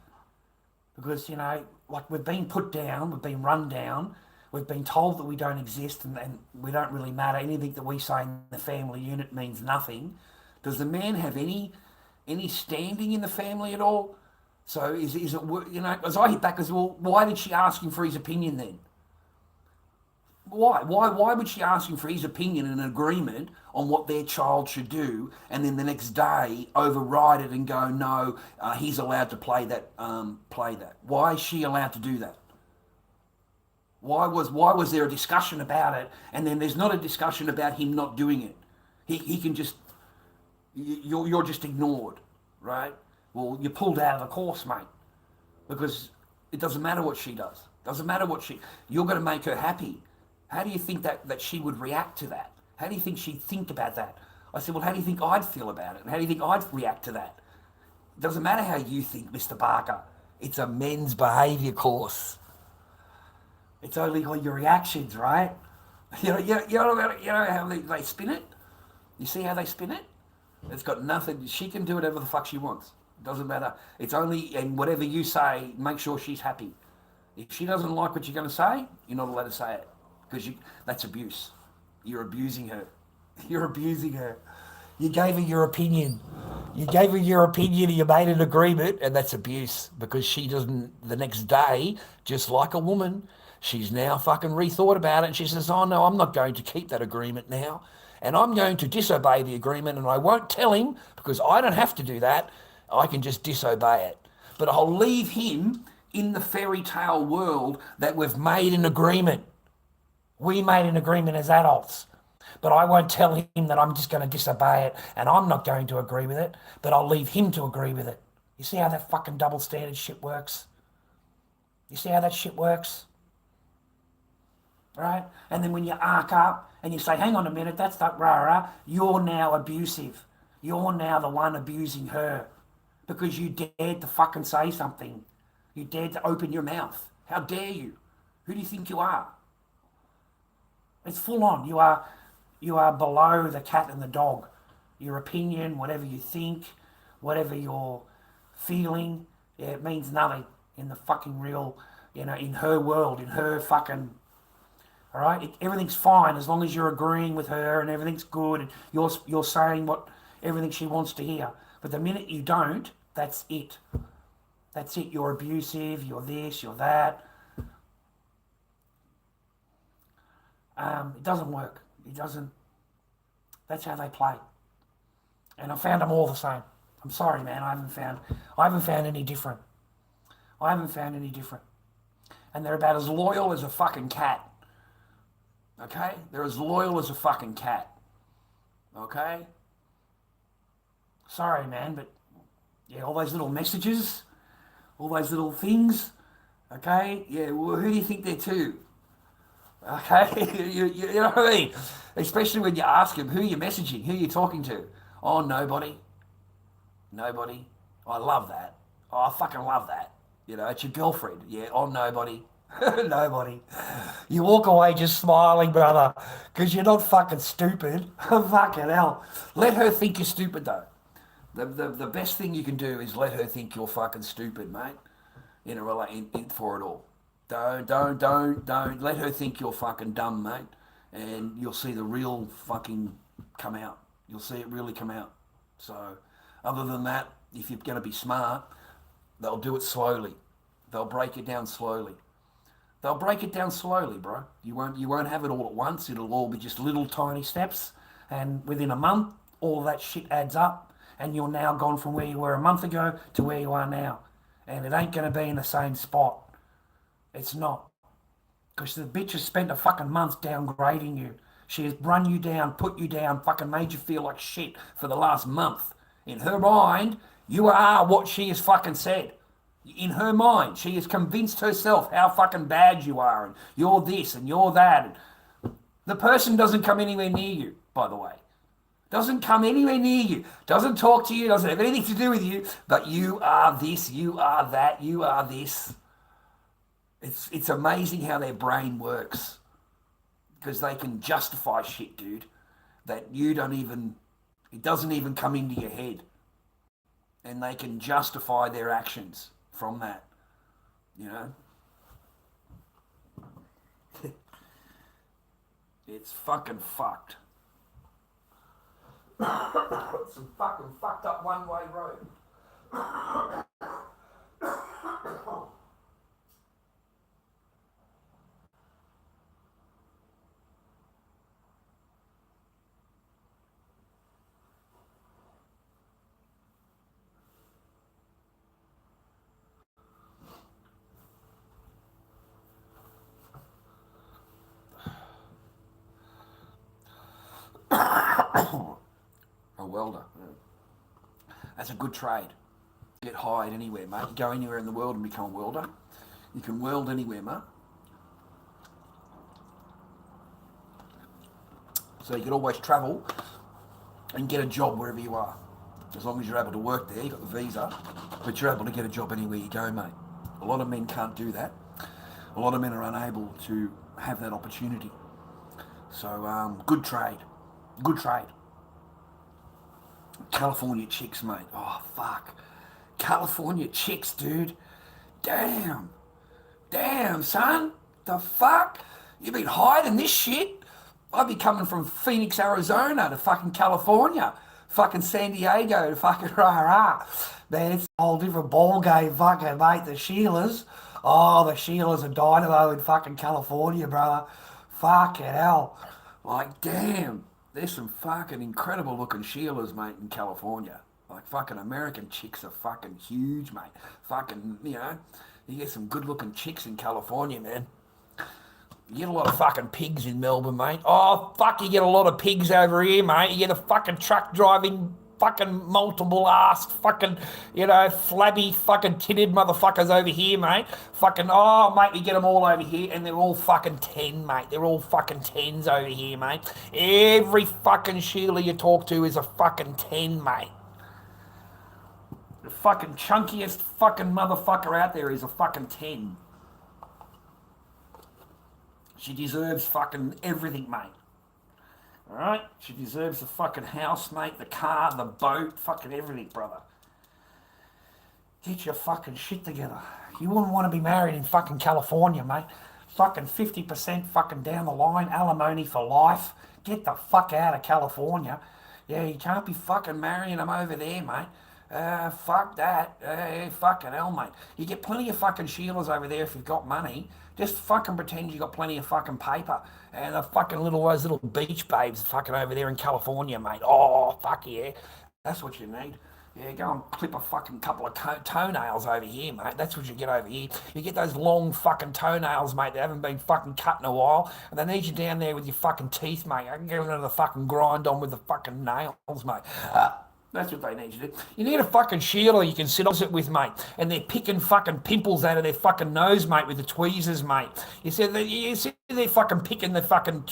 Because, you know, like we've been put down, we've been run down, we've been told that we don't exist and we don't really matter. Anything that we say in the family unit means nothing. Does the man have any standing in the family at all? So is it, you know, as I hit back as well, why did she ask him for his opinion then? Why would she ask him for his opinion and an agreement on what their child should do, and then the next day override it and go, no, he's allowed to play that. Why is she allowed to do that? Why was there a discussion about it, and then there's not a discussion about him not doing it? He can just, you're just ignored, right? Well, you're pulled out of the course, mate, because it doesn't matter what she does. Doesn't matter what you're going to make her happy. How do you think that she would react to that? How do you think she'd think about that? I said, well, how do you think I'd feel about it? And how do you think I'd react to that? It doesn't matter how you think, Mr. Barker. It's a men's behaviour course. It's only on your reactions, right? You know how they spin it? You see how they spin it? It's got nothing. She can do whatever the fuck she wants. It doesn't matter. It's only, and whatever you say, make sure she's happy. If she doesn't like what you're going to say, you're not allowed to say it. Because that's abuse. You're abusing her. You're abusing her. You gave her your opinion. You gave her your opinion and you made an agreement, and that's abuse. Because she doesn't, the next day, just like a woman, she's now fucking rethought about it, and she says, oh no, I'm not going to keep that agreement now. And I'm going to disobey the agreement, and I won't tell him because I don't have to do that. I can just disobey it. But I'll leave him in the fairy tale world that we've made an agreement. We made an agreement as adults, but I won't tell him that I'm just going to disobey it and I'm not going to agree with it, but I'll leave him to agree with it. You see how that fucking double standard shit works? You see how that shit works? Right? And then when you arc up and you say, hang on a minute, that's not rah-rah, you're now abusive. You're now the one abusing her because you dared to fucking say something. You dared to open your mouth. How dare you? Who do you think you are? It's full on. You are below the cat and the dog. Your opinion, whatever you think, whatever you're feeling, it means nothing in the fucking real, you know, in her world, in her fucking, all right? Everything's fine as long as you're agreeing with her and everything's good and you're saying everything she wants to hear. But the minute you don't, that's it. That's it. You're abusive, you're this, you're that. It doesn't work. It doesn't. That's how they play. And I found them all the same. I'm sorry, man. I haven't found any different. And they're about as loyal as a fucking cat. Okay? They're as loyal as a fucking cat. Okay? Sorry, man, but yeah, all those little messages, all those little things, okay? Yeah, well, who do you think they're to? Okay? You know what I mean? Especially when you ask them, who are you messaging? Who are you talking to? Oh, nobody. Nobody. I love that. Oh, I fucking love that. You know, it's your girlfriend. Yeah, oh, nobody. Nobody. You walk away just smiling, brother, because you're not fucking stupid. Fucking hell. Let her think you're stupid, though. The best thing you can do is let her think you're fucking stupid, mate. For it all. Don't let her think you're fucking dumb, mate. And you'll see the real fucking come out. You'll see it really come out. So, other than that, if you're going to be smart, they'll do it slowly. They'll break it down slowly. They'll break it down slowly, bro. You won't have it all at once. It'll all be just little tiny steps. And within a month, all of that shit adds up. And you're now gone from where you were a month ago to where you are now. And it ain't going to be in the same spot. It's not. Because the bitch has spent a fucking month downgrading you. She has run you down, put you down, fucking made you feel like shit for the last month. In her mind, you are what she has fucking said. In her mind, she has convinced herself how fucking bad you are, and you're this and you're that. And the person doesn't come anywhere near you, by the way. Doesn't come anywhere near you. Doesn't talk to you, doesn't have anything to do with you, but you are this, you are that, you are this. It's amazing how their brain works. Because they can justify shit, dude, that you don't even, it doesn't even come into your head. And they can justify their actions from that, you know. It's fucking fucked. It's a fucking fucked up one-way road. A welder. That's a good trade. Get hired anywhere, mate. You go anywhere in the world and become a welder. You can weld anywhere, mate. So you can always travel and get a job wherever you are. As long as you're able to work there, you've got the visa, but you're able to get a job anywhere you go, mate. A lot of men can't do that. A lot of men are unable to have that opportunity. So, good trade. Good trade. California chicks, mate. Oh, fuck. California chicks, dude. Damn. Damn, son. The fuck? You been hiding this shit? I'd be coming from Phoenix, Arizona to fucking California. Fucking San Diego to fucking rah-rah. Man, it's a whole different ball game, fucking, mate. The Sheilas. Oh, the Sheilas are dynamo in fucking California, brother. Fucking hell. Like, damn. There's some fucking incredible looking Sheilas, mate, in California. Like, fucking American chicks are fucking huge, mate. Fucking, you know, you get some good looking chicks in California, man. You get a lot of fucking pigs in Melbourne, mate. Oh, fuck, you get a lot of pigs over here, mate. You get a fucking truck driving, fucking multiple ass, fucking, you know, flabby, fucking titted motherfuckers over here, mate. Fucking, oh, mate, we get them all over here, and they're all fucking 10, mate. They're all fucking 10s over here, mate. Every fucking Sheila you talk to is a fucking 10, mate. The fucking chunkiest fucking motherfucker out there is a fucking 10. She deserves fucking everything, mate. Alright? She deserves the fucking house, mate, the car, the boat, fucking everything, brother. Get your fucking shit together. You wouldn't want to be married in fucking California, mate. Fucking 50% fucking down the line, alimony for life. Get the fuck out of California. Yeah, you can't be fucking marrying them over there, mate. Fuck that. Fucking hell, mate. You get plenty of fucking Sheilas over there if you've got money. Just fucking pretend you got plenty of fucking paper. And the fucking those little beach babes fucking over there in California, mate. Oh, fuck yeah. That's what you need. Yeah, go and clip a fucking couple of toenails over here, mate. That's what you get over here. You get those long fucking toenails, mate, that haven't been fucking cut in a while, and they need you down there with your fucking teeth, mate. I can get rid of the fucking grind on with the fucking nails, mate. That's what they need you to do. You need a fucking Sheila you can sit opposite with, mate. And they're picking fucking pimples out of their fucking nose, mate, with the tweezers, mate. You see they're fucking picking the fucking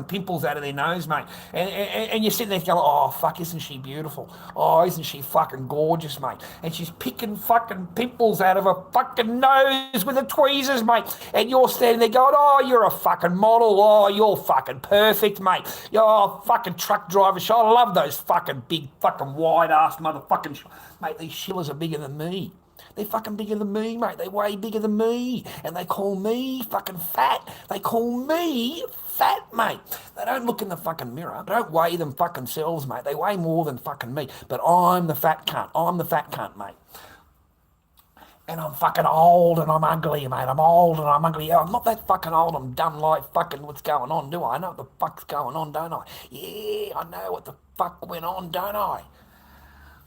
pimples out of their nose, mate. And you sit there going, oh fuck, isn't she beautiful? Oh, isn't she fucking gorgeous, mate? And she's picking fucking pimples out of her fucking nose with the tweezers, mate. And you're standing there going, oh, you're a fucking model. Oh, you're fucking perfect, mate. You're a fucking truck driver. I love those fucking big fucking wide-ass motherfucking... Mate, these shillers are bigger than me. They're fucking bigger than me, mate. They're way bigger than me. And they call me fucking fat. They call me fat, mate. They don't look in the fucking mirror. They don't weigh them fucking selves, mate. They weigh more than fucking me. But I'm the fat cunt. I'm the fat cunt, mate. And I'm fucking old and I'm ugly, mate. I'm old and I'm ugly. I'm not that fucking old. I'm dumb like fucking what's going on, do I? I know what the fuck's going on, don't I? Yeah, I know what the fuck went on, don't I?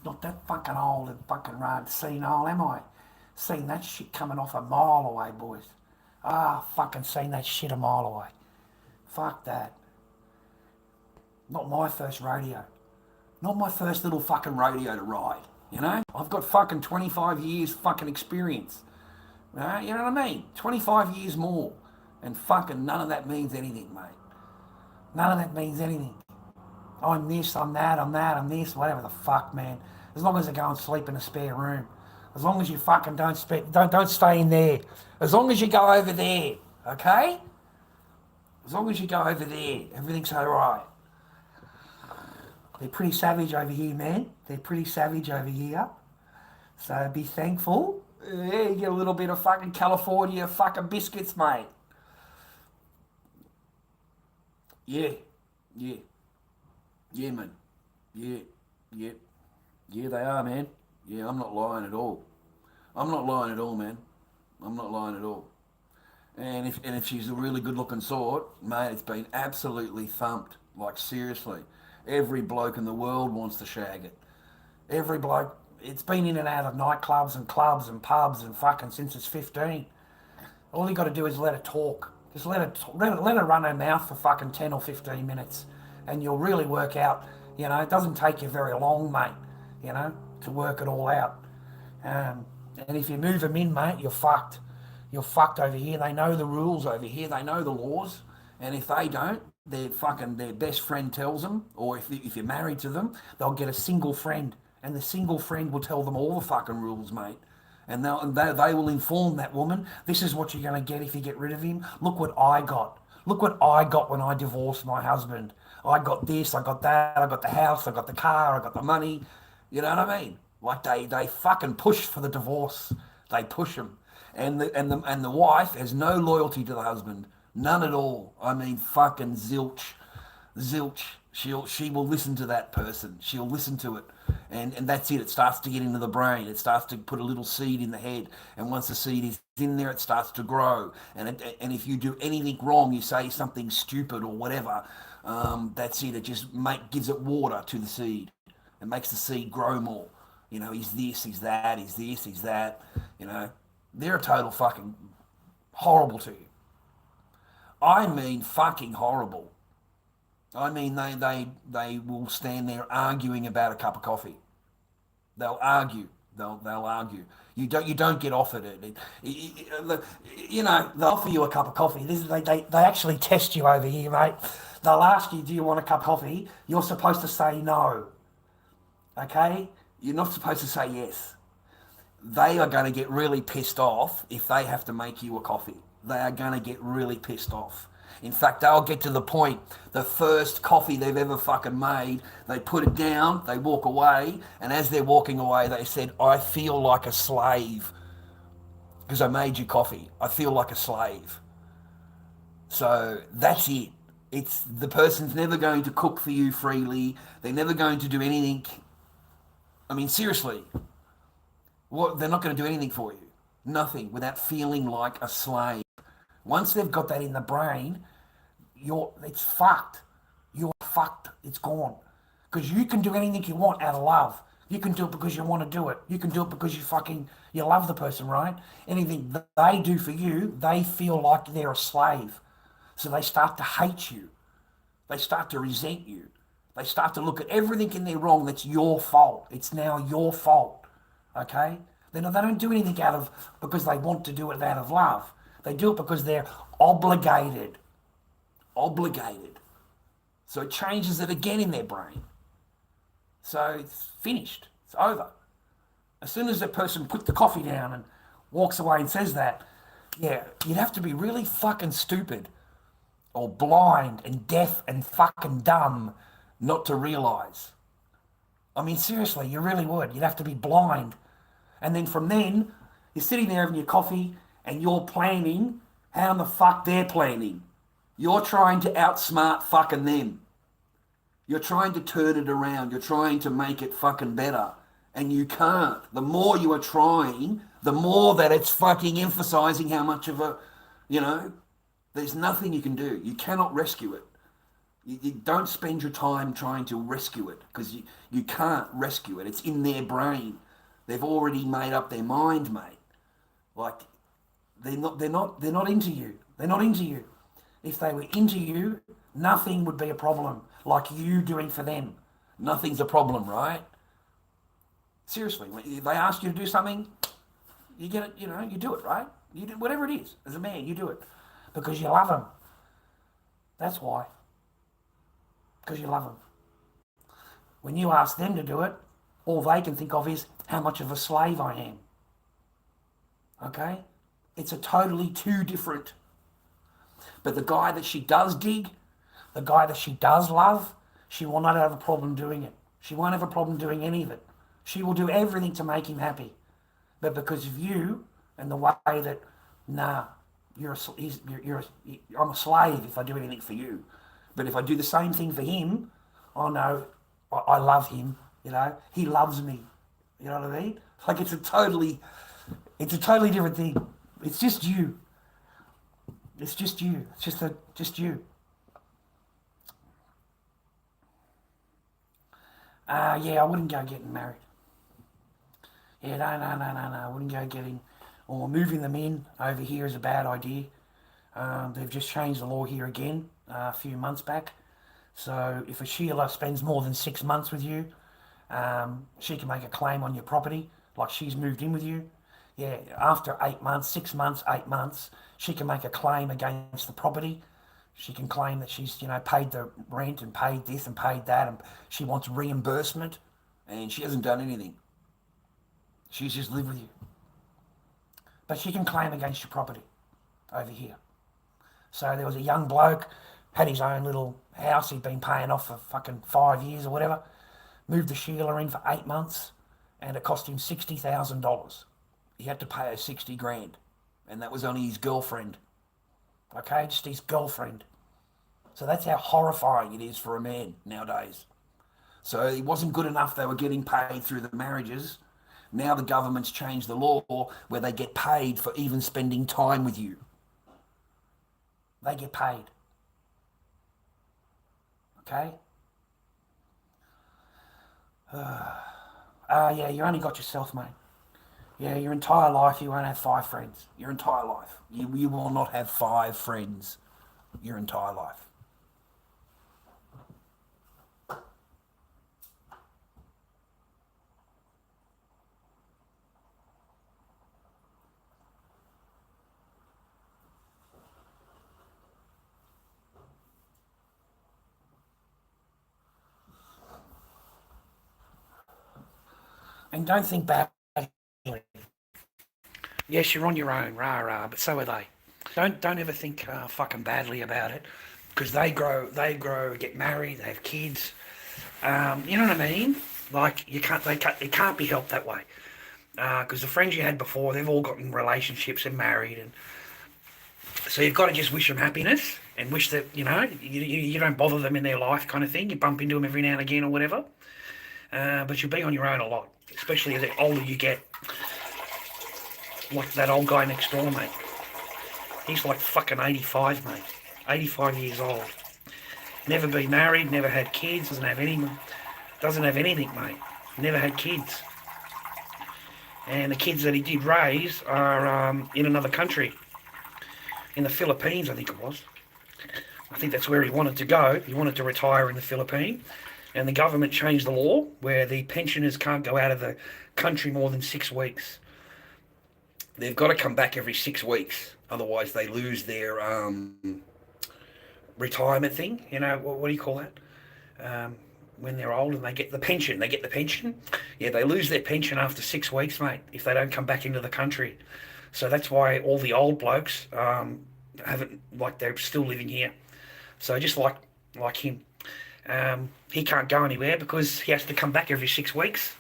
Not that fucking old and fucking senile, am I? Seen that shit coming off a mile away, boys. Fucking seen that shit a mile away. Fuck that. Not my first rodeo. Not my first little fucking rodeo to ride. You know, I've got fucking 25 years fucking experience. You know what I mean? 25 years more. And fucking none of that means anything, mate. None of that means anything. I'm this, I'm that, I'm this, whatever the fuck, man. As long as I go and sleep in a spare room. As long as you fucking don't stay in there. As long as you go over there, okay? As long as you go over there, everything's alright. They're pretty savage over here, man. They're pretty savage over here. So be thankful. Yeah, you get a little bit of fucking California fucking biscuits, mate. Yeah, man. Yeah, they are, man. Yeah, I'm not lying at all. I'm not lying at all, man. I'm not lying at all. And if she's a really good-looking sort, mate, it's been absolutely thumped. Like, seriously. Every bloke in the world wants to shag it. Every bloke. It's been in and out of nightclubs and clubs and pubs and fucking since it's 15. All you got to do is let her talk. Just let her run her mouth for fucking 10 or 15 minutes. And you'll really work out, you know, it doesn't take you very long, mate, you know, to work it all out. And if you move them in, mate, you're fucked. You're fucked over here. They know the rules over here. They know the laws. And if they don't, their best friend tells them, or if you're married to them, they'll get a single friend, and the single friend will tell them all the fucking rules, mate. And they will inform that woman, this is what you're going to get if you get rid of him. Look what I got. Look what I got when I divorced my husband. I got this, I got that, I got the house, I got the car, I got the money. You know what I mean? Like they fucking push for the divorce. They push him. And the wife has no loyalty to the husband. None at all. I mean, fucking zilch. She will listen to that person. She'll listen to it. And that's it. It starts to get into the brain. It starts to put a little seed in the head. And once the seed is in there, it starts to grow. And if you do anything wrong, you say something stupid or whatever, that's it. It just gives it water to the seed. It makes the seed grow more. You know, he's this, he's that, he's this, he's that. You know, they're a total fucking horrible to you. I mean fucking horrible. I mean they will stand there arguing about a cup of coffee. They'll argue. They'll argue. You don't get offered it. You know, they'll offer you a cup of coffee. They actually test you over here, mate. They'll ask you, do you want a cup of coffee? You're supposed to say no. Okay? You're not supposed to say yes. They are going to get really pissed off if they have to make you a coffee. They are going to get really pissed off. In fact, they'll get to the point, the first coffee they've ever fucking made, they put it down, they walk away, and as they're walking away, they said, I feel like a slave because I made you coffee. I feel like a slave. So that's it. It's the person's never going to cook for you freely. They're never going to do anything. I mean, seriously, they're not going to do anything for you. Nothing without feeling like a slave. Once they've got that in the brain, it's fucked. You're fucked. It's gone. Because you can do anything you want out of love. You can do it because you want to do it. You can do it because you love the person, right? Anything that they do for you, they feel like they're a slave. So they start to hate you. They start to resent you. They start to look at everything in their wrong that's your fault. It's now your fault, okay? They don't do anything because they want to do it out of love. They do it because they're obligated. Obligated. So it changes it again in their brain. So it's finished. It's over. As soon as that person puts the coffee down and walks away and says that, yeah, you'd have to be really fucking stupid or blind and deaf and fucking dumb not to realise. I mean, seriously, you really would. You'd have to be blind. And then from then, you're sitting there having your coffee and you're planning how the fuck they're planning. You're trying to outsmart fucking them. You're trying to turn it around. You're trying to make it fucking better. And you can't. The more you are trying, the more that it's fucking emphasising how much of a, there's nothing you can do. You cannot rescue it. You don't spend your time trying to rescue it because you can't rescue it. It's in their brain. They've already made up their mind, mate. Like, they're not into you. They're not into you. If they were into you, nothing would be a problem like you doing for them. Nothing's a problem, right? Seriously, when they ask you to do something, you get it, you do it, right? You do whatever it is. As a man, you do it because you love them. That's why. Because you love them. When you ask them to do it, all they can think of is how much of a slave I am. Okay? It's a totally two different. But the guy that she does dig, the guy that she does love, she will not have a problem doing it. She won't have a problem doing any of it. She will do everything to make him happy. But because of you and the way that, I'm a slave if I do anything for you. But if I do the same thing for him, I know I love him, he loves me. You know what I mean? Like it's a totally different thing. It's just you. It's just you. It's just you. Yeah, I wouldn't go getting married. Yeah, no, I wouldn't go getting, or moving them in over here is a bad idea. They've just changed the law here again a few months back. So if a Sheila spends more than 6 months with you, she can make a claim on your property, like she's moved in with you. Yeah, after 8 months, 6 months, 8 months, she can make a claim against the property. She can claim that she's, paid the rent and paid this and paid that, and she wants reimbursement, and she hasn't done anything. She's just lived with you. But she can claim against your property over here. So there was a young bloke, had his own little house he'd been paying off for fucking 5 years or whatever, moved the Sheila in for 8 months, and it cost him $60,000. He had to pay her 60 grand, and that was only his girlfriend. Okay, just his girlfriend. So that's how horrifying it is for a man nowadays. So it wasn't good enough they were getting paid through the marriages. Now the government's changed the law where they get paid for even spending time with you. They get paid. Okay? Yeah, you only got yourself, mate. Yeah, your entire life you won't have 5 friends. Your entire life. You will not have 5 friends your entire life. And don't think badly. Yes, you're on your own, rah, but so are they. Don't ever think fucking badly about it, because they grow, get married, they have kids. You know what I mean? Like it can't be helped that way. Because the friends you had before, they've all gotten relationships and married, and so you've got to just wish them happiness and wish that you don't bother them in their life, kind of thing. You bump into them every now and again or whatever, but you'll be on your own a lot, especially as the older you get. Like that old guy next door, mate. He's like fucking 85, mate. 85 years old. Never been married, never had kids, doesn't have anything, mate. never had kids. And the kids that he did raise are in another country. In the Philippines, I think it was. I think that's where he wanted to go. He wanted to retire in the Philippines. And the government changed the law where the pensioners can't go out of the country more than 6 weeks. They've got to come back every 6 weeks. Otherwise, they lose their retirement thing. You know, what do you call that? When they're old and they get the pension. They get the pension. Yeah, they lose their pension after 6 weeks, mate, if they don't come back into the country. So that's why all the old blokes haven't, like, they're still living here. So just like him, he can't go anywhere because he has to come back every 6 weeks.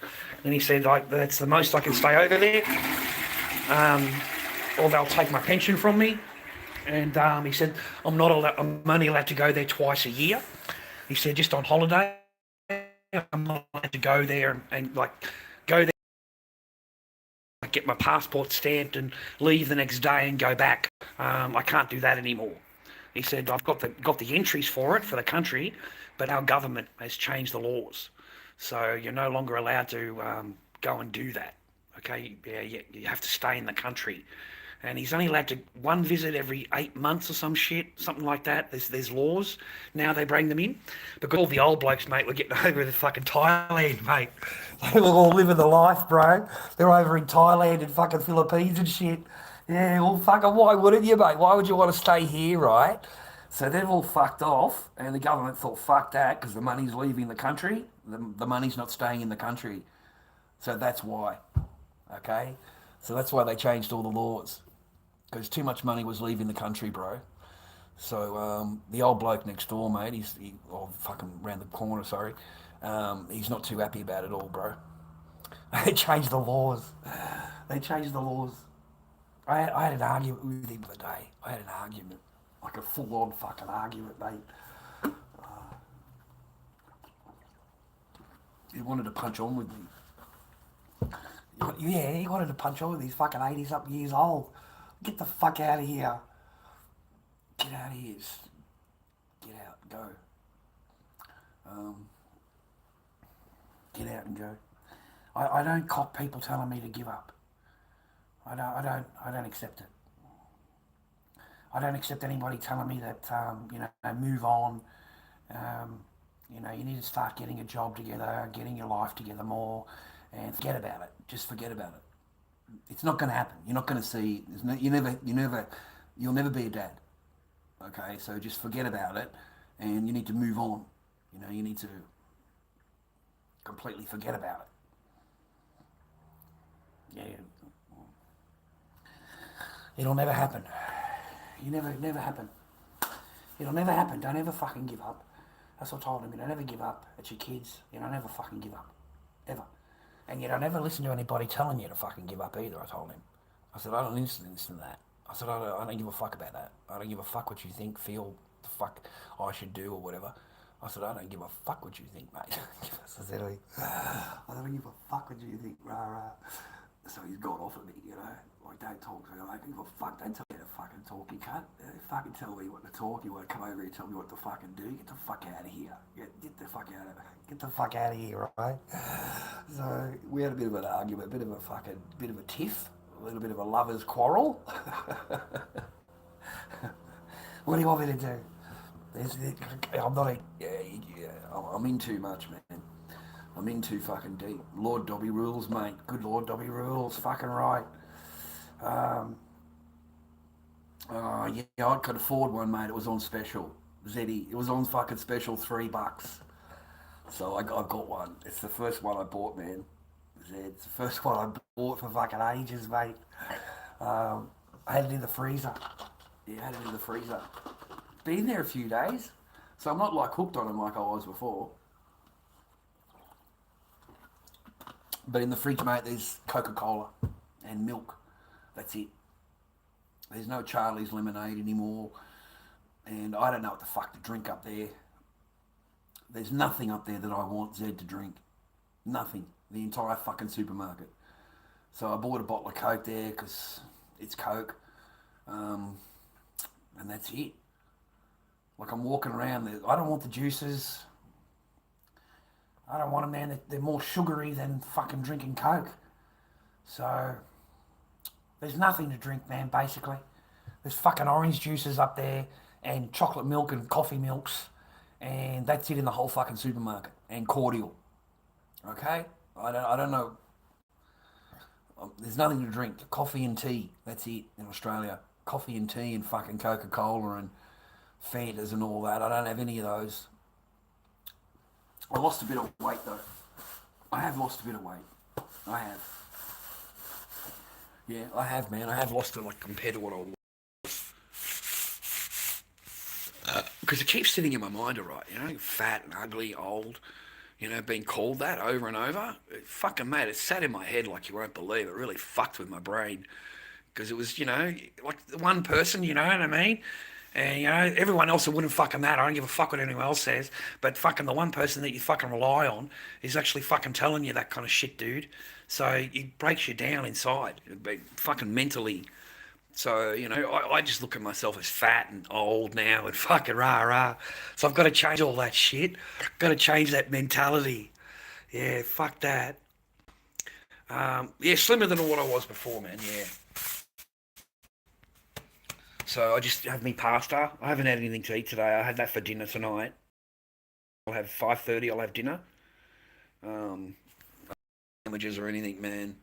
And he said, that's the most I can stay over there, or they'll take my pension from me. And he said, I'm only allowed to go there twice a year. He said, just on holiday, I'm not allowed to go there and go there, get my passport stamped and leave the next day and go back. I can't do that anymore. He said, I've got the entries for it for the country, but our government has changed the laws. So you're no longer allowed to go and do that. Okay, yeah, you have to stay in the country. And he's only allowed to one visit every 8 months or something like that. There's laws. Now they bring them in. Because all the old blokes, mate, were getting over to fucking Thailand, mate. They were all living the life, bro. They're over in Thailand and fucking Philippines and shit. Yeah, well, fucking, why wouldn't you, mate? Why would you want to stay here, right? So they've all fucked off, and the government thought, fuck that, because the money's leaving the country. The money's not staying in the country. So that's why, okay? So that's why they changed all the laws. Because too much money was leaving the country, bro. So the old bloke next door, mate, fucking round the corner, sorry, he's not too happy about it all, bro. They changed the laws. They changed the laws. I had an argument with him the other day. I had an argument. Like a full-on fucking argument, mate. He wanted to punch on with me. Yeah, he wanted to punch on with me. He's fucking 80-something years old. Get the fuck out of here. Get out of here. Get out. Go. Get out and go. I don't cop people telling me to give up. I don't accept it. I don't accept anybody telling me that, move on. You need to start getting a job together, getting your life together more, and forget about it. Just forget about it. It's not going to happen. You're not going to see. You'll never be a dad. Okay, so just forget about it, and you need to move on. You need to completely forget about it. Yeah. It'll never happen. Never happen. It'll never happen. Don't ever fucking give up. That's what I told him. Don't ever give up. It's your kids. Never fucking give up. Ever. And you don't ever listen to anybody telling you to fucking give up either, I told him. I said, I don't listen to that. I said, I don't give a fuck about that. I don't give a fuck what you think, feel, the fuck I should do or whatever. I said, I don't give a fuck what you think, mate. I said, I don't give a fuck what you think, rah. So he's got off at me, like, don't talk to me. I don't give a fuck, don't tell me to fucking talk, you can't fucking tell me what to talk. You want to come over here and tell me what to fucking do? Get the fuck out of here. Get the fuck out of here, right? So we had a bit of an argument, bit of a tiff, a little bit of a lover's quarrel. What do you want me to do? I'm in too much, man. I'm in too fucking deep. Lord Dobby rules, mate. Good Lord Dobby rules. Fucking right. I could afford one, mate. It was on special. Zeddy. It was on fucking special, $3. So I got one. It's the first one I bought, man. Zed. It's the first one I bought for fucking ages, mate. I had it in the freezer. Yeah, I had it in the freezer. Been there a few days. So I'm not like hooked on them like I was before. But in the fridge, mate, there's Coca-Cola and milk. That's it. There's no Charlie's lemonade anymore. And I don't know what the fuck to drink up there. There's nothing up there that I want Zed to drink. Nothing. The entire fucking supermarket. So I bought a bottle of Coke there because it's Coke. And that's it. Like I'm walking around there. I don't want the juices. I don't want them, man. They're more sugary than fucking drinking Coke. So, there's nothing to drink, man, basically. There's fucking orange juices up there and chocolate milk and coffee milks. And that's it in the whole fucking supermarket. And cordial. Okay? I don't know. There's nothing to drink. Coffee and tea. That's it in Australia. Coffee and tea and fucking Coca-Cola and Fantas and all that. I don't have any of those. I lost a bit of weight though. I have lost a bit of weight. I have. Yeah, I have, man. I have lost it, like, compared to what I was. Because it keeps sitting in my mind, alright, you know, fat and ugly, old, you know, being called that over and over. Fucking, mate, it sat in my head like you won't believe. It really fucked with my brain. Because it was, you know, like the one person, you know what I mean? And, you know, everyone else, it wouldn't fucking matter. I don't give a fuck what anyone else says. But fucking the one person that you fucking rely on is actually fucking telling you that kind of shit, dude. So it breaks you down inside, fucking mentally. So, you know, I just look at myself as fat and old now and fucking rah-rah. So I've got to change all that shit. Got to change that mentality. Yeah, fuck that. Yeah, slimmer than what I was before, man, yeah. So I just have me pasta. I haven't had anything to eat today. I had that for dinner tonight. I'll have 5:30, I'll have dinner. Sandwiches or anything, man.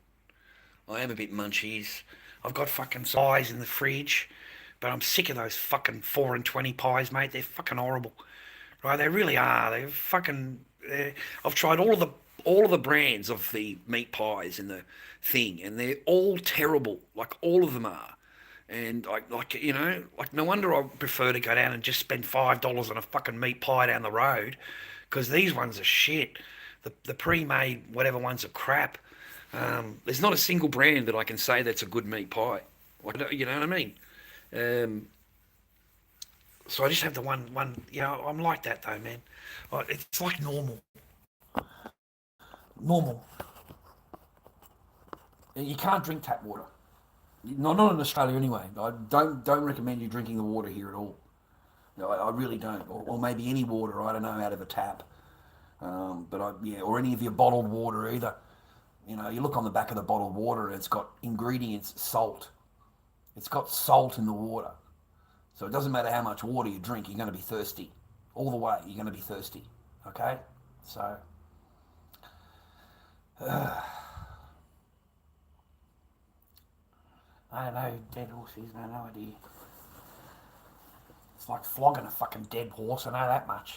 I am a bit munchies. I've got fucking pies in the fridge, but I'm sick of those fucking 4 and 20 pies, mate. They're fucking horrible, right? They really are. They're fucking. I've tried all of the brands of the meat pies in the thing, and they're all terrible. Like all of them are. And like you know, like no wonder I prefer to go down and just spend $5 on a fucking meat pie down the road, because these ones are shit. The pre-made whatever ones are crap. There's not a single brand that I can say that's a good meat pie. Like, you know what I mean? So I just have the one. You know, I'm like that though, man. It's like normal. Normal. You can't drink tap water. Not in Australia anyway. I don't recommend you drinking the water here at all. No, I really don't. Or maybe any water, I don't know, out of a tap. Or any of your bottled water either. You know, you look on the back of the bottled water and it's got ingredients, salt. It's got salt in the water. So it doesn't matter how much water you drink, you're going to be thirsty. All the way, you're going to be thirsty. Okay? So, I don't know, dead horses, I have no idea. It's like flogging a fucking dead horse, I know that much.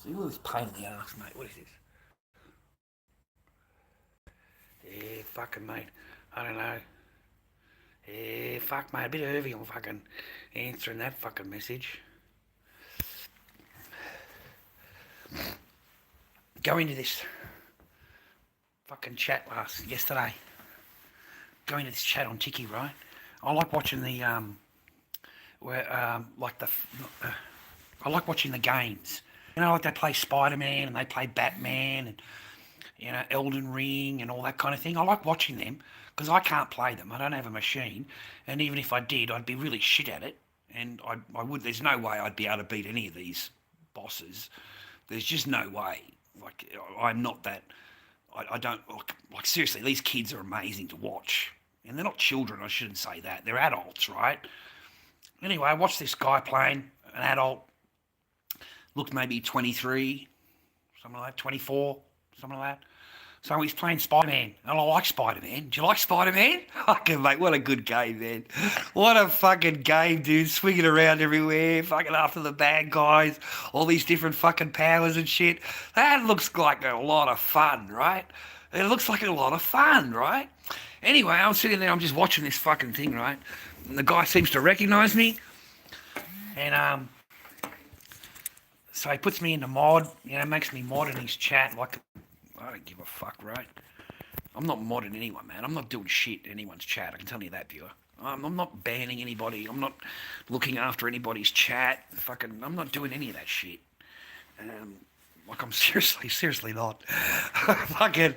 See, look at this pain in the arse, mate. What is this? Yeah, fucking, mate. I don't know. Yeah, fuck, mate. A bit early on fucking answering that fucking message. Go into this fucking chat yesterday. Go into this chat on Tiki, right? I like watching the I like watching the games. You know, like they play Spider-Man and they play Batman and, you know, Elden Ring and all that kind of thing. I like watching them because I can't play them. I don't have a machine. And even if I did, I'd be really shit at it. And there's no way I'd be able to beat any of these bosses. There's just no way. Like, I'm not that, I don't, like seriously, these kids are amazing to watch. And they're not children, I shouldn't say that. They're adults, right? Anyway, I watched this guy playing, an adult, looked maybe 23, something like that, 24, something like that. So he's playing Spider-Man, and I like Spider-Man. Do you like Spider-Man? Fucking, mate, what a good game, man. What a fucking game, dude. Swinging around everywhere, fucking after the bad guys, all these different fucking powers and shit. That looks like a lot of fun, right? It looks like a lot of fun, right? Anyway, I'm sitting there, I'm just watching this fucking thing, right? And the guy seems to recognise me. And, so he puts me into mod, you know, makes me mod in his chat. Like, I don't give a fuck, right? I'm not modding anyone, man. I'm not doing shit in anyone's chat. I can tell you that, viewer. I'm not banning anybody. I'm not looking after anybody's chat. Fucking, I'm not doing any of that shit. Like, I'm seriously not. Fucking,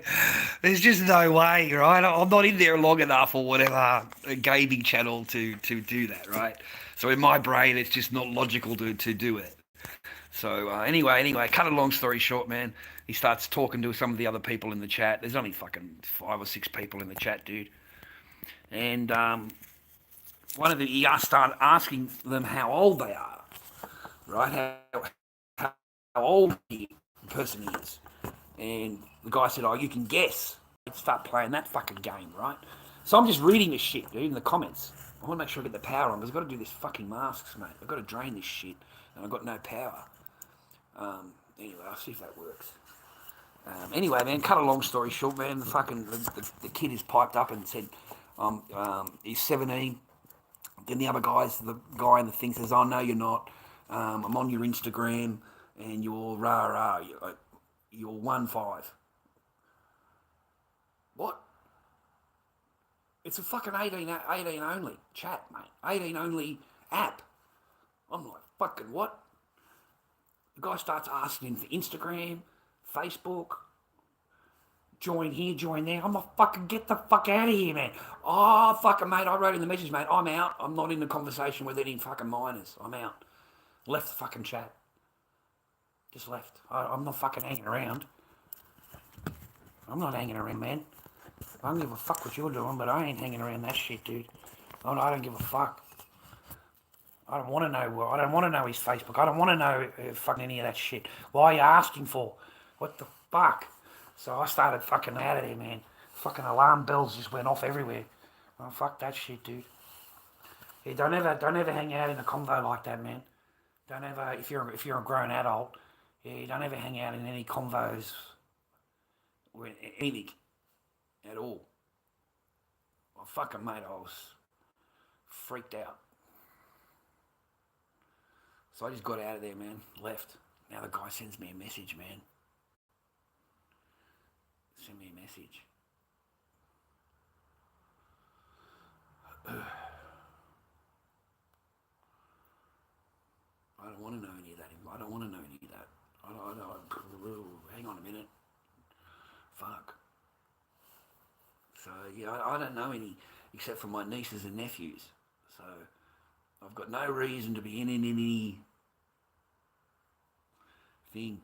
there's just no way, right? I'm not in there long enough or whatever, a gaming channel to do that, right? So in my brain, it's just not logical to do it. So anyway, cut a long story short, man. He starts talking to some of the other people in the chat. There's only fucking 5 or 6 people in the chat, dude. And he started asking them how old they are, right? How old the person is. And the guy said, oh, you can guess. Let's start playing that fucking game, right? So I'm just reading this shit, dude, in the comments. I want to make sure I get the power on, because I've got to do this fucking masks, mate. I've got to drain this shit, and I've got no power. Anyway, I'll see if that works. Anyway, man, cut a long story short, man, the kid is piped up and said, he's 17. Then the guy in the thing says, oh, no, you're not. I'm on your Instagram, and you're you're 1-5. What? It's a fucking 18 only chat, mate. 18 only app. I'm like, fucking what? The guy starts asking him for Instagram, Facebook, join here, join there. I'm like, fucking get the fuck out of here, man. Oh, fucking mate, I wrote in the message, mate, I'm out. I'm not in the conversation with any fucking minors. I'm out. Left the fucking chat. Just left. I'm not fucking hanging around. I'm not hanging around, man. I don't give a fuck what you're doing, but I ain't hanging around that shit, dude. I don't give a fuck. I don't want to know. I don't want to know his Facebook. I don't want to know fucking any of that shit. Why are you asking for? What the fuck? So I started fucking out of there, man. Fucking alarm bells just went off everywhere. Oh, fuck that shit, dude. Yeah, don't ever hang out in a convo like that, man. Don't ever, if you're a grown adult, yeah, don't ever hang out in any convos with anything at all. Well, fucking mate, I was freaked out. So I just got out of there, man. Left. Now the guy sends me a message, man. Send me a message. I don't want to know any of that. I don't want to know any of that. Hang on a minute. Fuck. So, yeah, I don't know any, except for my nieces and nephews. So, I've got no reason to be in any thing.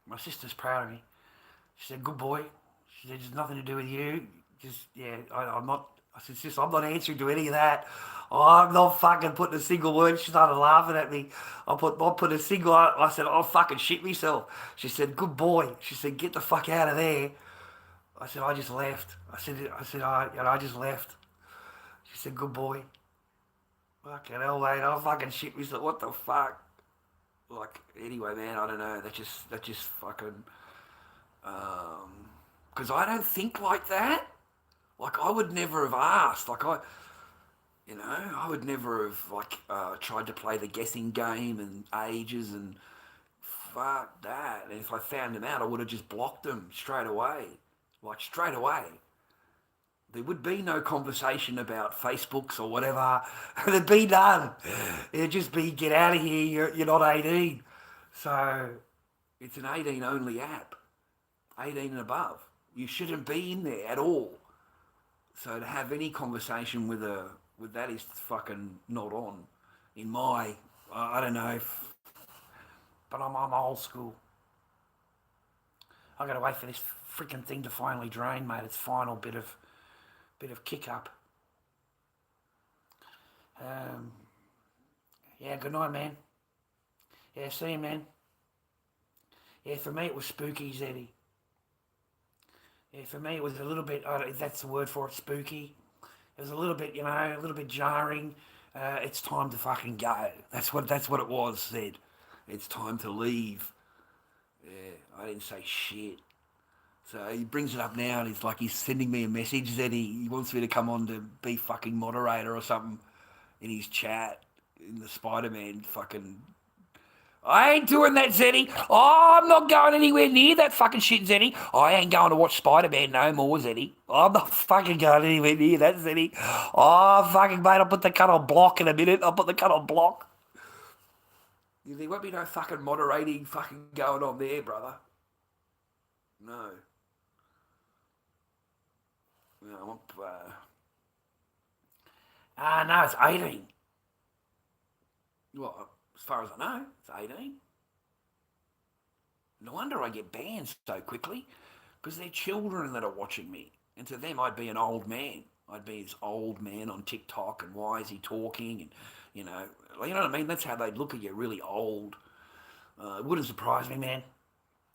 My sister's proud of me. She said, good boy. She said, it's nothing to do with you. Just, yeah, I'm not, I said, sis, I'm not answering to any of that. Oh, I'm not fucking putting a single word. She started laughing at me. I put a single, I said, I'll fucking shit myself. She said, good boy. She said, get the fuck out of there. I said, I just left. I just left. She said, good boy. Fucking hell, mate, I'll fucking shit myself. What the fuck? Like, anyway, man, I don't know. That just fucking, because I don't think like that. Like, I would never have asked. Like, I would never have, like, tried to play the guessing game and ages and fuck that. And if I found him out, I would have just blocked him straight away. Like, straight away. There would be no conversation about Facebooks or whatever. There'd be none. It'd just be, get out of here, you're not 18. So, it's an 18 only app. 18 and above. You shouldn't be in there at all. So to have any conversation with that is fucking not on. In my, I don't know, but I'm old school. I gotta wait for this freaking thing to finally drain, mate. Its final bit of kick up. Yeah, good night, man. Yeah, see you, man. Yeah, for me it was spooky, Zeddy. Yeah, for me it was a little bit, if that's the word for it, spooky. It was a little bit, a little bit jarring. It's time to fucking go. That's what it was, said. It's time to leave. Yeah, I didn't say shit. So he brings it up now and it's like he's sending me a message that he wants me to come on to be fucking moderator or something in his chat, in the Spider-Man fucking I ain't doing that, Zeddy. Oh, I'm not going anywhere near that fucking shit, Zeddy. I ain't going to watch Spider-Man no more, Zeddy. I'm not fucking going anywhere near that, Zeddy. Oh, fucking mate, I'll put the cut on block in a minute. I'll put the cut on block. There won't be no fucking moderating fucking going on there, brother. No. No, no, it's 18. Well, as far as I know, it's 18. No wonder I get banned so quickly, because they're children that are watching me. And to them, I'd be an old man. I'd be this old man on TikTok, and why is he talking? And, you know what I mean? That's how they'd look at you, really old. It wouldn't surprise me, man,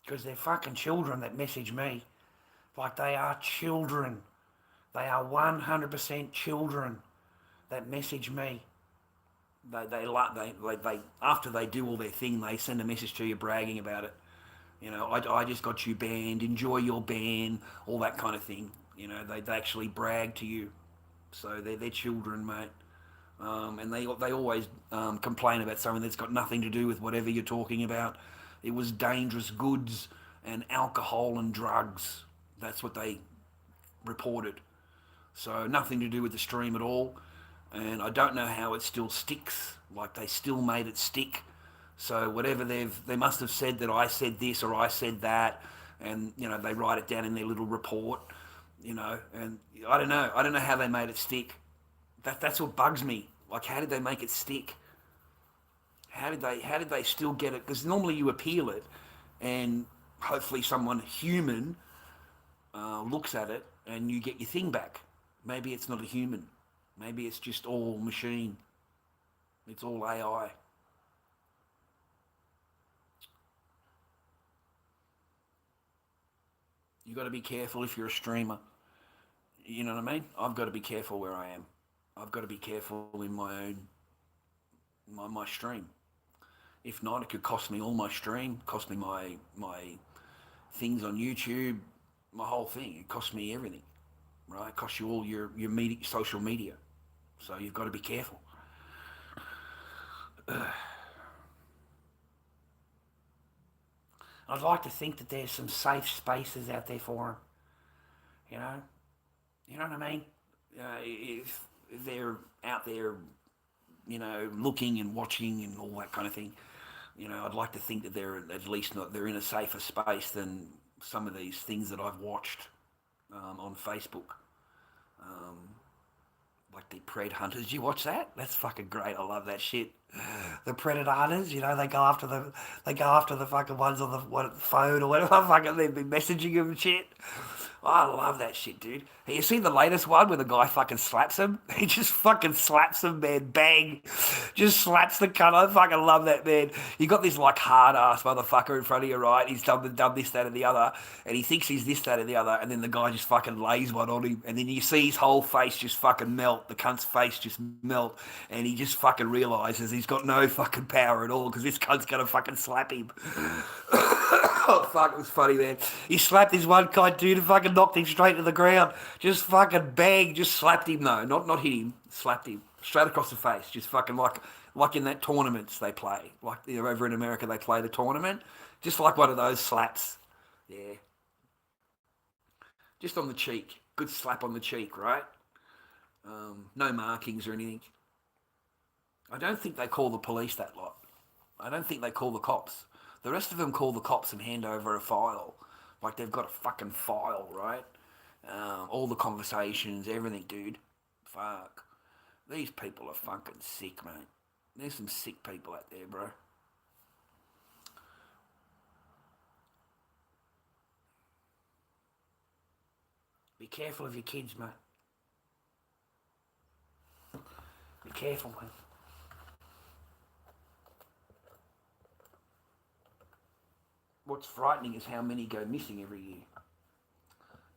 because they're fucking children that message me. Like, they are children. They are 100% children that message me. They after they do all their thing, they send a message to you bragging about it. You know, I just got you banned. Enjoy your ban, all that kind of thing. You know, they actually brag to you. So they're children, mate. And they always complain about something that's got nothing to do with whatever you're talking about. It was dangerous goods and alcohol and drugs. That's what they reported. So nothing to do with the stream at all. And I don't know how it still sticks. Like, they still made it stick. So whatever they must have said that I said this or I said that, and you know, they write it down in their little report. You know, and I don't know how they made it stick. That's what bugs me. Like, how did they make it stick? How did they still get it? Because normally you appeal it, and hopefully someone human looks at it, and you get your thing back. Maybe it's not a human. Maybe it's just all machine. It's all AI. You got to be careful if you're a streamer. You know what I mean? I've got to be careful where I am. I've got to be careful in my stream. If not, it could cost me all my stream, cost me my things on YouTube, my whole thing. It costs me everything, right? It costs you all your media, social media. So you've got to be careful. I'd like to think that there's some safe spaces out there for them. You know what I mean? If they're out there, you know, looking and watching and all that kind of thing, you know, I'd like to think that they're at least they're in a safer space than some of these things that I've watched on Facebook. Like the Pred Hunters. Did you watch that? That's fucking great. I love that shit. The Predator Hunters, you know, they go after the fucking ones on the phone or whatever. Fucking they've been messaging them and shit. I love that shit, dude. Have you seen the latest one where the guy fucking slaps him? He just fucking slaps him, man. Bang. Just slaps the cunt. I fucking love that, man. You got this like hard ass motherfucker in front of you, right? He's done this, that, and the other, and he thinks he's this, that, and the other, and then the guy just fucking lays one on him, and then you see his whole face just fucking melt. The cunt's face just melt, and he just fucking realises he's got no fucking power at all because this cunt's gonna fucking slap him. Oh, fuck, it was funny, man. He slapped this one guy, dude, and fucking knocked him straight to the ground. Just fucking bang, just slapped him, though. Not hit him, slapped him. Straight across the face. Just fucking like in that tournaments they play. Like, you know, over in America they play the tournament. Just like one of those slaps. Yeah. Just on the cheek. Good slap on the cheek, right? No markings or anything. I don't think they call the police that lot. I don't think they call the cops. The rest of them call the cops and hand over a file. Like they've got a fucking file, right? All the conversations, everything, dude. Fuck. These people are fucking sick, mate. There's some sick people out there, bro. Be careful of your kids, mate. Be careful, mate. What's frightening is how many go missing every year.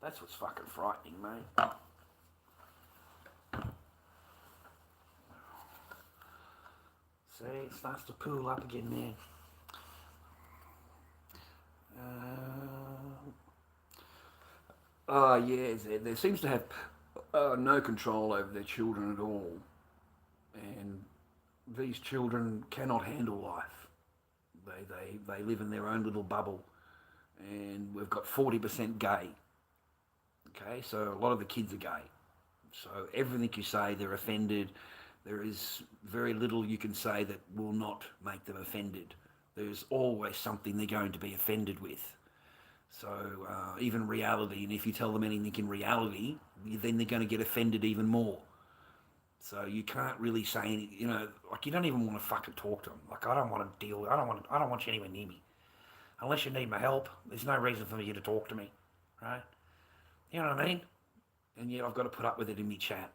That's what's fucking frightening, mate. See, it starts to pool up again there. Yeah, there seems to have no control over their children at all. And these children cannot handle life. They live in their own little bubble, and we've got 40% gay. Okay, so a lot of the kids are gay. So everything you say, they're offended. There is very little you can say that will not make them offended. There's always something they're going to be offended with. So even reality, and if you tell them anything in reality, then they're going to get offended even more. So you can't really say any, like you don't even want to fucking talk to them. Like I don't want to deal. I don't want you anywhere near me, unless you need my help. There's no reason for you to talk to me, right? You know what I mean? And yet I've got to put up with it in me chat.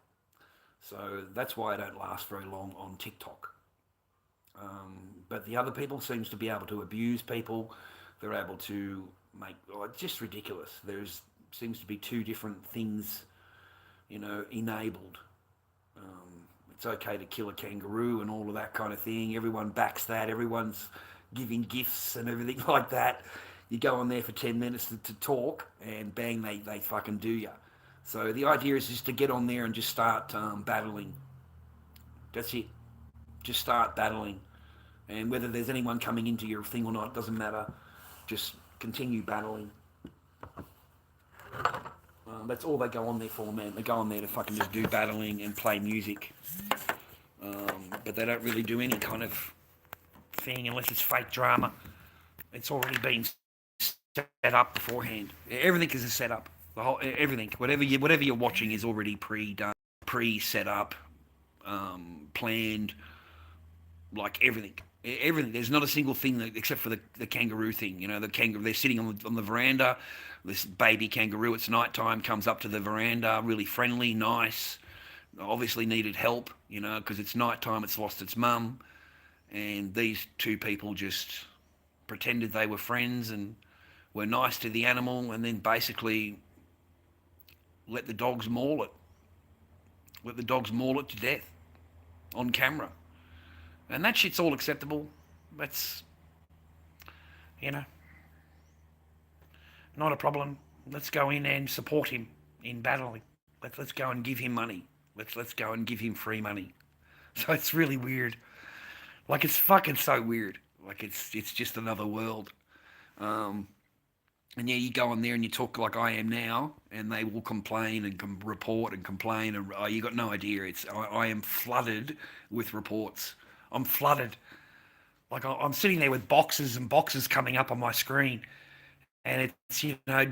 So that's why I don't last very long on TikTok. But the other people seems to be able to abuse people. They're able to make, it's just ridiculous. Seems to be two different things, enabled. It's okay to kill a kangaroo and all of that kind of thing. Everyone backs that. Everyone's giving gifts and everything like that. You go on there for 10 minutes to talk, and bang, they fucking do you. So the idea is just to get on there and just start battling. That's it. Just start battling. And whether there's anyone coming into your thing or not, doesn't matter. Just continue battling. That's all they go on there for, man. They go on there to fucking just do battling and play music. But they don't really do any kind of thing unless it's fake drama. It's already been set up beforehand. Everything is a setup. The whole everything, whatever you're watching is already pre-done, pre-set up, planned. Like everything. There's not a single thing except for the kangaroo thing. The kangaroo. They're sitting on the veranda. This baby kangaroo. It's nighttime. Comes up to the veranda. Really friendly, nice. Obviously needed help. Because it's nighttime. It's lost its mum. And these two people just pretended they were friends and were nice to the animal, and then basically let the dogs maul it. Let the dogs maul it to death on camera. And that shit's all acceptable. That's, not a problem. Let's go in and support him in battling. Let's go and give him money. Let's go and give him free money. So it's really weird. Like it's fucking so weird. Like it's just another world. And yeah, you go on there and you talk like I am now, and they will complain and report and complain. And you got no idea. I am flooded with reports. I'm flooded. Like I'm sitting there with boxes and boxes coming up on my screen, and it's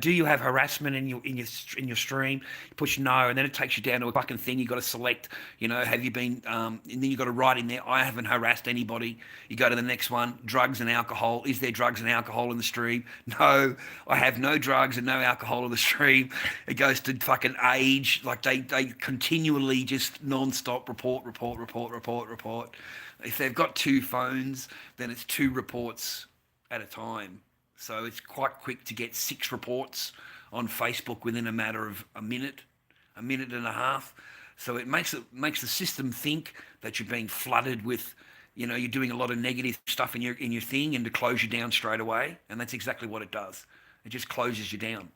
do you have harassment in your stream? You push no, and then it takes you down to a fucking thing. You got to select, have you been? And then you got to write in there, I haven't harassed anybody. You go to the next one, drugs and alcohol. Is there drugs and alcohol in the stream? No, I have no drugs and no alcohol in the stream. It goes to fucking age. Like they continually just non-stop report. If they've got two phones, then it's 2 reports at a time. So it's quite quick to get 6 reports on Facebook within a matter of a minute and a half. So it makes the system think that you're being flooded with, you're doing a lot of negative stuff in your thing, and to close you down straight away. And that's exactly what it does. It just closes you down.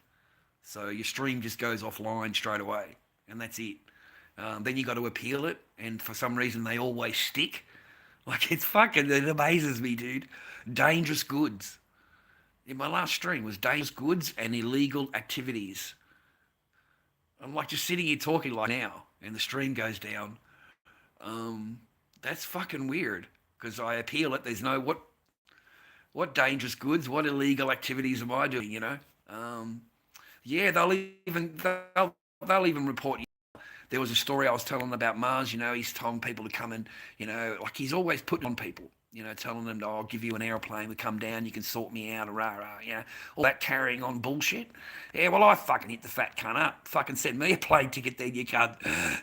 So your stream just goes offline straight away, and that's it. Then you got to appeal it, and for some reason they always stick. Like it amazes me, dude. Dangerous goods. In my last stream was dangerous goods and illegal activities. I'm like just sitting here talking like now, and the stream goes down. That's fucking weird, because I appeal it. There's no what dangerous goods, what illegal activities am I doing? Yeah, they'll even report you. There was a story I was telling about Mars. He's telling people to come and like he's always putting on people. Telling them, I'll give you an aeroplane to come down, you can sort me out, all that carrying on bullshit. Yeah, well, I fucking hit the fat cunt up. Fucking send me a plane ticket then, you cunt.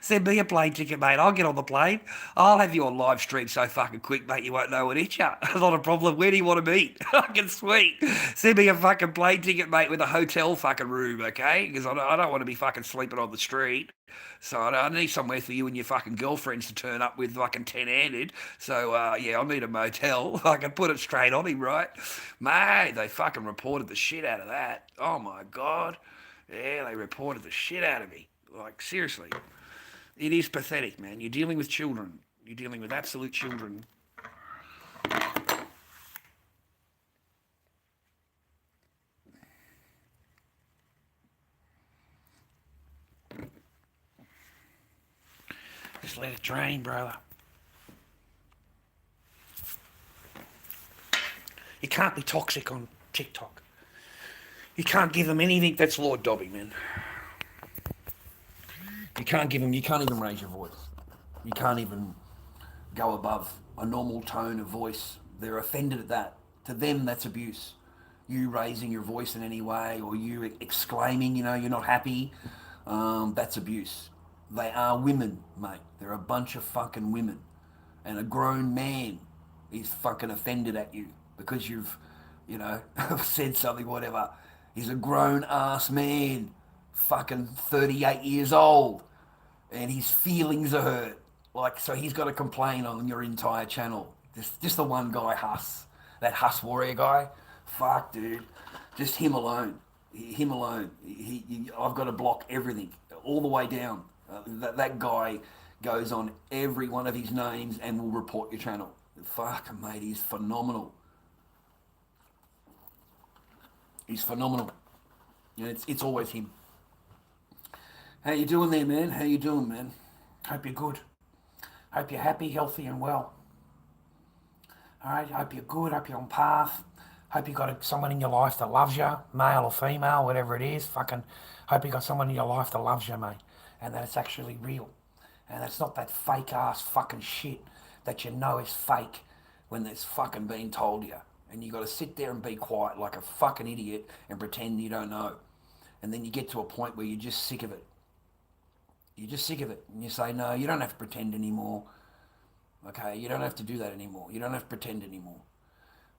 Send me a plane ticket, mate. I'll get on the plane. I'll have you on live stream so fucking quick, mate, you won't know what hit you. Not a problem. Where do you want to meet? Fucking sweet. Send me a fucking plane ticket, mate, with a hotel fucking room, okay? Because I don't want to be fucking sleeping on the street. So I need somewhere for you and your fucking girlfriends to turn up with fucking 10-handed. So, yeah, I need a motel. I can put it straight on him, right? Mate, they fucking reported the shit out of that. Oh, my God. Yeah, they reported the shit out of me. Like, seriously. It is pathetic, man. You're dealing with children. You're dealing with absolute children. Just let it drain, brother. You can't be toxic on TikTok. You can't give them anything that's Lord Dobby, man. You can't even raise your voice. You can't even go above a normal tone of voice. They're offended at that. To them, that's abuse. You raising your voice in any way, or you exclaiming, you're not happy, that's abuse. They are women, mate. They're a bunch of fucking women. And a grown man is fucking offended at you because you've, said something, whatever. He's a grown-ass man, fucking 38 years old, and his feelings are hurt. So he's got to complain on your entire channel. Just the one guy, Huss. That Huss Warrior guy. Fuck, dude. Just him alone. Him alone. I've got to block everything, all the way down. That guy goes on every one of his names and will report your channel. Fuck, mate, he's phenomenal. He's phenomenal. It's always him. How you doing there, man? How you doing, man? Hope you're good. Hope you're happy, healthy and well. Alright, hope you're good, hope you're on path. Hope you got someone in your life that loves you, male or female, whatever it is. Fucking hope you got someone in your life that loves you, mate. And that it's actually real. And it's not that fake ass fucking shit that you know is fake when it's fucking being told you. And you got to sit there and be quiet like a fucking idiot and pretend you don't know. And then you get to a point where you're just sick of it. You're just sick of it. And you say, no, you don't have to pretend anymore. Okay, you don't have to do that anymore. You don't have to pretend anymore.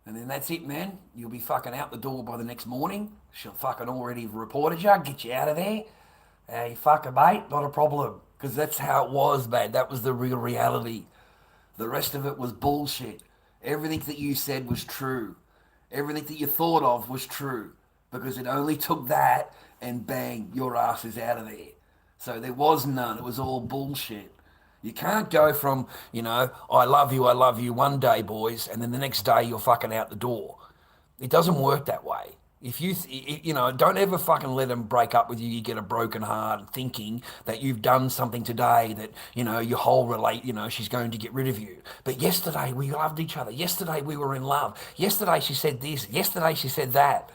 And then that's it, man. You'll be fucking out the door by the next morning. She'll fucking already reported you, get you out of there. Hey, fucking mate, not a problem. Because that's how it was, man. That was the real reality. The rest of it was bullshit. Everything that you said was true. Everything that you thought of was true. Because it only took that and bang, your ass is out of there. So there was none. It was all bullshit. You can't go from, I love you one day, boys, and then the next day you're fucking out the door. It doesn't work that way. If don't ever fucking let them break up with you. You get a broken heart thinking that you've done something today that, your whole she's going to get rid of you. But yesterday we loved each other. Yesterday we were in love. Yesterday she said this. Yesterday she said that.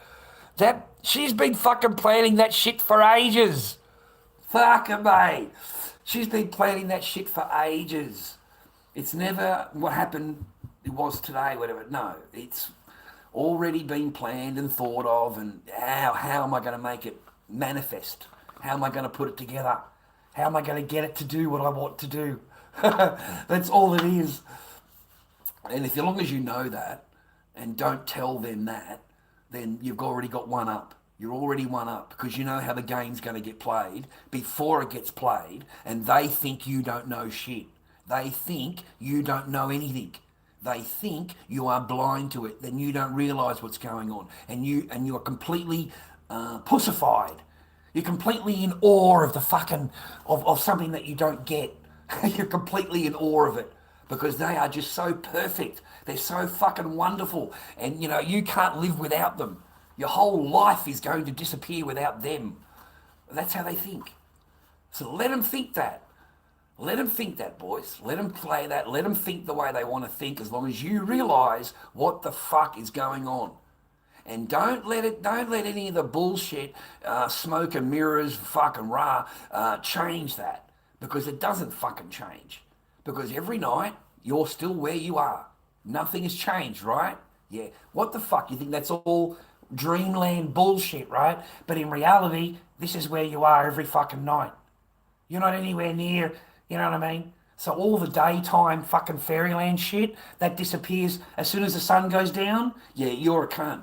She's been fucking planning that shit for ages. Fucking mate. She's been planning that shit for ages. It's never what happened, it was today, whatever. No, it's already been planned and thought of, and how am I going to make it manifest? How am I going to put it together? How am I going to get it to do what I want to do? That's all it is. And as long as you know that and don't tell them that, then you've already got one up. You're already one up because you know how the game's going to get played before it gets played, and they think you don't know shit. They think you don't know anything. They think you are blind to it, then you don't realise what's going on, and you are completely pussified. You're completely in awe of the fucking of something that you don't get. You're completely in awe of it because they are just so perfect. They're so fucking wonderful, and you can't live without them. Your whole life is going to disappear without them. That's how they think. So let them think that. Let them think that, boys. Let them play that. Let them think the way they want to think, as long as you realise what the fuck is going on. And don't let any of the bullshit, smoke and mirrors, fucking change that. Because it doesn't fucking change. Because every night, you're still where you are. Nothing has changed, right? Yeah. What the fuck? You think that's all dreamland bullshit, right? But in reality, this is where you are every fucking night. You're not anywhere near, you know what I mean? So all the daytime fucking fairyland shit, that disappears as soon as the sun goes down. Yeah, you're a cunt.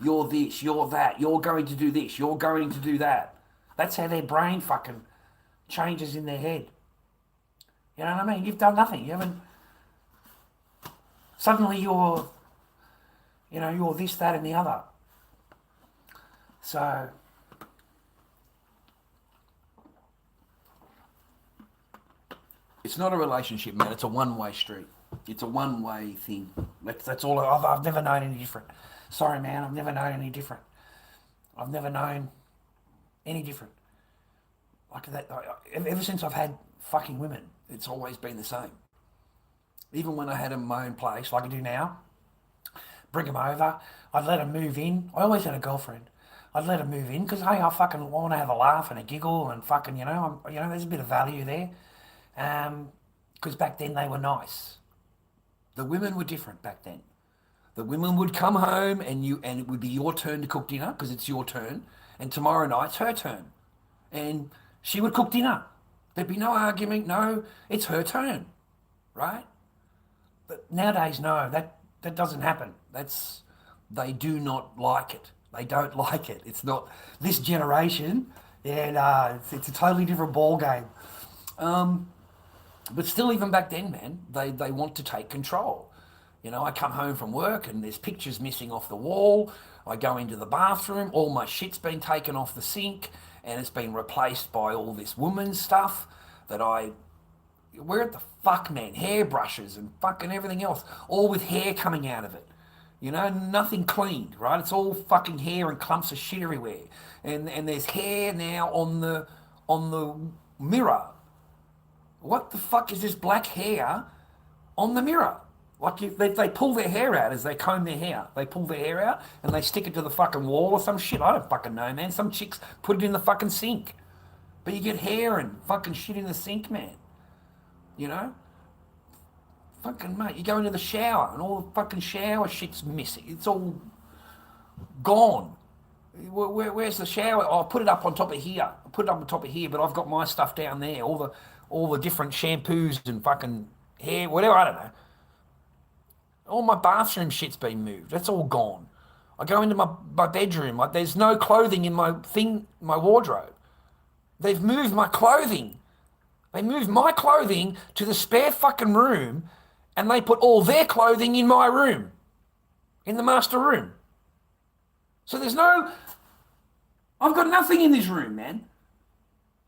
You're this, you're that, you're going to do this, you're going to do that. That's how their brain fucking changes in their head. You know what I mean? You've done nothing. You haven't... Suddenly you're this, that and the other. So, it's not a relationship, man. It's a one-way street. It's a one-way thing. That's all. I've never known any different. Sorry, man. I've never known any different. I've never known any different. Like that. Ever since I've had fucking women. It's always been the same. Even when I had my own place, like I do now, bring them over. I'd let them move in. I always had a girlfriend. I'd let them move in because, hey, I fucking want to have a laugh and a giggle and fucking, there's a bit of value there. Because back then they were nice. The women were different back then. The women would come home and it would be your turn to cook dinner because it's your turn. And tomorrow night's her turn. And she would cook dinner. There'd be no argument. No, it's her turn. Right? But nowadays, no, that doesn't happen. They do not like it. They don't like it. It's not this generation. Yeah, no, it's a totally different ball game. But still, even back then, man, they want to take control. I come home from work and there's pictures missing off the wall. I go into the bathroom, all my shit's been taken off the sink and it's been replaced by all this woman's stuff that where the fuck, man? Hairbrushes and fucking everything else, all with hair coming out of it. Nothing cleaned, right? It's all fucking hair and clumps of shit everywhere. And there's hair now on the mirror. What the fuck is this black hair on the mirror? Like they pull their hair out as they comb their hair. They pull their hair out and they stick it to the fucking wall or some shit. I don't fucking know, man. Some chicks put it in the fucking sink. But you get hair and fucking shit in the sink, man. Fucking mate, you go into the shower and all the fucking shower shit's missing. It's all gone. Where's the shower? Oh, I put it up on top of here. But I've got my stuff down there. All the different shampoos and fucking hair, whatever, I don't know. All my bathroom shit's been moved. That's all gone. I go into my bedroom. Like, there's no clothing in my wardrobe. They've moved my clothing. They moved my clothing to the spare fucking room and they put all their clothing in my room, in the master room. So I've got nothing in this room, man.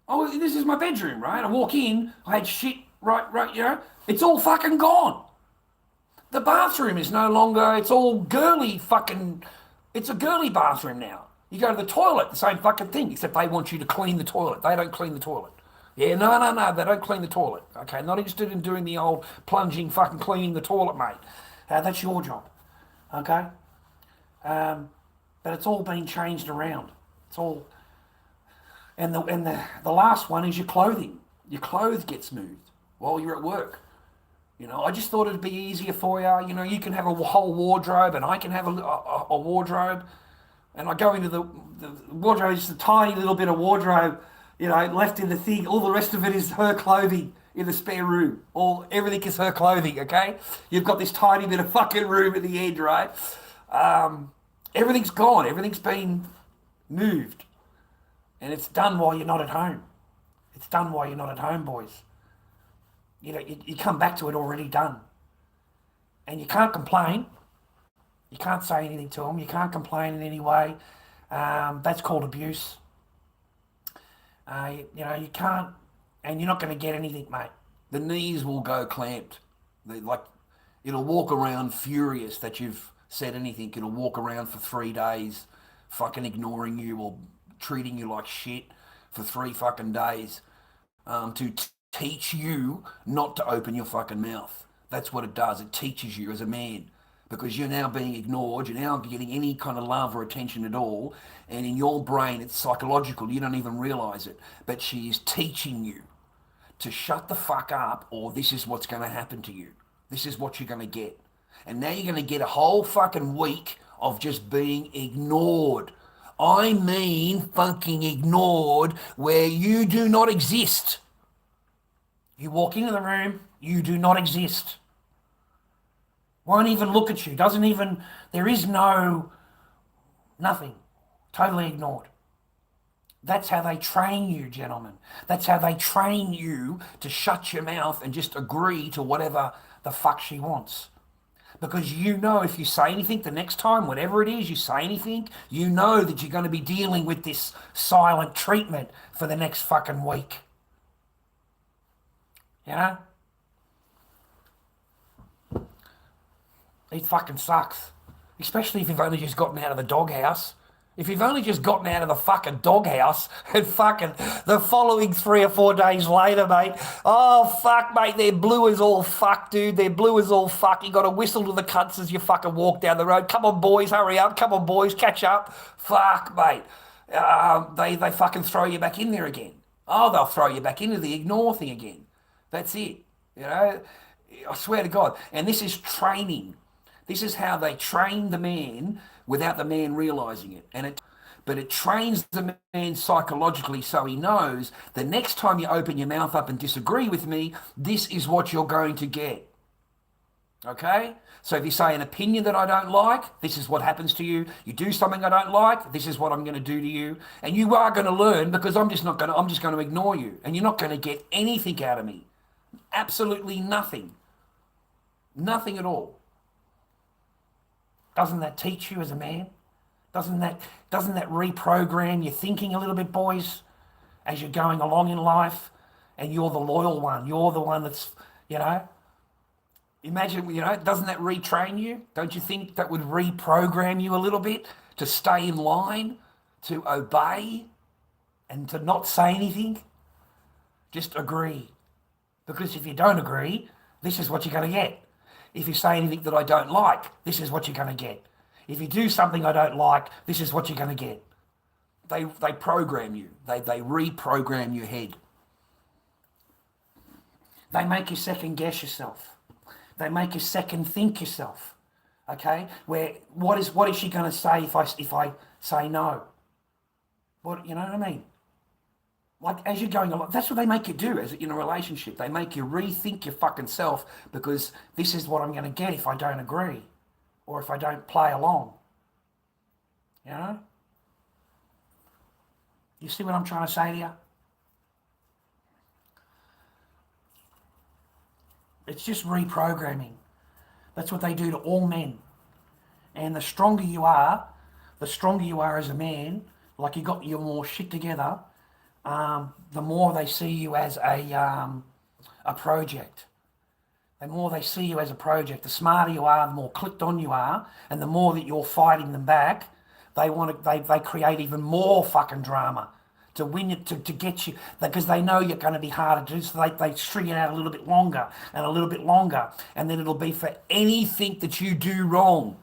Oh, this is my bedroom, right? I walk in, I had shit, right, it's all fucking gone. The bathroom is no longer, it's all girly fucking, it's a girly bathroom now. You go to the toilet, the same fucking thing, except they want you to clean the toilet. They don't clean the toilet. Yeah, no, they don't clean the toilet. Okay, not interested in doing the old plunging fucking cleaning the toilet, mate. That's your job. Okay? But it's all been changed around. It's all, and the last one is your clothing. Your clothes gets moved while you're at work. I just thought it'd be easier for you. You can have a whole wardrobe and I can have a wardrobe. And I go into the wardrobe, just a tiny little bit of wardrobe, left in the thing. All the rest of it is her clothing in the spare room. Everything is her clothing, okay? You've got this tiny bit of fucking room at the end, right? Everything's gone. Everything's been moved. And it's done while you're not at home. It's done while you're not at home, boys. You come back to it already done. And you can't complain. You can't say anything to them. You can't complain in any way. That's called abuse. You can't, and you're not going to get anything, mate. The knees will go clamped. It'll walk around furious that you've said anything. It'll walk around for 3 days fucking ignoring you or treating you like shit for 3 fucking days to teach you not to open your fucking mouth. That's what it does. It teaches you as a man. Because you're now being ignored, you're now getting any kind of love or attention at all, and in your brain it's psychological, you don't even realise it, but she is teaching you to shut the fuck up or this is what's going to happen to you. This is what you're going to get. And now you're going to get a whole fucking week of just being ignored. I mean fucking ignored, where you do not exist. You walk into the room, you do not exist. Won't even look at you, there is nothing, totally ignored. That's how they train you, gentlemen. That's how they train you to shut your mouth and just agree to whatever the fuck she wants. Because if you say anything the next time, whatever it is, you say anything, you know that you're going to be dealing with this silent treatment for the next fucking week. It fucking sucks. Especially if you've only just gotten out of the doghouse If you've only just gotten out of the fucking doghouse and fucking the following 3 or 4 days later, mate, oh, fuck, mate, they're blue as all fuck, dude. They're blue as all fuck. You got to whistle to the cunts as you fucking walk down the road. Come on, boys, hurry up. Come on, boys, catch up. Fuck, mate. They fucking throw you back in there again. Oh, they'll throw you back into the ignore thing again. That's it. You know, I swear to God. And this is training. This is how they train the man without the man realizing it. But it trains the man psychologically so he knows the next time you open your mouth up and disagree with me, this is what you're going to get. Okay? So if you say an opinion that I don't like, this is what happens to you. You do something I don't like, this is what I'm going to do to you. And you are going to learn because I'm just going to ignore you. And you're not going to get anything out of me. Absolutely nothing. Nothing at all. Doesn't that teach you as a man? Doesn't that reprogram your thinking a little bit, boys, as you're going along in life? And you're the loyal one. You're the one that's, you know, imagine, you know, doesn't that retrain you? Don't you think that would reprogram you a little bit to stay in line, to obey, and to not say anything? Just agree. Because if you don't agree, this is what you're going to get. If you say anything that I don't like, this is what you're going to get. If you do something I don't like, this is what you're going to get. They program you. They reprogram your head. They make you second guess yourself. They make you second think yourself. Okay? Where what is she going to say if I say no? What, you know what I mean? Like, as you're going along, that's what they make you do as in a relationship. They make you rethink your fucking self because this is what I'm going to get if I don't agree or if I don't play along. You know? You see what I'm trying to say to you? It's just reprogramming. That's what they do to all men. And the stronger you are as a man, like you got your more shit together, the more they see you as a project. The more they see you as a project, the smarter you are, the more clicked on you are, and the more that you're fighting them back, they create even more fucking drama to win it, to get you, because they know you're going to be harder to do, so they string it out a little bit longer, and then it'll be for anything that you do wrong,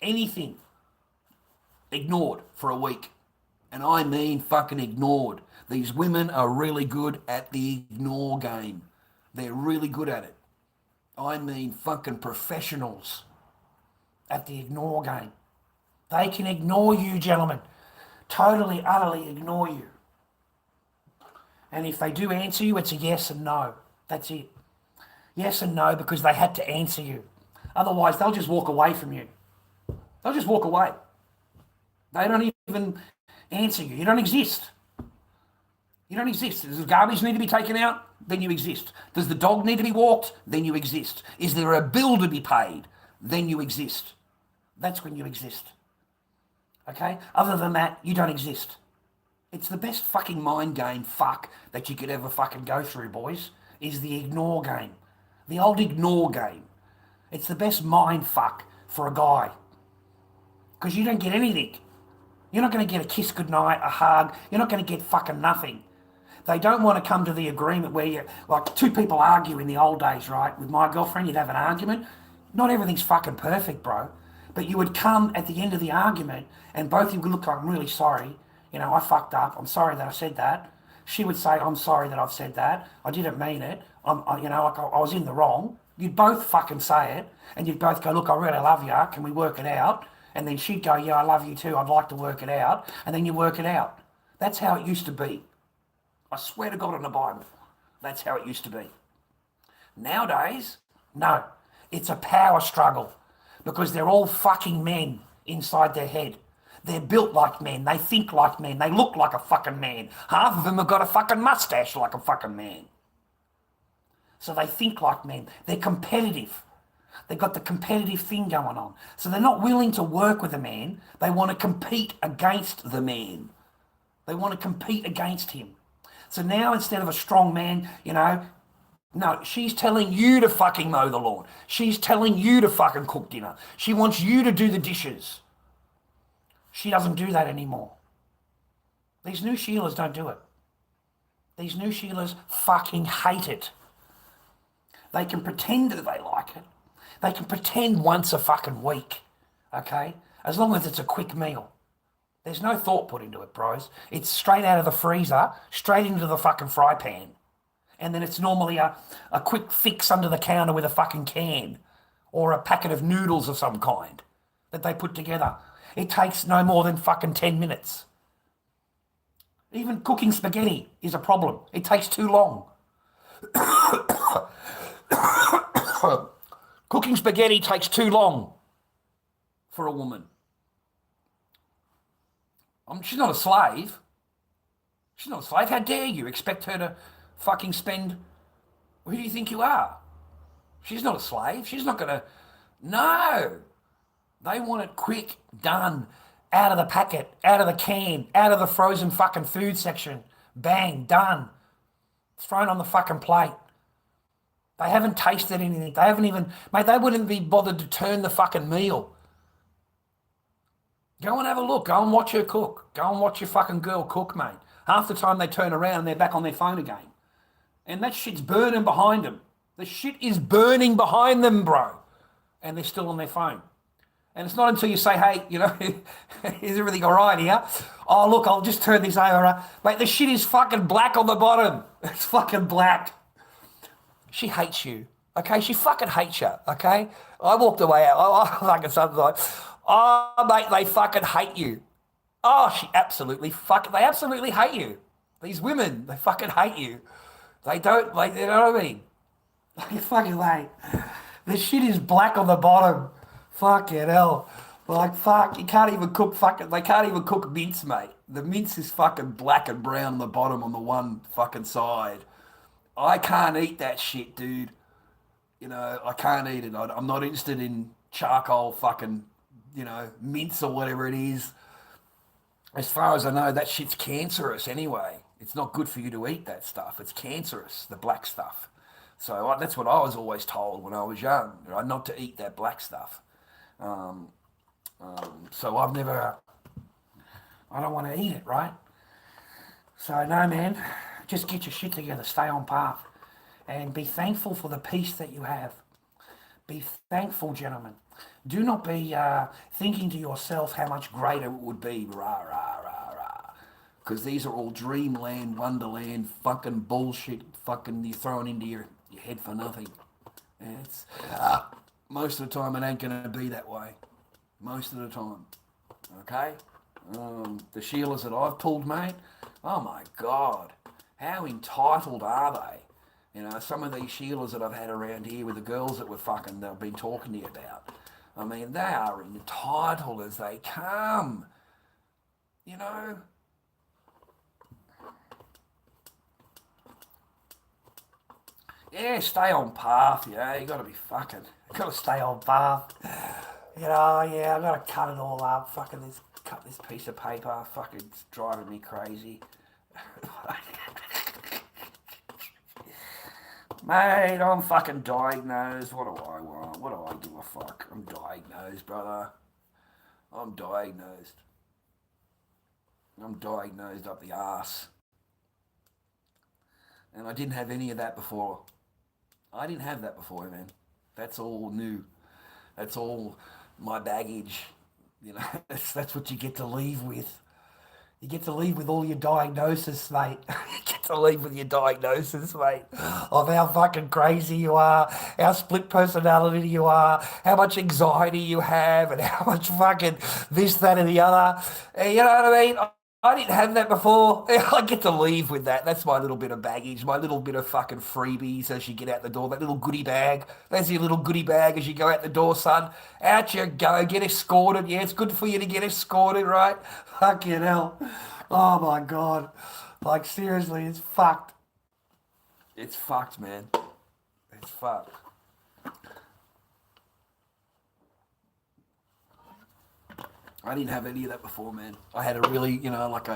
anything, ignored for a week. And I mean fucking ignored. These women are really good at the ignore game. They're really good at it. I mean fucking professionals at the ignore game. They can ignore you, gentlemen. Totally, utterly ignore you. And if they do answer you, it's a yes and no. That's it. Yes and no because they had to answer you. Otherwise, they'll just walk away from you. They'll just walk away. They don't even answer you. You don't exist. You don't exist. Does the garbage need to be taken out? Then you exist. Does the dog need to be walked? Then you exist. Is there a bill to be paid? Then you exist. That's when you exist. Okay? Other than that, you don't exist. It's the best fucking mind game that you could ever fucking go through, boys, is the ignore game. The old ignore game. It's the best mind fuck for a guy. Because you don't get anything. You're not going to get a kiss goodnight, a hug. You're not going to get fucking nothing. They don't want to come to the agreement where you, like two people argue in the old days, right? With my girlfriend, you'd have an argument. Not everything's fucking perfect, bro. But you would come at the end of the argument and both of you would look like, I'm really sorry. You know, I fucked up. I'm sorry that I said that. She would say, I'm sorry that I've said that. I didn't mean it. I was in the wrong. You'd both fucking say it. And you'd both go, look, I really love you. Can we work it out? And then she'd go, yeah, I love you too. I'd like to work it out. And then you work it out. That's how it used to be. I swear to God on the Bible. That's how it used to be. Nowadays, no. It's a power struggle because they're all fucking men inside their head. They're built like men. They think like men. They look like a fucking man. Half of them have got a fucking mustache like a fucking man. So they think like men. They're competitive. They've got the competitive thing going on. So they're not willing to work with a man. They want to compete against the man. They want to compete against him. So now instead of a strong man, no, she's telling you to fucking mow the lawn. She's telling you to fucking cook dinner. She wants you to do the dishes. She doesn't do that anymore. These new Sheilas don't do it. These new Sheilas fucking hate it. They can pretend that they like it. They can pretend once a fucking week, okay? As long as it's a quick meal. There's no thought put into it, bros. It's straight out of the freezer, straight into the fucking fry pan. And then it's normally a quick fix under the counter with a fucking can or a packet of noodles of some kind that they put together. It takes no more than fucking 10 minutes. Even cooking spaghetti is a problem. It takes too long. Cooking spaghetti takes too long for a woman. She's not a slave. She's not a slave. How dare you expect her to fucking spend... Who do you think you are? She's not a slave. She's not going to... No. They want it quick, done, out of the packet, out of the can, out of the frozen fucking food section. Bang, done. Thrown on the fucking plate. They haven't tasted anything. They haven't even... Mate, they wouldn't be bothered to turn the fucking meal. Go and have a look. Go and watch her cook. Go and watch your fucking girl cook, mate. Half the time they turn around and they're back on their phone again. And that shit's burning behind them. The shit is burning behind them, bro. And they're still on their phone. And it's not until you say, hey, you know, is everything all right here? Oh, look, I'll just turn this over. Mate, the shit is fucking black on the bottom. It's fucking black. She hates you, okay? She fucking hates you, okay? I walked away out. I fucking something like, oh, mate, they fucking hate you. Oh, they absolutely hate you. These women, they fucking hate you. They don't, like, you know what I mean? Like, fucking, like, the shit is black on the bottom. Fucking hell. Like, fuck, you can't even cook fucking, they can't even cook mince, mate. The mince is fucking black and brown on the bottom on the one fucking side. I can't eat that shit, dude. You know, I can't eat it. I'm not interested in charcoal fucking, you know, mince or whatever it is. As far as I know, that shit's cancerous anyway. It's not good for you to eat that stuff. It's cancerous, the black stuff. So that's what I was always told when I was young, right? Not to eat that black stuff. So I've never, I don't want to eat it, right? So no, man, just get your shit together, stay on path, and be thankful for the peace that you have. Be thankful, gentlemen. Do not be thinking to yourself how much greater it would be, rah, rah, rah, rah. Because these are all dreamland, wonderland, fucking bullshit, fucking you're throwing into your head for nothing. And it's, most of the time it ain't going to be that way. Most of the time. Okay? The Sheilas that I've pulled, mate, oh my God, how entitled are they? You know, some of these Sheilas that I've had around here with the girls that I've been talking to you about, I mean, they are entitled as they come. You know? Yeah, stay on path, you know, you got to stay on path. You know, yeah, I've got to cut it all up, cut this piece of paper, fucking it's driving me crazy. Mate, I'm fucking diagnosed. What do I want? What do I give a fuck? I'm diagnosed, brother. I'm diagnosed. I'm diagnosed up the arse. And I didn't have any of that before. I didn't have that before, man. That's all new. That's all my baggage. You know, that's what you get to leave with. You get to leave with all your diagnosis, mate. You get to leave with your diagnosis, mate, of how fucking crazy you are, how split personality you are, how much anxiety you have, and how much fucking this, that, and the other. You know what I mean? I didn't have that before. I get to leave with that. That's my little bit of baggage, my little bit of fucking freebies as you get out the door, that little goodie bag. There's your little goodie bag as you go out the door, son. Out you go, get escorted. Yeah, it's good for you to get escorted, right? Fucking hell. Oh my God. Like, seriously, it's fucked. It's fucked, man. It's fucked. I didn't have any of that before, man. I had a really, you know, like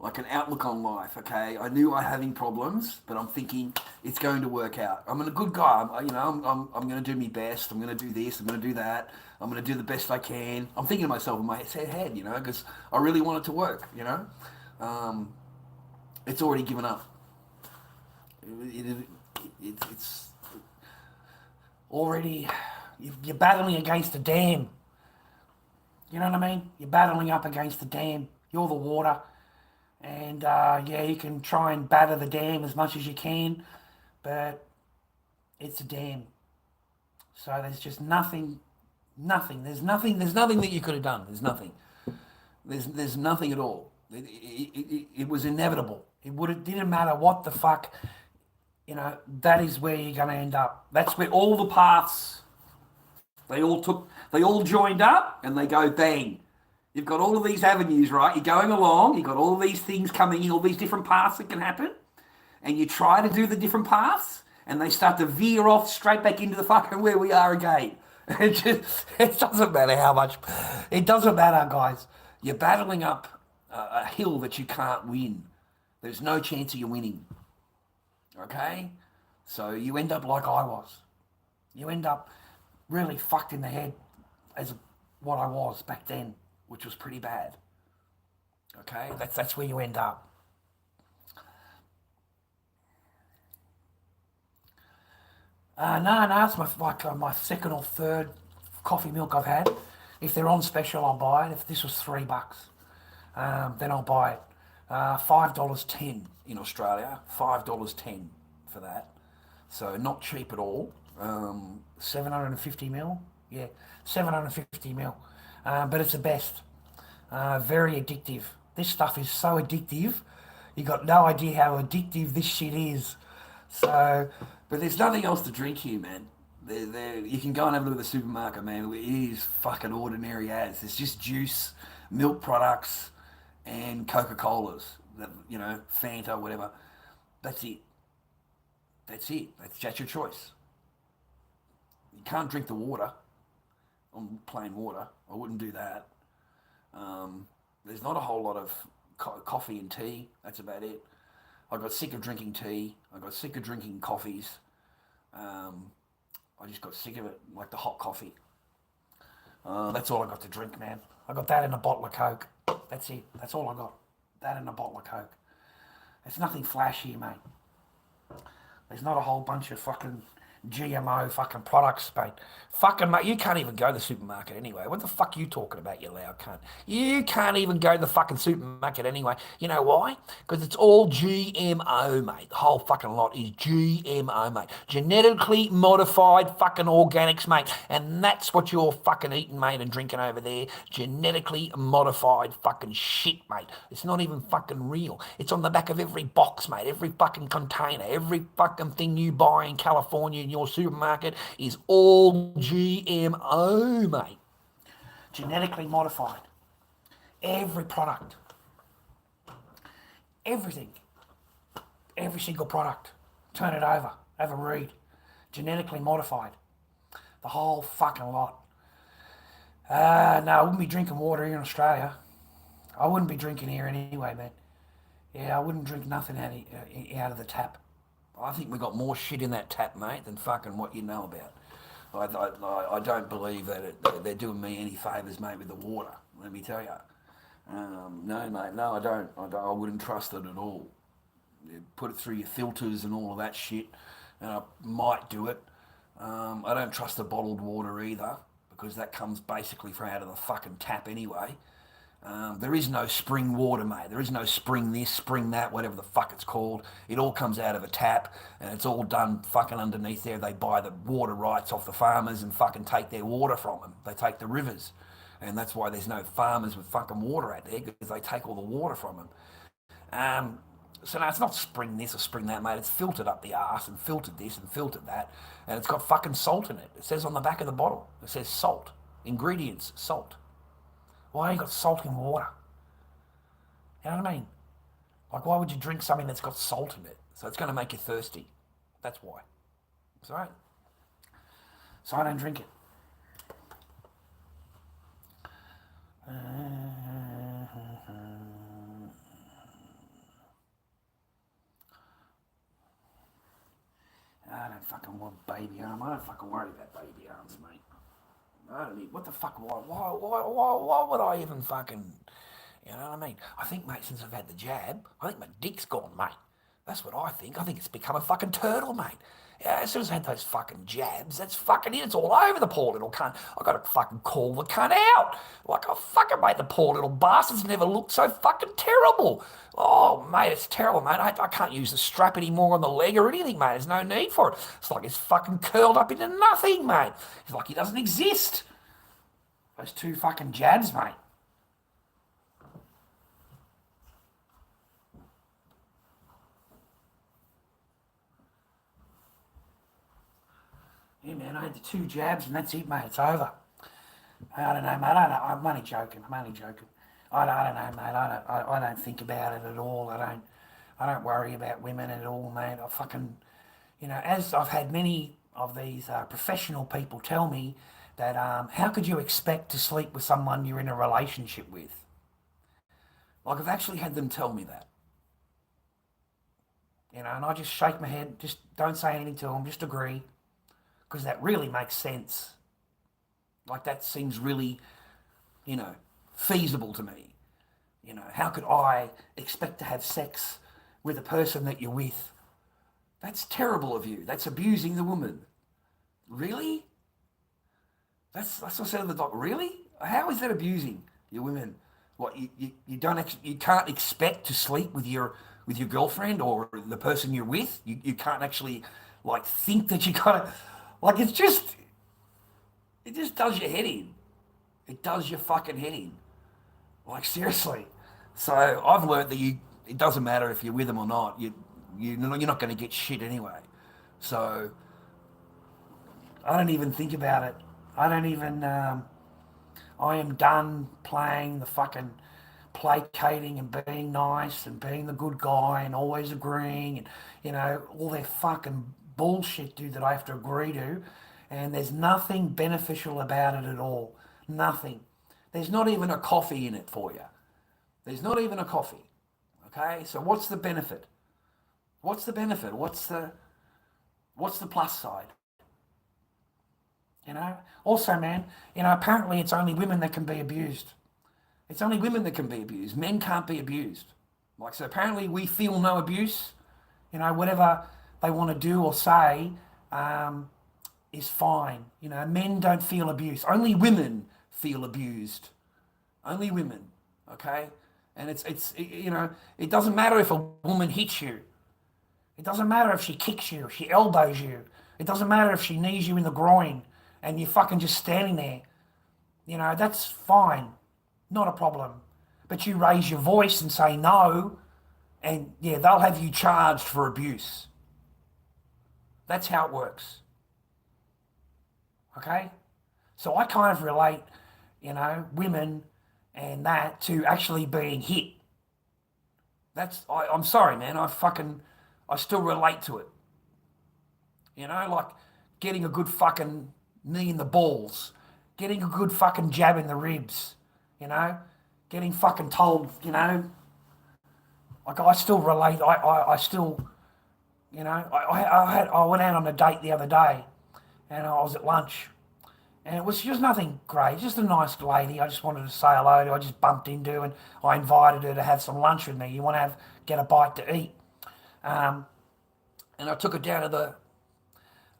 like an outlook on life. Okay, I knew I was having problems, but I'm thinking it's going to work out. I'm a good guy. I'm going to do my best. I'm going to do this. I'm going to do that. I'm going to do the best I can. I'm thinking to myself in my head, because I really want it to work. It's already given up. It's already, you're battling against a dam. You know what I mean? You're battling up against the dam. You're the water. And you can try and batter the dam as much as you can, but it's a dam. So there's just nothing. There's nothing that you could have done. There's nothing. There's nothing at all. It was inevitable. Didn't matter what the fuck. That is where you're going to end up. That's where all the paths, they all joined up and they go bang. You've got all of these avenues, right? You're going along, you've got all these things coming in, all these different paths that can happen, and you try to do the different paths, and they start to veer off straight back into the fucking where we are again. It doesn't matter how much, it doesn't matter, guys. You're battling up a hill that you can't win. There's no chance of you winning. Okay? So you end up like I was. You end up really fucked in the head as what I was back then, which was pretty bad. Okay? That's where you end up. No, it's my second or third coffee milk I've had. If they're on special, I'll buy it. If this was $3, then I'll buy it. $5.10 in Australia. $5.10 for that. So not cheap at all. 750 mil. Yeah, 750 mil. But it's the best. Very addictive. This stuff is so addictive. You got no idea how addictive this shit is. So, but there's nothing else to drink here, man. You can go and have a look at the supermarket, man. It is fucking ordinary as. It's just juice, milk products, and Coca-Colas. Fanta, whatever. That's it. That's your choice. You can't drink the water. On plain water. I wouldn't do that. There's not a whole lot of coffee and tea. That's about it. I got sick of drinking tea. I got sick of drinking coffees. I just got sick of it, like the hot coffee. That's all I got to drink, man. I got that in a bottle of Coke. That's it. That's all I got. That in a bottle of Coke. There's nothing flashy, mate. There's not a whole bunch of fucking GMO fucking products, mate. Fucking mate, you can't even go to the supermarket anyway. What the fuck are you talking about, you loud cunt? You can't even go to the fucking supermarket anyway. You know why? Because it's all GMO, mate. The whole fucking lot is GMO, mate. Genetically modified fucking organics, mate. And that's what you're fucking eating, mate, and drinking over there. Genetically modified fucking shit, mate. It's not even fucking real. It's on the back of every box, mate. Every fucking container. Every fucking thing you buy in California in your supermarket is all GMO, mate. Genetically modified. Every product. Everything. Every single product. Turn it over. Have a read. Genetically modified. The whole fucking lot. No, I wouldn't be drinking water here in Australia. I wouldn't be drinking here anyway, man. Yeah, I wouldn't drink nothing out of the tap. I think we got more shit in that tap, mate, than fucking what you know about. I don't believe that they're doing me any favours, mate, with the water. Let me tell you. No, mate, no, I don't. I wouldn't trust it at all. You put it through your filters and all of that shit, and I might do it. I don't trust the bottled water either, because that comes basically from out of the fucking tap anyway. There is no spring water, mate. There is no spring this, spring that, whatever the fuck it's called. It all comes out of a tap, and it's all done fucking underneath there. They buy the water rights off the farmers and fucking take their water from them. They take the rivers. And that's why there's no farmers with fucking water out there, because they take all the water from them. So no, it's not spring this or spring that, mate. It's filtered up the arse and filtered this and filtered that. And it's got fucking salt in it. It says on the back of the bottle, it says salt. Ingredients, salt. Why you got salt in water? You know what I mean? Like, why would you drink something that's got salt in it? So it's going to make you thirsty. That's why. So I don't drink it. don't fucking want baby arm. I don't fucking worry about baby arms, mate. I don't need, what the fuck, why would I even fucking, you know what I mean? I think, mate, since I've had the jab, I think my dick's gone, mate. That's what I think. I think it's become a fucking turtle, mate. Yeah, as soon as I had those fucking jabs, that's fucking it. It's all over the poor little cunt. I got to fucking call the cunt out. Like, I fucking, mate, the poor little bastard's never looked so fucking terrible. Oh, mate, it's terrible, mate. I can't use the strap anymore on the leg or anything, mate. There's no need for it. It's like it's fucking curled up into nothing, mate. It's like he doesn't exist. Those 2 fucking jabs, mate. Yeah, man, I had the 2 jabs and that's it, mate. It's over. I don't know, mate. I'm only joking. I don't know, mate. I don't think about it at all. I don't worry about women at all, mate. I fucking, you know, as I've had many of these professional people tell me that how could you expect to sleep with someone you're in a relationship with? Like, I've actually had them tell me that. You know, and I just shake my head, just don't say anything to them, just agree. Because that really makes sense. Like, that seems really, you know, feasible to me. You know, how could I expect to have sex with a person that you're with? That's terrible of you. That's abusing the woman. Really? That's what I said to the doc. Really? How is that abusing your women? What, you can't expect to sleep with your girlfriend or the person you're with? You can't actually, like, think that you gotta, like, it just does your head in. It does your fucking head in. Like, seriously. So I've learned that it doesn't matter if you're with them or not. You're not going to get shit anyway. So I don't even think about it. I don't even. I am done playing the fucking placating and being nice and being the good guy and always agreeing and, you know, all their fucking bullshit, dude, that I have to agree to. And there's nothing beneficial about it at all. Nothing. There's not even a coffee in it for you. There's not even a coffee. Okay? So what's the benefit? What's the benefit? What's the plus side? You know? Also, man, you know, apparently it's only women that can be abused. It's only women that can be abused. Men can't be abused. Like, so apparently we feel no abuse. You know, whatever they want to do or say is fine. You know, men don't feel abuse. Only women feel abused. Only women. Okay? And it's you know, it doesn't matter if a woman hits you. It doesn't matter if she kicks you, if she elbows you. It doesn't matter if she knees you in the groin and you're fucking just standing there. You know, that's fine. Not a problem. But you raise your voice and say no, and yeah, they'll have you charged for abuse. That's how it works. Okay? So I kind of relate, you know, women and that to actually being hit. I'm sorry, man, I still relate to it. You know, like getting a good fucking knee in the balls, getting a good fucking jab in the ribs, you know, getting fucking told, you know, like I still relate, I still, you know, I went out on a date the other day and I was at lunch and it was just nothing great, just a nice lady I just wanted to say hello to, I just bumped into and I invited her to have some lunch with me. You want to get a bite to eat? And I took her down to the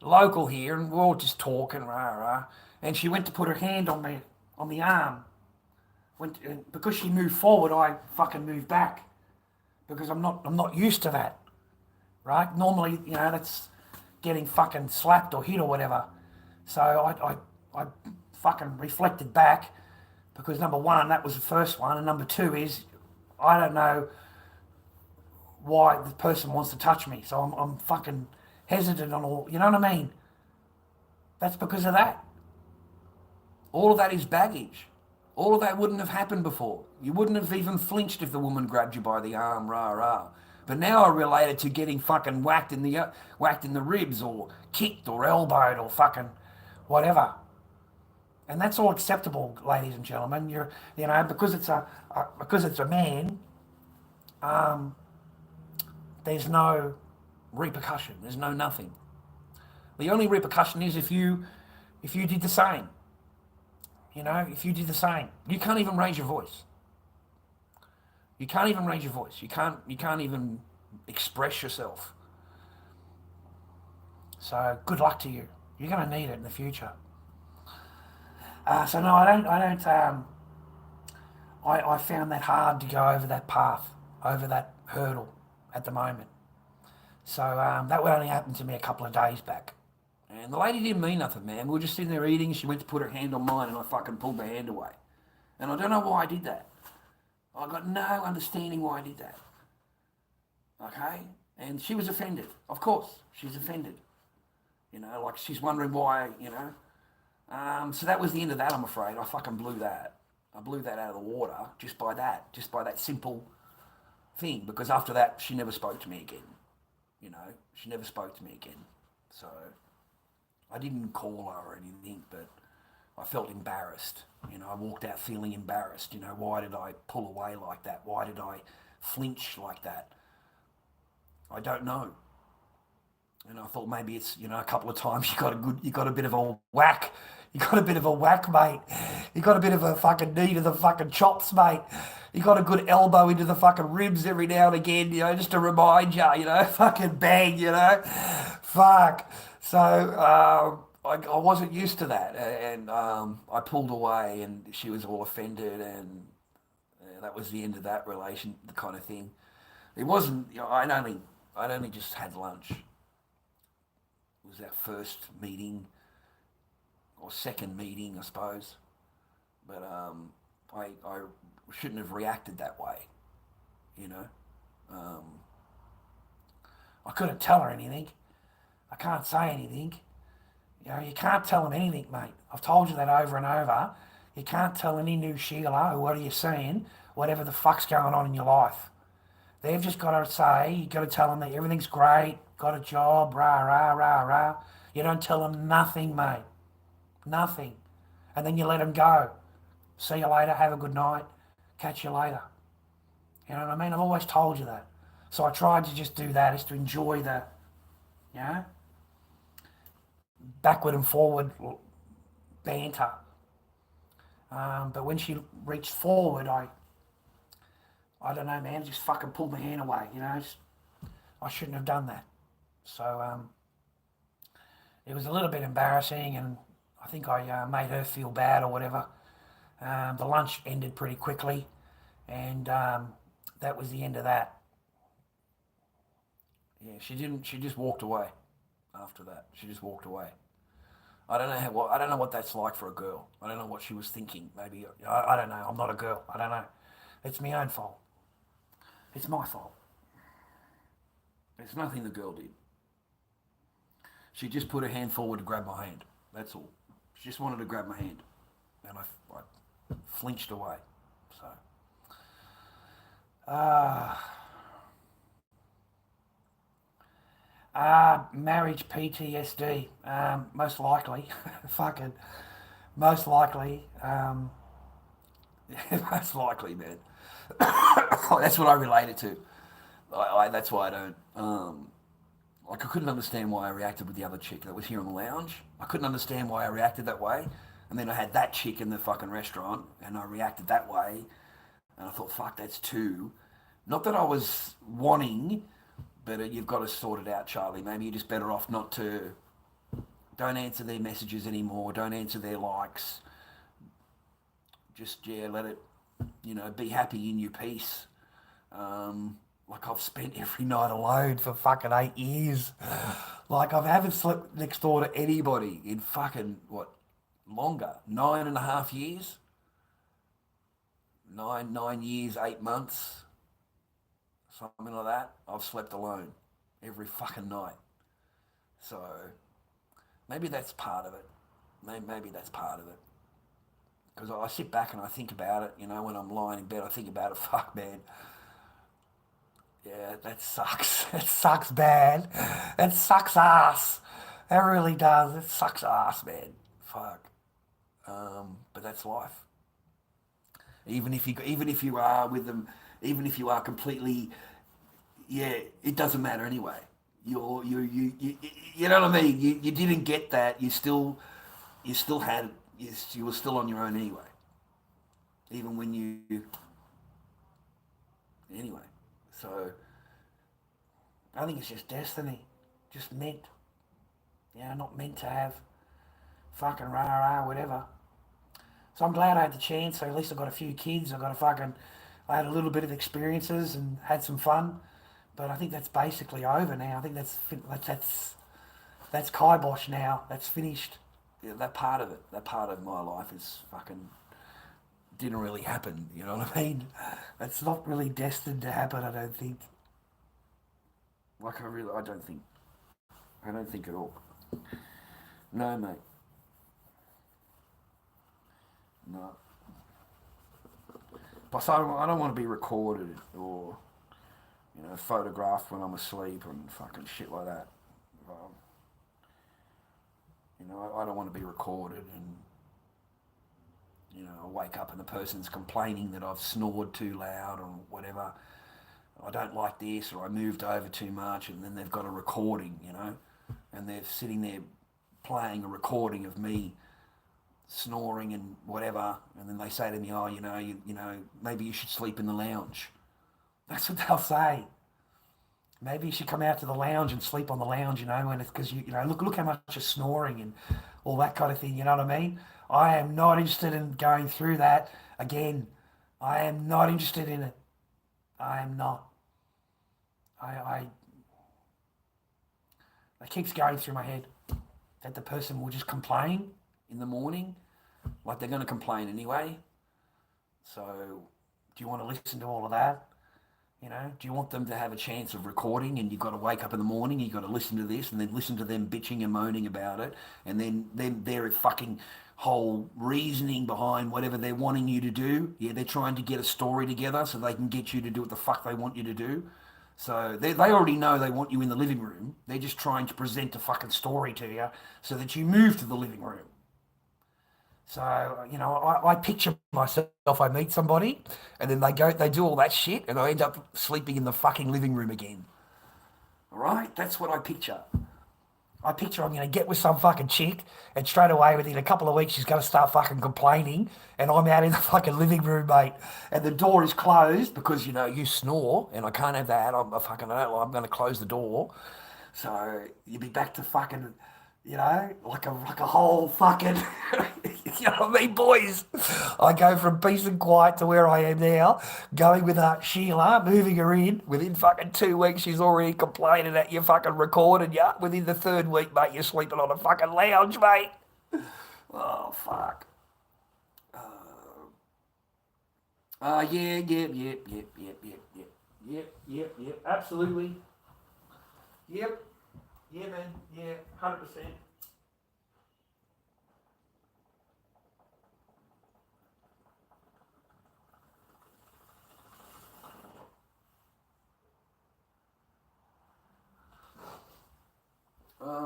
local here and we're all just talking, and she went to put her hand on the arm. Because she moved forward, I fucking moved back because I'm not used to that, right? Normally, you know, that's getting fucking slapped or hit or whatever. So I fucking reflected back because number one, that was the first one, and number two is I don't know why the person wants to touch me, so I'm fucking hesitant on all, you know what I mean? That's because of that. All of that is baggage. All of that wouldn't have happened before. You wouldn't have even flinched if the woman grabbed you by the arm, But now I relate it to getting fucking whacked in the ribs or kicked or elbowed or fucking whatever. And that's all acceptable, ladies and gentlemen. You know, because it's a man, there's no repercussion. There's no nothing. The only repercussion is if you did the same. You know, if you did the same, you can't even raise your voice. You can't even raise your voice. You can't even express yourself. So good luck to you. You're going to need it in the future. So no, I don't. I found that hard to go over that path, over that hurdle at the moment. So that would only happen to me a couple of days back. And the lady didn't mean nothing, man. We were just sitting there eating. She went to put her hand on mine, and I fucking pulled my hand away. And I don't know why I did that. I got no understanding why I did that. Okay? And she was offended. Of course, she's offended. You know, like she's wondering why, you know. So that was the end of that, I'm afraid. I fucking blew that. I blew that out of the water just by that simple thing. Because after that, she never spoke to me again. You know, she never spoke to me again. So I didn't call her or anything, but I felt embarrassed. You know, I walked out feeling embarrassed. You know, why did I pull away like that? Why did I flinch like that? I don't know. And I thought maybe it's, you know, a couple of times you got a bit of a whack. You got a bit of a whack, mate. You got a bit of a fucking knee to the fucking chops, mate. You got a good elbow into the fucking ribs every now and again, you know, just to remind you, you know, fucking bang, you know. Fuck. So I wasn't used to that, and I pulled away, and she was all offended, and that was the end of that relation, the kind of thing. It wasn't, you know, I'd only just had lunch. It was our first meeting, or second meeting, I suppose. But I shouldn't have reacted that way, you know. I couldn't tell her anything. I can't say anything. You know, you can't tell them anything, mate. I've told you that over and over. You can't tell any new Sheila or what are you saying, whatever the fuck's going on in your life. They've just got to say, you got to tell them that everything's great, got a job, rah, rah, rah, rah. You don't tell them nothing, mate. Nothing. And then you let them go. See you later, have a good night, catch you later. You know what I mean? I've always told you that. So I tried to just do that, is to enjoy the, you know, backward and forward banter. But when she reached forward, I don't know, man, just fucking pulled my hand away, you know. I shouldn't have done that. So it was a little bit embarrassing, and I think I made her feel bad or whatever. The lunch ended pretty quickly, and that was the end of that. Yeah, she just walked away after that. She just walked away. I don't know what that's like for a girl. I don't know what she was thinking. Maybe, I don't know. I'm not a girl. I don't know. It's my own fault. It's my fault. It's nothing the girl did. She just put her hand forward to grab my hand. That's all. She just wanted to grab my hand. And I flinched away. So. Marriage PTSD. Most likely. Fucking. Most likely. Most likely, man. That's what I related to. That's why I don't. Like, I couldn't understand why I reacted with the other chick that was here in the lounge. I couldn't understand why I reacted that way. And then I had that chick in the fucking restaurant, and I reacted that way. And I thought, fuck, that's two. Not that I was wanting, but you've got to sort it out, Charlie. Maybe you're just better off not to. Don't answer their messages anymore. Don't answer their likes. Just, yeah, let it, you know, be happy in your peace. Like, I've spent every night alone for fucking 8 years. Like, I haven't slept next door to anybody in fucking, what, longer? 9.5 years? 9 years, 8 months. Something like that. I've slept alone every fucking night. So, maybe that's part of it. Maybe that's part of it. Because I sit back and I think about it, you know, when I'm lying in bed, I think about it, fuck, man. Yeah, that sucks. It sucks bad. It sucks ass. It really does. It sucks ass, man. Fuck. But that's life. Even if you are with them, even if you are completely, yeah, it doesn't matter anyway. you know what I mean? You didn't get that. You were still on your own anyway. Even when anyway. So I think it's just destiny, just meant. Not meant to have fucking rah whatever. So I'm glad I had the chance. So at least I got a few kids. I had a little bit of experiences and had some fun. But I think that's basically over now. I think that's kibosh now. That's finished. Yeah, that part of my life is fucking didn't really happen. You know what I mean? It's not really destined to happen. I don't think. I don't think. I don't think at all. No, mate. No. Plus, I don't want to be recorded or, photographed when I'm asleep and fucking shit like that. I don't want to be recorded and, I wake up and the person's complaining that I've snored too loud or whatever. I don't like this, or I moved over too much, and then they've got a recording, and they're sitting there playing a recording of me snoring and whatever, and then they say to me, oh, maybe you should sleep in the lounge. That's what they'll say. Maybe you should come out to the lounge and sleep on the lounge, and it's because look how much you're snoring and all that kind of thing, you know what I mean? I am not interested in going through that again. I am not interested in it. I am not. It keeps going through my head that the person will just complain in the morning, like they're going to complain anyway. So, do you want to listen to all of that? Do you want them to have a chance of recording, and you've got to wake up in the morning, you've got to listen to this, and then listen to them bitching and moaning about it, and then their fucking whole reasoning behind whatever they're wanting you to do. Yeah, they're trying to get a story together so they can get you to do what the fuck they want you to do. So they already know they want you in the living room. They're just trying to present a fucking story to you so that you move to the living room. So, I picture myself, I meet somebody, and then they do all that shit, and I end up sleeping in the fucking living room again. All right? That's what I picture. I picture I'm going to get with some fucking chick, and straight away, within a couple of weeks, she's going to start fucking complaining, and I'm out in the fucking living room, mate, and the door is closed because, you snore, and I can't have that. I'm going to close the door. So you'll be back to fucking, like a whole fucking, you know what I mean, boys? I go from peace and quiet to where I am now, going with Sheila, moving her in. Within fucking 2 weeks, she's already complaining that you fucking recorded ya. Within the third week, mate, you're sleeping on a fucking lounge, mate. Oh, fuck. Yep, absolutely. Yep. Yeah, man. Yeah, 100%.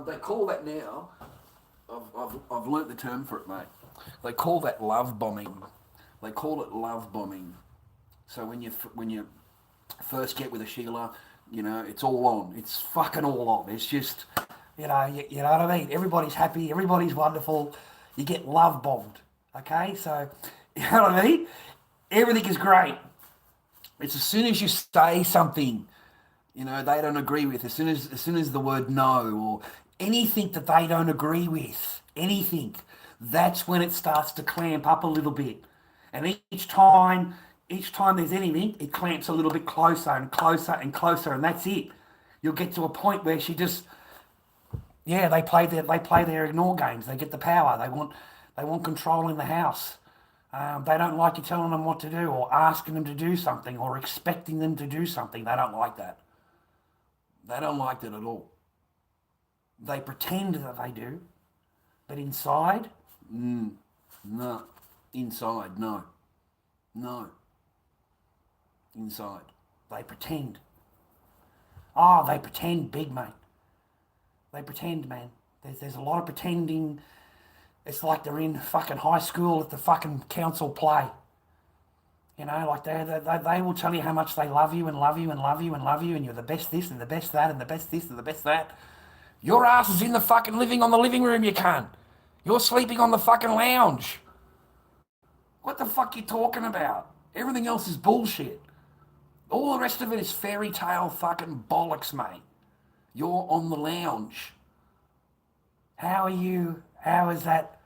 They call that now. I've learnt the term for it, mate. They call that love bombing. They call it love bombing. So when you first get with a Sheila, it's all on. It's fucking all on. It's just, you know what I mean? Everybody's happy. Everybody's wonderful. You get love bombed. Okay? So, you know what I mean? Everything is great. It's as soon as you say something, they don't agree with, as soon as the word no or anything that they don't agree with, anything, that's when it starts to clamp up a little bit. And each time there's anything, it clamps a little bit closer and closer and closer, and that's it. You'll get to a point where she just, they play their ignore games. They get the power. They want control in the house. They don't like you telling them what to do or asking them to do something or expecting them to do something. They don't like that. They don't like that at all. They pretend that they do, but inside, no. Inside, no. No. Inside. They pretend. Oh, they pretend big, mate. They pretend, man. There's a lot of pretending. It's like they're in fucking high school at the fucking council play. You know, like they will tell you how much they love you and love you and love you and love you, and you're the best this and the best that and the best this and the best that. Your ass is in the fucking living on the living room, you cunt. You're sleeping on the fucking lounge. What the fuck you talking about? Everything else is bullshit. All the rest of it is fairy tale fucking bollocks, mate. You're on the lounge. How are you? How is that?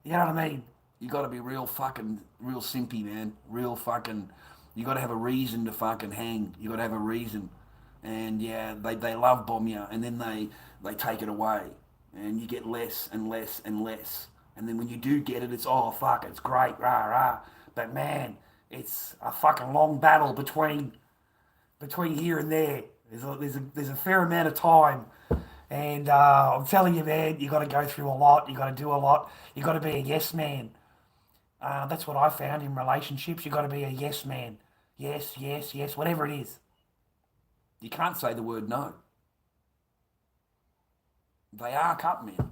You know what I mean? You got to be real simpy, man. Real fucking, you got to have a reason to fucking hang. You got to have a reason. And yeah, they love bomb you, and then they take it away. And you get less and less and less. And then when you do get it, it's, oh, fuck, it's great, rah, rah. But man, it's a fucking long battle between here and there. There's a fair amount of time. And I'm telling you, man, you got to go through a lot. You got to do a lot. You got to be a yes man. That's what I found in relationships. You got to be a yes man. Yes, yes, yes, whatever it is. You can't say the word no. They arc up, man.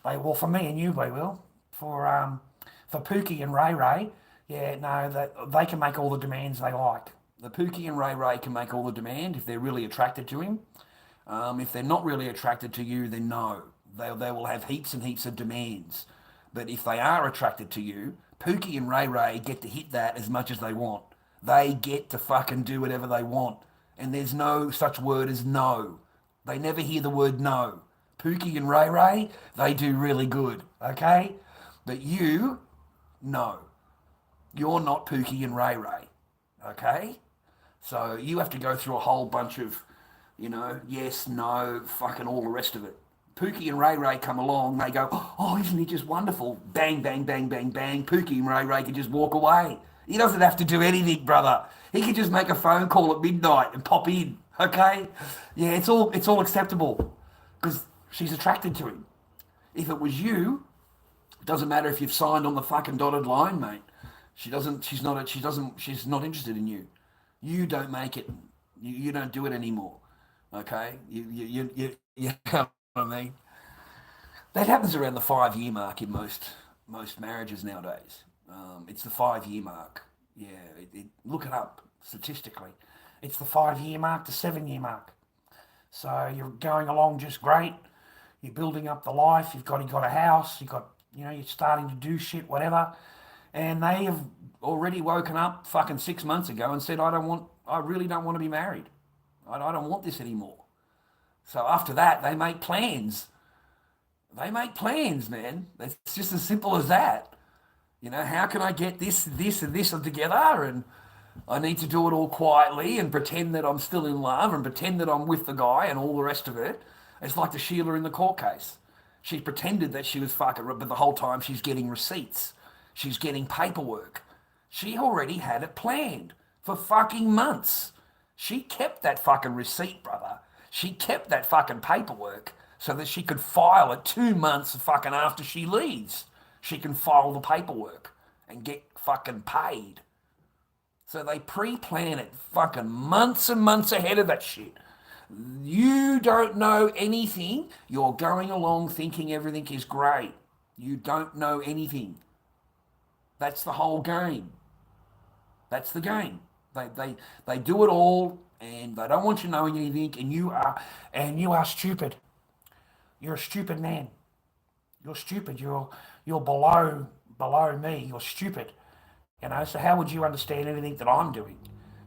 Well, for me and you, they will. For Pookie and Ray Ray, yeah, no, they can make all the demands they like. The Pookie and Ray Ray can make all the demand if they're really attracted to him. If they're not really attracted to you, then no. They will have heaps and heaps of demands. But if they are attracted to you, Pookie and Ray Ray get to hit that as much as they want. They get to fucking do whatever they want. And there's no such word as no. They never hear the word no. Pookie and Ray Ray, they do really good, okay? But you, no. You're not Pookie and Ray Ray, okay? So you have to go through a whole bunch of, yes, no, fucking all the rest of it. Pookie and Ray Ray come along, they go, oh, isn't he just wonderful? Bang, bang, bang, bang, bang. Pookie and Ray Ray can just walk away. He doesn't have to do anything, brother. He can just make a phone call at midnight and pop in, okay? Yeah, it's all acceptable because she's attracted to him. If it was you, it doesn't matter if you've signed on the fucking dotted line, mate. She's not interested in you. You don't make it. You don't do it anymore, okay? You know what I mean? That happens around the 5-year mark in most marriages nowadays. It's the 5-year mark. Yeah, look it up statistically. It's the 5-year mark to 7-year mark. So you're going along just great. You're building up the life. You've got a house. You're starting to do shit, whatever. And they have already woken up fucking 6 months ago and said, I really don't want to be married. I don't want this anymore. So after that, they make plans. They make plans, man. It's just as simple as that. How can I get this, and this together? And I need to do it all quietly and pretend that I'm still in love and pretend that I'm with the guy and all the rest of it. It's like the Sheila in the court case. She pretended that she was fucking, but the whole time she's getting receipts. She's getting paperwork. She already had it planned for fucking months. She kept that fucking receipt, brother. She kept that fucking paperwork so that she could file it 2 months fucking after she leaves. She can file the paperwork and get fucking paid. So they pre-plan it fucking months and months ahead of that shit. You don't know anything. You're going along thinking everything is great. You don't know anything. That's the whole game. That's the game. They do it all and they don't want you knowing anything, and you are stupid. You're a stupid man. You're stupid. You're below me. You're stupid. So how would you understand anything that I'm doing?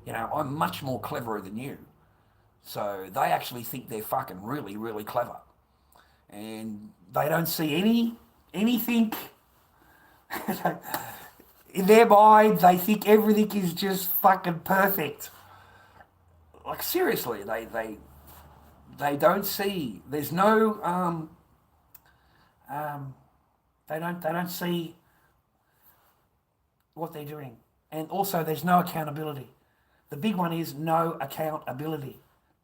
I'm much more cleverer than you. So they actually think they're fucking really, really clever. And they don't see anything. In their mind, they think everything is just fucking perfect. Like seriously, they don't see. There's no they don't see what they're doing. And also there's no accountability. The big one is no accountability.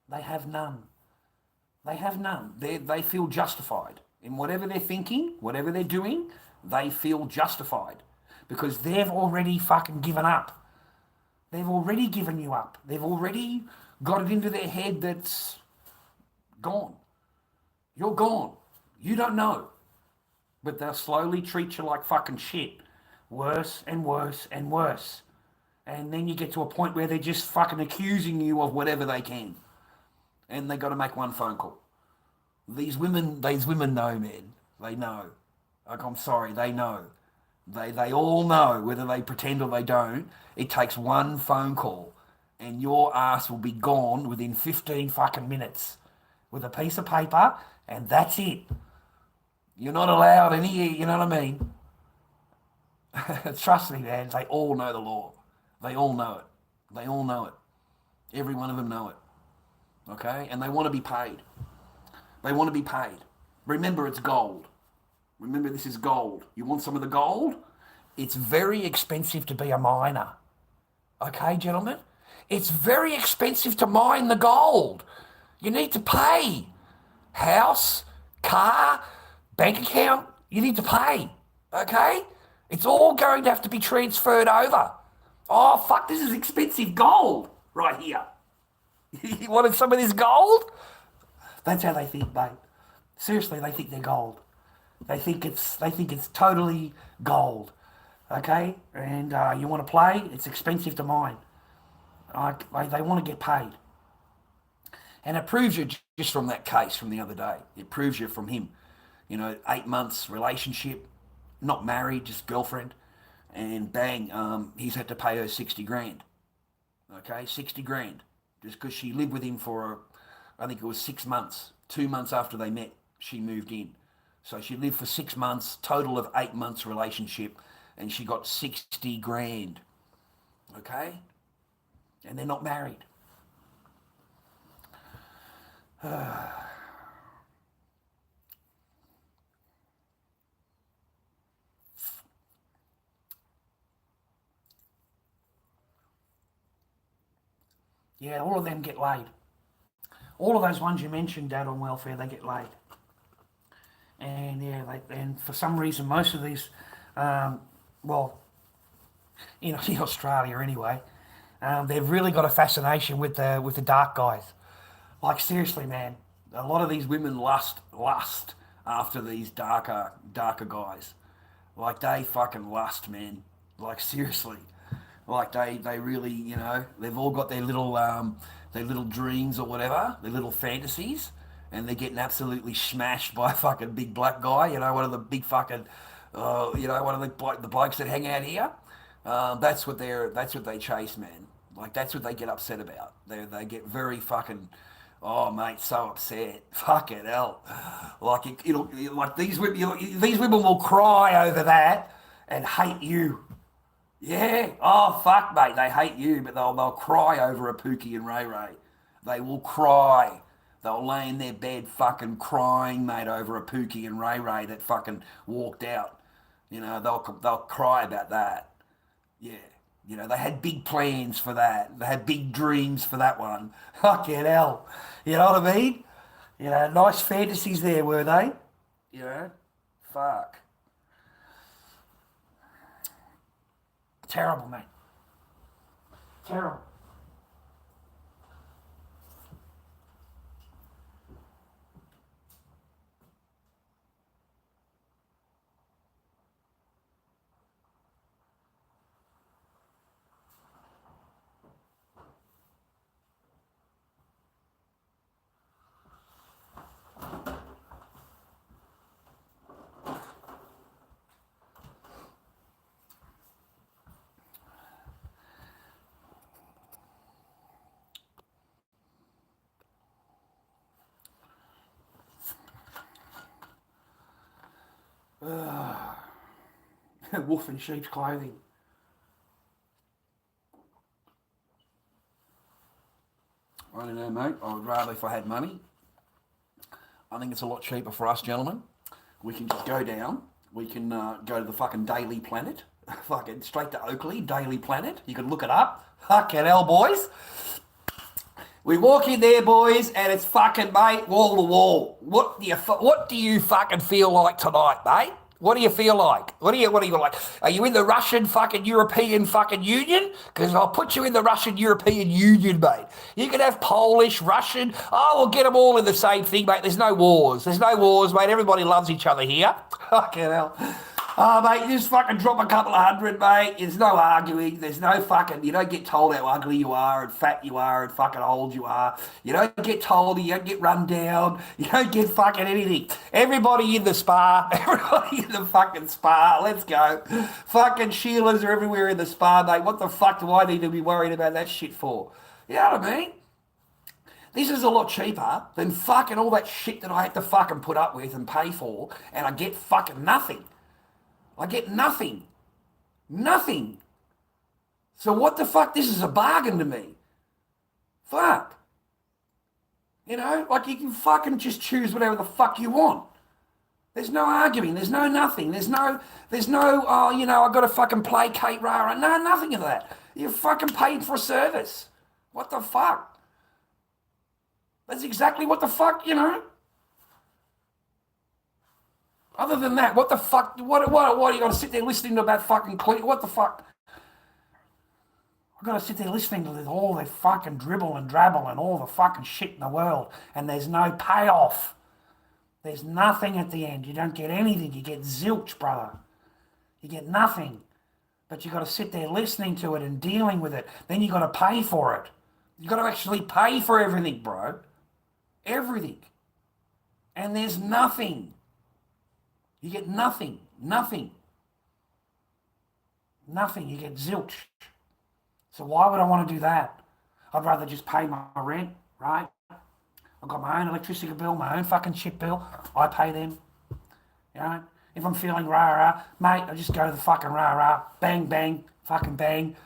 They have none. They have none. They feel justified. In whatever they're thinking, whatever they're doing, they feel justified. Because they've already fucking given up. They've already given you up. They've already got it into their head that's gone. You're gone. You don't know. But they'll slowly treat you like fucking shit worse and worse and worse. And then you get to a point where they're just fucking accusing you of whatever they can. And they got to make one phone call. These women know, man. They know. Like, I'm sorry, they know. They all know, whether they pretend or they don't. It takes one phone call and your ass will be gone within 15 fucking minutes with a piece of paper, and that's it. You're not allowed any, you know what I mean? Trust me, man, they all know the law. They all know it. They all know it. Every one of them know it. Okay? And they want to be paid. They want to be paid. Remember, it's gold. Remember, this is gold. You want some of the gold? It's very expensive to be a miner. Okay, gentlemen? It's very expensive to mine the gold. You need to pay. House, car, bank account, you need to pay. Okay? It's all going to have to be transferred over. Oh, fuck, this is expensive gold right here. You wanted some of this gold? That's how they think, mate. Seriously, they think they're gold. They think it's totally gold. Okay? And you want to play? It's expensive to mine. They want to get paid. And it proves you just from that case from the other day. It proves you from him. 8 months relationship, not married, just girlfriend. And bang, he's had to pay her 60 grand. Okay, 60 grand. Just because she lived with him for, I think it was 6 months. 2 months after they met, she moved in. So she lived for 6 months, total of 8 months relationship, and she got 60 grand. Okay? And they're not married. Yeah, all of them get laid. All of those ones you mentioned, Dad, on welfare, they get laid. And yeah, and for some reason, most of these, in Australia anyway, they've really got a fascination with the dark guys. Like, seriously, man, a lot of these women lust after these darker guys. Like, they fucking lust, man. Like, seriously. Like, they really, they've all got their little dreams or whatever, their little fantasies, and they're getting absolutely smashed by a fucking big black guy, one of the big fucking, one of the blokes that hang out here. That's what they chase, man. Like, that's what they get upset about. They get very fucking, oh mate, so upset. Fucking hell. Like, like these women will cry over that and hate you. Yeah. Oh fuck, mate. They hate you, but they'll cry over a Pookie and Ray Ray. They will cry. They'll lay in their bed fucking crying, mate, over a Pookie and Ray Ray that fucking walked out. They'll cry about that. Yeah. They had big plans for that. They had big dreams for that one. Fucking hell. You know what I mean? Nice fantasies there, were they? Fuck. Terrible, mate. Terrible. Wolf in sheep's clothing. I don't know, mate. I would rather if I had money. I think it's a lot cheaper for us, gentlemen. We can just go down. We can go to the fucking Daily Planet. Fucking straight to Oakley, Daily Planet. You can look it up. Fucking hell, boys. We walk in there, boys, and it's fucking, mate, wall to wall. What do you fucking feel like tonight, mate? What do you feel like? What do you like? Are you in the Russian fucking European fucking Union? Because I'll put you in the Russian European Union, mate. You can have Polish, Russian. Oh, we'll get them all in the same thing, mate. There's no wars. There's no wars, mate. Everybody loves each other here. Fucking hell. Oh, mate, you just fucking drop a couple of hundred, mate. There's no arguing. There's no fucking, you don't get told how ugly you are and fat you are and fucking old you are. You don't get told, you don't get run down. You don't get fucking anything. Everybody in the spa, everybody in the fucking spa, let's go. Fucking Sheilas are everywhere in the spa, mate. What the fuck do I need to be worried about that shit for? You know what I mean? This is a lot cheaper than fucking all that shit that I had to fucking put up with and pay for, and I get fucking nothing. I get nothing. Nothing. So what the fuck? This is a bargain to me. Fuck. You know, like you can fucking just choose whatever the fuck you want. There's no arguing. There's no nothing. There's no, oh, you know, I got to fucking placate rah. No, nothing of that. You're fucking paid for a service. What the fuck? That's exactly what the fuck, you know. Other than that, what the fuck? What are you going to sit there listening to about fucking clean? What the fuck? I've got to sit there listening to all the fucking dribble and drabble and all the fucking shit in the world, and there's no payoff. There's nothing at the end. You don't get anything. You get zilch, brother. You get nothing. But you've got to sit there listening to it and dealing with it. Then you've got to pay for it. You've got to actually pay for everything, bro. Everything. And there's nothing. You get nothing. Nothing. Nothing. You get zilch. So why would I want to do that? I'd rather just pay my rent, right? I've got my own electricity bill, my own fucking shit bill. I pay them. You know? If I'm feeling rah-rah, mate, I just go to the fucking rah-rah. Bang, bang, fucking bang.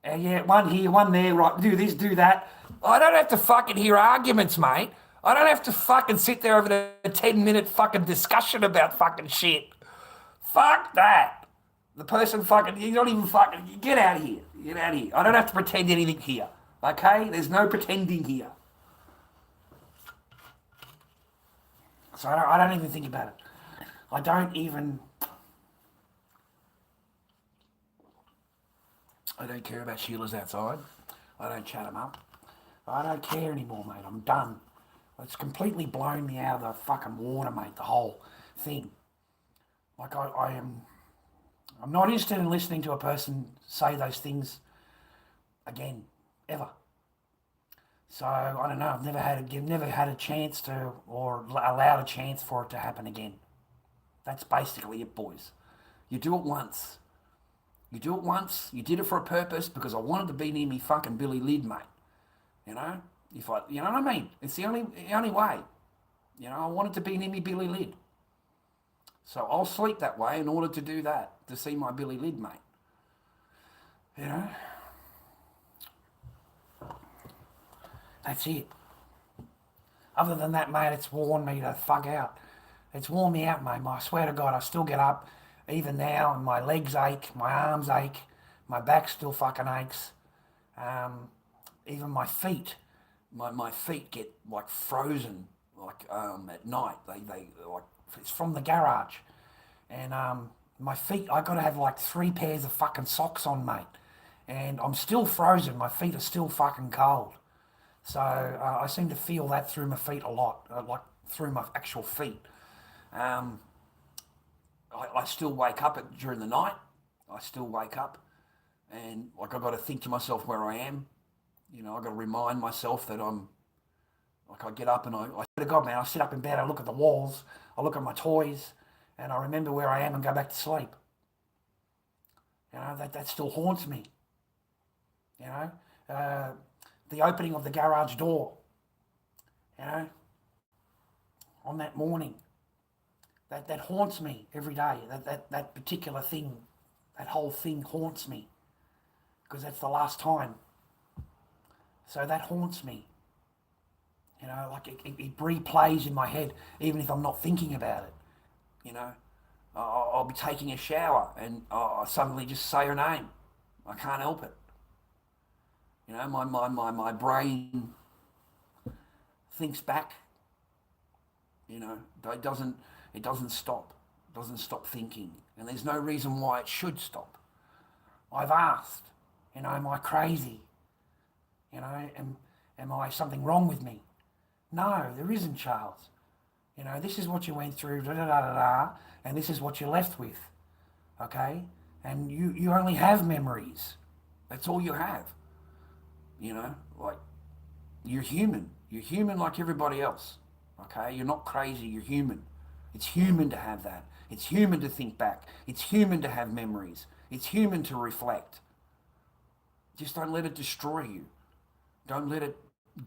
Yeah, one here, one there, right, do this, do that. I don't have to fucking hear arguments, mate. I don't have to fucking sit there over a 10-minute fucking discussion about fucking shit. Fuck that. The person fucking, you don't even fucking, get out of here. Get out of here. I don't have to pretend anything here. Okay? There's no pretending here. So I don't even think about it. I don't care about Sheila's outside. I don't chat them up. I don't care anymore, mate. I'm done. It's completely blown me out of the fucking water, mate, the whole thing. Like, I'm not interested in listening to a person say those things again, ever. So, I don't know, I've never had a chance to, or allowed a chance for it to happen again. That's basically it, boys. You do it once. You do it once, you did it for a purpose because I wanted to be near me fucking Billy Lid, mate. You know? You know what I mean? It's the only way. You know, I wanted to be near me Billy Lid. So I'll sleep that way in order to do that, to see my Billy Lid, mate. You know? That's it. Other than that, mate, it's worn me the fuck out. It's worn me out, mate. I swear to God, I still get up, even now, and my legs ache, my arms ache, my back still fucking aches. Even my feet. My feet get like frozen, like at night. They like, it's from the garage, and my feet. I got to have like 3 pairs of fucking socks on, mate, and I'm still frozen. My feet are still fucking cold, so I seem to feel that through my feet a lot, like through my actual feet. I still wake up during the night. I still wake up, and like I've got to think to myself where I am. You know, I've got to remind myself that I'm, like I get up and I swear to God, man, I sit up in bed, I look at the walls, I look at my toys, and I remember where I am and go back to sleep. You know, that still haunts me. You know, the opening of the garage door, you know, on that morning, that haunts me every day. That particular thing, that whole thing haunts me, because that's the last time. So that haunts me. You know, like it replays in my head, even if I'm not thinking about it. You know, I'll be taking a shower and I suddenly just say her name. I can't help it. You know, my brain thinks back. You know, it doesn't stop. It doesn't stop thinking. And there's no reason why it should stop. I've asked, you know, am I crazy? You know, am I something wrong with me? No, there isn't, Charles. You know, this is what you went through, and this is what you're left with. okay? And you only have memories. That's all you have. You know, like, you're human. You're human like everybody else, okay? You're not crazy, you're human. It's human to have that. It's human to think back. It's human to have memories. It's human to reflect. Just don't let it destroy you. Don't let it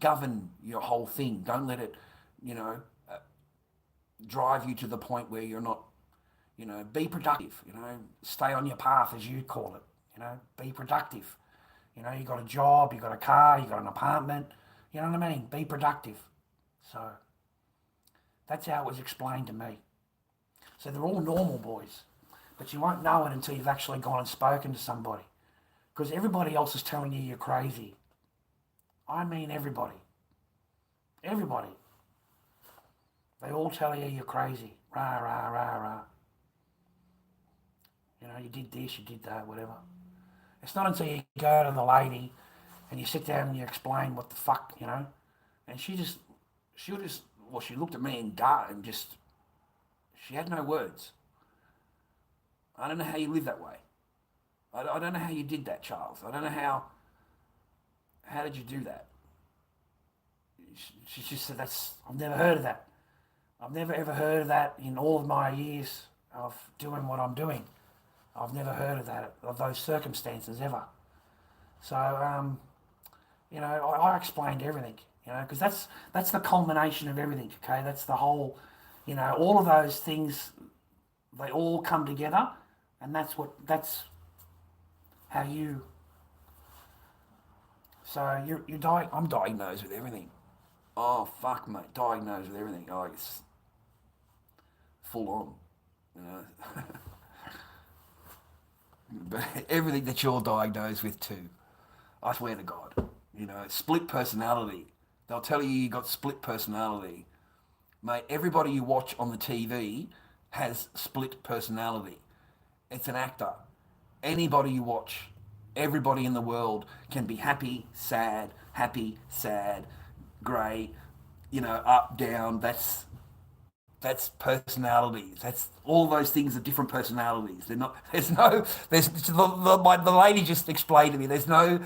govern your whole thing. Don't let it, you know, drive you to the point where you're not, you know, be productive, you know, stay on your path as you call it, you know, be productive. You know, you got a job, you got a car, you got an apartment, you know what I mean? Be productive. So that's how it was explained to me. So they're all normal boys, but you won't know it until you've actually gone and spoken to somebody. Because everybody else is telling you you're crazy. I mean everybody. Everybody. They all tell you you're crazy. Rah, rah, rah, rah. You know, you did this, you did that, whatever. It's not until you go to the lady and you sit down and you explain what the fuck, you know. And she looked at me and she had no words. I don't know how you live that way. I don't know how you did that, Charles. I don't know how did you do that? She just said, I've never heard of that. I've never ever heard of that in all of my years of doing what I'm doing. I've never heard of that, of those circumstances ever. So, you know, I explained everything, you know, because that's the culmination of everything, okay? That's the whole, you know, all of those things, they all come together, and that's how you. So I'm diagnosed with everything. Oh fuck, mate, diagnosed with everything. Oh, it's full on, you know. But everything that you're diagnosed with too. I swear to God, you know, split personality. They'll tell you got split personality. Mate, everybody you watch on the TV has split personality. It's an actor. Anybody you watch, everybody in the world can be happy, sad, grey, you know, up, down. That's personalities. That's all those things are different personalities. They're not. The lady just explained to me. There's no.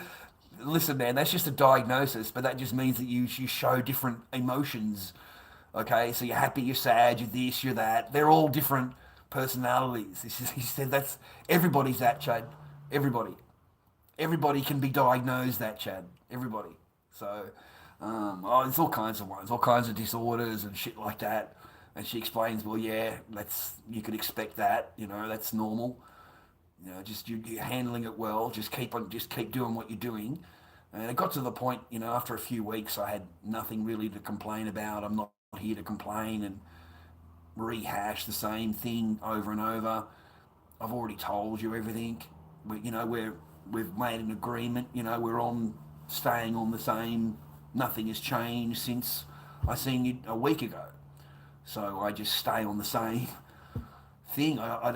Listen, man. That's just a diagnosis, but that just means that you show different emotions. Okay, so you're happy, you're sad, you're this, you're that. They're all different personalities. He said that's everybody's that, Chad. Everybody can be diagnosed that, Chad. Everybody. So, there's all kinds of ones, all kinds of disorders and shit like that. And she explains, well, yeah, you could expect that, you know, that's normal. You know, just you're handling it well. Just keep doing what you're doing. And it got to the point, you know, after a few weeks, I had nothing really to complain about. I'm not here to complain and rehash the same thing over and over. I've already told you everything. We've made an agreement. You know, we're on staying on the same. Nothing has changed since I seen you a week ago. So I just stay on the same thing. I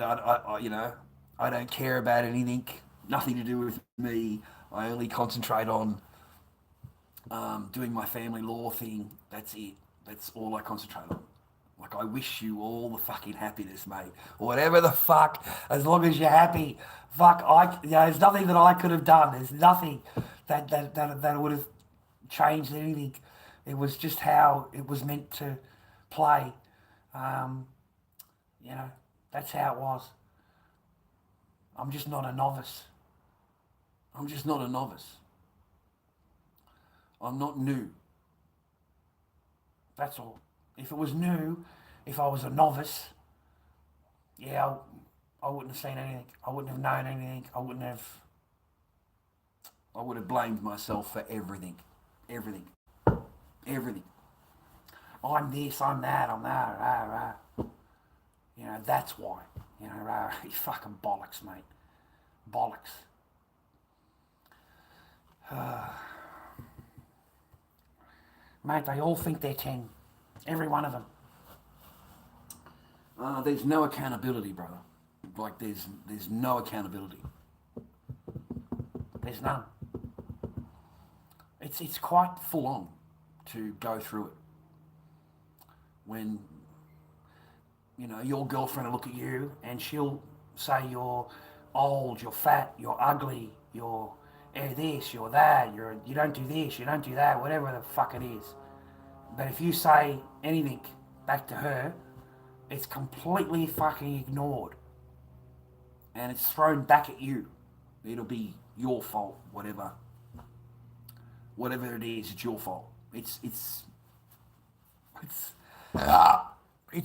don't care about anything. Nothing to do with me. I only concentrate on doing my family law thing. That's it. That's all I concentrate on. Like, I wish you all the fucking happiness, mate. Whatever the fuck, as long as you're happy. Fuck, there's nothing that I could have done. There's nothing that would have changed anything. It was just how it was meant to play. You know, that's how it was. I'm just not a novice. I'm not new. That's all. If it was new, if I was a novice, yeah, I wouldn't have seen anything. I wouldn't have known anything. I would have blamed myself for everything. Everything. I'm this, I'm that, I'm that, rah, rah. You know, that's why. You know, rah, you fucking bollocks, mate. Bollocks. Mate, they all think they're 10. Every one of them. There's no accountability, brother. Like, there's no accountability. There's none. It's quite full on to go through it. When, you know, your girlfriend will look at you and she'll say you're old, you're fat, you're ugly, you're this, you're that, you don't do this, you don't do that, whatever the fuck it is. But if you say anything back to her, it's completely fucking ignored. And it's thrown back at you. It'll be your fault, whatever it is, it's your fault. It's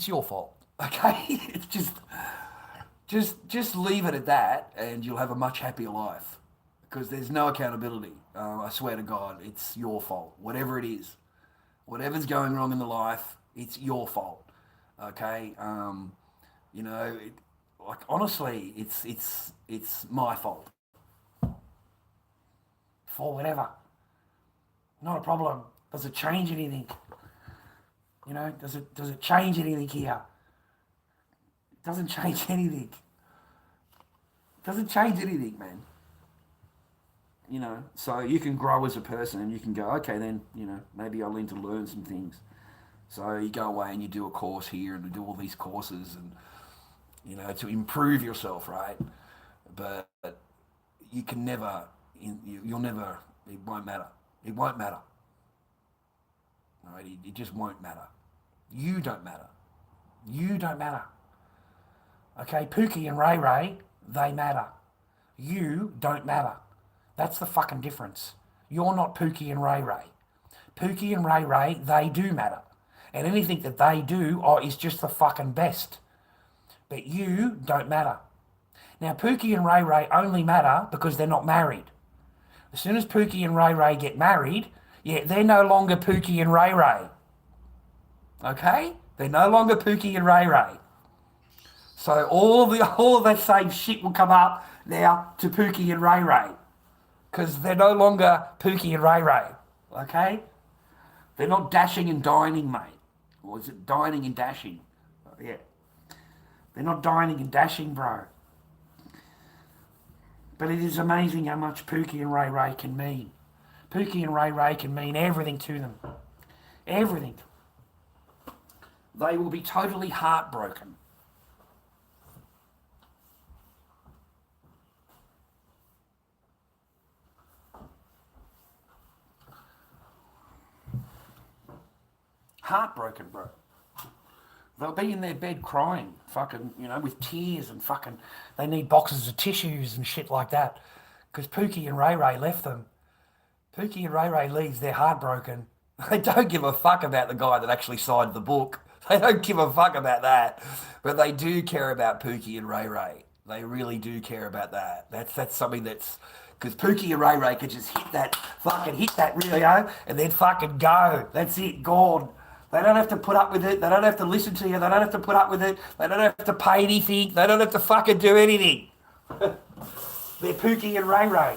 your fault. Okay? It's just leave it at that, and you'll have a much happier life. Because there's no accountability. I swear to God, it's your fault. Whatever it is, whatever's going wrong in the life, it's your fault. Okay? Like honestly, it's my fault. For whatever. Not a problem. Does it change anything? Does it change anything here? It doesn't change anything. It doesn't change anything, man. So you can grow as a person and you can go, okay, then, maybe I'll need to learn some things. So you go away and you do a course here and you do all these courses and, to improve yourself, right? But you can never, you'll never, it won't matter. It won't matter. Right? It just won't matter. You don't matter. You don't matter. Okay, Pookie and Ray Ray, they matter. You don't matter. That's the fucking difference. You're not Pookie and Ray Ray. Pookie and Ray Ray, they do matter. And anything that they do is just the fucking best. But you don't matter. Now, Pookie and Ray Ray only matter because they're not married. As soon as Pookie and Ray Ray get married, they're no longer Pookie and Ray Ray. Okay? They're no longer Pookie and Ray Ray. So all of that same shit will come up now to Pookie and Ray Ray. Because they're no longer Pookie and Ray Ray. Okay? They're not dashing and dining, mate. Or is it dining and dashing? Yeah. They're not dining and dashing, bro. But it is amazing how much Pookie and Ray Ray can mean. Pookie and Ray Ray can mean everything to them. Everything. They will be totally heartbroken. Heartbroken, bro. They'll be in their bed crying, fucking, with tears and fucking, they need boxes of tissues and shit like that. Because Pookie and Ray Ray left them. Pookie and Ray Ray leaves, they're heartbroken. They don't give a fuck about the guy that actually signed the book. They don't give a fuck about that. But they do care about Pookie and Ray Ray. They really do care about that. That's something that's... Because Pookie and Ray Ray could just hit that Rio and then fucking go. That's it, gone. They don't have to put up with it. They don't have to listen to you. They don't have to put up with it. They don't have to pay anything. They don't have to fucking do anything. They're Pookie and Ray Ray.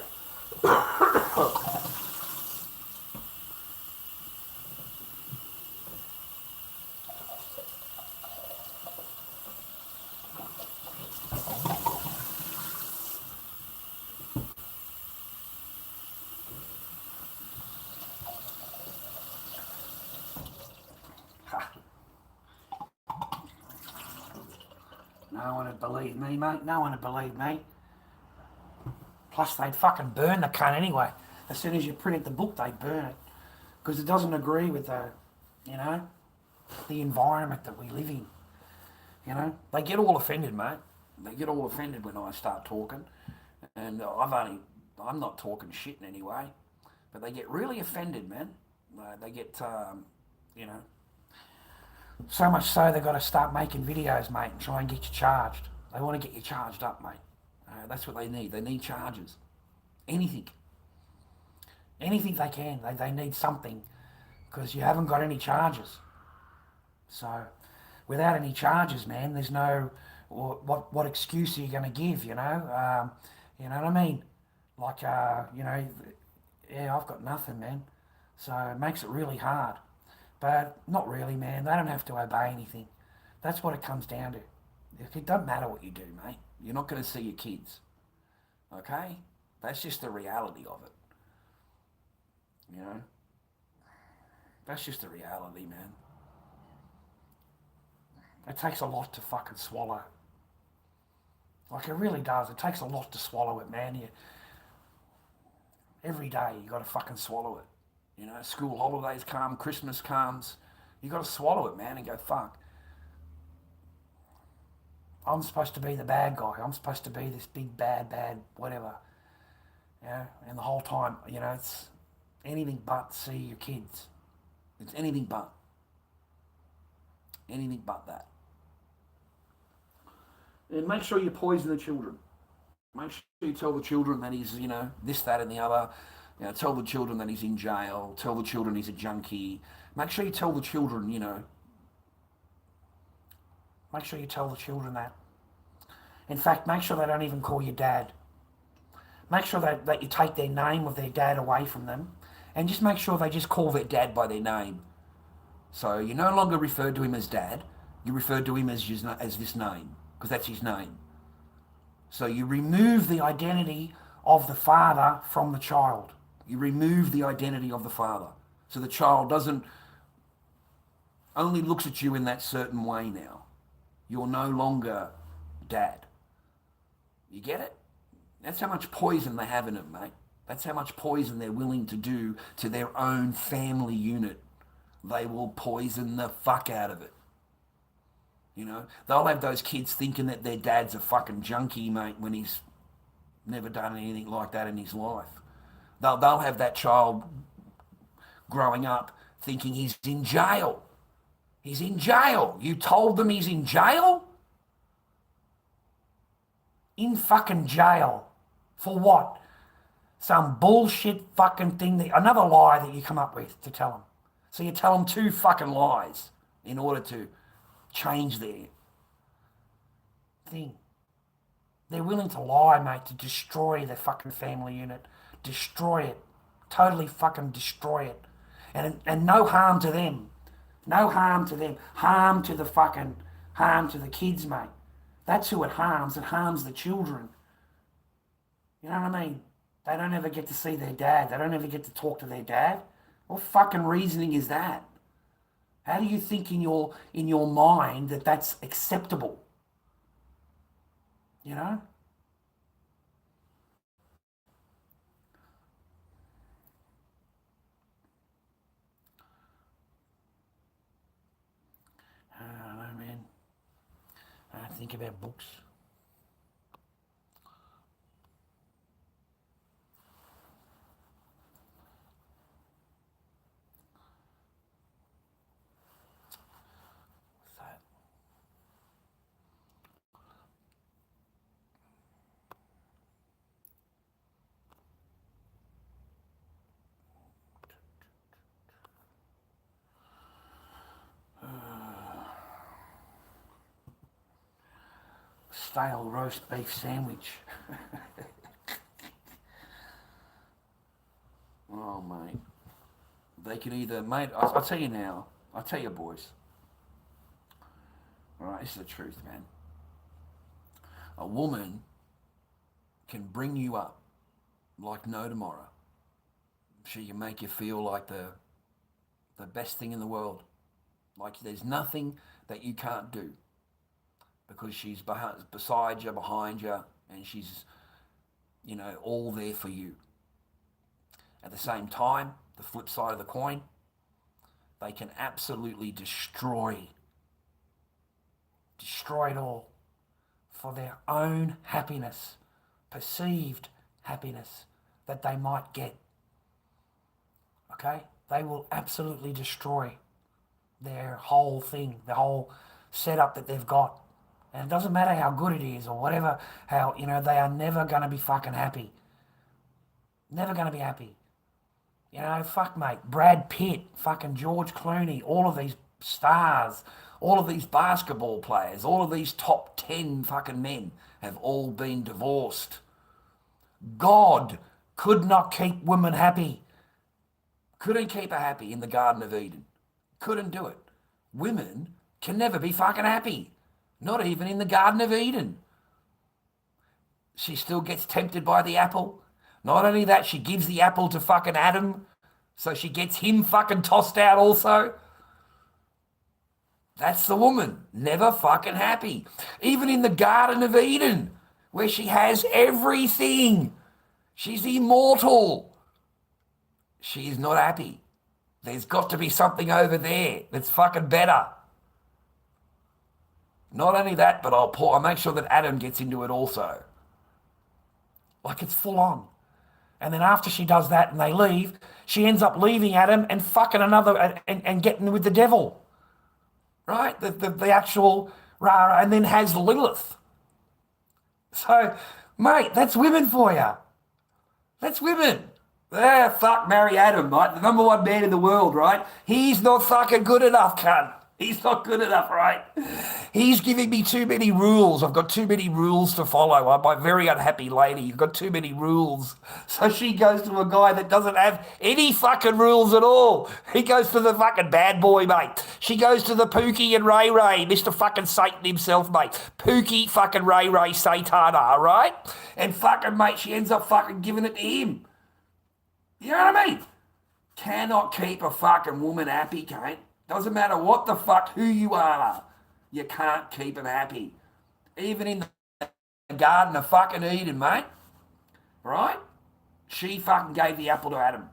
No one would believe me, mate. No one would believe me. Plus, they'd fucking burn the cunt anyway. As soon as you print the book, they burn it. Because it doesn't agree with the environment that we live in. They get all offended, mate. They get all offended when I start talking. And I'm not talking shit in any way. But they get really offended, man. They get, so much so they've got to start making videos, mate, and try and get you charged. They want to get you charged up, mate. That's what they need. They need charges. Anything. Anything they can. They need something because you haven't got any charges. So without any charges, man, there's no... What excuse are you going to give, you know? You know what I mean? Like, yeah, I've got nothing, man. So it makes it really hard. But not really, man. They don't have to obey anything. That's what it comes down to. It doesn't matter what you do, mate. You're not going to see your kids. Okay? That's just the reality of it. You know? That's just the reality, man. It takes a lot to fucking swallow. Like, it really does. It takes a lot to swallow it, man. Every day you got to fucking swallow it. You know, school holidays come, Christmas comes. You got to swallow it, man, and go, fuck. I'm supposed to be the bad guy. I'm supposed to be this big, bad, whatever. You know, and the whole time, you know, it's anything but see your kids. It's anything but. Anything but that. And make sure you poison the children. Make sure you tell the children that he's, you know, this, that, and the other. You know, tell the children that he's in jail. Tell the children he's a junkie. Make sure you tell the children, you know. Make sure you tell the children that. In fact, make sure they don't even call you dad. Make sure that you take their name of their dad away from them. And just make sure they just call their dad by their name. So you no longer refer to him as dad. You refer to him as this name. Because that's his name. So you remove the identity of the father from the child. You remove the identity of the father. So the child only looks at you in that certain way now. You're no longer dad. You get it? That's how much poison they have in them, mate. That's how much poison they're willing to do to their own family unit. They will poison the fuck out of it. You know, they'll have those kids thinking that their dad's a fucking junkie, mate, when he's never done anything like that in his life. They'll have that child growing up thinking he's in jail. He's in jail. You told them he's in jail? In fucking jail. For what? Some bullshit fucking thing, another lie that you come up with to tell them. So you tell them 2 fucking lies in order to change their thing. They're willing to lie, mate, to destroy their fucking family unit. Destroy it. Totally fucking destroy it. And no harm to them. No harm to them. Harm to the kids, mate. That's who it harms. It harms the children. You know what I mean? They don't ever get to see their dad. They don't ever get to talk to their dad. What fucking reasoning is that? How do you think in your mind that that's acceptable? You know? I don't know, man. I don't think about books. What's that? Stale roast beef sandwich. Oh, mate. They can either, mate, I'll tell you now. I'll tell you, boys. All right, this is the truth, man. A woman can bring you up like no tomorrow. She can make you feel like the best thing in the world. Like there's nothing that you can't do. Because she's beside you, behind you, and she's, you know, all there for you. At the same time, the flip side of the coin, they can absolutely destroy it all for their own happiness, perceived happiness that they might get. Okay? They will absolutely destroy their whole thing, the whole setup that they've got. And it doesn't matter how good it is or whatever, how, you know, they are never going to be fucking happy. Never going to be happy. You know, fuck, mate. Brad Pitt, fucking George Clooney, all of these stars, all of these basketball players, all of these top 10 fucking men have all been divorced. God could not keep women happy. Couldn't keep her happy in the Garden of Eden. Couldn't do it. Women can never be fucking happy. Not even in the Garden of Eden. She still gets tempted by the apple. Not only that, she gives the apple to fucking Adam, so she gets him fucking tossed out also. That's the woman. Never fucking happy. Even in the Garden of Eden, where she has everything. She's immortal. She's not happy. There's got to be something over there that's fucking better. Not only that, but I'll make sure that Adam gets into it also. Like, it's full on. And then after she does that and they leave, she ends up leaving Adam and fucking another and getting with the devil. Right? The actual rah, and then has Lilith. So, mate, that's women for you. That's women. Yeah, fuck, marry Adam, right? The number one man in the world, right? He's not fucking good enough, cunt. He's not good enough, right? He's giving me too many rules. I've got too many rules to follow. I'm a very unhappy lady. You've got too many rules. So she goes to a guy that doesn't have any fucking rules at all. He goes to the fucking bad boy, mate. She goes to the Pookie and Ray Ray, Mr. fucking Satan himself, mate. Pookie fucking Ray Ray Satana, all right? And fucking, mate, she ends up fucking giving it to him. You know what I mean? Cannot keep a fucking woman happy, Kate. Doesn't matter what the fuck, who you are. You can't keep them happy. Even in the Garden of fucking Eden, mate. Right? She fucking gave the apple to Adam.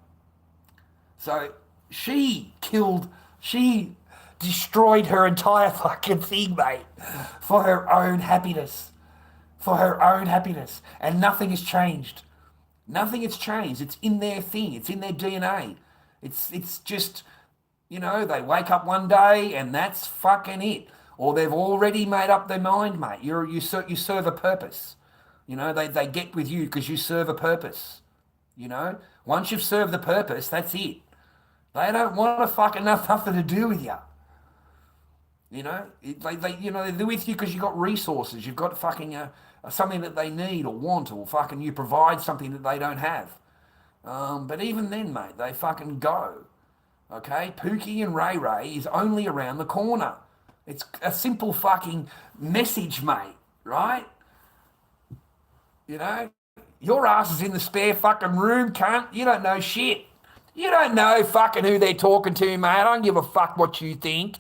So she destroyed her entire fucking thing, mate. For her own happiness. For her own happiness. And nothing has changed. Nothing has changed. It's in their thing. It's in their DNA. It's just, you know, they wake up one day and that's fucking it. Or they've already made up their mind, mate. You serve a purpose. You know, they get with you because you serve a purpose. You know, once you've served the purpose, that's it. They don't want to fucking nothing to do with you. You know, they're with you because you've got resources. You've got fucking something that they need or want, or fucking you provide something that they don't have. But even then, mate, they fucking go. Okay? Pookie and Ray Ray is only around the corner. It's a simple fucking message, mate, right? You know? Your ass is in the spare fucking room, cunt. You don't know shit. You don't know fucking who they're talking to, mate. I don't give a fuck what you think.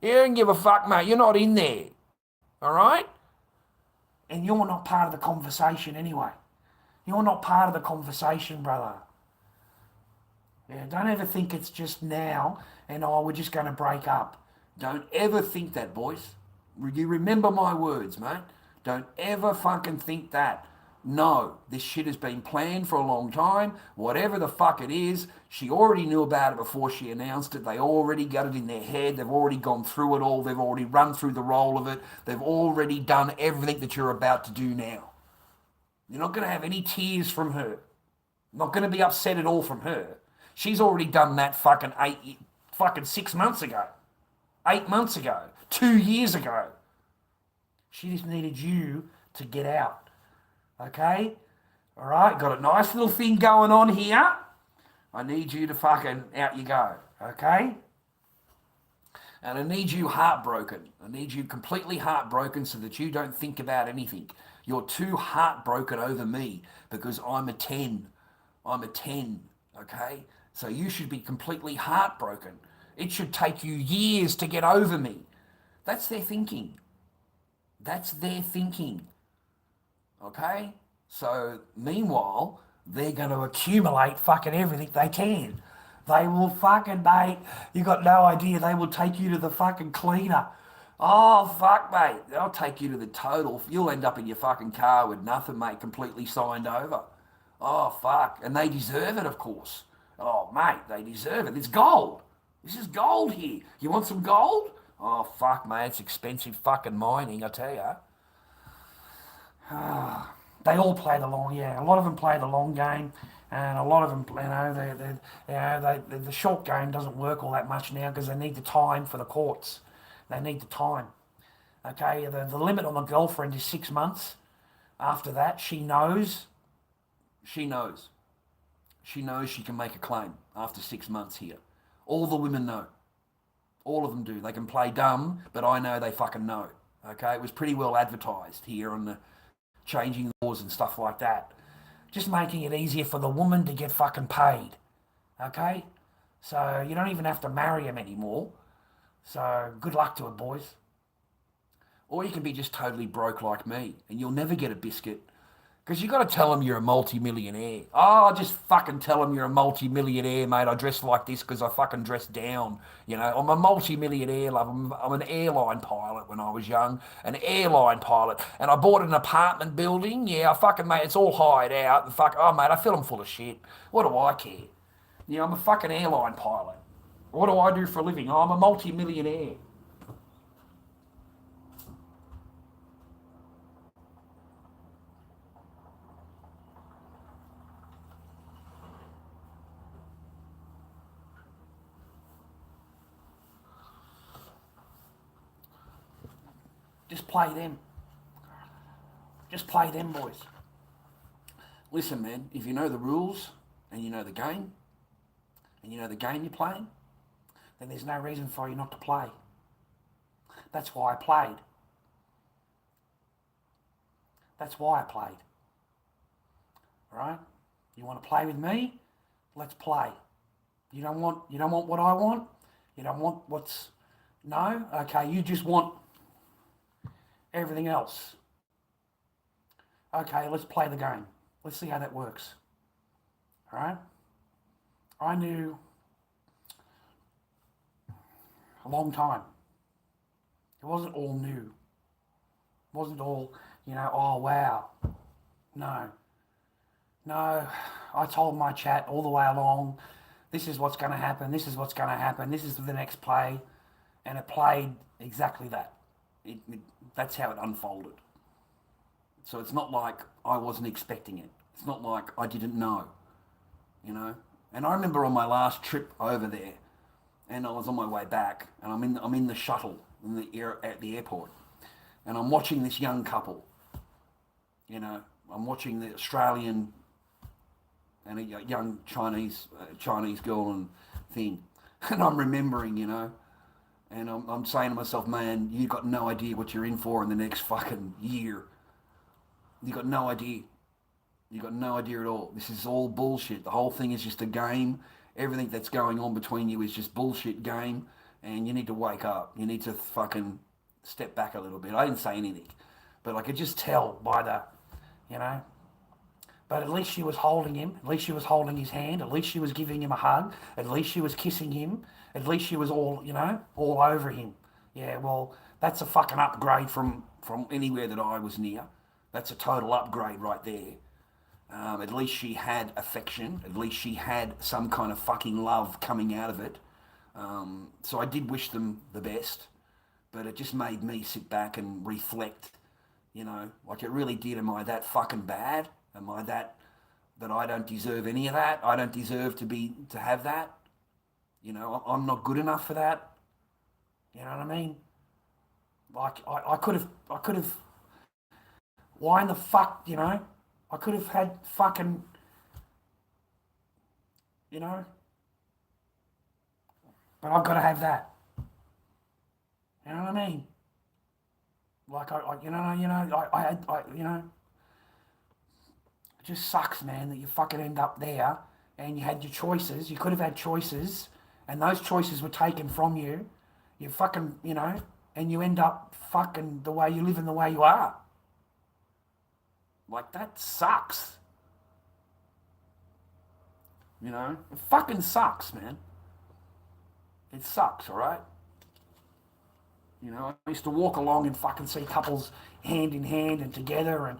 You don't give a fuck, mate. You're not in there. All right? And you're not part of the conversation anyway. You're not part of the conversation, brother. Yeah, don't ever think it's just now and, we're just going to break up. Don't ever think that, boys. You remember my words, mate. Don't ever fucking think that. No, this shit has been planned for a long time. Whatever the fuck it is, she already knew about it before she announced it. They already got it in their head. They've already gone through it all. They've already run through the role of it. They've already done everything that you're about to do now. You're not going to have any tears from her. Not going to be upset at all from her. She's already done that fucking 6 months ago. 8 months ago. 2 years ago. She just needed you to get out. Okay? All right? Got a nice little thing going on here. I need you to fucking, out you go. Okay? And I need you heartbroken. I need you completely heartbroken so that you don't think about anything. You're too heartbroken over me because I'm a 10. I'm a 10. Okay? So you should be completely heartbroken. It should take you years to get over me. That's their thinking. That's their thinking. Okay? So, meanwhile, they're going to accumulate fucking everything they can. They will fucking, mate, you got no idea, they will take you to the fucking cleaner. Oh, fuck, mate, they'll take you to the total. You'll end up in your fucking car with nothing, mate, completely signed over. Oh, fuck. And they deserve it, of course. Oh, mate, they deserve it. It's gold. This is gold here. You want some gold? Oh, fuck, mate, it's expensive fucking mining, I tell you. They all play the long, yeah. A lot of them play the long game, and a lot of them, the short game doesn't work all that much now because they need the time for the courts. They need the time. Okay, the limit on the girlfriend is 6 months. After that, she knows. She knows she can make a claim after 6 months here. All the women know. All of them do. They can play dumb, but I know they fucking know. Okay, it was pretty well advertised here on the changing laws and stuff like that. Just making it easier for the woman to get fucking paid. Okay? So you don't even have to marry him anymore. So good luck to it, boys. or you can be just totally broke like me, and you'll never get a biscuit. Because you got to tell them you're a multi-millionaire. Oh, just fucking tell them you're a multi-millionaire, mate. I dress like this because I fucking dress down. You know, I'm a multi-millionaire, love. I'm an airline pilot when I was young. An airline pilot. And I bought an apartment building. Yeah, I fucking, mate, it's all hired out. And fuck, oh, mate, I fill them full of shit. What do I care? You know, I'm a fucking airline pilot. What do I do for a living? Oh, I'm a multi-millionaire. Just play them. Just play them, boys. Listen, man, if you know the rules and you know the game, and you know the game you're playing, then there's no reason for you not to play. That's why I played. That's why I played. All right? You want to play with me? Let's play. You don't want what I want? You don't want what's... No? Okay, you just want everything else. Okay, let's play the game. Let's see how that works. All right? I knew a long time. It wasn't all new. It wasn't all, oh, wow. No. No, I told my chat all the way along, this is what's going to happen, this is what's going to happen, this is the next play. And it played exactly that. That's how it unfolded. So it's not like I wasn't expecting it. It's not like I didn't know, And I remember on my last trip over there, and I was on my way back, and I'm in the shuttle at the airport, and I'm watching this young couple. I'm watching the Australian and a young Chinese girl and thing, and I'm remembering, and I'm saying to myself, man, you got no idea what you're in for in the next fucking year. You got no idea. You got no idea at all. This is all bullshit. The whole thing is just a game. Everything that's going on between you is just bullshit game, and you need to wake up. You need to fucking step back a little bit. I didn't say anything, but I could just tell by the, But at least she was holding him. At least she was holding his hand. At least she was giving him a hug. At least she was kissing him. At least she was all, all over him. Yeah, well, that's a fucking upgrade from anywhere that I was near. That's a total upgrade right there. At least she had affection. At least she had some kind of fucking love coming out of it. So I did wish them the best, but it just made me sit back and reflect, like it really did. Am I that fucking bad? Am I that I don't deserve any of that? I don't deserve to have that? I'm not good enough for that. You know what I mean? Like I could have, why in the fuck, I could have had fucking, but I've got to have that. You know what I mean? Like it just sucks, man, that you fucking end up there and you had your choices. You could have had choices, and those choices were taken from you. You fucking, and you end up fucking the way you live and the way you are. Like, that sucks. It fucking sucks, man. It sucks, all right? I used to walk along and fucking see couples hand in hand and together, and,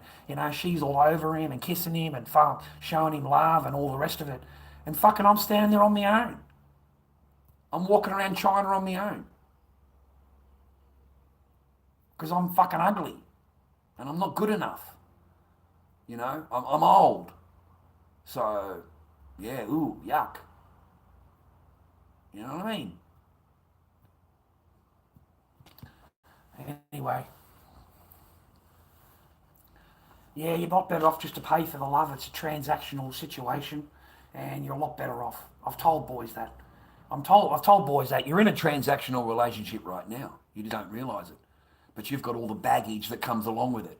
she's all over him and kissing him and showing him love and all the rest of it. And fucking I'm standing there on my own. I'm walking around China on my own. Because I'm fucking ugly. And I'm not good enough. I'm old. So, yeah, ooh, yuck. You know what I mean? Anyway. Yeah, you're not better off just to pay for the love. It's a transactional situation, and you're a lot better off. I've told boys that. I've told boys that you're in a transactional relationship right now. You don't realise it. But you've got all the baggage that comes along with it.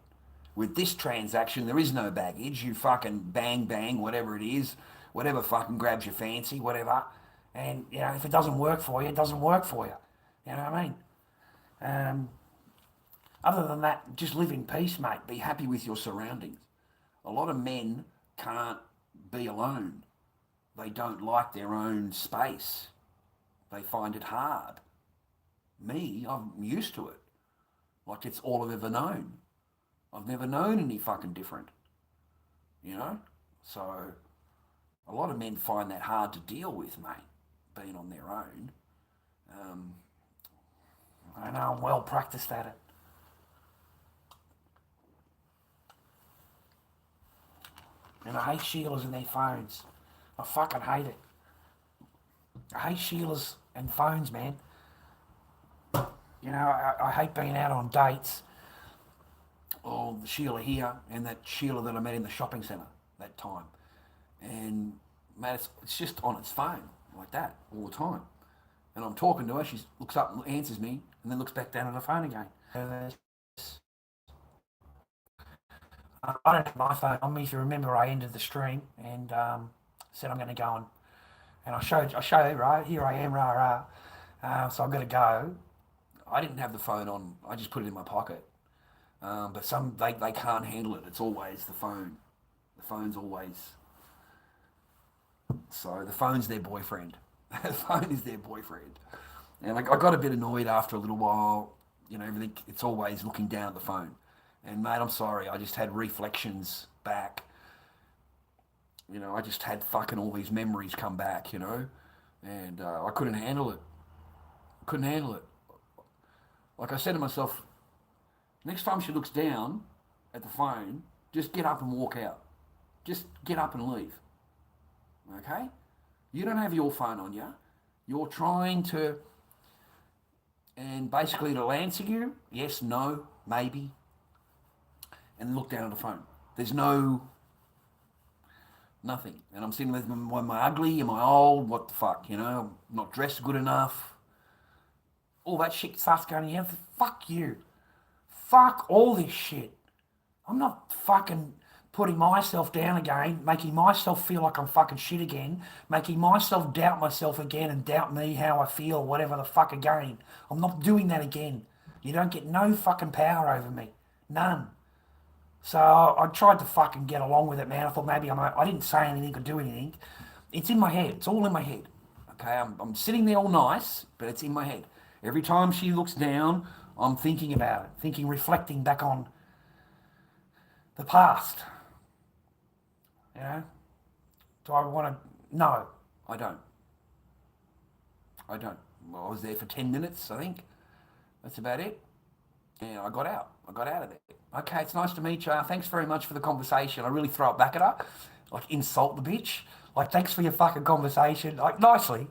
With this transaction, there is no baggage. You fucking bang, whatever it is, whatever fucking grabs your fancy, whatever. And, if it doesn't work for you, it doesn't work for you. You know what I mean? Other than that, just live in peace, mate. Be happy with your surroundings. A lot of men can't be alone. They don't like their own space. They find it hard. Me, I'm used to it. Like it's all I've ever known. I've never known any fucking different. You know? So a lot of men find that hard to deal with, mate, being on their own. I know I'm well practiced at it. And I hate Sheilas and their phones. I fucking hate it. I hate Sheilas and phones, man. You know, I hate being out on dates. Or the Sheila here and that Sheila that I met in the shopping centre that time. And, man, it's just on its phone like that all the time. And I'm talking to her, she looks up and answers me, and then looks back down at her phone again. I don't have my phone on me. If you remember, I ended the stream and said I'm going to go and I showed you, right, here I am, so I'm going to go. I didn't have the phone on, I just put it in my pocket. But some, they can't handle it. It's always the phone. The phone's always, so the phone's their boyfriend. The phone is their boyfriend. And I got a bit annoyed after a little while, you know, everything, it's always looking down at the phone. And mate, I'm sorry, I just had reflections back. You know, I just had fucking all these memories come back, you know. And I couldn't handle it. Couldn't handle it. Like I said to myself, next time she looks down at the phone, just get up and walk out. Just get up and leave. Okay? You don't have your phone on you. You're trying to, and basically it'll answer you, yes, no, maybe, and look down at the phone. There's nothing. And I'm sitting with, am I ugly? Am I old? What the fuck, you know? I'm not dressed good enough. All that shit starts going, yeah, fuck you. Fuck all this shit. I'm not fucking putting myself down again, making myself feel like I'm fucking shit again, making myself doubt myself again and doubt me, how I feel, whatever the fuck again. I'm not doing that again. You don't get no fucking power over me. None. So I tried to fucking get along with it, man. I thought maybe I didn't say anything or do anything. It's in my head. It's all in my head. Okay, I'm sitting there all nice, but it's in my head. Every time she looks down, I'm thinking about it, reflecting back on the past. You know? Do I want to? No, I don't. Well, I was there for 10 minutes, I think. That's about it. And I got out. of there. Okay, it's nice to meet you. Thanks very much for the conversation. I really throw it back at her. Like, insult the bitch. Like, thanks for your fucking conversation. Like, nicely.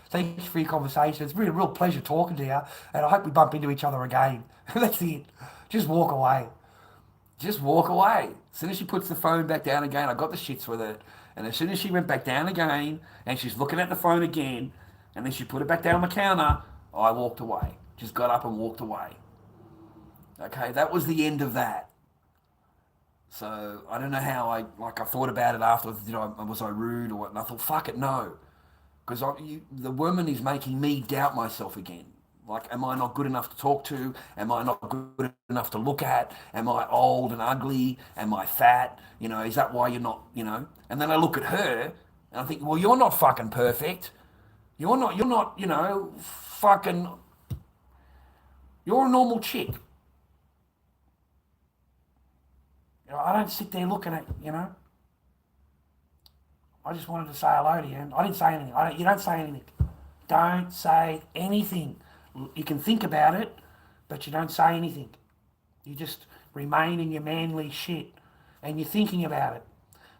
Thanks for your conversation. It's been a real pleasure talking to you. And I hope we bump into each other again. That's it. Just walk away. Just walk away. As soon as she puts the phone back down again, I got the shits with it. And as soon as she went back down again, and she's looking at the phone again, and then she put it back down the counter, I walked away. Just got up and walked away. Okay, that was the end of that. So I don't know how I thought about it afterwards. Was I rude or what? And I thought, fuck it, no. Because the woman is making me doubt myself again. Like, am I not good enough to talk to? Am I not good enough to look at? Am I old and ugly? Am I fat? You know, is that why you're not, you know? And then I look at her and I think, well, you're not fucking perfect. You're not, you know, fucking, you're a normal chick. You know, I don't sit there looking at, you know. I just wanted to say hello to you. And I didn't say anything. You don't say anything. Don't say anything. You can think about it, but you don't say anything. You just remain in your manly shit, and you're thinking about it.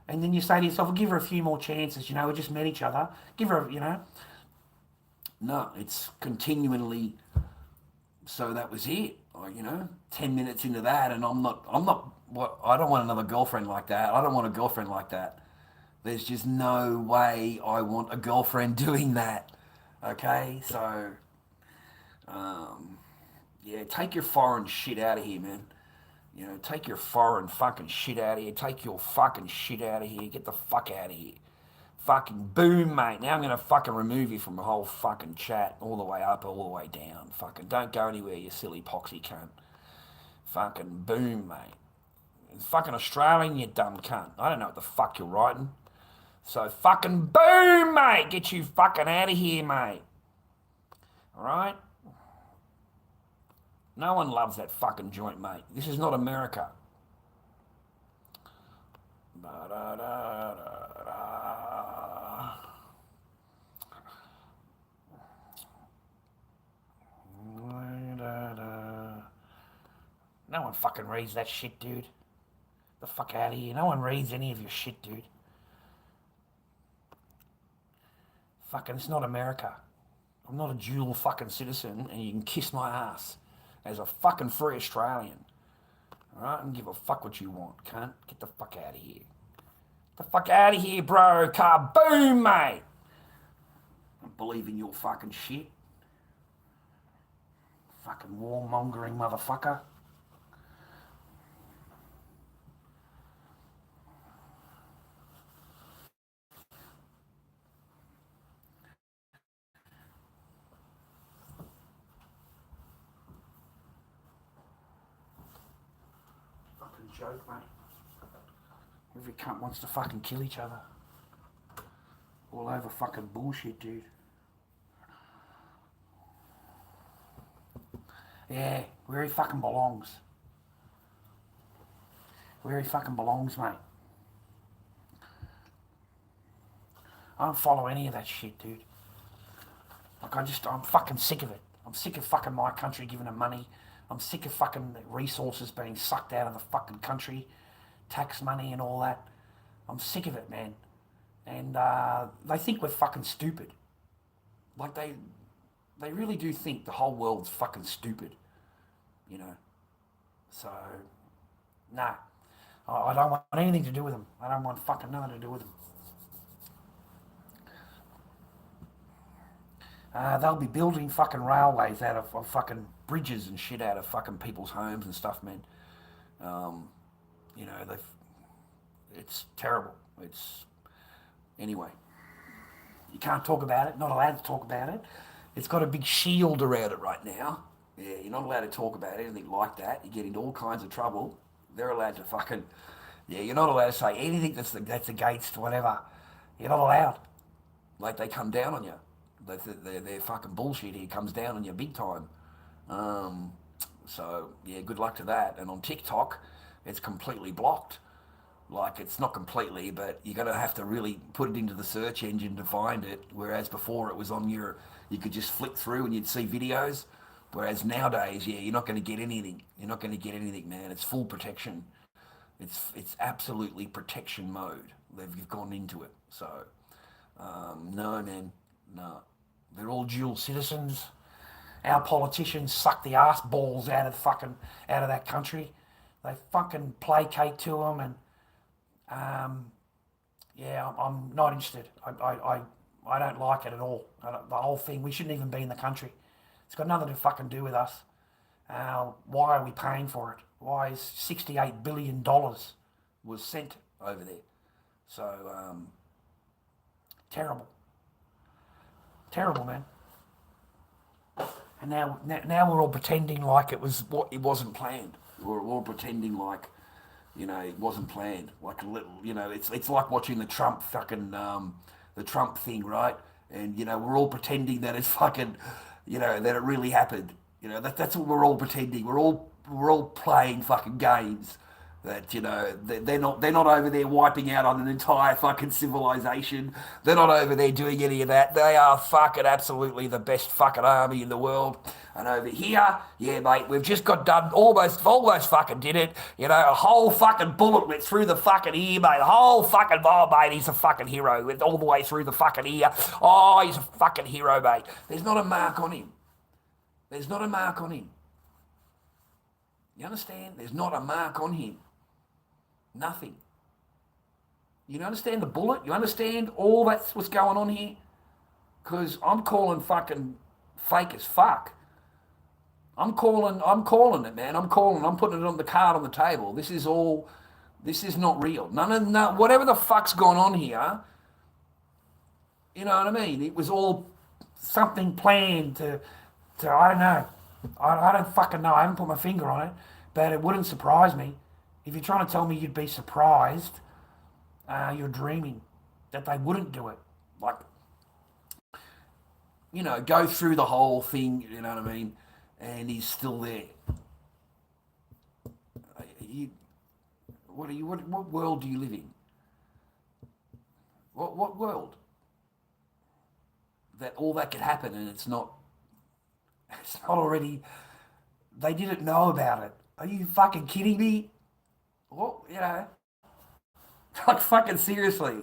And then you say to yourself, well, give her a few more chances, you know, we just met each other. Give her, you know. No, it's continually, so that was it. You know, 10 minutes into that, and I don't want another girlfriend like that. I don't want a girlfriend like that. There's just no way I want a girlfriend doing that. Okay, so, yeah, take your foreign shit out of here, man. You know, take your foreign fucking shit out of here. Take your fucking shit out of here. Get the fuck out of here. Fucking boom, mate. Now I'm going to fucking remove you from the whole fucking chat, all the way up, all the way down. Fucking don't go anywhere, you silly poxy cunt. Fucking boom, mate. It's fucking Australian, you dumb cunt. I don't know what the fuck you're writing. So fucking boom, mate. Get you fucking out of here, mate. Alright? No one loves that fucking joint, mate. This is not America. No one fucking reads that shit, dude. The fuck out of here. No one reads any of your shit, dude. Fucking, it's not America. I'm not a dual fucking citizen, and you can kiss my ass as a fucking free Australian. Alright? I don't give a fuck what you want, cunt. Get the fuck out of here. Get the fuck out of here, bro. Kaboom, mate. I don't believe in your fucking shit. Fucking warmongering motherfucker. Joke, mate. Every cunt wants to fucking kill each other. All over fucking bullshit, dude. Yeah, where he fucking belongs. Where he fucking belongs, mate. I don't follow any of that shit, dude. Like, I'm fucking sick of it. I'm sick of fucking my country giving them money. I'm sick of fucking resources being sucked out of the fucking country, tax money and all that. I'm sick of it, man. And they think we're fucking stupid. Like they really do think the whole world's fucking stupid, you know. So, nah, I don't want anything to do with them. I don't want fucking nothing to do with them. They'll be building fucking railways out of fucking bridges and shit out of fucking people's homes and stuff, man. You know, it's terrible. Anyway, you can't talk about it, not allowed to talk about it. It's got a big shield around it right now. Yeah, you're not allowed to talk about anything like that. You get into all kinds of trouble. They're allowed to fucking, yeah, you're not allowed to say anything that's against whatever. You're not allowed. Like, they come down on you. Their fucking bullshit here comes down on you big time. So, yeah, good luck to that. And on TikTok, it's completely blocked. Like, it's not completely, but you're going to have to really put it into the search engine to find it. Whereas before it was on you could just flick through and you'd see videos. Whereas nowadays, yeah, you're not going to get anything. You're not going to get anything, man. It's full protection. It's absolutely protection mode. You've gone into it. So, no, man, no. They're all dual citizens. Our politicians suck the arse balls out of that country. They fucking placate to them, and yeah, I'm not interested. I don't like it at all. The whole thing. We shouldn't even be in the country. It's got nothing to fucking do with us. Why are we paying for it? Why is $68 billion was sent over there? So terrible. Terrible, man. And now we're all pretending like it wasn't planned. We're all pretending like, you know, it wasn't planned. Like a little, you know, it's like watching the Trump fucking the Trump thing, right? And you know, we're all pretending that it's fucking, you know, that it really happened. You know, that's what we're all pretending. We're all playing fucking games. That, you know, they're not over there wiping out on an entire fucking civilization. They're not over there doing any of that. They are fucking absolutely the best fucking army in the world. And over here, yeah, mate, we've just got done, almost fucking did it. You know, a whole fucking bullet went through the fucking ear, mate. A whole fucking, oh, mate, he's a fucking hero. Went all the way through the fucking ear. Oh, he's a fucking hero, mate. There's not a mark on him. There's not a mark on him. You understand? There's not a mark on him. Nothing. You understand the bullet? You understand all that's what's going on here? Because I'm calling fucking fake as fuck. I'm calling it, man. I'm putting it on the card on the table. This is not real. Whatever the fuck's going on here, you know what I mean? It was all something planned to I don't know. I don't fucking know. I haven't put my finger on it. But it wouldn't surprise me. If you're trying to tell me you'd be surprised, you're dreaming that they wouldn't do it. Like, go through the whole thing, you know what I mean? And he's still there. What world do you live in? What world? That all that could happen and it's not already, they didn't know about it. Are you fucking kidding me? What, like fucking seriously.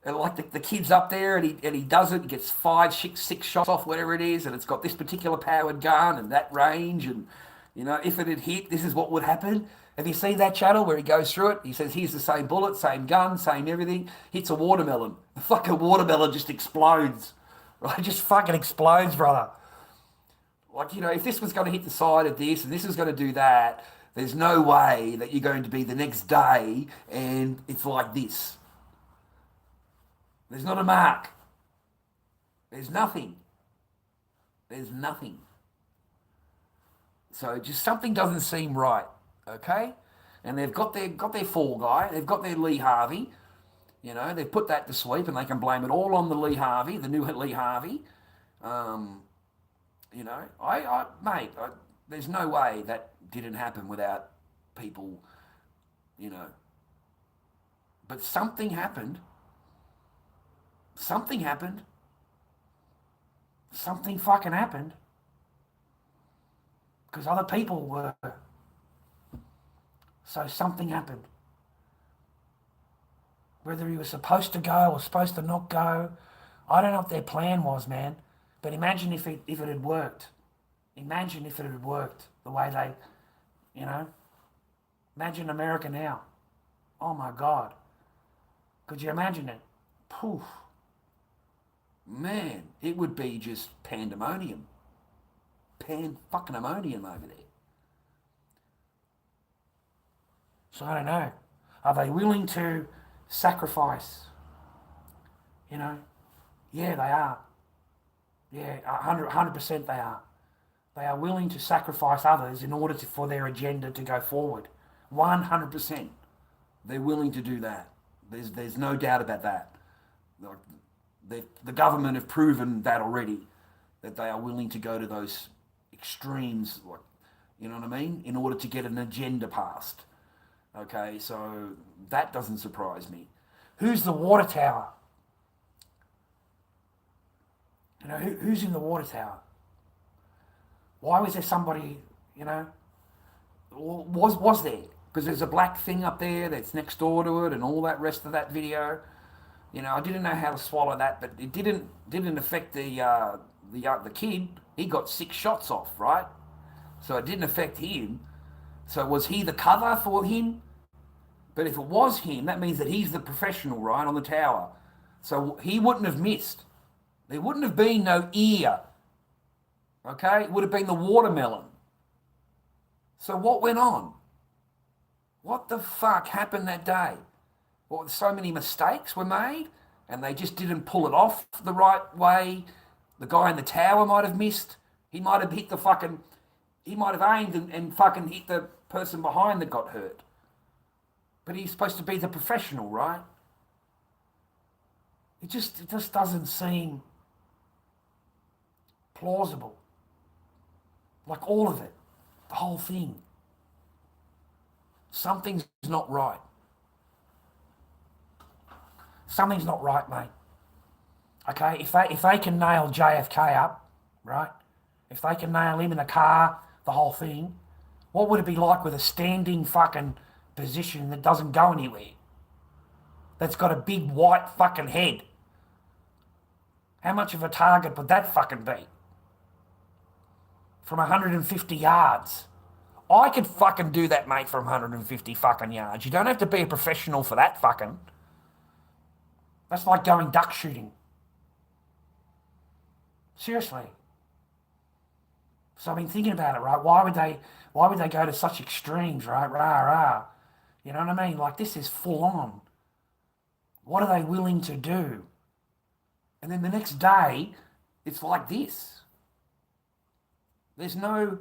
And like the kid's up there and he does it, he gets 5, 6 shots off, whatever it is, and it's got this particular powered gun and that range, and if it had hit, this is what would happen. Have you seen that channel where he goes through it? He says, here's the same bullet, same gun, same everything, hits a watermelon. The fucking watermelon just explodes. Right? It just fucking explodes, brother. Like, if this was going to hit the side of this and this was going to do that, there's no way that you're going to be the next day and it's like this. There's not a mark. There's nothing. There's nothing. So just something doesn't seem right, okay? And they've got their fall guy. They've got their Lee Harvey. They've put that to sleep and they can blame it all on the Lee Harvey, the new Lee Harvey. Mate, there's no way that didn't happen without people, But something happened. Something happened. Something fucking happened. Because other people were. So something happened. Whether he was supposed to go or supposed to not go, I don't know what their plan was, man. But imagine if it had worked. Imagine if it had worked the way they, Imagine America now. Oh my God. Could you imagine it? Poof. Man, it would be just pandemonium. Pan-fucking-amonium over there. So I don't know. Are they willing to sacrifice? Yeah, they are. Yeah, 100% they are. They are willing to sacrifice others in order for their agenda to go forward. 100%. They're willing to do that. There's no doubt about that. The government have proven that already, that they are willing to go to those extremes, like, you know what I mean, in order to get an agenda passed. Okay, so that doesn't surprise me. Who's the water tower? Who's in the water tower? Why was there somebody, was there? Because there's a black thing up there that's next door to it and all that rest of that video. I didn't know how to swallow that, but it didn't affect the kid. He got 6 shots off, right? So it didn't affect him. So was he the cover for him? But if it was him, that means that he's the professional, right, on the tower. So he wouldn't have missed. There wouldn't have been no ear. Okay? It would have been the watermelon. So what went on? What the fuck happened that day? Well, so many mistakes were made and they just didn't pull it off the right way. The guy in the tower might have missed. He might have hit he might have aimed and fucking hit the person behind that got hurt. But he's supposed to be the professional, right? It just doesn't seem plausible. Like all of it, the whole thing. Something's not right. Something's not right, mate. Okay, if they can nail JFK up, right? If they can nail him in a car, the whole thing, what would it be like with a standing fucking position that doesn't go anywhere? That's got a big white fucking head. How much of a target would that fucking be? From 150 yards. I could fucking do that, mate, from 150 fucking yards. You don't have to be a professional for that fucking. That's like going duck shooting. Seriously. So I've been thinking about it, right? Why would they go to such extremes, right? Rah, rah. You know what I mean? Like, this is full on. What are they willing to do? And then the next day, it's like this. There's no...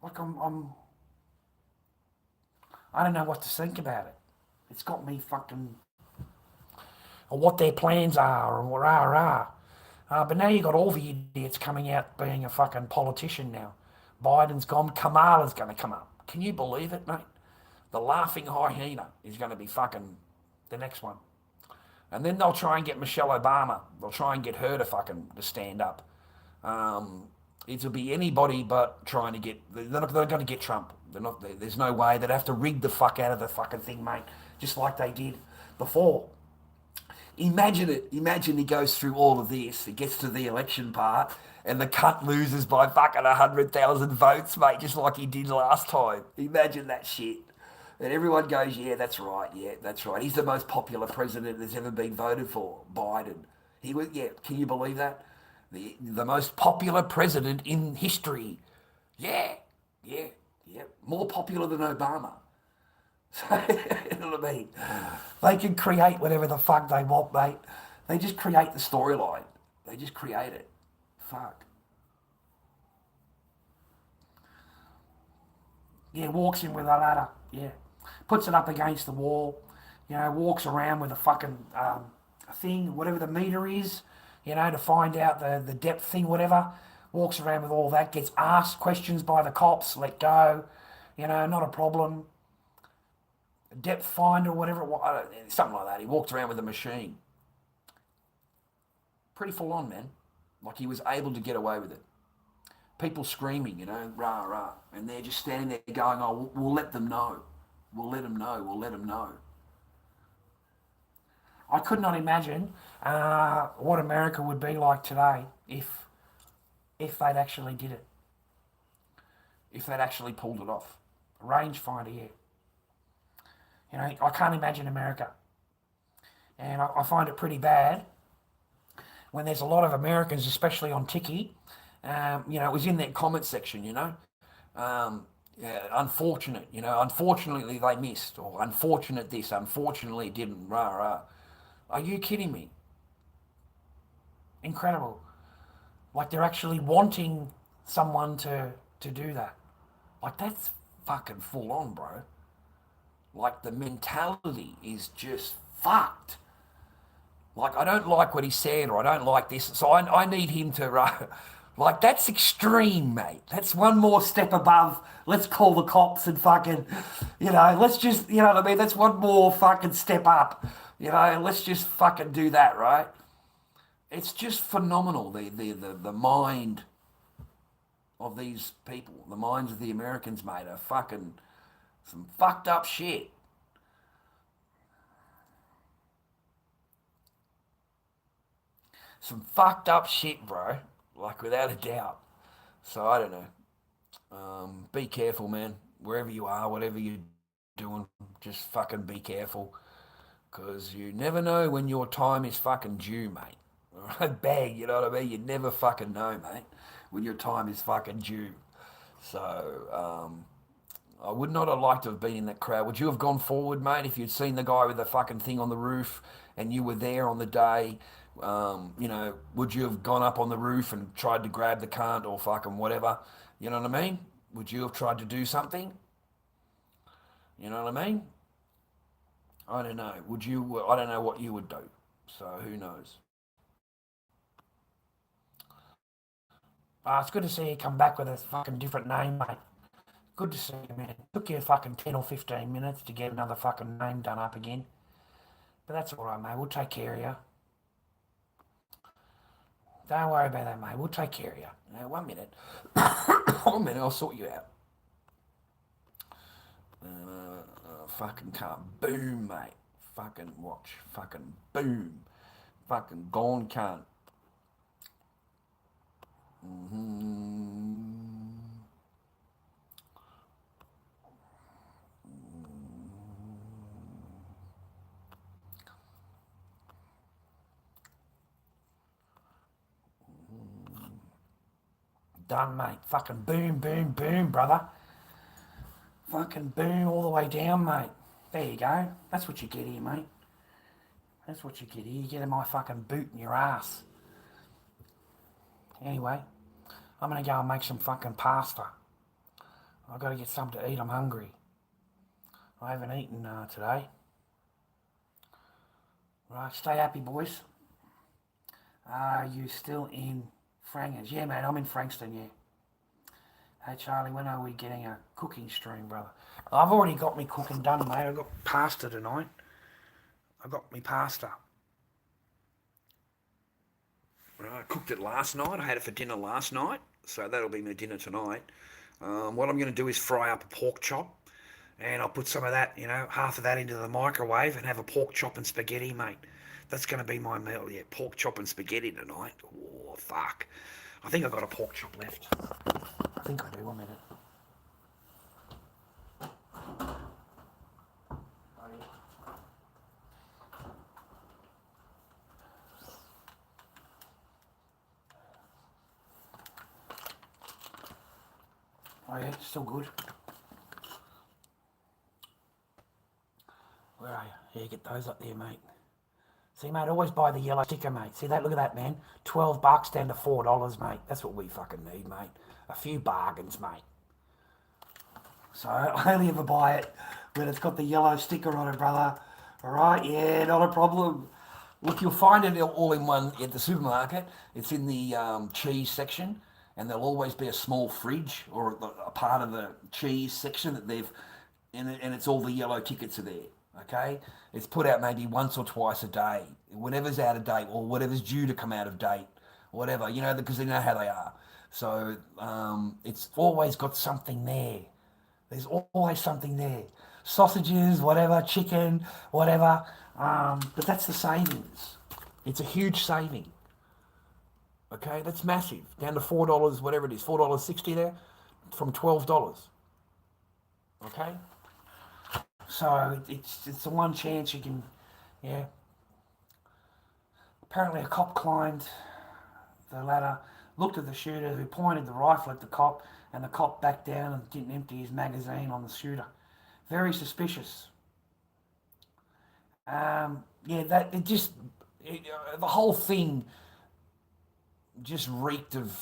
Like I don't know what to think about it. It's got me fucking, or what their plans are, or rah rah. But now you got all the idiots coming out being a fucking politician now. Biden's gone, Kamala's going to come up. Can you believe it, mate? The laughing hyena is going to be fucking the next one. And then they'll try and get Michelle Obama. They'll try and get her to stand up. It'll be anybody but trying to get. They're going to get Trump. They're not. There's no way. They'd have to rig the fuck out of the fucking thing, mate, just like they did before. Imagine it. Imagine he goes through all of this. He gets to the election part, and the cunt loses by fucking 100,000 votes, mate, just like he did last time. Imagine that shit. And everyone goes, yeah, that's right. Yeah, that's right. He's the most popular president that's ever been voted for, Biden. He was. Yeah. Can you believe that? The most popular president in history. Yeah. Yeah. Yeah. More popular than Obama. So, you know what I mean? They can create whatever the fuck they want, mate. They just create the storyline. They just create it. Fuck. Yeah, walks in with a ladder. Yeah. Puts it up against the wall. You know, walks around with a fucking thing, whatever the meter is, you know, to find out the depth thing, whatever. Walks around with all that. Gets asked questions by the cops. Let go. You know, not a problem. Depth finder, whatever it was, something like that. He walked around with a machine. Pretty full on, man. Like he was able to get away with it. People screaming, you know, rah, rah. And they're just standing there going, oh, we'll let them know. We'll let them know. We'll let them know. I could not imagine what America would be like today if they'd actually did it. If they'd actually pulled it off. Rangefinder, yeah. You know, I can't imagine America. And I find it pretty bad when there's a lot of Americans, especially on Tiki, you know, it was in that comment section, you know. Yeah, unfortunate, you know, unfortunately they missed, or unfortunate this, unfortunately didn't, rah, rah. Are you kidding me? Incredible. Like they're actually wanting someone to do that. Like that's fucking full on, bro. Like the mentality is just fucked. Like I don't like what he said, or I don't like this, so I need him to. Like that's extreme, mate. That's one more step above. Let's call the cops and fucking, you know. Let's just, you know what I mean. That's one more fucking step up. You know. Let's just fucking do that, right? It's just phenomenal. The mind of these people, the minds of the Americans, mate, are fucking. Some fucked up shit. Some fucked up shit, bro. Like, without a doubt. So, I don't know. Be careful, man. Wherever you are, whatever you're doing, just fucking be careful. Because you never know when your time is fucking due, mate. Alright, bang, you know what I mean? You never fucking know, mate, when your time is fucking due. So, I would not have liked to have been in that crowd. Would you have gone forward, mate, if you'd seen the guy with the fucking thing on the roof and you were there on the day? You know, would you have gone up on the roof and tried to grab the cunt or fucking whatever? You know what I mean? Would you have tried to do something? You know what I mean? I don't know. Would you? I don't know what you would do. So who knows? It's good to see you come back with a fucking different name, mate. Good to see you, man. Took you fucking 10 or 15 minutes to get another fucking name done up again. But that's all right, mate. We'll take care of you. Don't worry about that, mate. We'll take care of you. Now, 1 minute. 1 minute, I'll sort you out. Fucking can't. Boom, mate. Fucking watch. Fucking boom. Fucking gone can't. Done, mate. Fucking boom, boom, boom, brother. Fucking boom all the way down, mate. There you go. That's what you get here, mate. That's what you get here. You get my fucking boot in your ass. Anyway, I'm going to go and make some fucking pasta. I've got to get something to eat. I'm hungry. I haven't eaten today. Right, stay happy, boys. Are you still in Frankers? Yeah, mate, I'm in Frankston, yeah. Hey, Charlie, when are we getting a cooking stream, brother? I've already got me cooking done, mate. I've got pasta tonight. I got me pasta. I cooked it last night. I had it for dinner last night, so that'll be my dinner tonight. What I'm going to do is fry up a pork chop, and I'll put some of that, half of that into the microwave and have a pork chop and spaghetti, mate. That's going to be my meal, yeah. Pork chop and spaghetti tonight. Oh, fuck. I think I've got a pork chop left. I think I do. 1 minute. Oh yeah, it's still good. Where are you? Yeah, get those up there, mate. See, mate, always buy the yellow sticker, mate. See that? Look at that, man. $12 down to $4, mate. That's what we fucking need, mate. A few bargains, mate. So I only ever buy it when it's got the yellow sticker on it, brother. All right? Yeah, not a problem. Look, you'll find it all in one at the supermarket. It's in the cheese section, and there'll always be a small fridge or a part of the cheese section that they've, and it's all the yellow tickets are there. Okay, it's put out maybe once or twice a day, whatever's out of date or whatever's due to come out of date, whatever, because they know how they are. So it's always got something there. There's always something there. Sausages, whatever, chicken, whatever. But that's the savings. It's a huge saving. Okay, that's massive. Down to $4, whatever it is, $4.60 there, from $12. Okay. So it's the one chance you can, yeah. Apparently a cop climbed the ladder, looked at the shooter who pointed the rifle at the cop, and the cop backed down and didn't empty his magazine on the shooter. Very suspicious. Yeah, the whole thing just reeked of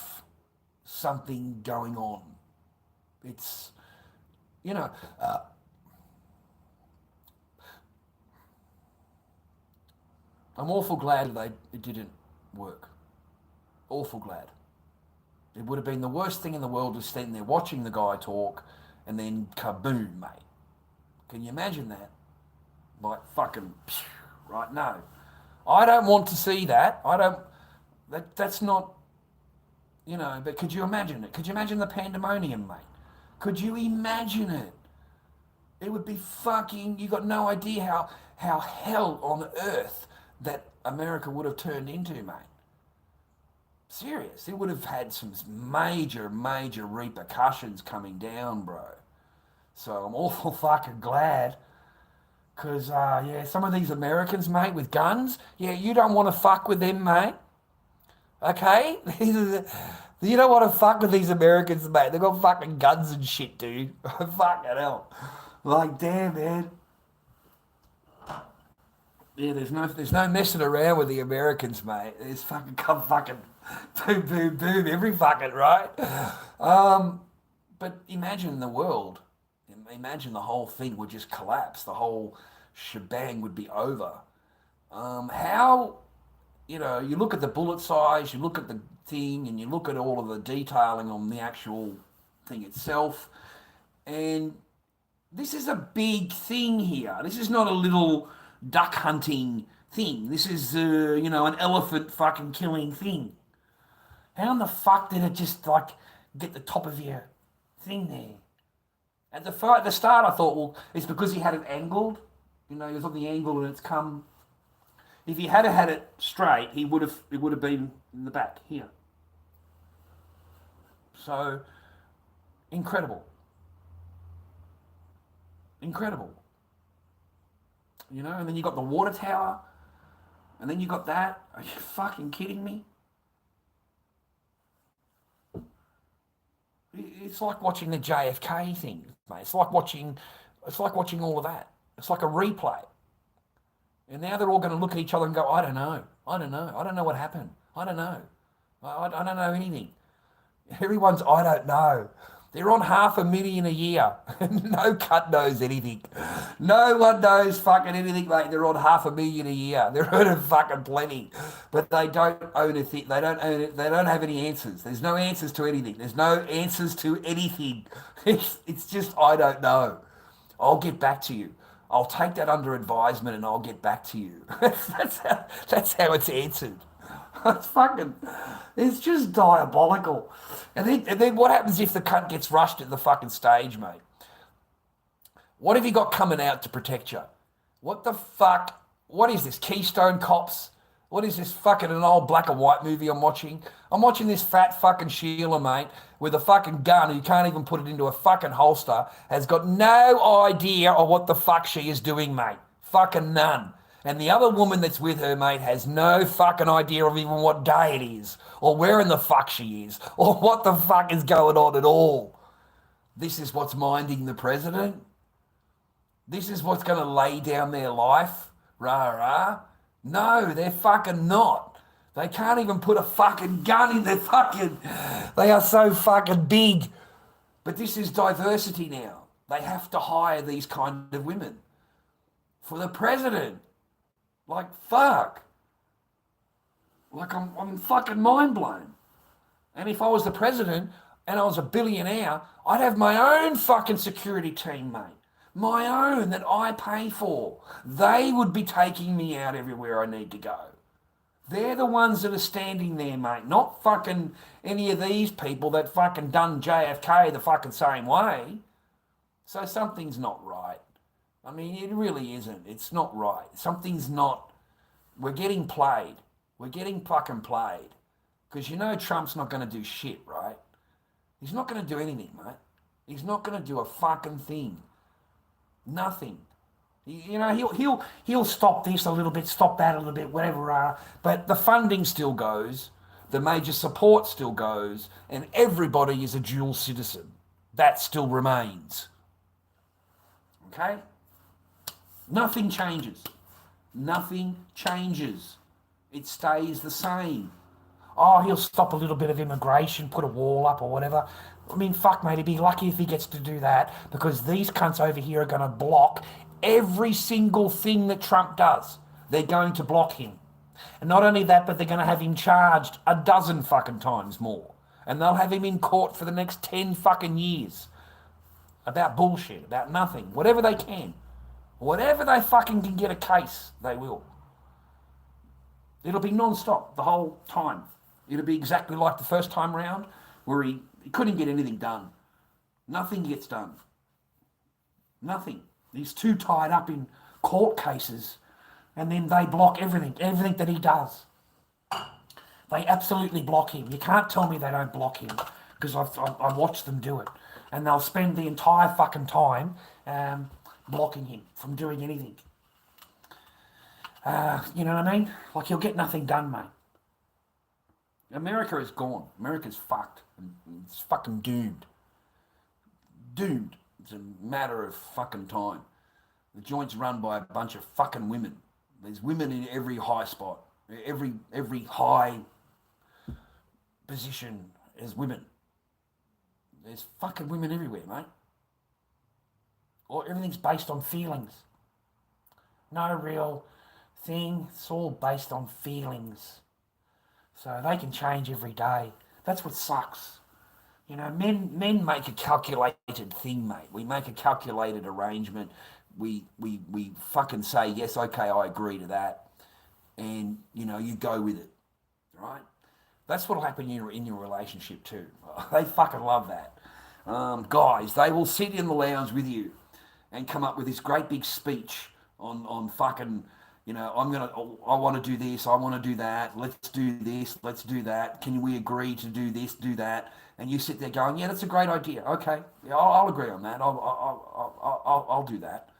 something going on. It's, I'm awful glad it didn't work. Awful glad. It would have been the worst thing in the world to stand there watching the guy talk and then kaboom, mate. Can you imagine that? Like fucking, right? No. I don't want to see that. That's not, but could you imagine it? Could you imagine the pandemonium, mate? Could you imagine it? It would be fucking, you got no idea how hell on earth that America would have turned into, mate. Serious. It would have had some major, major repercussions coming down, bro. So I'm awful fucking glad. Because, some of these Americans, mate, with guns, you don't want to fuck with them, mate. Okay? You don't want to fuck with these Americans, mate. They've got fucking guns and shit, dude. Fucking hell. Like, damn, man. Yeah, there's no messing around with the Americans, mate. It's fucking come fucking boom, boom, boom, every fucking, right? But imagine the world. Imagine the whole thing would just collapse. The whole shebang would be over. You look at the bullet size, you look at the thing, and you look at all of the detailing on the actual thing itself, and this is a big thing here. This is not a little duck hunting thing. This is, an elephant fucking killing thing. How in the fuck did it just, get the top of your thing there? At the start, I thought, well, it's because he had it angled. He was on the angle and it's come. If he had had it straight, it would have been in the back here. So, incredible. Incredible. And then you got the water tower, and then you got that. Are you fucking kidding me? It's like watching the JFK thing, mate. It's like watching all of that. It's like a replay. And now they're all going to look at each other and go, I don't know what happened. I don't know. I don't know anything. Everyone's, I don't know. They're on 500,000 a year. No cunt knows anything. No one knows fucking anything, mate. They're on 500,000 a year. They're earning fucking plenty. But they don't own a thing. They don't own it. They don't have any answers. There's no answers to anything. There's no answers to anything. It's just, I don't know. I'll get back to you. I'll take that under advisement and I'll get back to you. That's how it's answered. It's just diabolical. And then what happens if the cunt gets rushed at the fucking stage, mate? What have you got coming out to protect you? What the fuck? What is this, Keystone Cops? What is this, fucking an old black and white movie I'm watching? I'm watching this fat fucking Sheila, mate, with a fucking gun who can't even put it into a fucking holster, has got no idea of what the fuck she is doing, mate. Fucking none. And the other woman that's with her, mate, has no fucking idea of even what day it is, or where in the fuck she is, or what the fuck is going on at all. This is what's minding the president? This is what's going to lay down their life? Rah-rah? No, they're fucking not. They can't even put a fucking gun in their fucking... They are so fucking big. But this is diversity now. They have to hire these kind of women. For the president. Like, fuck. Like, I'm fucking mind blown. And if I was the president and I was a billionaire, I'd have my own fucking security team, mate. My own that I pay for. They would be taking me out everywhere I need to go. They're the ones that are standing there, mate. Not fucking any of these people that fucking done JFK the fucking same way. So something's not right. I mean, it really isn't. It's not right. Something's not... We're getting played. We're getting fucking played. Because you know Trump's not going to do shit, right? He's not going to do anything, mate. He's not going to do a fucking thing. Nothing. You know, he'll stop this a little bit, stop that a little bit, whatever. But the funding still goes. The major support still goes. And everybody is a dual citizen. That still remains. Okay? Nothing changes. Nothing changes. It stays the same. Oh, he'll stop a little bit of immigration, put a wall up or whatever. I mean, fuck, mate, he'd be lucky if he gets to do that because these cunts over here are going to block every single thing that Trump does. They're going to block him. And not only that, but they're going to have him charged 12 fucking times more. And they'll have him in court for the next 10 fucking years. About bullshit, about nothing. Whatever they can. Whatever they fucking can get a case, they will. It'll be non-stop the whole time. It'll be exactly like the first time round where he couldn't get anything done. Nothing gets done. Nothing. He's too tied up in court cases and then they block everything that he does. They absolutely block him. You can't tell me they don't block him because I've watched them do it. And they'll spend the entire fucking time blocking him from doing anything. You know what I mean? Like, he'll get nothing done, mate. America is gone. America's fucked. It's fucking doomed. Doomed. It's a matter of fucking time. The joint's run by a bunch of fucking women. There's women in every high spot. Every high position is women. There's fucking women everywhere, mate. Or everything's based on feelings. No real thing. It's all based on feelings. So they can change every day. That's what sucks. You know, men make a calculated thing, mate. We make a calculated arrangement. We fucking say, yes, okay, I agree to that. And, you know, you go with it, right? That's what'll happen in your relationship too. They fucking love that. Guys, they will sit in the lounge with you and come up with this great big speech on fucking, you know, I want to do this, I want to do that, let's do this, let's do that, can we agree to do this, do that? And you sit there going, yeah, that's a great idea, okay, yeah, I'll agree on that, I'll do that.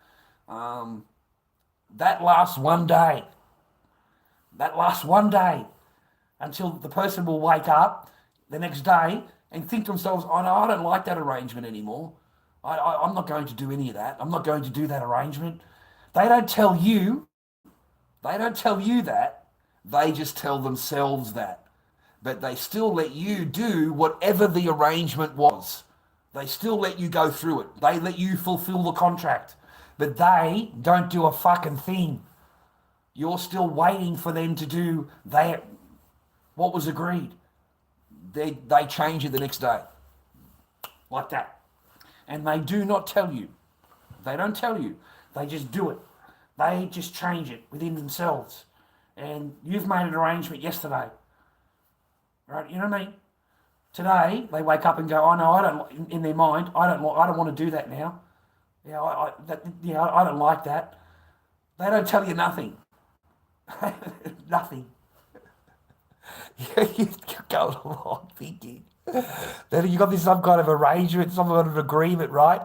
That lasts one day. That lasts one day until the person will wake up the next day and think to themselves, oh no, I don't like that arrangement anymore. I'm not going to do any of that. I'm not going to do that arrangement. They don't tell you that. They just tell themselves that. But they still let you do whatever the arrangement was. They still let you go through it. They let you fulfill the contract. But they don't do a fucking thing. You're still waiting for them to do what was agreed. They change it the next day. Like that. And they do not tell you. They don't tell you. They just do it. They just change it within themselves. And you've made an arrangement yesterday. Right? You know what I mean? Today, they wake up and go, oh no, I don't, in their mind, I don't want to do that now. Yeah, I don't like that. They don't tell you nothing. Nothing. You're going along thinking that you got this some kind of arrangement, some kind of agreement, right?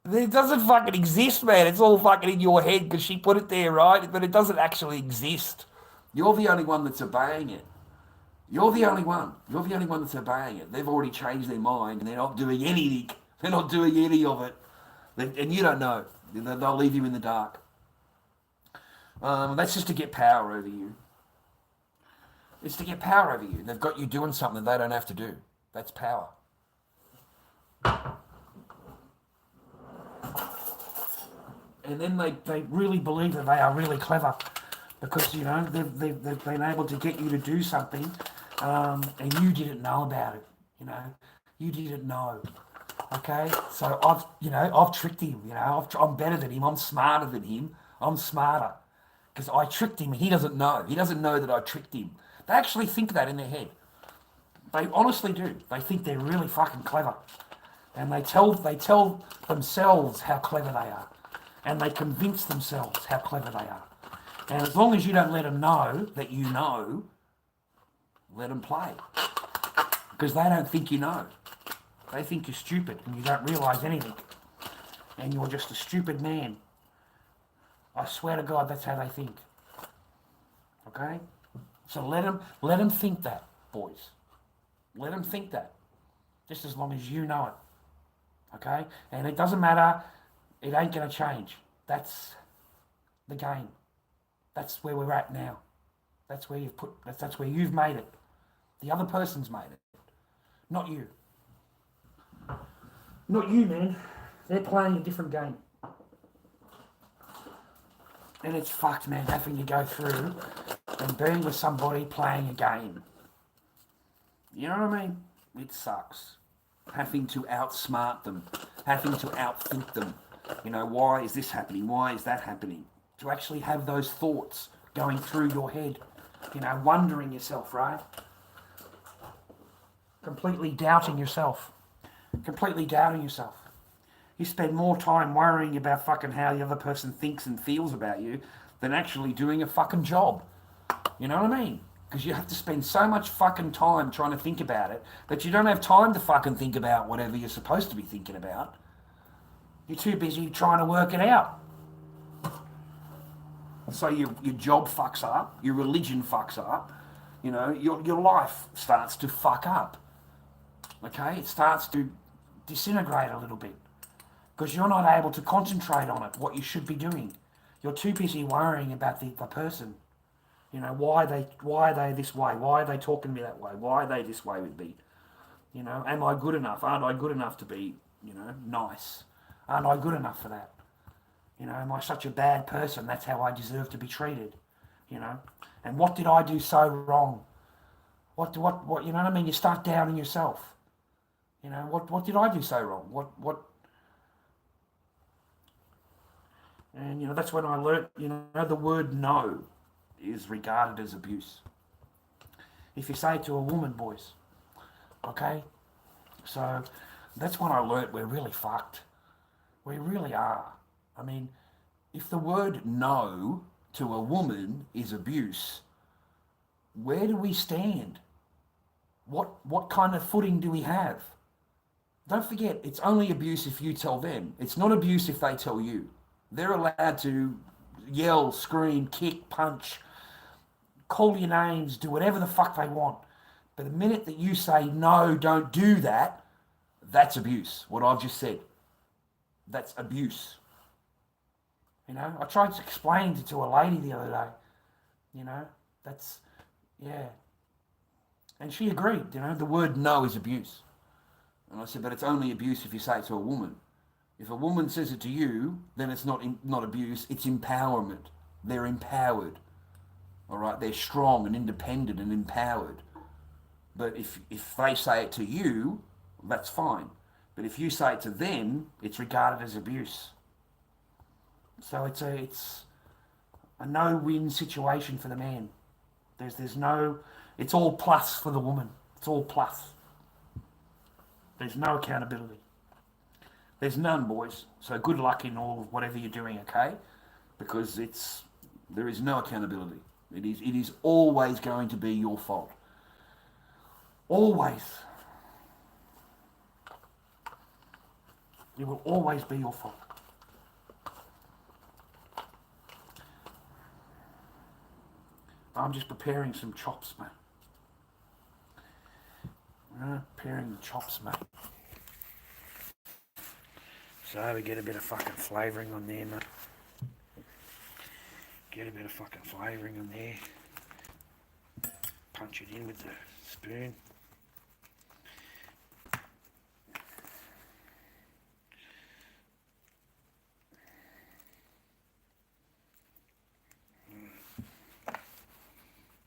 It doesn't fucking exist, man. It's all fucking in your head because she put it there, right? But it doesn't actually exist. You're the only one that's obeying it. You're the only one. You're the only one that's obeying it. They've already changed their mind and they're not doing anything. They're not doing any of it. And you don't know. They'll leave you in the dark. That's just to get power over you. It's to get power over you. They've got you doing something they don't have to do. That's power. And then they really believe that they are really clever because, you know, they've been able to get you to do something and you didn't know about it, you know. You didn't know. Okay? So I've tricked him, you know. I'm better than him. I'm smarter than him. I'm smarter. Because I tricked him and he doesn't know. He doesn't know that I tricked him. They actually think that in their head. They honestly do. They think they're really fucking clever. And they tell themselves how clever they are. And they convince themselves how clever they are. And as long as you don't let them know that you know, let them play. Because they don't think you know. They think you're stupid and you don't realise anything. And you're just a stupid man. I swear to God, that's how they think. Okay? So let them think that, boys. Let them think that. Just as long as you know it. Okay? And it doesn't matter. It ain't going to change. That's the game. That's where we're at now. That's where that's where you've made it. The other person's made it. Not you. Not you, man. They're playing a different game. And it's fucked, man, having to go through and being with somebody playing a game. You know what I mean? It sucks. Having to outsmart them. Having to outthink them. You know, why is this happening? Why is that happening? To actually have those thoughts going through your head. You know, wondering yourself, right? Completely doubting yourself. Completely doubting yourself. You spend more time worrying about fucking how the other person thinks and feels about you than actually doing a fucking job. You know what I mean? Because you have to spend so much fucking time trying to think about it that you don't have time to fucking think about whatever you're supposed to be thinking about. You're too busy trying to work it out. So your job fucks up, your religion fucks up, you know, your life starts to fuck up. Okay? It starts to disintegrate a little bit. Because you're not able to concentrate on it, what you should be doing. You're too busy worrying about the person. You know, why are they this way? Why are they talking to me that way? Why are they this way with me? You know, am I good enough? Aren't I good enough to be, you know, nice? Aren't I good enough for that? You know, am I such a bad person? That's how I deserve to be treated. You know, and what did I do so wrong? What, you know what I mean? You start doubting yourself. You know, what did I do so wrong? What? And, you know, that's when I learnt, you know, the word no is regarded as abuse. If you say it to a woman, boys, okay? So that's when I learnt we're really fucked. We really are. I mean, if the word no to a woman is abuse, where do we stand? What kind of footing do we have? Don't forget, it's only abuse if you tell them. It's not abuse if they tell you. They're allowed to yell, scream, kick, punch, call your names, do whatever the fuck they want. But the minute that you say, no, don't do that, that's abuse. What I've just said. That's abuse. You know, I tried to explain it to a lady the other day. You know, that's, yeah. And she agreed, you know, the word no is abuse. And I said, but it's only abuse if you say it to a woman. If a woman says it to you, then it's not abuse, it's empowerment. They're empowered. All right, they're strong and independent and empowered. But if they say it to you, that's fine. But if you say it to them, it's regarded as abuse. So it's a no-win situation for the man. There's no, it's all plus for the woman. It's all plus. There's no accountability. There's none, boys. So good luck in all whatever you're doing, okay? Because there is no accountability. It is always going to be your fault. Always. It will always be your fault. I'm just preparing some chops, mate. Preparing the chops, mate. So we get a bit of fucking flavouring on there, mate. Get a bit of fucking flavouring on there. Punch it in with the spoon.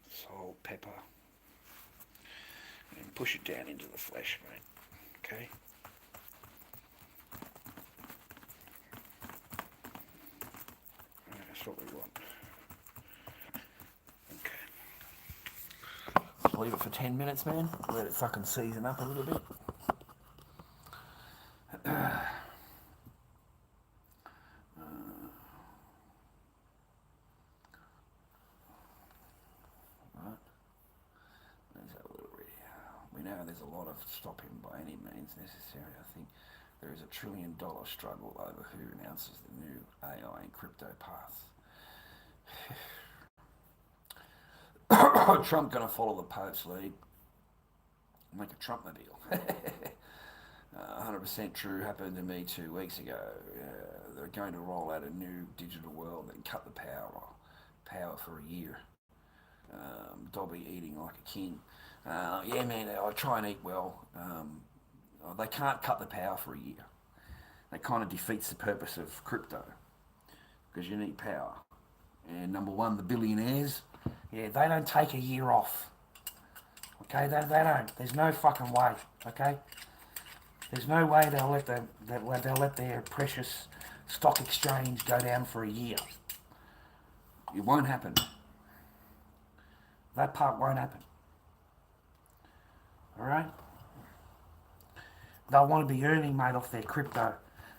Salt, pepper. And push it down into the flesh, mate. Okay? That's what we want. Okay. Leave it for 10 minutes, man. Let it fucking season up a little bit. There's a lot of stopping by any means necessary. I think there is $1 trillion struggle over who announces the new AI and crypto path. Trump going to follow the Pope's lead. Make a Trumpmobile. 100% true. Happened to me 2 weeks ago. They're going to roll out a new digital world and cut the power for a year. Dobby eating like a king. Yeah, man, I try and eat well. They can't cut the power for a year. That kind of defeats the purpose of crypto because you need power. And number one, the billionaires, yeah, they don't take a year off. Okay, they don't. There's no fucking way. Okay, there's no way they'll let their precious stock exchange go down for a year. It won't happen. That part won't happen. Alright? They'll want to be earning, mate, off their crypto.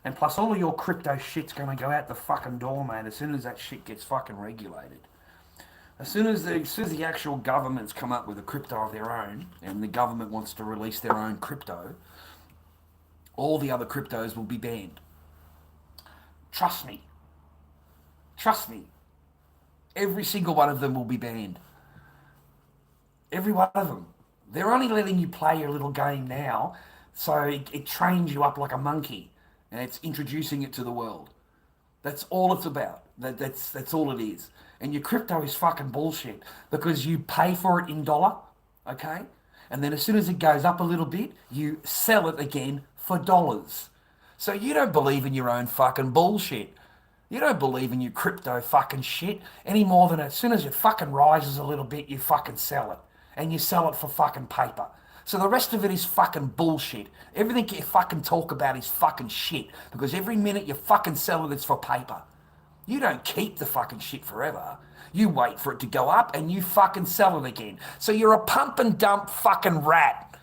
And plus all of your crypto shit's going to go out the fucking door, mate, as soon as that shit gets fucking regulated. As soon as the actual governments come up with a crypto of their own, and the government wants to release their own crypto, all the other cryptos will be banned. Trust me. Trust me. Every single one of them will be banned. Every one of them. They're only letting you play your little game now, so it trains you up like a monkey, and it's introducing it to the world. That's all it's about. That's all it is. And your crypto is fucking bullshit because you pay for it in dollar, okay? And then as soon as it goes up a little bit, you sell it again for dollars. So you don't believe in your own fucking bullshit. You don't believe in your crypto fucking shit any more than as soon as it fucking rises a little bit, you fucking sell it. And you sell it for fucking paper. So the rest of it is fucking bullshit. Everything you fucking talk about is fucking shit. Because every minute you fucking sell it, it's for paper. You don't keep the fucking shit forever. You wait for it to go up and you fucking sell it again. So you're a pump and dump fucking rat.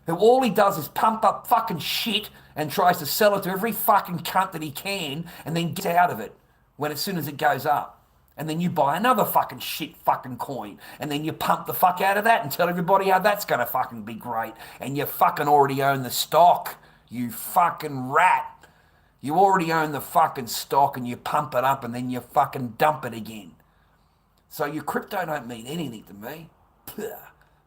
Who all he does is pump up fucking shit and tries to sell it to every fucking cunt that he can and then gets out of it as soon as it goes up. And then you buy another fucking shit fucking coin. And then you pump the fuck out of that and tell everybody how that's going to fucking be great. And you fucking already own the stock, you fucking rat. You already own the fucking stock and you pump it up and then you fucking dump it again. So your crypto don't mean anything to me. Puh,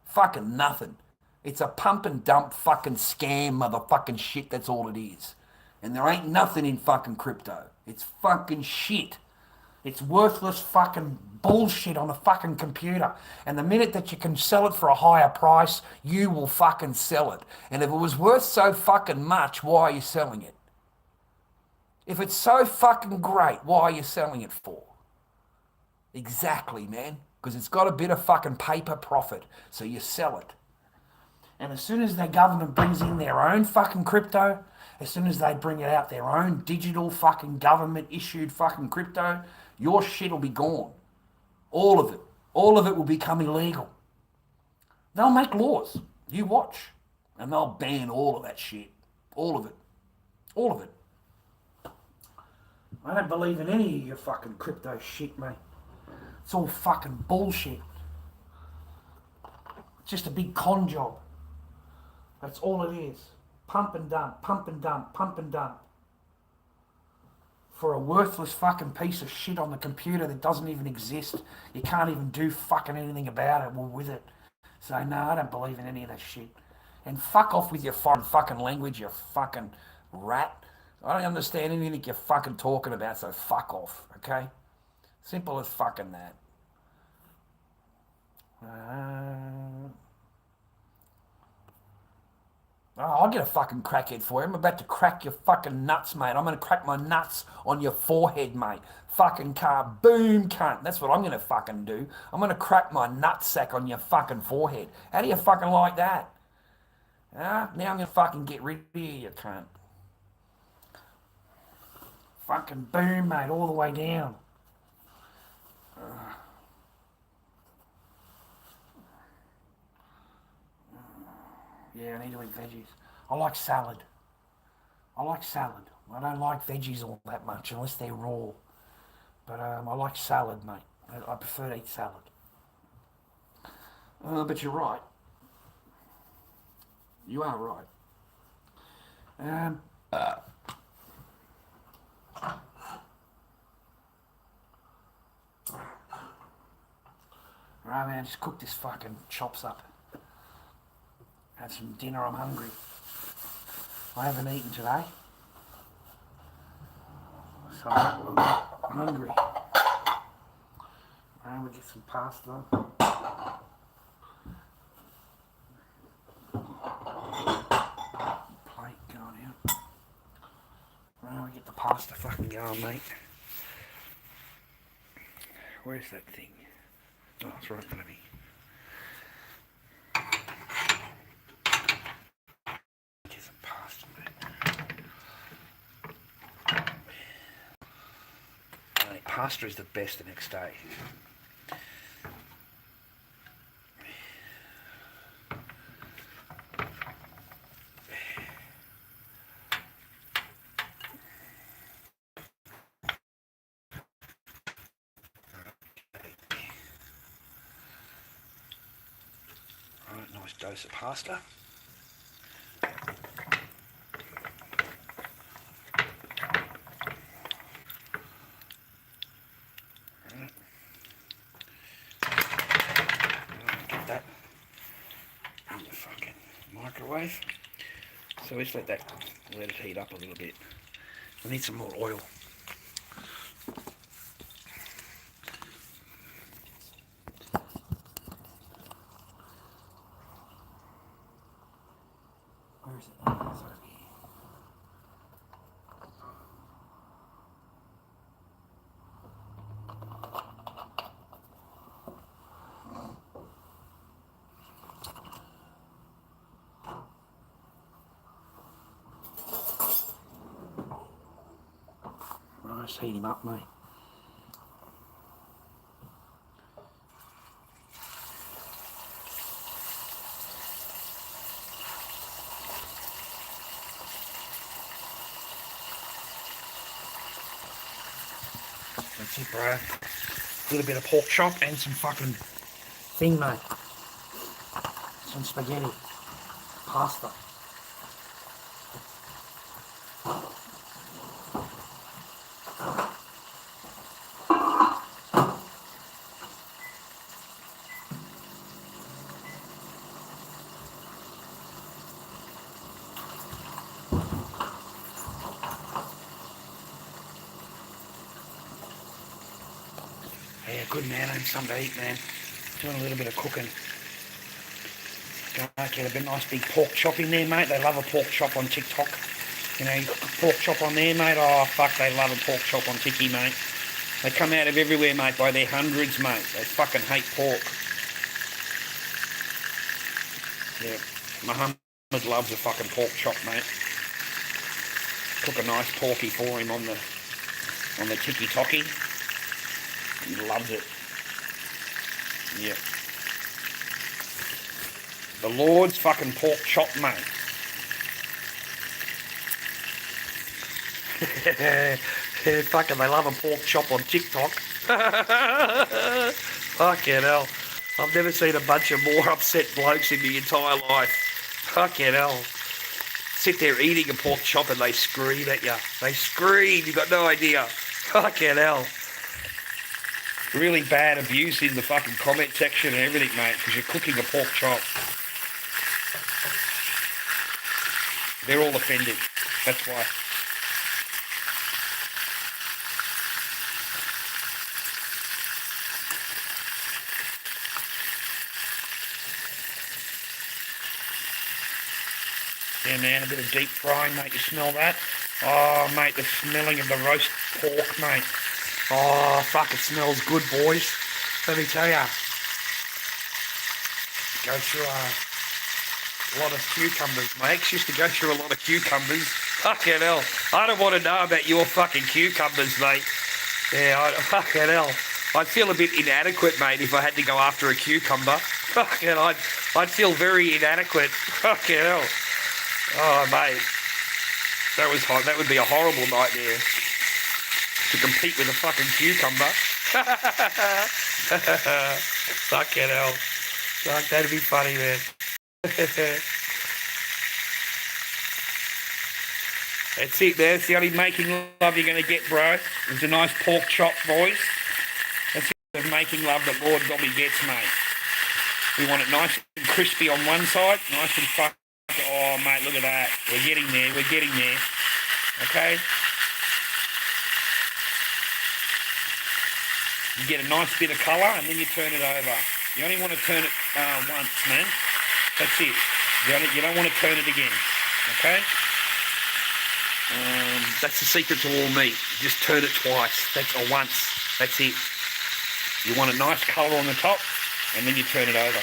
fucking nothing. It's a pump and dump fucking scam motherfucking shit, that's all it is. And there ain't nothing in fucking crypto. It's fucking shit. It's worthless fucking bullshit on a fucking computer. And the minute that you can sell it for a higher price, you will fucking sell it. And if it was worth so fucking much, why are you selling it? If it's so fucking great, why are you selling it for? Exactly, man. Because it's got a bit of fucking paper profit, so you sell it. And as soon as the government brings in their own fucking crypto, as soon as they bring it out, their own digital fucking government-issued fucking crypto, your shit will be gone. All of it. All of it will become illegal. They'll make laws. You watch. And they'll ban all of that shit. All of it. All of it. I don't believe in any of your fucking crypto shit, mate. It's all fucking bullshit. It's just a big con job. That's all it is. Pump and dump, pump and dump, pump and dump. For a worthless fucking piece of shit on the computer that doesn't even exist. You can't even do fucking anything about it or with it. So no, I don't believe in any of that shit. And fuck off with your foreign fucking language, you fucking rat. I don't understand anything you're fucking talking about, so fuck off, okay? Simple as fucking that. I'll get a fucking crackhead for you. I'm about to crack your fucking nuts, mate. I'm going to crack my nuts on your forehead, mate. Fucking car, boom, cunt. That's what I'm going to fucking do. I'm going to crack my nutsack on your fucking forehead. How do you fucking like that? Now I'm going to fucking get rid of you, cunt. Fucking boom, mate, all the way down. Yeah, I need to eat veggies. I like salad. I don't like veggies all that much unless they're raw. But I like salad, mate. I prefer to eat salad. But you're right. You are right. Right, man, just cook this fucking chops up. Have some dinner, I'm hungry. I haven't eaten today. So I'm hungry. And we get some pasta. Plate going out. And we get the pasta fucking going, mate. Where's that thing? Oh, it's right in front of me. Get some pasta, mate. Mate, pasta is the best the next day. Nice dose of pasta. Get that in the fucking microwave. So let's let it heat up a little bit. I need some more oil. Where is it? Oh, it's over here. Right, let's heat him up, mate. That's it, bro. A little bit of pork chop and some fucking thing, mate. Some spaghetti. Pasta. good, man. I need something to eat, man. Doing a little bit of cooking. Get a bit nice big pork chop in there, mate. They love a pork chop on TikTok. You know, you cook a pork chop on there, mate. Oh, fuck, they love a pork chop on Tiki, mate. They come out of everywhere, mate, by their hundreds, mate. They fucking hate pork. Yeah, Muhammad loves a fucking pork chop, mate. Cook a nice porky for him on the tiki-toki. He loves it. Yeah. The Lord's fucking pork chop, mate. Fucking, they love a pork chop on TikTok. Fucking hell. I've never seen a bunch of more upset blokes in the entire life. Fucking hell. Sit there eating a pork chop and they scream at you. They scream, you got no idea. Fucking hell. Really bad abuse in the fucking comment section and everything, mate, because you're cooking a pork chop. They're all offended. That's why. Yeah, man, a bit of deep frying, mate. You smell that? Oh, mate, the smelling of the roast pork, mate. Oh, fuck, it smells good, boys. Let me tell ya. Go through a lot of cucumbers. My ex used to go through a lot of cucumbers. Fucking hell. I don't want to know about your fucking cucumbers, mate. Yeah, fucking hell. I'd feel a bit inadequate, mate, if I had to go after a cucumber. Fucking, I'd feel very inadequate. Fucking hell. Oh, mate. That was hot. That would be a horrible nightmare. To compete with a fucking cucumber. Fucking hell. Fuck, that'd be funny, man. That's it, man. That's the only making love you're going to get, bro. It's a nice pork chop, boys. That's the making love that Lord Dobby gets, mate. We want it nice and crispy on one side. Nice and fucking... Oh, mate, look at that. We're getting there. We're getting there. Okay? You get a nice bit of colour and then you turn it over. You only want to turn it once, man. That's it. You don't want to turn it again. Okay? That's the secret to all meat. Just turn it twice. Or once. That's it. You want a nice colour on the top and then you turn it over.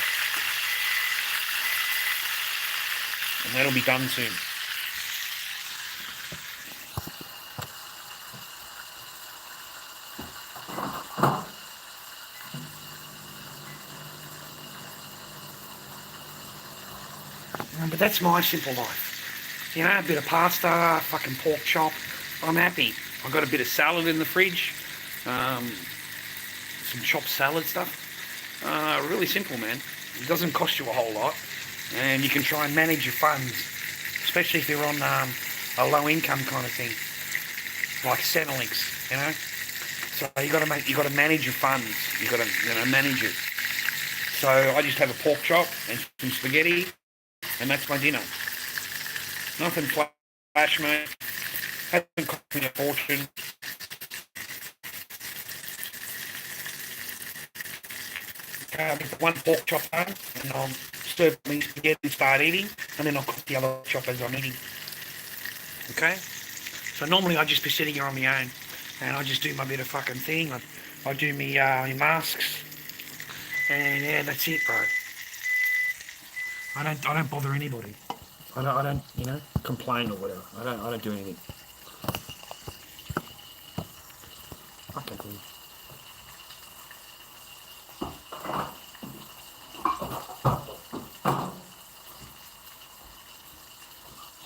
And that'll be done soon. But that's my simple life. You know, a bit of pasta, fucking pork chop. I'm happy. I've got a bit of salad in the fridge. Some chopped salad stuff. Really simple, man. It doesn't cost you a whole lot. And you can try and manage your funds. Especially if you're on a low income kind of thing. Like Centrelink, you know. So you got to manage your funds. You got to manage it. So I just have a pork chop and some spaghetti. And that's my dinner. Nothing flash, mate. Hasn't cost me a fortune. I'll get one pork chop home, and I'll serve me spaghetti and start eating, and then I'll cook the other chop as I'm eating. Okay? So normally I'd just be sitting here on my own, and I just do my bit of fucking thing. I do me masks, and yeah, that's it, bro. I don't bother anybody. I don't, complain or whatever. I don't do anything. Fucking thing.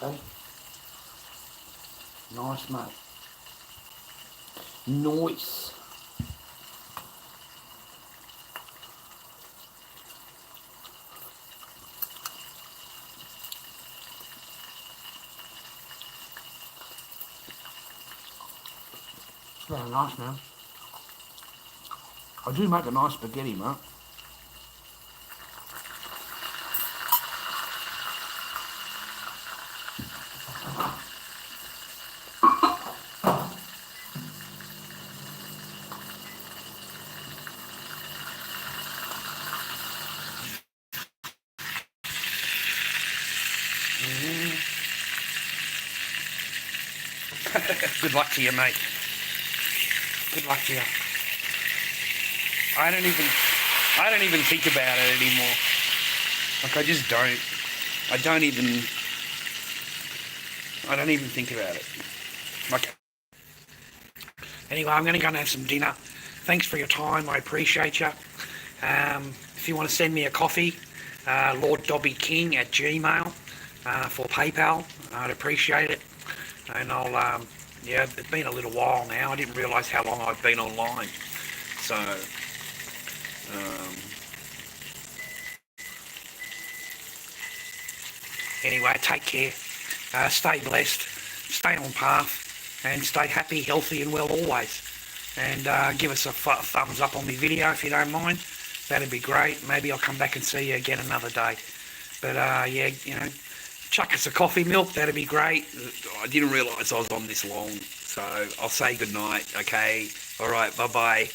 Okay. Nice, mate. Nice. Very nice, man. I do make a nice spaghetti, mate. Good luck to you, mate. Good luck to you. I don't even think about it anymore. Like, I just don't. I don't even think about it. Like, anyway, I'm going to go and have some dinner. Thanks for your time. I appreciate you. If you want to send me a coffee, LordDobbyKing@gmail for PayPal. I'd appreciate it. And I'll, yeah, it's been a little while now. I didn't realise how long I've been online. So, anyway, take care. Stay blessed. Stay on path. And stay happy, healthy and well always. And give us a thumbs up on the video if you don't mind. That'd be great. Maybe I'll come back and see you again another day. But yeah, you know, chuck us a coffee milk. That'd be great. I didn't realise I was on this long. So I'll say good night. Okay. All right. Bye-bye.